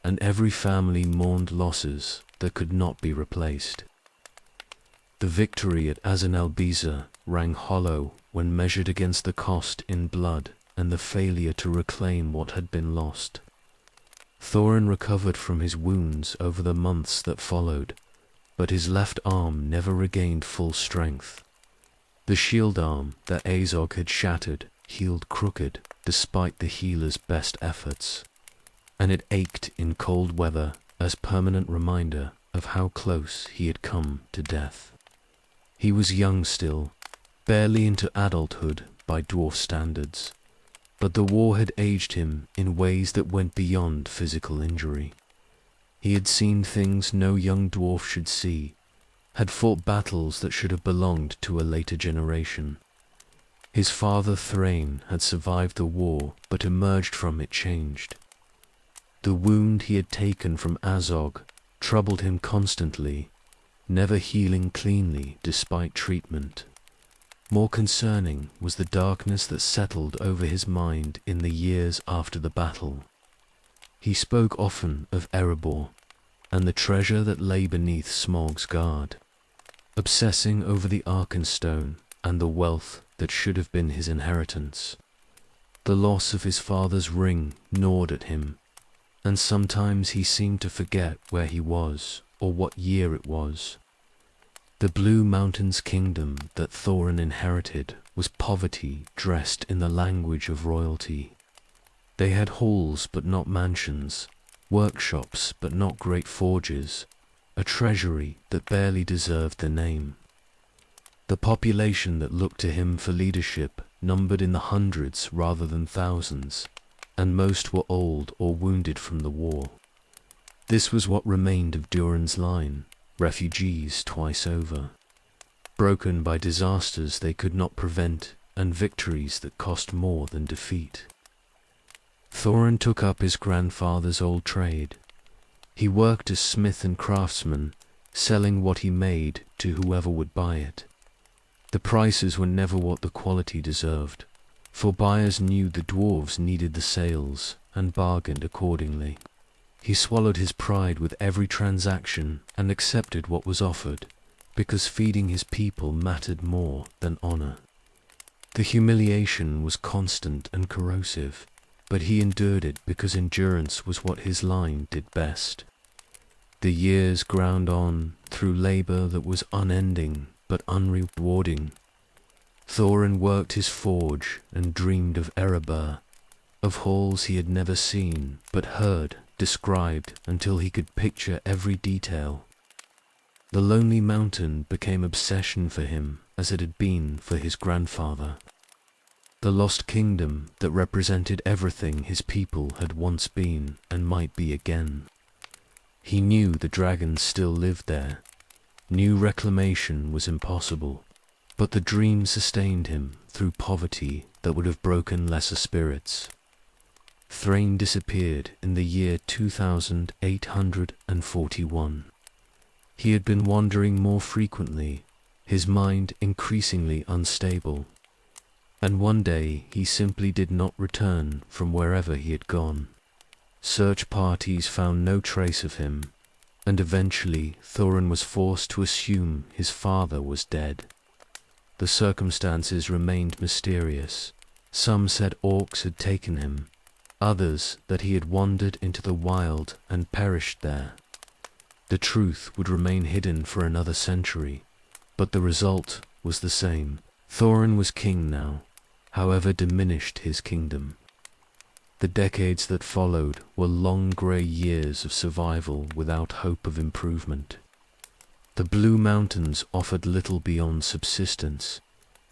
and every family mourned losses that could not be replaced. The victory at Azanalbiza rang hollow when measured against the cost in blood and the failure to reclaim what had been lost. Thorin recovered from his wounds over the months that followed, but his left arm never regained full strength. The shield arm that Azog had shattered healed crooked despite the healer's best efforts, and it ached in cold weather as permanent reminder of how close he had come to death. He was young still, barely into adulthood by dwarf standards, but the war had aged him in ways that went beyond physical injury. He had seen things no young dwarf should see, had fought battles that should have belonged to a later generation. His father Thrain had survived the war but emerged from it changed. The wound he had taken from Azog troubled him constantly, never healing cleanly despite treatment. More concerning was the darkness that settled over his mind in the years after the battle. He spoke often of Erebor and the treasure that lay beneath Smaug's guard, obsessing over the Arkenstone and the wealth that should have been his inheritance. The loss of his father's ring gnawed at him, and sometimes he seemed to forget where he was or what year it was. The Blue Mountains kingdom that Thorin inherited was poverty dressed in the language of royalty. They had halls but not mansions, workshops but not great forges, a treasury that barely deserved the name. The population that looked to him for leadership numbered in the hundreds rather than thousands, and most were old or wounded from the war. This was what remained of Durin's line, refugees twice over, broken by disasters they could not prevent and victories that cost more than defeat. Thorin took up his grandfather's old trade. He worked as smith and craftsman, selling what he made to whoever would buy it. The prices were never what the quality deserved, for buyers knew the dwarves needed the sales and bargained accordingly. He swallowed his pride with every transaction and accepted what was offered, because feeding his people mattered more than honor. The humiliation was constant and corrosive, but he endured it because endurance was what his line did best. The years ground on through labor that was unending but unrewarding. Thorin worked his forge and dreamed of Erebor, of halls he had never seen but heard described until he could picture every detail. The lonely mountain became obsession for him as it had been for his grandfather. The lost kingdom that represented everything his people had once been and might be again. He knew the dragons still lived there. New reclamation was impossible, but the dream sustained him through poverty that would have broken lesser spirits. Thrain disappeared in the year 2841. He had been wandering more frequently, his mind increasingly unstable, and one day he simply did not return from wherever he had gone. Search parties found no trace of him, and eventually Thorin was forced to assume his father was dead. The circumstances remained mysterious. Some said orcs had taken him, others that he had wandered into the wild and perished there. The truth would remain hidden for another century, but the result was the same. Thorin was king now, however diminished his kingdom. The decades that followed were long grey years of survival without hope of improvement. The Blue Mountains offered little beyond subsistence,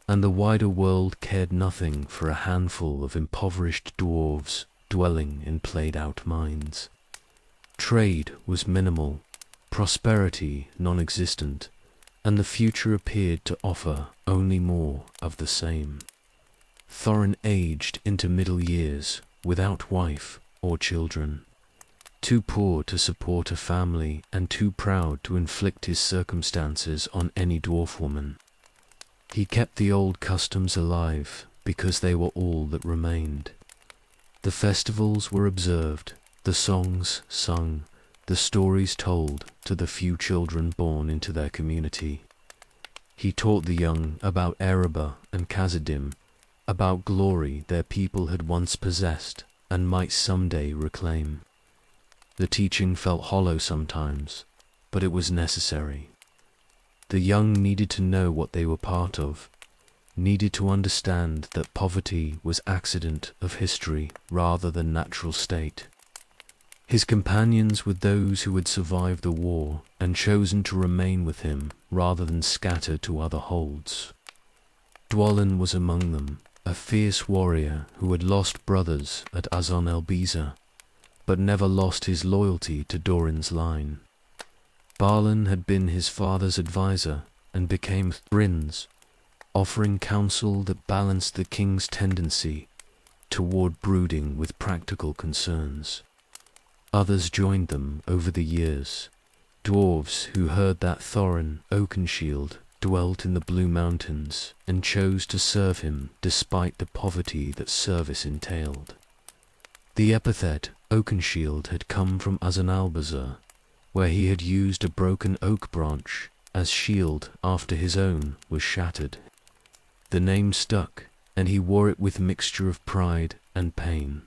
and the wider world cared nothing for a handful of impoverished dwarves dwelling in played-out mines. Trade was minimal, prosperity non-existent, and the future appeared to offer only more of the same. Thorin aged into middle years, without wife or children, too poor to support a family and too proud to inflict his circumstances on any dwarf woman. He kept the old customs alive because they were all that remained. The festivals were observed, the songs sung, the stories told to the few children born into their community. He taught the young about Erebor and Khazad-dûm, about glory their people had once possessed and might someday reclaim. The teaching felt hollow sometimes, but it was necessary. The young needed to know what they were part of, needed to understand that poverty was accident of history rather than natural state. His companions were those who had survived the war and chosen to remain with him rather than scatter to other holds. Dwalin was among them, a fierce warrior who had lost brothers at Azon el-Biza, but never lost his loyalty to Durin's line. Balin had been his father's advisor and became Thrin's, offering counsel that balanced the king's tendency toward brooding with practical concerns. Others joined them over the years, dwarves who heard that Thorin Oakenshield dwelt in the Blue Mountains and chose to serve him despite the poverty that service entailed. The epithet Oakenshield had come from Azanalbazar, where he had used a broken oak branch as shield after his own was shattered. The name stuck, and he wore it with mixture of pride and pain.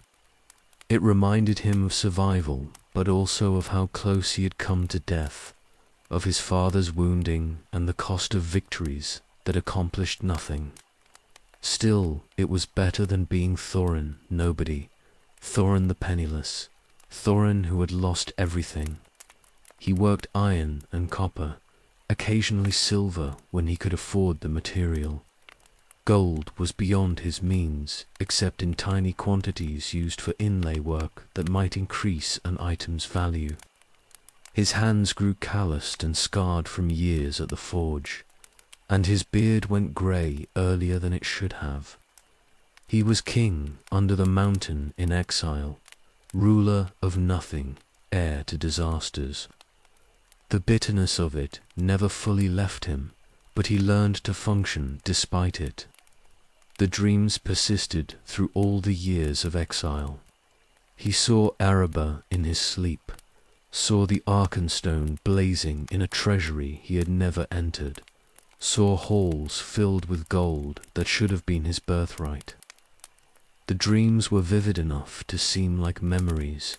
It reminded him of survival, but also of how close he had come to death, of his father's wounding and the cost of victories that accomplished nothing. Still, it was better than being Thorin, nobody, Thorin the penniless, Thorin who had lost everything. He worked iron and copper, occasionally silver when he could afford the material. Gold was beyond his means, except in tiny quantities used for inlay work that might increase an item's value. His hands grew calloused and scarred from years at the forge, and his beard went grey earlier than it should have. He was king under the mountain in exile, ruler of nothing, heir to disasters. The bitterness of it never fully left him, but he learned to function despite it. The dreams persisted through all the years of exile. He saw Erebor in his sleep, saw the Arkenstone blazing in a treasury he had never entered, saw halls filled with gold that should have been his birthright. The dreams were vivid enough to seem like memories,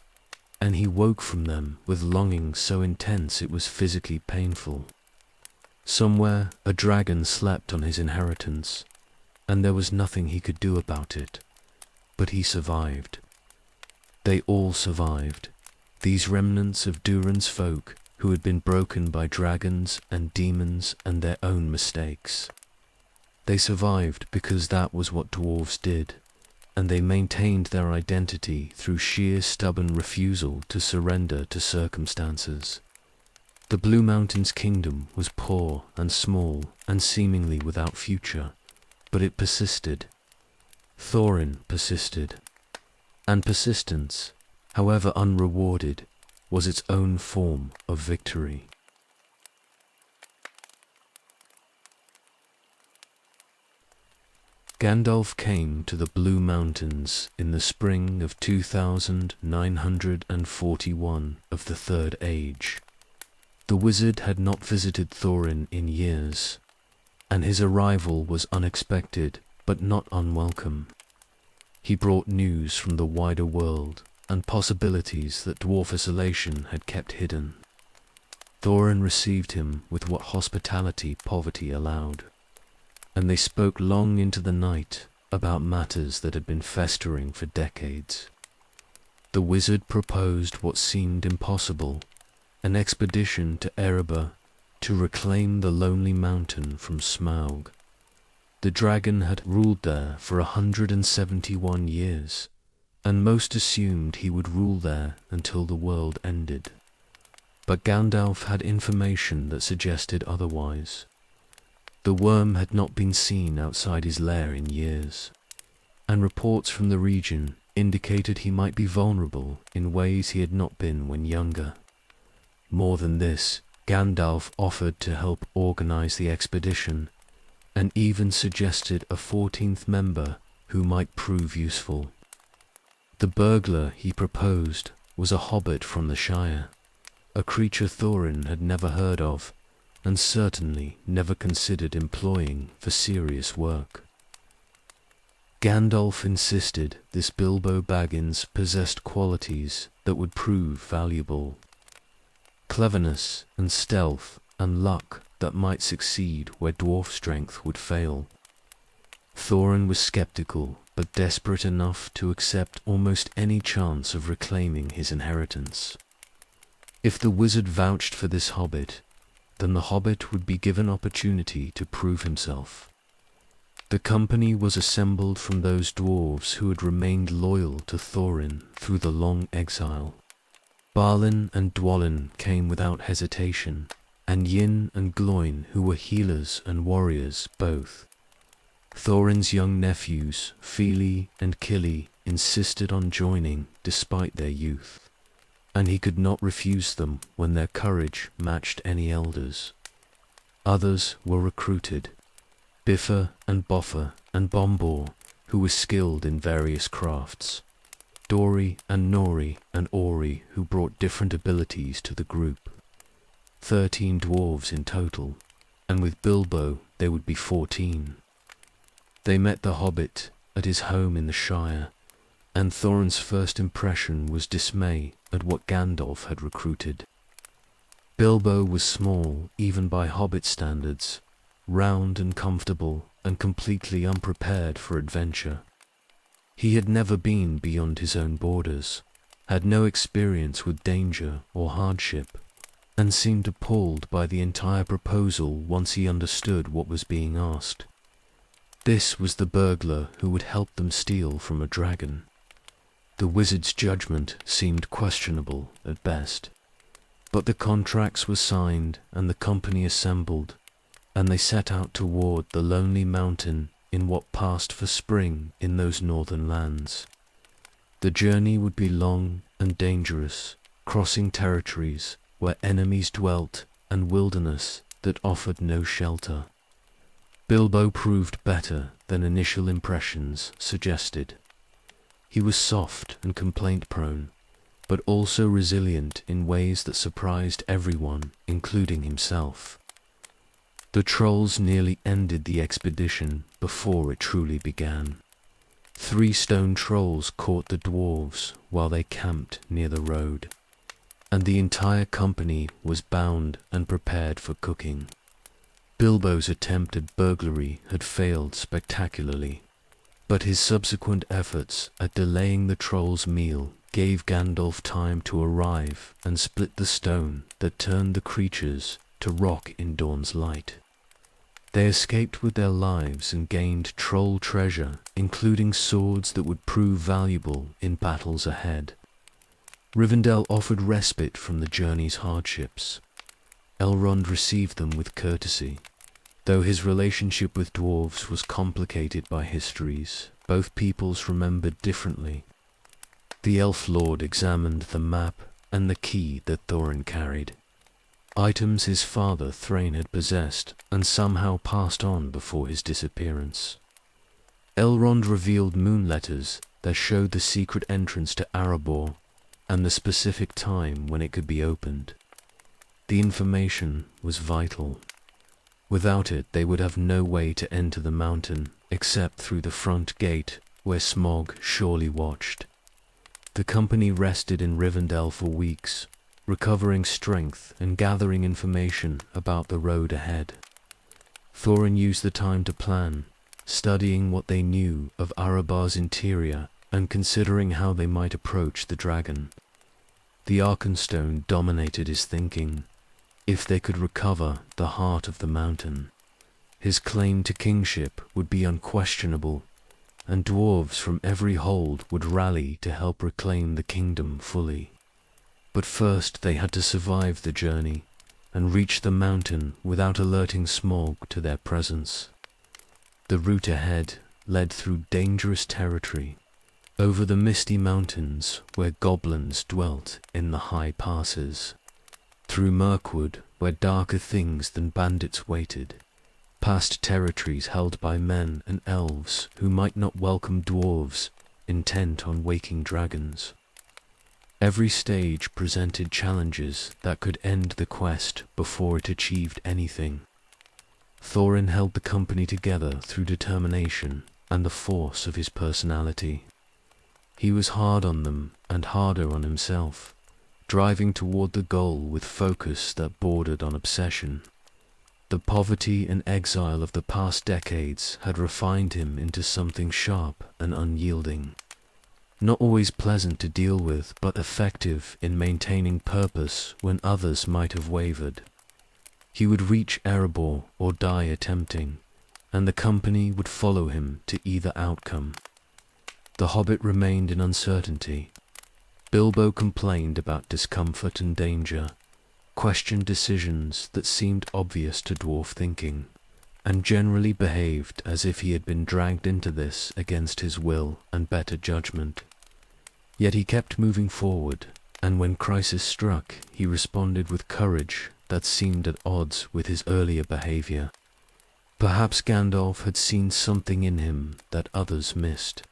and he woke from them with longing so intense it was physically painful. Somewhere a dragon slept on his inheritance, and there was nothing he could do about it. But he survived. They all survived, these remnants of Durin's folk who had been broken by dragons and demons and their own mistakes. They survived because that was what dwarves did, and they maintained their identity through sheer stubborn refusal to surrender to circumstances. The Blue Mountains kingdom was poor and small and seemingly without future, but it persisted. Thorin persisted. And persistence, however unrewarded, was its own form of victory. Gandalf came to the Blue Mountains in the spring of 2941 of the Third Age. The wizard had not visited Thorin in years, and his arrival was unexpected but not unwelcome. He brought news from the wider world and possibilities that dwarf isolation had kept hidden. Thorin received him with what hospitality poverty allowed, and they spoke long into the night about matters that had been festering for decades. The wizard proposed what seemed impossible, an expedition to Erebor to reclaim the lonely mountain from Smaug. The dragon had ruled there for 171 years, and most assumed he would rule there until the world ended. But Gandalf had information that suggested otherwise. The worm had not been seen outside his lair in years, and reports from the region indicated he might be vulnerable in ways he had not been when younger. More than this, Gandalf offered to help organize the expedition, and even suggested a 14th member who might prove useful. The burglar he proposed was a hobbit from the Shire, a creature Thorin had never heard of, and certainly never considered employing for serious work. Gandalf insisted this Bilbo Baggins possessed qualities that would prove valuable. Cleverness and stealth and luck that might succeed where dwarf strength would fail. Thorin was skeptical, but desperate enough to accept almost any chance of reclaiming his inheritance. If the wizard vouched for this hobbit, then the hobbit would be given opportunity to prove himself. The company was assembled from those dwarves who had remained loyal to Thorin through the long exile. Balin and Dwalin came without hesitation, and Yin and Gloin, who were healers and warriors both. Thorin's young nephews, Fili and Kili, insisted on joining despite their youth, and he could not refuse them when their courage matched any elders. Others were recruited, Bifur and Bofur and Bombor, who were skilled in various crafts, Dori and Nori and Ori, who brought different abilities to the group. 13 dwarves in total, and with Bilbo there would be 14. They met the hobbit at his home in the Shire, and Thorin's first impression was dismay at what Gandalf had recruited. Bilbo was small, even by hobbit standards, round and comfortable, and completely unprepared for adventure. He had never been beyond his own borders, had no experience with danger or hardship, and seemed appalled by the entire proposal once he understood what was being asked. This was the burglar who would help them steal from a dragon. The wizard's judgment seemed questionable at best, but the contracts were signed and the company assembled, and they set out toward the lonely mountain in what passed for spring in those northern lands. The journey would be long and dangerous, crossing territories where enemies dwelt and wilderness that offered no shelter. Bilbo proved better than initial impressions suggested. He was soft and complaint-prone, but also resilient in ways that surprised everyone, including himself. The trolls nearly ended the expedition before it truly began. 3 stone trolls caught the dwarves while they camped near the road, and the entire company was bound and prepared for cooking. Bilbo's attempt at burglary had failed spectacularly, but his subsequent efforts at delaying the trolls' meal gave Gandalf time to arrive and split the stone that turned the creatures to rock in dawn's light. They escaped with their lives and gained troll treasure, including swords that would prove valuable in battles ahead. Rivendell offered respite from the journey's hardships. Elrond received them with courtesy, though his relationship with dwarves was complicated by histories both peoples remembered differently. The elf lord examined the map and the key that Thorin carried, items his father Thrain had possessed and somehow passed on before his disappearance. Elrond revealed moon letters that showed the secret entrance to Erebor and the specific time when it could be opened. The information was vital. Without it, they would have no way to enter the mountain except through the front gate where Smaug surely watched. The company rested in Rivendell for weeks, recovering strength and gathering information about the road ahead. Thorin used the time to plan, studying what they knew of Erebor's interior and considering how they might approach the dragon. The Arkenstone dominated his thinking. If they could recover the heart of the mountain, his claim to kingship would be unquestionable, and dwarves from every hold would rally to help reclaim the kingdom fully. But first they had to survive the journey and reach the mountain without alerting Smaug to their presence. The route ahead led through dangerous territory, over the misty mountains where goblins dwelt in the high passes, through Mirkwood where darker things than bandits waited, past territories held by men and elves who might not welcome dwarves intent on waking dragons. Every stage presented challenges that could end the quest before it achieved anything. Thorin held the company together through determination and the force of his personality. He was hard on them and harder on himself, driving toward the goal with focus that bordered on obsession. The poverty and exile of the past decades had refined him into something sharp and unyielding. Not always pleasant to deal with, but effective in maintaining purpose when others might have wavered. He would reach Erebor or die attempting, and the company would follow him to either outcome. The hobbit remained in uncertainty. Bilbo complained about discomfort and danger, questioned decisions that seemed obvious to dwarf thinking, and generally behaved as if he had been dragged into this against his will and better judgment. Yet he kept moving forward, and when crisis struck, he responded with courage that seemed at odds with his earlier behavior. Perhaps Gandalf had seen something in him that others missed.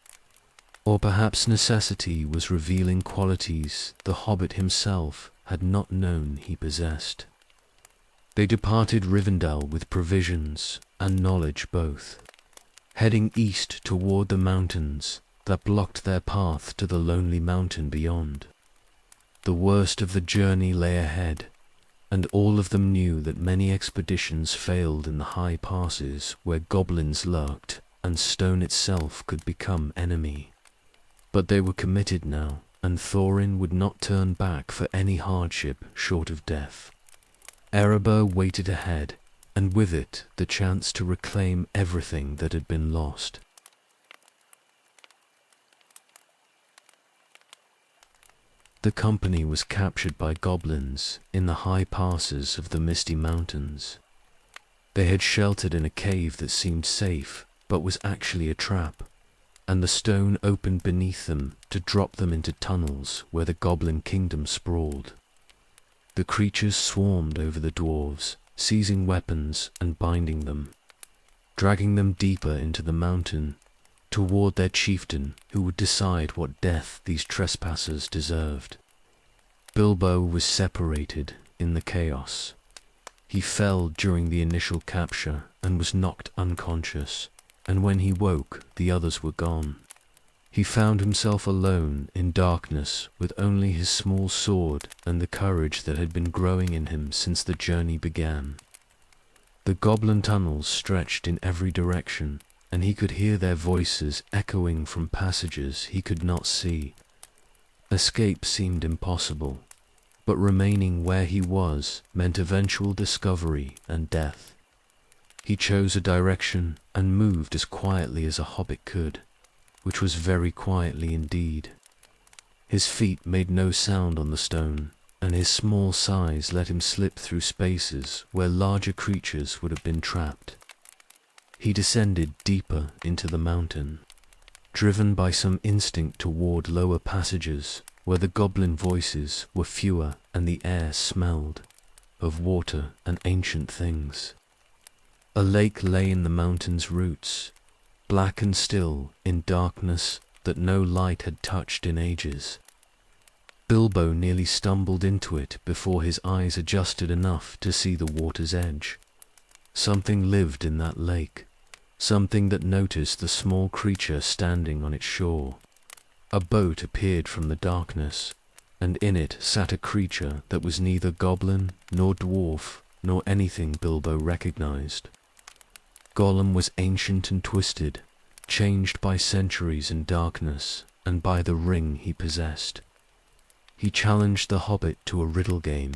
Or perhaps necessity was revealing qualities the hobbit himself had not known he possessed. They departed Rivendell with provisions and knowledge both. Heading east toward the mountains, that blocked their path to the lonely mountain beyond. The worst of the journey lay ahead, and all of them knew that many expeditions failed in the high passes where goblins lurked and stone itself could become enemy. But they were committed now, and Thorin would not turn back for any hardship short of death. Erebor waited ahead, and with it the chance to reclaim everything that had been lost. The company was captured by goblins in the high passes of the Misty Mountains. They had sheltered in a cave that seemed safe, but was actually a trap, and the stone opened beneath them to drop them into tunnels where the goblin kingdom sprawled. The creatures swarmed over the dwarves, seizing weapons and binding them, dragging them deeper into the mountain toward their chieftain who would decide what death these trespassers deserved. Bilbo was separated in the chaos. He fell during the initial capture and was knocked unconscious, and when he woke, the others were gone. He found himself alone in darkness with only his small sword and the courage that had been growing in him since the journey began. The goblin tunnels stretched in every direction, and he could hear their voices echoing from passages he could not see. Escape seemed impossible, but remaining where he was meant eventual discovery and death. He chose a direction and moved as quietly as a hobbit could, which was very quietly indeed. His feet made no sound on the stone, and his small size let him slip through spaces where larger creatures would have been trapped. He descended deeper into the mountain, driven by some instinct toward lower passages where the goblin voices were fewer and the air smelled of water and ancient things. A lake lay in the mountain's roots, black and still in darkness that no light had touched in ages. Bilbo nearly stumbled into it before his eyes adjusted enough to see the water's edge. Something lived in that lake, something that noticed the small creature standing on its shore. A boat appeared from the darkness, and in it sat a creature that was neither goblin nor dwarf nor anything Bilbo recognized. Gollum was ancient and twisted, changed by centuries and darkness, and by the ring he possessed. He challenged the hobbit to a riddle game,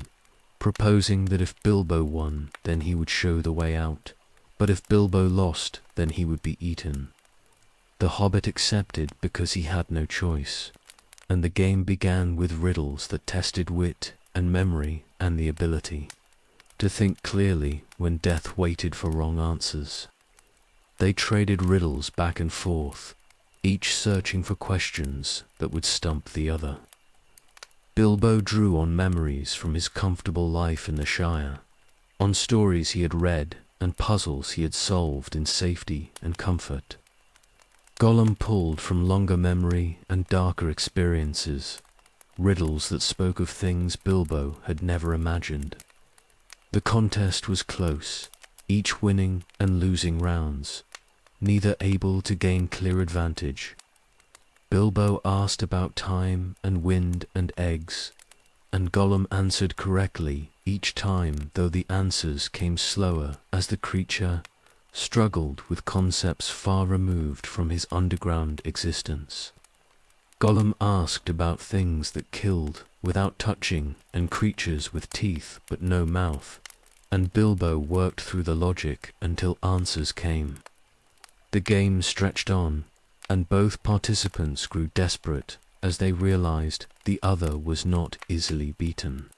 proposing that if Bilbo won, then he would show the way out, but if Bilbo lost, then he would be eaten. The hobbit accepted because he had no choice, and the game began with riddles that tested wit and memory and the ability to think clearly when death waited for wrong answers. They traded riddles back and forth, each searching for questions that would stump the other. Bilbo drew on memories from his comfortable life in the Shire, on stories he had read and puzzles he had solved in safety and comfort. Gollum pulled from longer memory and darker experiences, riddles that spoke of things Bilbo had never imagined. The contest was close, each winning and losing rounds, neither able to gain clear advantage. Bilbo asked about time and wind and eggs, and Gollum answered correctly each time, though the answers came slower as the creature struggled with concepts far removed from his underground existence. Gollum asked about things that killed without touching and creatures with teeth but no mouth, and Bilbo worked through the logic until answers came. The game stretched on, and both participants grew desperate as they realized the other was not easily beaten.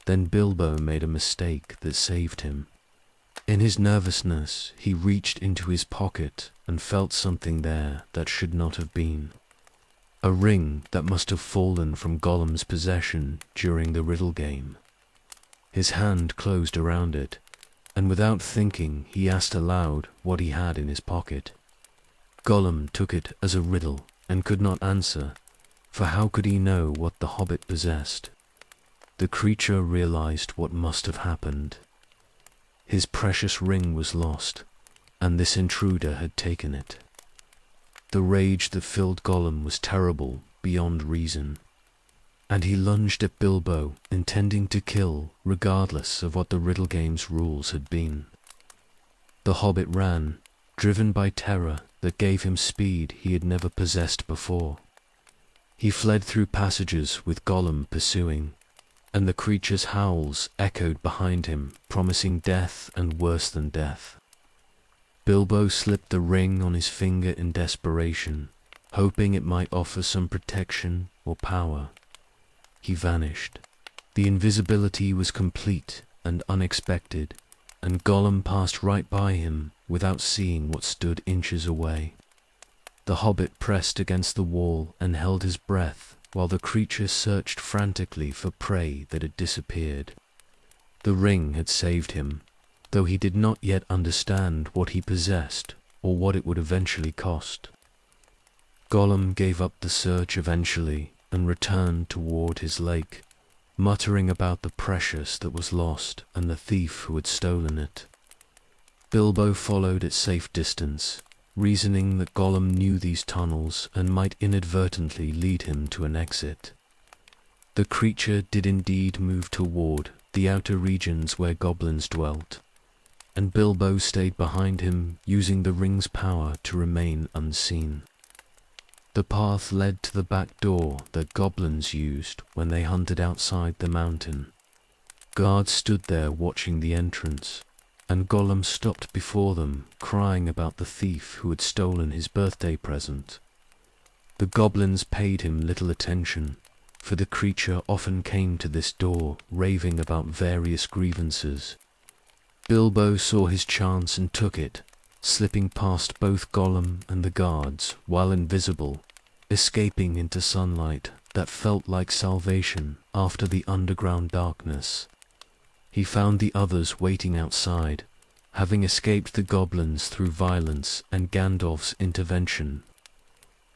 Then Bilbo made a mistake that saved him. In his nervousness, he reached into his pocket and felt something there that should not have been. A ring that must have fallen from Gollum's possession during the riddle game. His hand closed around it, and without thinking he asked aloud what he had in his pocket. Gollum took it as a riddle and could not answer, for how could he know what the hobbit possessed? The creature realized what must have happened. His precious ring was lost, and this intruder had taken it. The rage that filled Gollum was terrible beyond reason, and he lunged at Bilbo, intending to kill, regardless of what the Riddle Game's rules had been. The hobbit ran, driven by terror that gave him speed he had never possessed before. He fled through passages with Gollum pursuing, and the creature's howls echoed behind him, promising death and worse than death. Bilbo slipped the ring on his finger in desperation, hoping it might offer some protection or power. He vanished. The invisibility was complete and unexpected, and Gollum passed right by him without seeing what stood inches away. The hobbit pressed against the wall and held his breath while the creature searched frantically for prey that had disappeared. The ring had saved him, though he did not yet understand what he possessed or what it would eventually cost. Gollum gave up the search eventually and returned toward his lake, muttering about the precious that was lost and the thief who had stolen it. Bilbo followed at safe distance, reasoning that Gollum knew these tunnels and might inadvertently lead him to an exit. The creature did indeed move toward the outer regions where goblins dwelt, and Bilbo stayed behind him, using the ring's power to remain unseen. The path led to the back door that goblins used when they hunted outside the mountain. Guards stood there watching the entrance, and Gollum stopped before them, crying about the thief who had stolen his birthday present. The goblins paid him little attention, for the creature often came to this door, raving about various grievances. Bilbo saw his chance and took it, slipping past both Gollum and the guards while invisible, escaping into sunlight that felt like salvation after the underground darkness. He found the others waiting outside, having escaped the goblins through violence and Gandalf's intervention.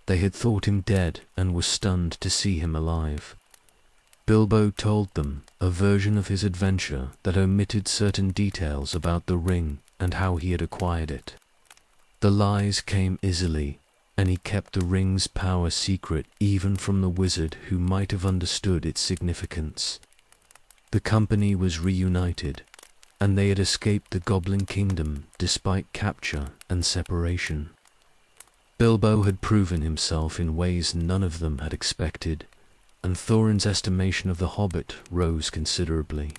They had thought him dead and were stunned to see him alive. Bilbo told them a version of his adventure that omitted certain details about the ring and how he had acquired it. The lies came easily, and he kept the ring's power secret even from the wizard who might have understood its significance. The company was reunited, and they had escaped the Goblin Kingdom despite capture and separation. Bilbo had proven himself in ways none of them had expected, and Thorin's estimation of the hobbit rose considerably.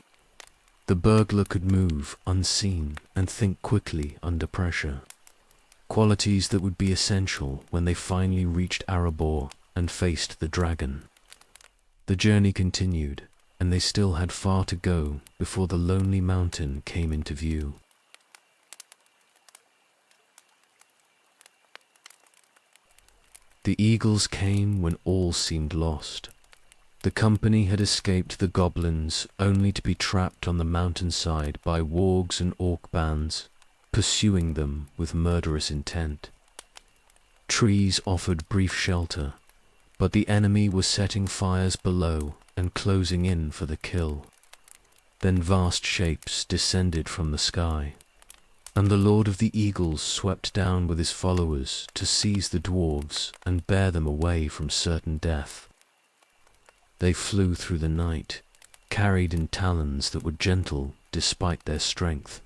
The burglar could move unseen and think quickly under pressure, qualities that would be essential when they finally reached Erebor and faced the dragon. The journey continued, and they still had far to go before the lonely mountain came into view. The eagles came when all seemed lost. The company had escaped the goblins only to be trapped on the mountainside by wargs and orc bands, pursuing them with murderous intent. Trees offered brief shelter, but the enemy was setting fires below and closing in for the kill. Then vast shapes descended from the sky, and the Lord of the Eagles swept down with his followers to seize the dwarves and bear them away from certain death. They flew through the night, carried in talons that were gentle despite their strength.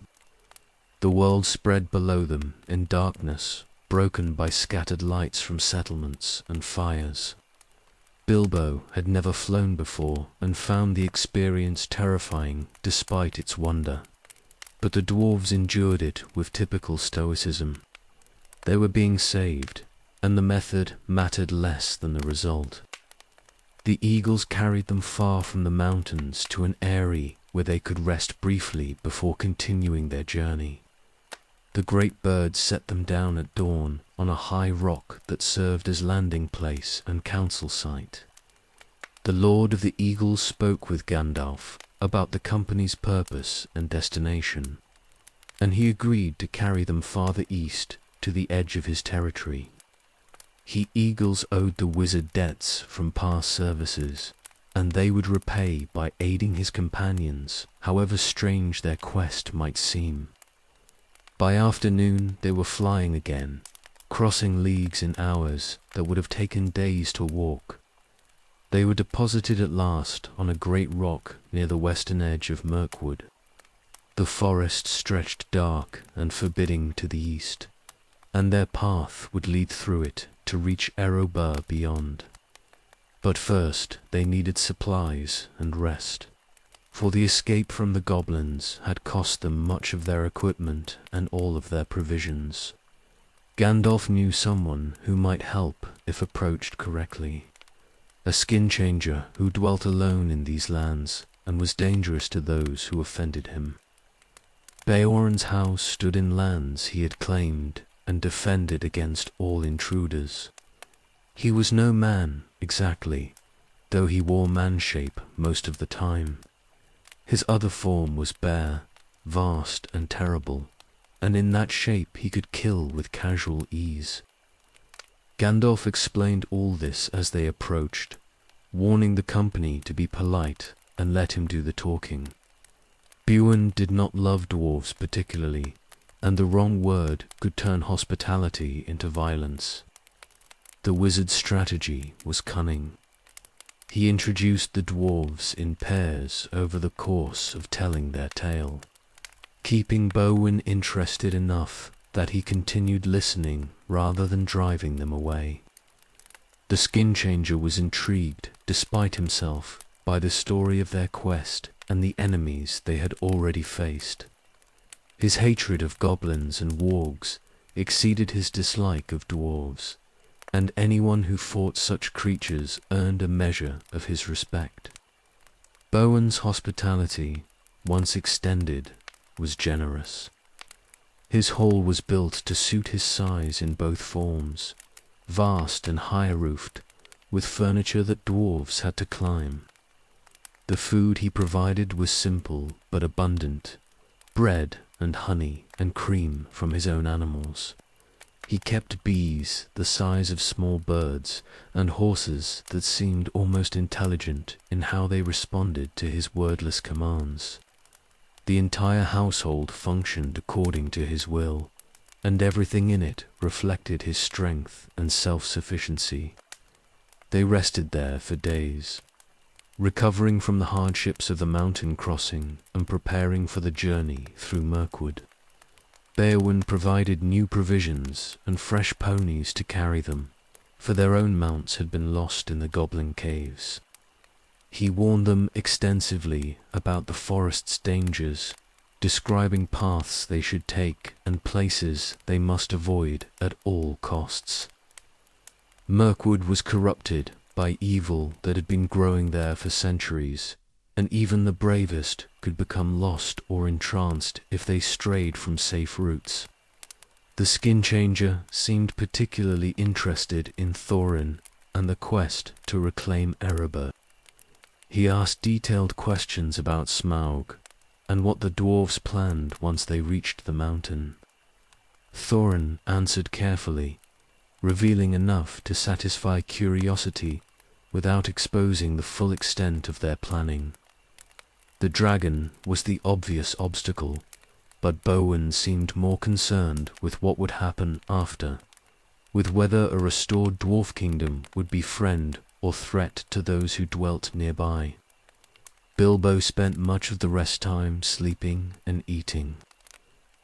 The world spread below them in darkness, broken by scattered lights from settlements and fires. Bilbo had never flown before and found the experience terrifying despite its wonder. But the dwarves endured it with typical stoicism. They were being saved, and the method mattered less than the result. The eagles carried them far from the mountains to an eyrie where they could rest briefly before continuing their journey. The great birds set them down at dawn on a high rock that served as landing place and council site. The Lord of the Eagles spoke with Gandalf about the company's purpose and destination, and he agreed to carry them farther east to the edge of his territory. He eagles owed the wizard debts from past services, and they would repay by aiding his companions, however strange their quest might seem. By afternoon they were flying again, crossing leagues in hours that would have taken days to walk. They were deposited at last on a great rock near the western edge of Mirkwood. The forest stretched dark and forbidding to the east, and their path would lead through it to reach Erebor beyond. But first they needed supplies and rest, for the escape from the goblins had cost them much of their equipment and all of their provisions. Gandalf knew someone who might help if approached correctly, a skin changer who dwelt alone in these lands and was dangerous to those who offended him. Beorn's house stood in lands he had claimed and defended against all intruders. He was no man, exactly, though he wore man-shape most of the time. His other form was bare, vast and terrible, and in that shape he could kill with casual ease. Gandalf explained all this as they approached, warning the company to be polite and let him do the talking. Beorn did not love dwarves particularly, and the wrong word could turn hospitality into violence. The wizard's strategy was cunning. He introduced the dwarves in pairs over the course of telling their tale, keeping Beorn interested enough that he continued listening rather than driving them away. The skin changer was intrigued, despite himself, by the story of their quest and the enemies they had already faced. His hatred of goblins and wargs exceeded his dislike of dwarves, and anyone who fought such creatures earned a measure of his respect. Beorn's hospitality, once extended, was generous. His hall was built to suit his size in both forms, vast and high-roofed, with furniture that dwarves had to climb. The food he provided was simple but abundant, bread and honey and cream from his own animals. He kept bees the size of small birds and horses that seemed almost intelligent in how they responded to his wordless commands. The entire household functioned according to his will, and everything in it reflected his strength and self-sufficiency. They rested there for days, recovering from the hardships of the mountain crossing and preparing for the journey through Mirkwood. Beorn provided new provisions and fresh ponies to carry them, for their own mounts had been lost in the goblin caves. He warned them extensively about the forest's dangers, describing paths they should take and places they must avoid at all costs. Mirkwood was corrupted by evil that had been growing there for centuries, and even the bravest could become lost or entranced if they strayed from safe routes. The skin changer seemed particularly interested in Thorin and the quest to reclaim Erebor. He asked detailed questions about Smaug and what the dwarves planned once they reached the mountain. Thorin answered carefully, revealing enough to satisfy curiosity without exposing the full extent of their planning. The dragon was the obvious obstacle, but Beorn seemed more concerned with what would happen after, with whether a restored dwarf kingdom would be friend or threat to those who dwelt nearby. Bilbo spent much of the rest time sleeping and eating,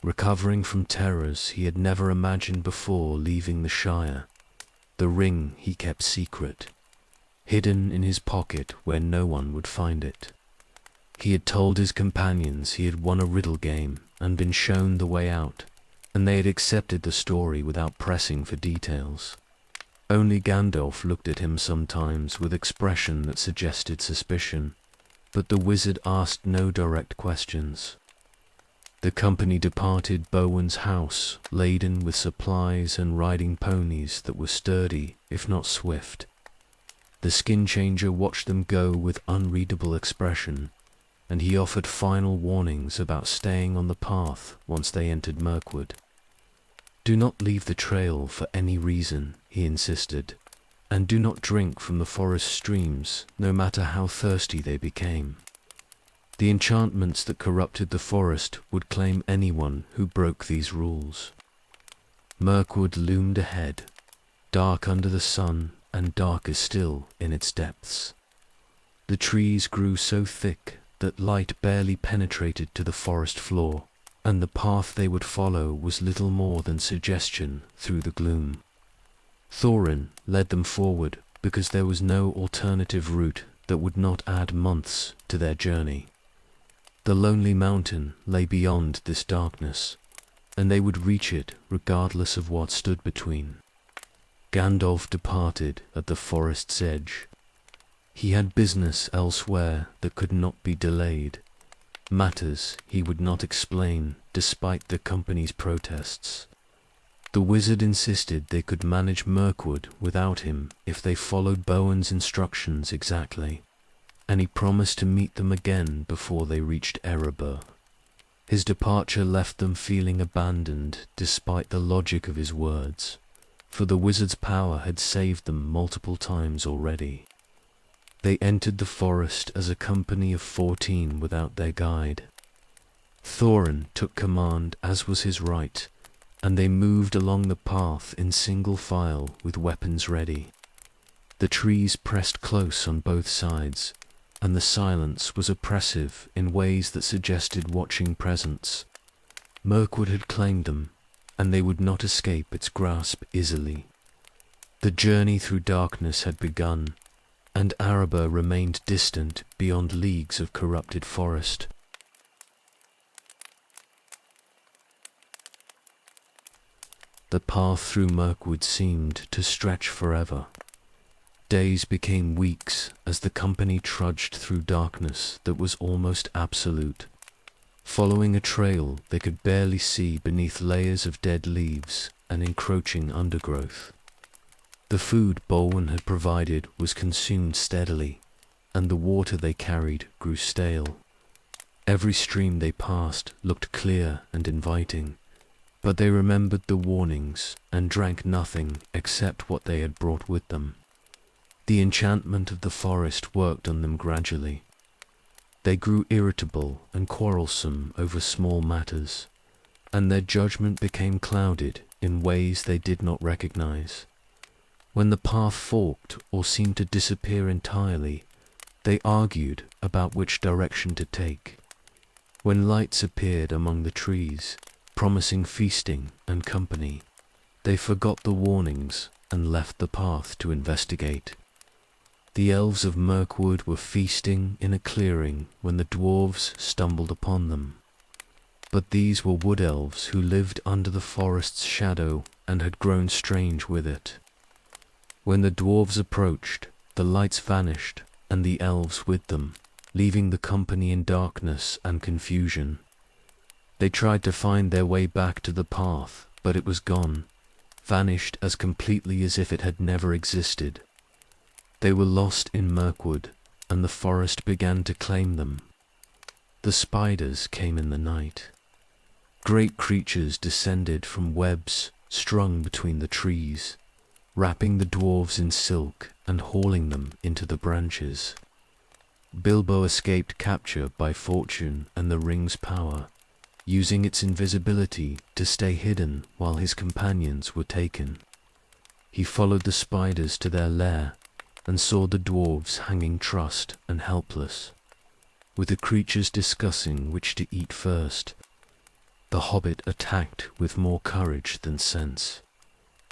recovering from terrors he had never imagined before leaving the Shire. The ring he kept secret, hidden in his pocket where no one would find it. He had told his companions he had won a riddle game and been shown the way out, and they had accepted the story without pressing for details. Only Gandalf looked at him sometimes with expression that suggested suspicion, but the wizard asked no direct questions. The company departed Beorn's house laden with supplies and riding ponies that were sturdy, if not swift. The skin changer watched them go with unreadable expression, and he offered final warnings about staying on the path once they entered Mirkwood. "Do not leave the trail for any reason," he insisted, "and do not drink from the forest streams, no matter how thirsty they became. The enchantments that corrupted the forest would claim anyone who broke these rules." Mirkwood loomed ahead, dark under the sun and darker still in its depths. The trees grew so thick that light barely penetrated to the forest floor, and the path they would follow was little more than suggestion through the gloom. Thorin led them forward because there was no alternative route that would not add months to their journey. The lonely mountain lay beyond this darkness, and they would reach it regardless of what stood between. Gandalf departed at the forest's edge. He had business elsewhere that could not be delayed, matters he would not explain despite the company's protests. The wizard insisted they could manage Mirkwood without him if they followed Bowen's instructions exactly, and he promised to meet them again before they reached Erebor. His departure left them feeling abandoned despite the logic of his words, for the wizard's power had saved them multiple times already. They entered the forest as a company of 14 without their guide. Thorin took command as was his right, and they moved along the path in single file with weapons ready. The trees pressed close on both sides, and the silence was oppressive in ways that suggested watching presence. Mirkwood had claimed them, and they would not escape its grasp easily. The journey through darkness had begun, and Erebor remained distant beyond leagues of corrupted forest. The path through Mirkwood seemed to stretch forever. Days became weeks as the company trudged through darkness that was almost absolute, following a trail they could barely see beneath layers of dead leaves and encroaching undergrowth. The food Bowen had provided was consumed steadily, and the water they carried grew stale. Every stream they passed looked clear and inviting, but they remembered the warnings and drank nothing except what they had brought with them. The enchantment of the forest worked on them gradually. They grew irritable and quarrelsome over small matters, and their judgment became clouded in ways they did not recognize. When the path forked or seemed to disappear entirely, they argued about which direction to take. When lights appeared among the trees, promising feasting and company, they forgot the warnings and left the path to investigate. The elves of Mirkwood were feasting in a clearing when the dwarves stumbled upon them. But these were wood elves who lived under the forest's shadow and had grown strange with it. When the dwarves approached, the lights vanished, and the elves with them, leaving the company in darkness and confusion. They tried to find their way back to the path, but it was gone, vanished as completely as if it had never existed. They were lost in Mirkwood, and the forest began to claim them. The spiders came in the night. Great creatures descended from webs strung between the trees, wrapping the dwarves in silk and hauling them into the branches. Bilbo escaped capture by fortune and the ring's power, using its invisibility to stay hidden while his companions were taken. He followed the spiders to their lair and saw the dwarves hanging trussed and helpless, with the creatures discussing which to eat first. The hobbit attacked with more courage than sense,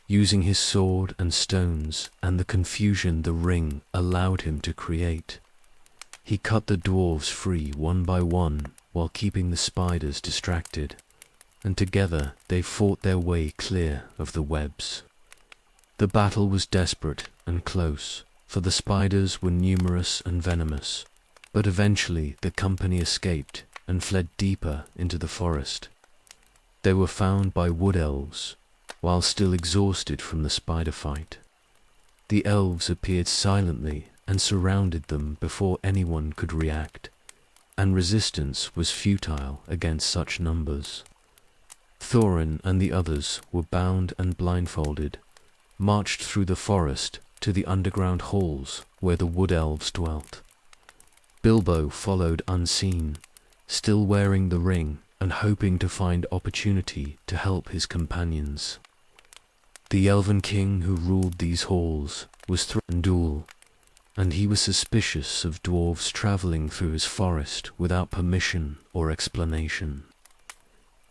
using his sword and stones and the confusion the ring allowed him to create. He cut the dwarves free one by one while keeping the spiders distracted, and together they fought their way clear of the webs. The battle was desperate and close, for the spiders were numerous and venomous, but eventually the company escaped and fled deeper into the forest. They were found by wood elves, while still exhausted from the spider fight. The elves appeared silently and surrounded them before anyone could react, and resistance was futile against such numbers. Thorin and the others were bound and blindfolded, marched through the forest to the underground halls where the wood elves dwelt. Bilbo followed unseen, still wearing the ring and hoping to find opportunity to help his companions. The elven king who ruled these halls was Thranduil, and he was suspicious of dwarves travelling through his forest without permission or explanation.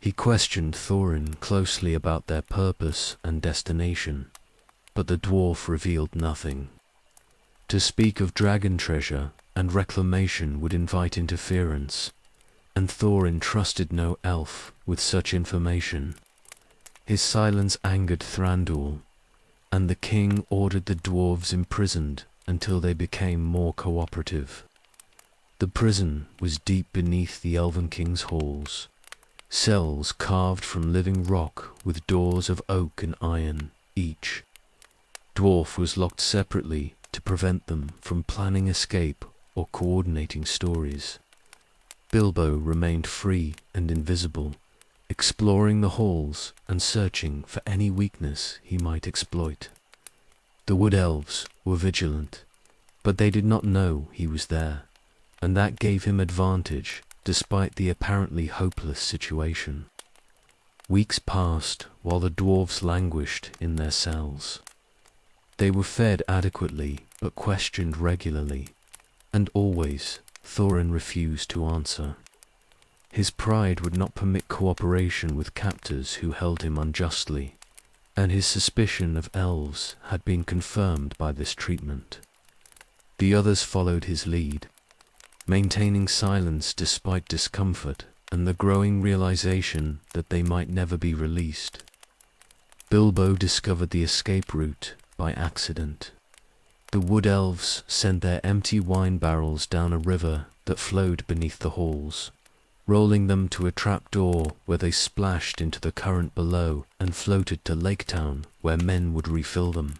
He questioned Thorin closely about their purpose and destination, but the dwarf revealed nothing. To speak of dragon treasure and reclamation would invite interference, and Thorin trusted no elf with such information. His silence angered Thranduil, and the king ordered the dwarves imprisoned until they became more cooperative. The prison was deep beneath the Elven King's halls, cells carved from living rock with doors of oak and iron each. Dwarf was locked separately to prevent them from planning escape or coordinating stories. Bilbo remained free and invisible, exploring the halls and searching for any weakness he might exploit. The wood elves were vigilant, but they did not know he was there, and that gave him advantage despite the apparently hopeless situation. Weeks passed while the dwarves languished in their cells. They were fed adequately but questioned regularly, and always Thorin refused to answer. His pride would not permit cooperation with captors who held him unjustly, and his suspicion of elves had been confirmed by this treatment. The others followed his lead, maintaining silence despite discomfort and the growing realization that they might never be released. Bilbo discovered the escape route by accident. The wood elves sent their empty wine barrels down a river that flowed beneath the halls, rolling them to a trapdoor where they splashed into the current below and floated to Lake Town where men would refill them.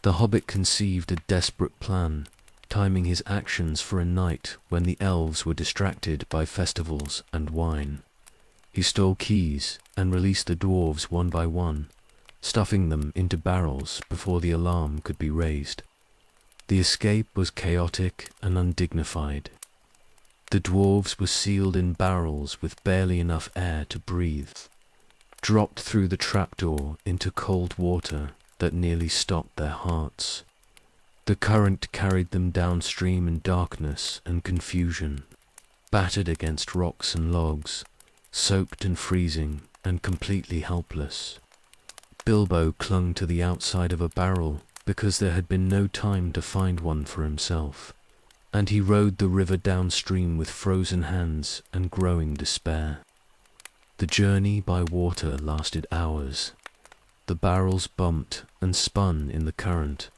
The hobbit conceived a desperate plan, timing his actions for a night when the elves were distracted by festivals and wine. He stole keys and released the dwarves one by one, stuffing them into barrels before the alarm could be raised. The escape was chaotic and undignified. The dwarves were sealed in barrels with barely enough air to breathe, dropped through the trapdoor into cold water that nearly stopped their hearts. The current carried them downstream in darkness and confusion, battered against rocks and logs, soaked and freezing and completely helpless. Bilbo clung to the outside of a barrel because there had been no time to find one for himself, and he rode the river downstream with frozen hands and growing despair. The journey by water lasted hours. The barrels bumped and spun in the current,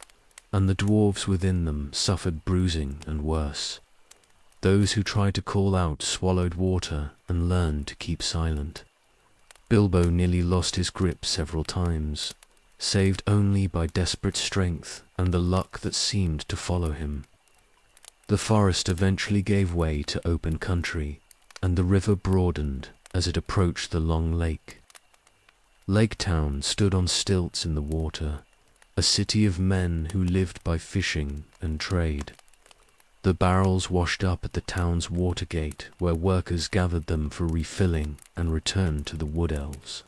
and the dwarves within them suffered bruising and worse. Those who tried to call out swallowed water and learned to keep silent. Bilbo nearly lost his grip several times, saved only by desperate strength and the luck that seemed to follow him. The forest eventually gave way to open country, and the river broadened as it approached the long lake. Lake Town stood on stilts in the water, a city of men who lived by fishing and trade. The barrels washed up at the town's water gate, where workers gathered them for refilling and returned to the wood elves.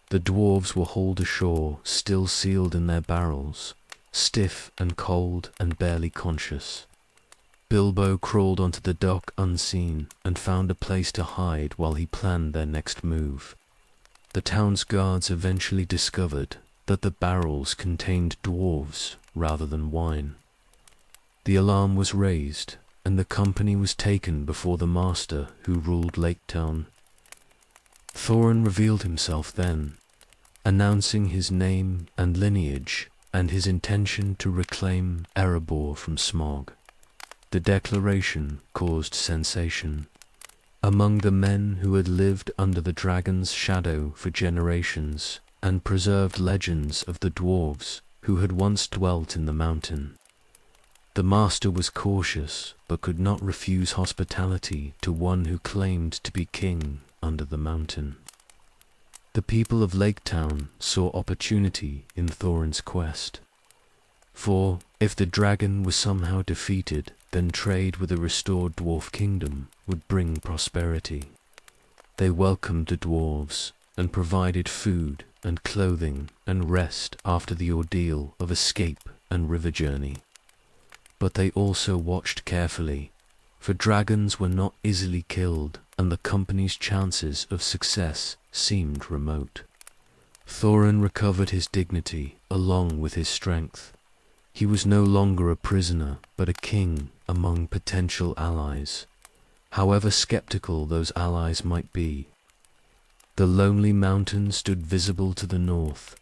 The dwarves were hauled ashore, still sealed in their barrels, stiff and cold and barely conscious. Bilbo crawled onto the dock unseen and found a place to hide while he planned their next move. The town's guards eventually discovered that the barrels contained dwarves rather than wine. The alarm was raised, and the company was taken before the master who ruled Lake Town. Thorin revealed himself then, announcing his name and lineage and his intention to reclaim Erebor from Smaug. The declaration caused sensation. Among the men who had lived under the dragon's shadow for generations and preserved legends of the dwarves who had once dwelt in the mountain. The master was cautious, but could not refuse hospitality to one who claimed to be king under the mountain. The people of Lake Town saw opportunity in Thorin's quest. For if the dragon was somehow defeated, then trade with a restored dwarf kingdom would bring prosperity. They welcomed the dwarves, and provided food and clothing and rest after the ordeal of escape and river journey. But they also watched carefully, for dragons were not easily killed, and the company's chances of success seemed remote. Thorin recovered his dignity along with his strength. He was no longer a prisoner, but a king among potential allies, however skeptical those allies might be. The lonely mountain stood visible to the north,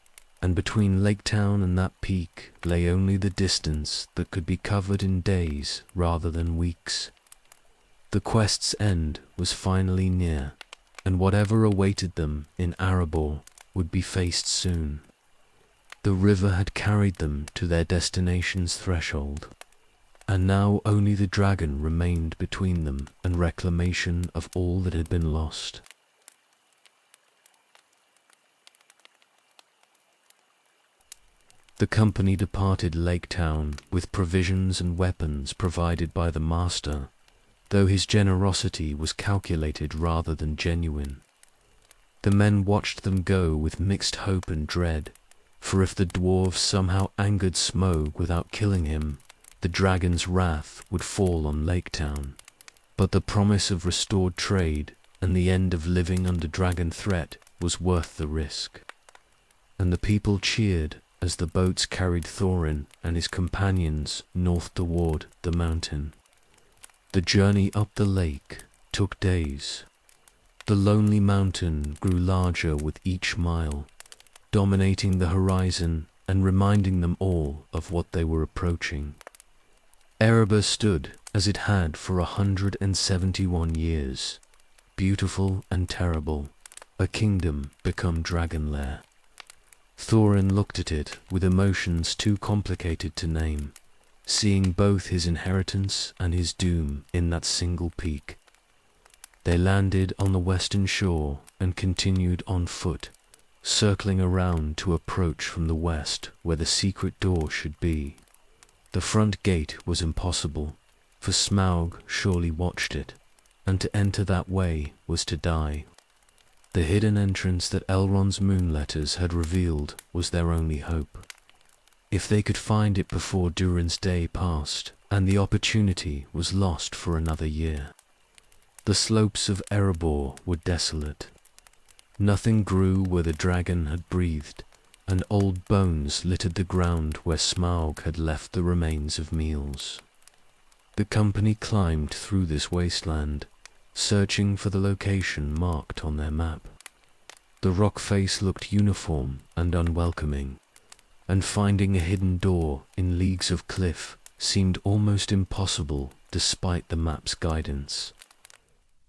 and between Lake Town and that peak lay only the distance that could be covered in days rather than weeks. The quest's end was finally near, and whatever awaited them in Erebor would be faced soon. The river had carried them to their destination's threshold, and now only the dragon remained between them and reclamation of all that had been lost. The company departed Lake Town with provisions and weapons provided by the master, though his generosity was calculated rather than genuine. The men watched them go with mixed hope and dread, for if the dwarves somehow angered Smough without killing him, the dragon's wrath would fall on Lake Town. But the promise of restored trade and the end of living under dragon threat was worth the risk. And the people cheered as the boats carried Thorin and his companions north toward the mountain. The journey up the lake took days. The lonely mountain grew larger with each mile, dominating the horizon and reminding them all of what they were approaching. Erebor stood as it had for 171 years, beautiful and terrible, a kingdom become dragon lair. Thorin looked at it with emotions too complicated to name, seeing both his inheritance and his doom in that single peak. They landed on the western shore and continued on foot, circling around to approach from the west where the secret door should be. The front gate was impossible, for Smaug surely watched it, and to enter that way was to die. The hidden entrance that Elrond's moon letters had revealed was their only hope. If they could find it before Durin's day passed, and the opportunity was lost for another year. The slopes of Erebor were desolate. Nothing grew where the dragon had breathed, and old bones littered the ground where Smaug had left the remains of meals. The company climbed through this wasteland, searching for the location marked on their map. The rock face looked uniform and unwelcoming, and finding a hidden door in leagues of cliff seemed almost impossible despite the map's guidance.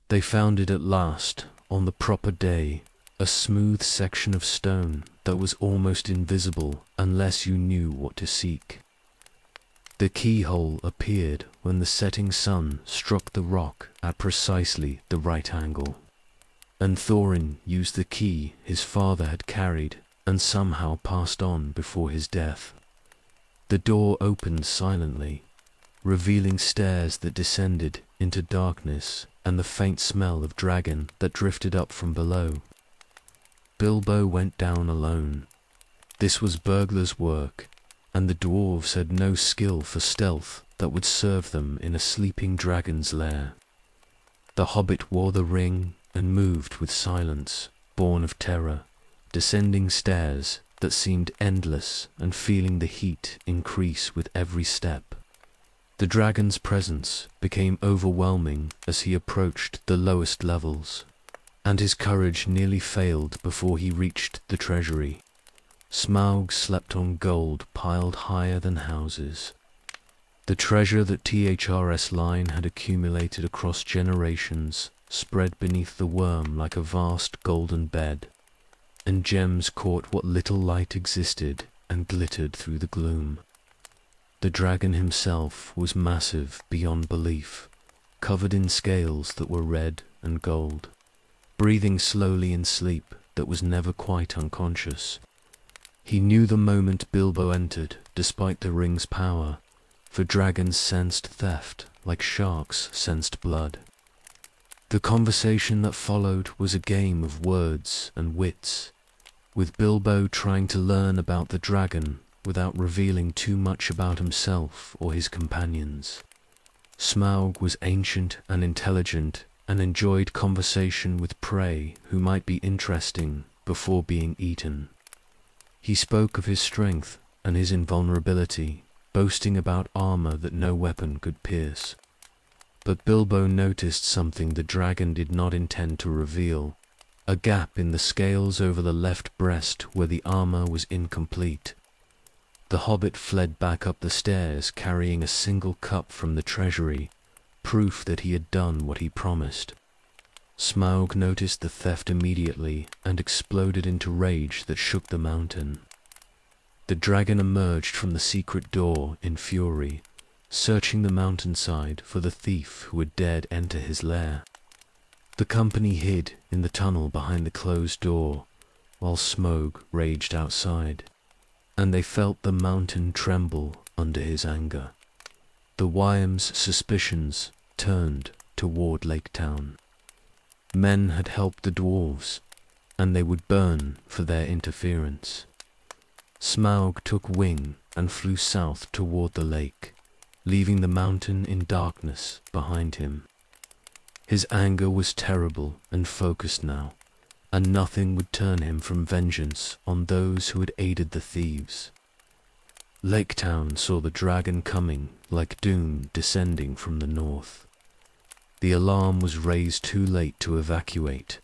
They found it at last, on the proper day, a smooth section of stone that was almost invisible unless you knew what to seek. The keyhole appeared when the setting sun struck the rock at precisely the right angle, and Thorin used the key his father had carried and somehow passed on before his death. The door opened silently, revealing stairs that descended into darkness and the faint smell of dragon that drifted up from below. Bilbo went down alone. This was burglars' work, and the dwarves had no skill for stealth that would serve them in a sleeping dragon's lair. The hobbit wore the ring and moved with silence, born of terror, descending stairs that seemed endless and feeling the heat increase with every step. The dragon's presence became overwhelming as he approached the lowest levels, and his courage nearly failed before he reached the treasury. Smaug slept on gold piled higher than houses. The treasure that THRS Line had accumulated across generations spread beneath the worm like a vast golden bed, and gems caught what little light existed and glittered through the gloom. The dragon himself was massive beyond belief, covered in scales that were red and gold, breathing slowly in sleep that was never quite unconscious. He knew the moment Bilbo entered, despite the ring's power, for dragons sensed theft like sharks sensed blood. The conversation that followed was a game of words and wits, with Bilbo trying to learn about the dragon without revealing too much about himself or his companions. Smaug was ancient and intelligent and enjoyed conversation with prey who might be interesting before being eaten. He spoke of his strength and his invulnerability, boasting about armor that no weapon could pierce. But Bilbo noticed something the dragon did not intend to reveal, a gap in the scales over the left breast where the armor was incomplete. The hobbit fled back up the stairs carrying a single cup from the treasury, proof that he had done what he promised. Smaug noticed the theft immediately and exploded into rage that shook the mountain. The dragon emerged from the secret door in fury, searching the mountainside for the thief who had dared enter his lair. The company hid in the tunnel behind the closed door, while Smaug raged outside, and they felt the mountain tremble under his anger. The Wyam's suspicions turned toward Lake Town. Men had helped the dwarves, and they would burn for their interference. Smaug took wing and flew south toward the lake, leaving the mountain in darkness behind him. His anger was terrible and focused now, and nothing would turn him from vengeance on those who had aided the thieves. Lake Town saw the dragon coming like doom descending from the north. The alarm was raised too late to evacuate,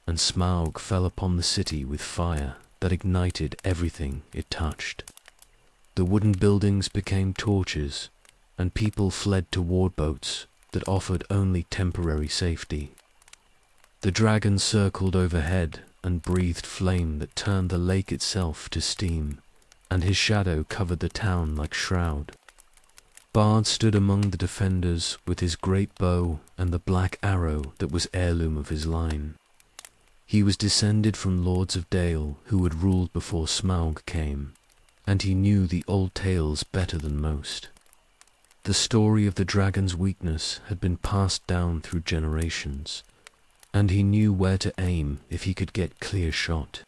and Smaug fell upon the city with fire that ignited everything it touched. The wooden buildings became torches, and people fled toward boats that offered only temporary safety. The dragon circled overhead and breathed flame that turned the lake itself to steam, and his shadow covered the town like shroud. Bard stood among the defenders with his great bow and the black arrow that was heirloom of his line. He was descended from lords of Dale who had ruled before Smaug came, and he knew the old tales better than most. The story of the dragon's weakness had been passed down through generations, and he knew where to aim if he could get clear shot.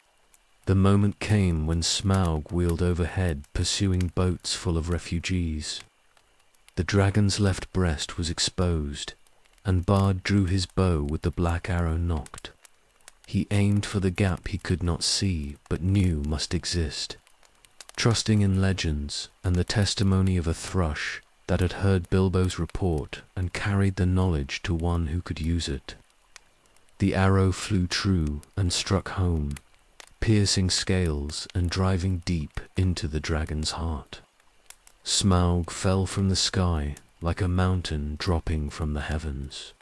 The moment came when Smaug wheeled overhead pursuing boats full of refugees. The dragon's left breast was exposed, and Bard drew his bow with the black arrow nocked. He aimed for the gap he could not see but knew must exist, trusting in legends and the testimony of a thrush that had heard Bilbo's report and carried the knowledge to one who could use it. The arrow flew true and struck home, piercing scales and driving deep into the dragon's heart. Smaug fell from the sky like a mountain dropping from the heavens.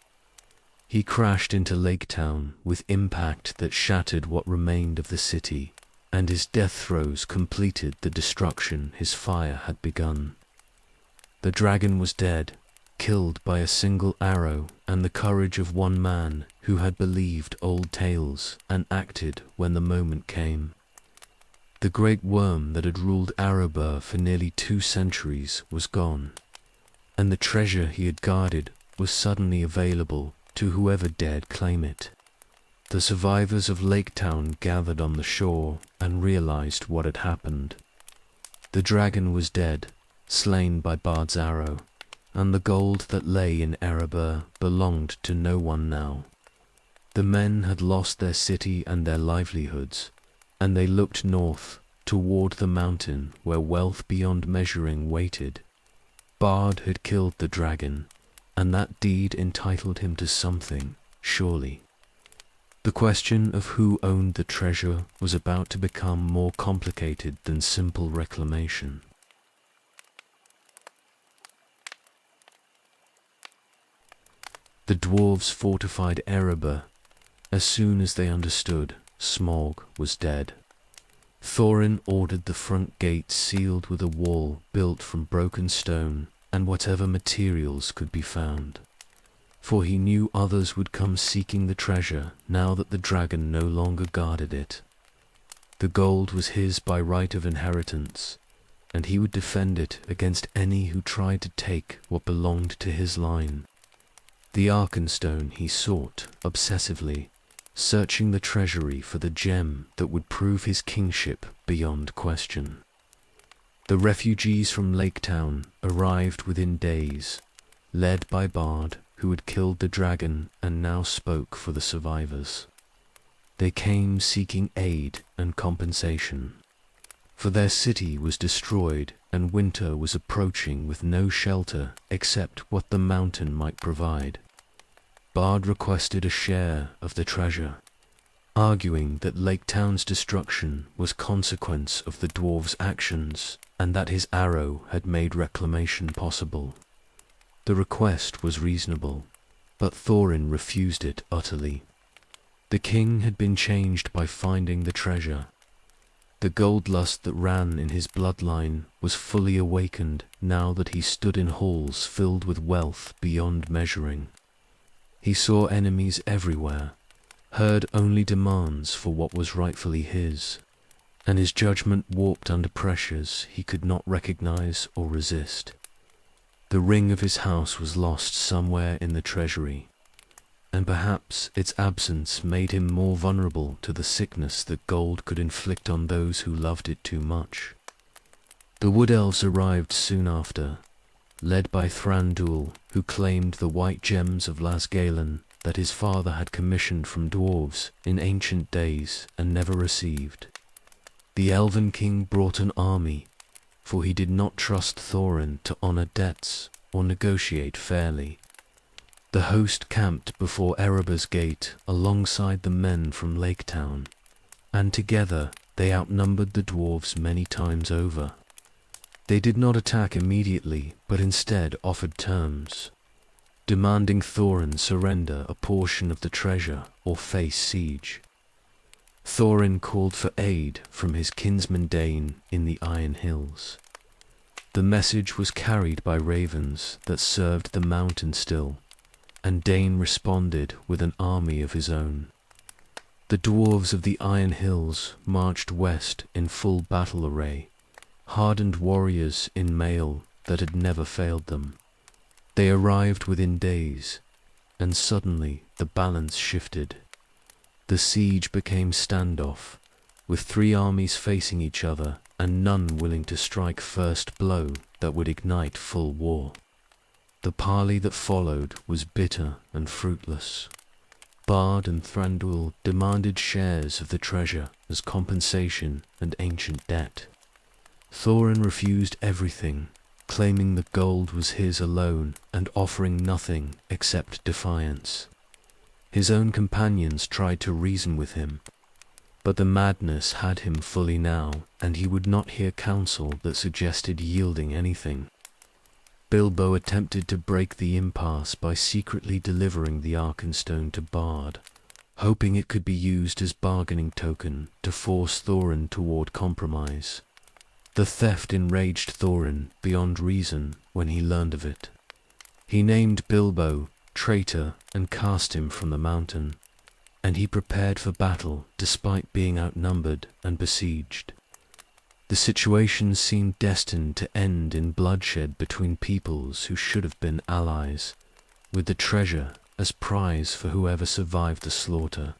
He crashed into Lake Town with impact that shattered what remained of the city, and his death throes completed the destruction his fire had begun. The dragon was dead, killed by a single arrow and the courage of one man who had believed old tales and acted when the moment came. The great worm that had ruled Arrowbur for nearly 2 centuries was gone, and the treasure he had guarded was suddenly available to whoever dared claim it. The survivors of Lake Town gathered on the shore and realized what had happened. The dragon was dead, slain by Bard's arrow, and the gold that lay in Erebor belonged to no one now. The men had lost their city and their livelihoods, and they looked north toward the mountain where wealth beyond measuring waited. Bard had killed the dragon, and that deed entitled him to something, surely. The question of who owned the treasure was about to become more complicated than simple reclamation. The dwarves fortified Erebor as soon as they understood Smaug was dead. Thorin ordered the front gate sealed with a wall built from broken stone and whatever materials could be found, for he knew others would come seeking the treasure now that the dragon no longer guarded it. The gold was his by right of inheritance, and he would defend it against any who tried to take what belonged to his line. The Arkenstone he sought obsessively, searching the treasury for the gem that would prove his kingship beyond question. The refugees from Lake Town arrived within days, led by Bard, who had killed the dragon and now spoke for the survivors. They came seeking aid and compensation, for their city was destroyed and winter was approaching with no shelter except what the mountain might provide. Bard requested a share of the treasure, arguing that Lake Town's destruction was consequence of the dwarves' actions and that his arrow had made reclamation possible. The request was reasonable, but Thorin refused it utterly. The king had been changed by finding the treasure. The gold lust that ran in his bloodline was fully awakened now that he stood in halls filled with wealth beyond measuring. He saw enemies everywhere, heard only demands for what was rightfully his, and his judgment warped under pressures he could not recognize or resist. The ring of his house was lost somewhere in the treasury, and perhaps its absence made him more vulnerable to the sickness that gold could inflict on those who loved it too much. The Wood Elves arrived soon after, led by Thranduil, who claimed the white gems of Lasgalen that his father had commissioned from dwarves in ancient days and never received. The Elven King brought an army, for he did not trust Thorin to honor debts or negotiate fairly. The host camped before Erebor's gate alongside the men from Lake Town, and together they outnumbered the dwarves many times over. They did not attack immediately, but instead offered terms, demanding Thorin surrender a portion of the treasure or face siege. Thorin called for aid from his kinsman Dane in the Iron Hills. The message was carried by ravens that served the mountain still, and Dane responded with an army of his own. The dwarves of the Iron Hills marched west in full battle array, hardened warriors in mail that had never failed them. They arrived within days, and suddenly the balance shifted. The siege became standoff, with 3 armies facing each other and none willing to strike first blow that would ignite full war. The parley that followed was bitter and fruitless. Bard and Thranduil demanded shares of the treasure as compensation and ancient debt. Thorin refused everything, claiming the gold was his alone and offering nothing except defiance. His own companions tried to reason with him, but the madness had him fully now, and he would not hear counsel that suggested yielding anything. Bilbo attempted to break the impasse by secretly delivering the Arkenstone to Bard, hoping it could be used as bargaining token to force Thorin toward compromise. The theft enraged Thorin beyond reason when he learned of it. He named Bilbo traitor and cast him from the mountain, and he prepared for battle despite being outnumbered and besieged. The situation seemed destined to end in bloodshed between peoples who should have been allies, with the treasure as prize for whoever survived the slaughter.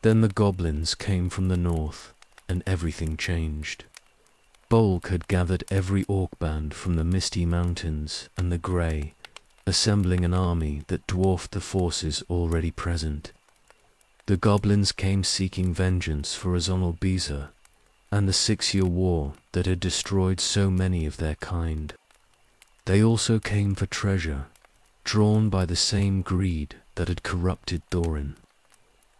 Then the goblins came from the north, and everything changed. Bolg had gathered every orc band from the Misty Mountains and the Grey, assembling an army that dwarfed the forces already present. The goblins came seeking vengeance for Azonal Beezer and the 6-year war that had destroyed so many of their kind. They also came for treasure, drawn by the same greed that had corrupted Thorin.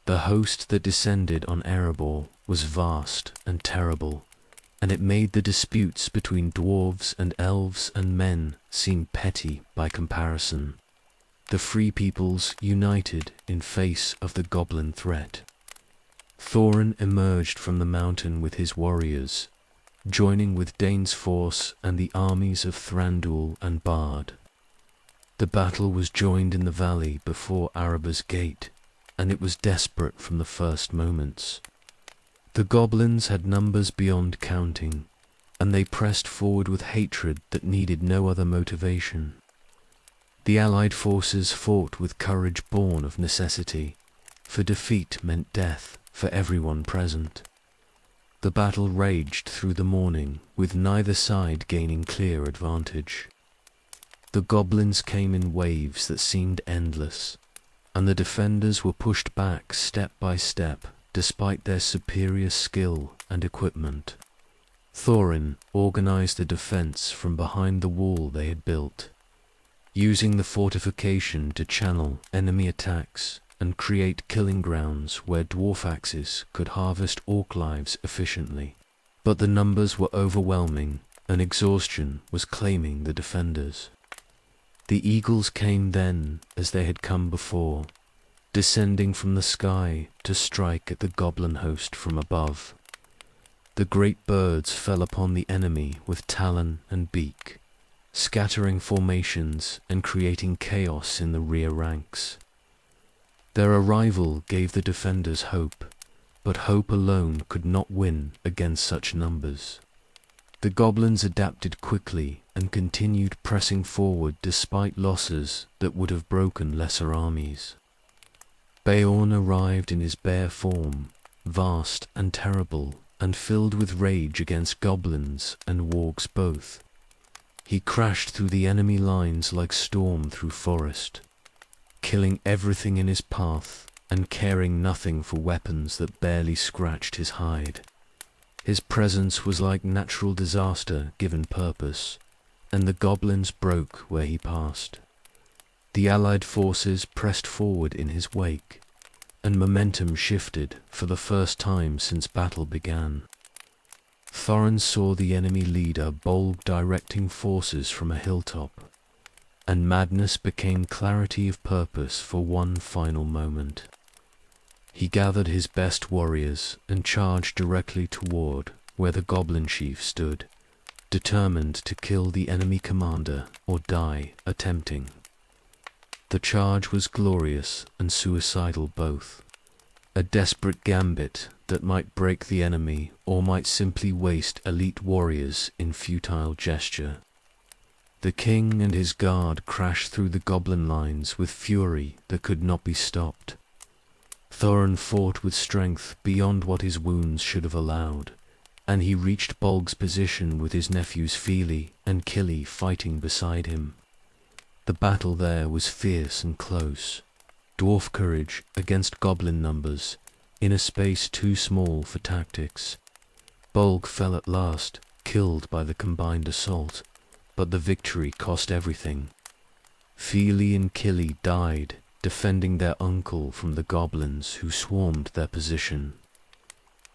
The host that descended on Erebor was vast and terrible, and it made the disputes between dwarves and elves and men seem petty by comparison. The free peoples united in face of the goblin threat. Thorin emerged from the mountain with his warriors, joining with Dane's force and the armies of Thranduil and Bard. The battle was joined in the valley before Erebor's gate, and it was desperate from the first moments. The goblins had numbers beyond counting, and they pressed forward with hatred that needed no other motivation. The allied forces fought with courage born of necessity, for defeat meant death for everyone present. The battle raged through the morning, with neither side gaining clear advantage. The goblins came in waves that seemed endless, and the defenders were pushed back step by step despite their superior skill and equipment. Thorin organized a defense from behind the wall they had built, using the fortification to channel enemy attacks and create killing grounds where dwarf axes could harvest orc lives efficiently. But the numbers were overwhelming, and exhaustion was claiming the defenders. The eagles came then as they had come before, descending from the sky to strike at the goblin host from above. The great birds fell upon the enemy with talon and beak, scattering formations and creating chaos in the rear ranks. Their arrival gave the defenders hope, but hope alone could not win against such numbers. The goblins adapted quickly and continued pressing forward despite losses that would have broken lesser armies. Beorn arrived in his bare form, vast and terrible, and filled with rage against goblins and wargs both. He crashed through the enemy lines like storm through forest, killing everything in his path and caring nothing for weapons that barely scratched his hide. His presence was like natural disaster given purpose, and the goblins broke where he passed. The allied forces pressed forward in his wake, and momentum shifted for the first time since battle began. Thorin saw the enemy leader Bolg directing forces from a hilltop, and madness became clarity of purpose for one final moment. He gathered his best warriors and charged directly toward where the goblin chief stood, determined to kill the enemy commander or die attempting. The charge was glorious and suicidal both, a desperate gambit that might break the enemy or might simply waste elite warriors in futile gesture. The king and his guard crashed through the goblin lines with fury that could not be stopped. Thorin fought with strength beyond what his wounds should have allowed, and he reached Bolg's position with his nephews Fili and Kili fighting beside him. The battle there was fierce and close, dwarf courage against goblin numbers, in a space too small for tactics. Bolg fell at last, killed by the combined assault, but the victory cost everything. Fili and Kili died, defending their uncle from the goblins who swarmed their position.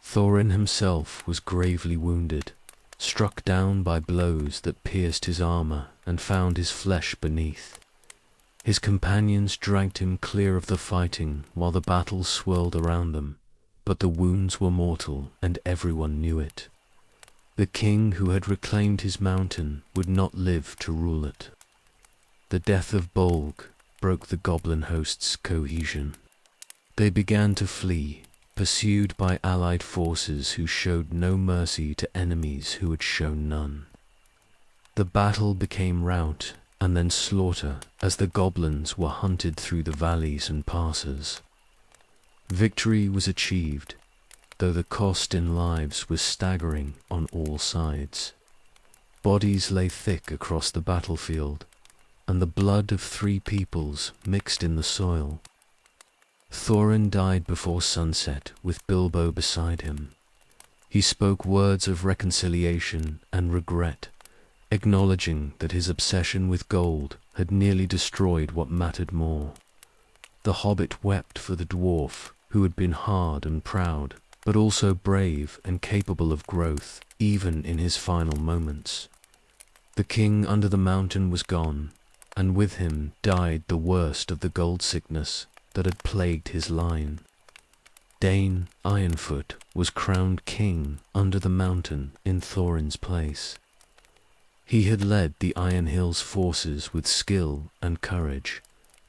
Thorin himself was gravely wounded, struck down by blows that pierced his armor and found his flesh beneath. His companions dragged him clear of the fighting while the battle swirled around them, but the wounds were mortal and everyone knew it. The king who had reclaimed his mountain would not live to rule it. The death of Bolg broke the goblin host's cohesion. They began to flee, pursued by allied forces who showed no mercy to enemies who had shown none. The battle became rout and then slaughter as the goblins were hunted through the valleys and passes. Victory was achieved, though the cost in lives was staggering on all sides. Bodies lay thick across the battlefield, and the blood of 3 peoples mixed in the soil. Thorin died before sunset with Bilbo beside him. He spoke words of reconciliation and regret, acknowledging that his obsession with gold had nearly destroyed what mattered more. The hobbit wept for the dwarf, who had been hard and proud, but also brave and capable of growth, even in his final moments. The king under the mountain was gone, and with him died the worst of the gold sickness that had plagued his line. Dane Ironfoot was crowned king under the mountain in Thorin's place. He had led the Iron Hills forces with skill and courage,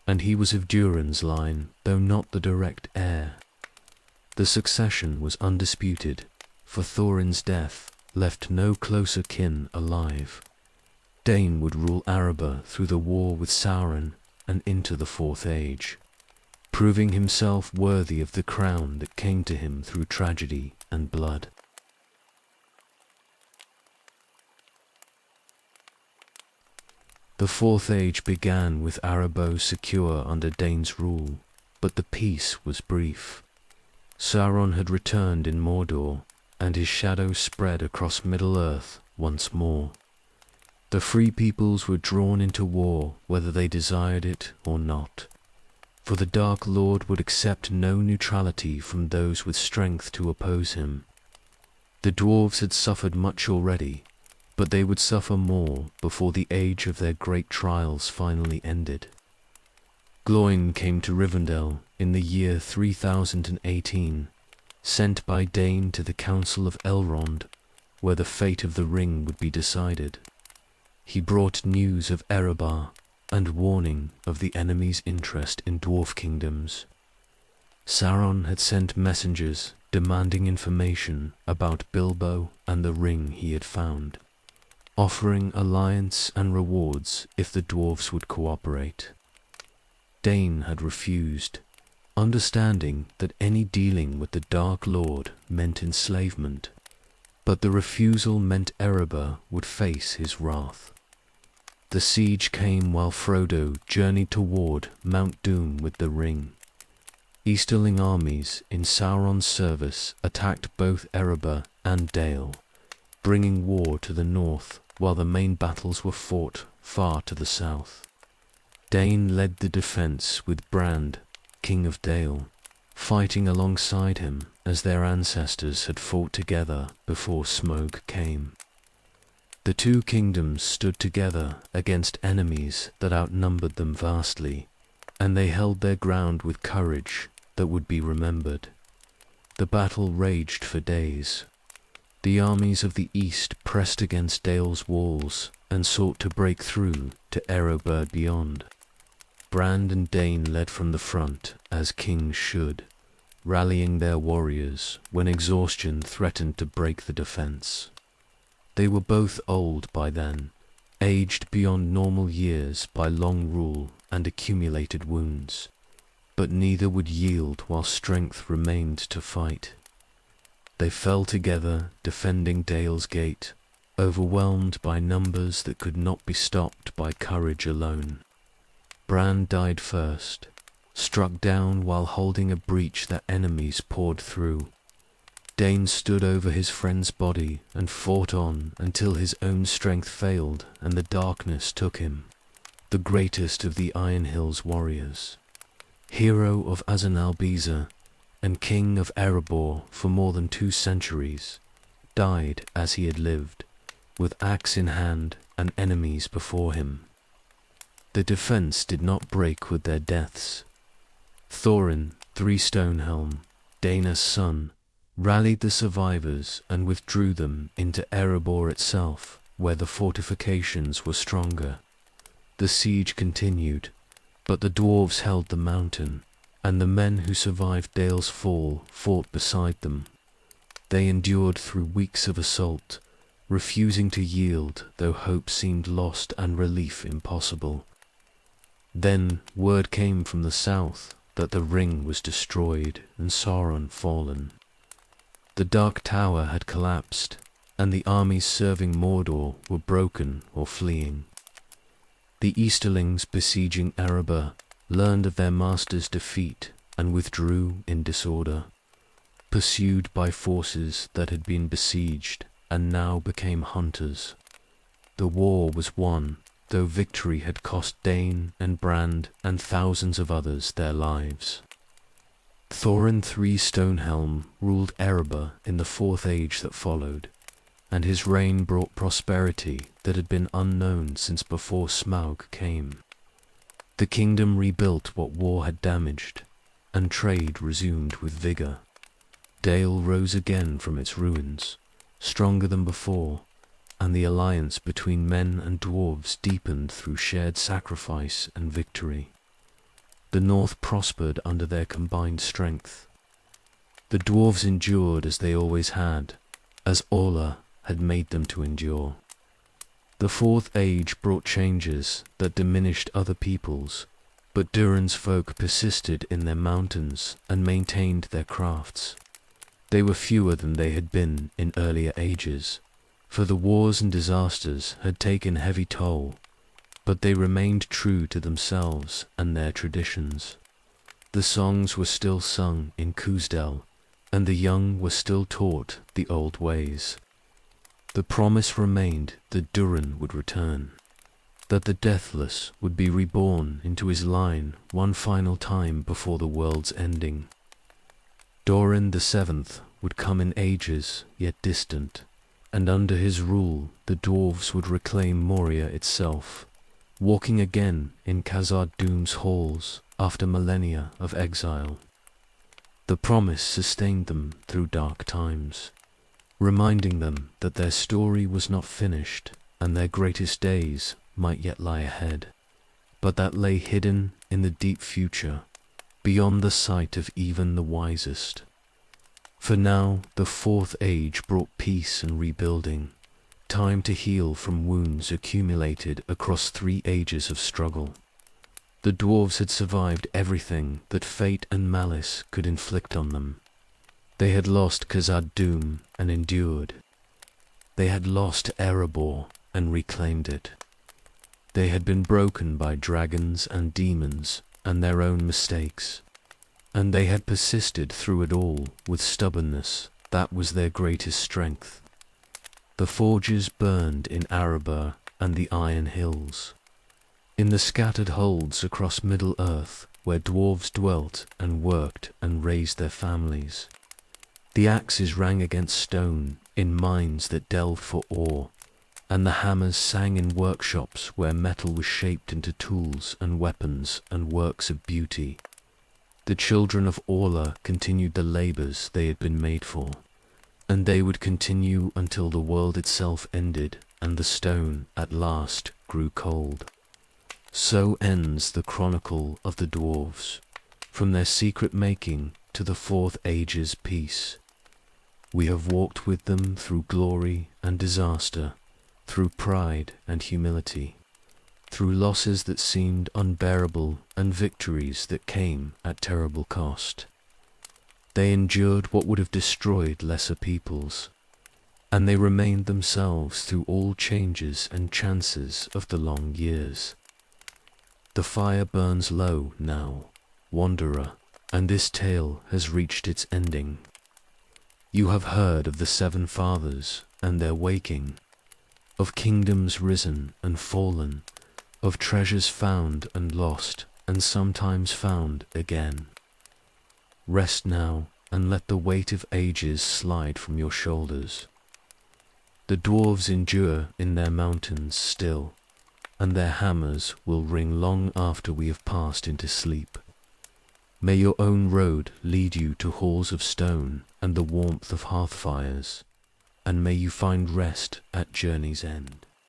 and he was of Durin's line, though not the direct heir. The succession was undisputed, for Thorin's death left no closer kin alive. Dane would rule Araba through the war with Sauron and into the Fourth Age, proving himself worthy of the crown that came to him through tragedy and blood. The Fourth Age began with Arabo secure under Dane's rule, but the peace was brief. Sauron had returned in Mordor, and his shadow spread across Middle-earth once more. The free peoples were drawn into war whether they desired it or not, for the Dark Lord would accept no neutrality from those with strength to oppose him. The dwarves had suffered much already, but they would suffer more before the age of their great trials finally ended. Gloin came to Rivendell in the year 3018, sent by Dane to the Council of Elrond, where the fate of the ring would be decided. He brought news of Erebor and warning of the enemy's interest in dwarf kingdoms. Sauron had sent messengers demanding information about Bilbo and the ring he had found, offering alliance and rewards if the dwarves would cooperate. Dane had refused, understanding that any dealing with the Dark Lord meant enslavement, but the refusal meant Erebor would face his wrath. The siege came while Frodo journeyed toward Mount Doom with the ring. Easterling armies in Sauron's service attacked both Erebor and Dale, bringing war to the north while the main battles were fought far to the south. Dane led the defense with Brand, King of Dale, fighting alongside him as their ancestors had fought together before Smoke came. The two kingdoms stood together against enemies that outnumbered them vastly, and they held their ground with courage that would be remembered. The battle raged for days. The armies of the east pressed against Dale's walls and sought to break through to Erebor beyond. Brand and Dane led from the front, as kings should, rallying their warriors when exhaustion threatened to break the defense. They were both old by then, aged beyond normal years by long rule and accumulated wounds, but neither would yield while strength remained to fight. They fell together defending Dale's Gate, overwhelmed by numbers that could not be stopped by courage alone. Bran died first, struck down while holding a breach that enemies poured through. Dane stood over his friend's body and fought on until his own strength failed and the darkness took him, the greatest of the Iron Hills warriors. Hero of Azanalbiza and king of Erebor for more than 2 centuries, died as he had lived, with axe in hand and enemies before him. The defense did not break with their deaths. Thorin, 3 Stonehelm, Dana's son, rallied the survivors and withdrew them into Erebor itself, where the fortifications were stronger. The siege continued, but the dwarves held the mountain, and the men who survived Dale's fall fought beside them. They endured through weeks of assault, refusing to yield though hope seemed lost and relief impossible. Then word came from the south that the ring was destroyed and Sauron fallen. The Dark Tower had collapsed, and the armies serving Mordor were broken or fleeing. The Easterlings besieging Erebor learned of their master's defeat and withdrew in disorder, pursued by forces that had been besieged and now became hunters. The war was won, though victory had cost Dane and Brand and thousands of others their lives. Thorin 3 Stonehelm ruled Erebor in the Fourth Age that followed, and his reign brought prosperity that had been unknown since before Smaug came. The kingdom rebuilt what war had damaged, and trade resumed with vigor. Dale rose again from its ruins, stronger than before, and the alliance between men and dwarves deepened through shared sacrifice and victory. The North prospered under their combined strength. The dwarves endured as they always had, as Orla had made them to endure. The fourth age brought changes that diminished other peoples, but Durin's folk persisted in their mountains and maintained their crafts. They were fewer than they had been in earlier ages, for the wars and disasters had taken heavy toll, but they remained true to themselves and their traditions. The songs were still sung in Kuzdel, and the young were still taught the old ways. The promise remained that Durin would return, that the deathless would be reborn into his line one final time before the world's ending. Durin the Seventh would come in ages yet distant, and under his rule the dwarves would reclaim Moria itself, walking again in Khazad-dûm's halls after millennia of exile. The promise sustained them through dark times, reminding them that their story was not finished and their greatest days might yet lie ahead, but that lay hidden in the deep future, beyond the sight of even the wisest. For now the fourth age brought peace and rebuilding, time to heal from wounds accumulated across 3 ages of struggle. The dwarves had survived everything that fate and malice could inflict on them. They had lost Khazad-dûm and endured. They had lost Erebor and reclaimed it. They had been broken by dragons and demons and their own mistakes, and they had persisted through it all with stubbornness that was their greatest strength. The forges burned in Erebor and the Iron Hills, in the scattered holds across Middle-earth where dwarves dwelt and worked and raised their families. The axes rang against stone in mines that delved for ore, and the hammers sang in workshops where metal was shaped into tools and weapons and works of beauty. The children of Orla continued the labors they had been made for, and they would continue until the world itself ended and the stone at last grew cold. So ends the chronicle of the dwarves, from their secret making to the fourth age's peace. We have walked with them through glory and disaster, through pride and humility, through losses that seemed unbearable and victories that came at terrible cost. They endured what would have destroyed lesser peoples, and they remained themselves through all changes and chances of the long years. The fire burns low now, wanderer, and this tale has reached its ending. You have heard of the 7 fathers and their waking, of kingdoms risen and fallen, of treasures found and lost, and sometimes found again. Rest now, and let the weight of ages slide from your shoulders. The dwarves endure in their mountains still, and their hammers will ring long after we have passed into sleep. May your own road lead you to halls of stone and the warmth of hearth fires, and may you find rest at journey's end.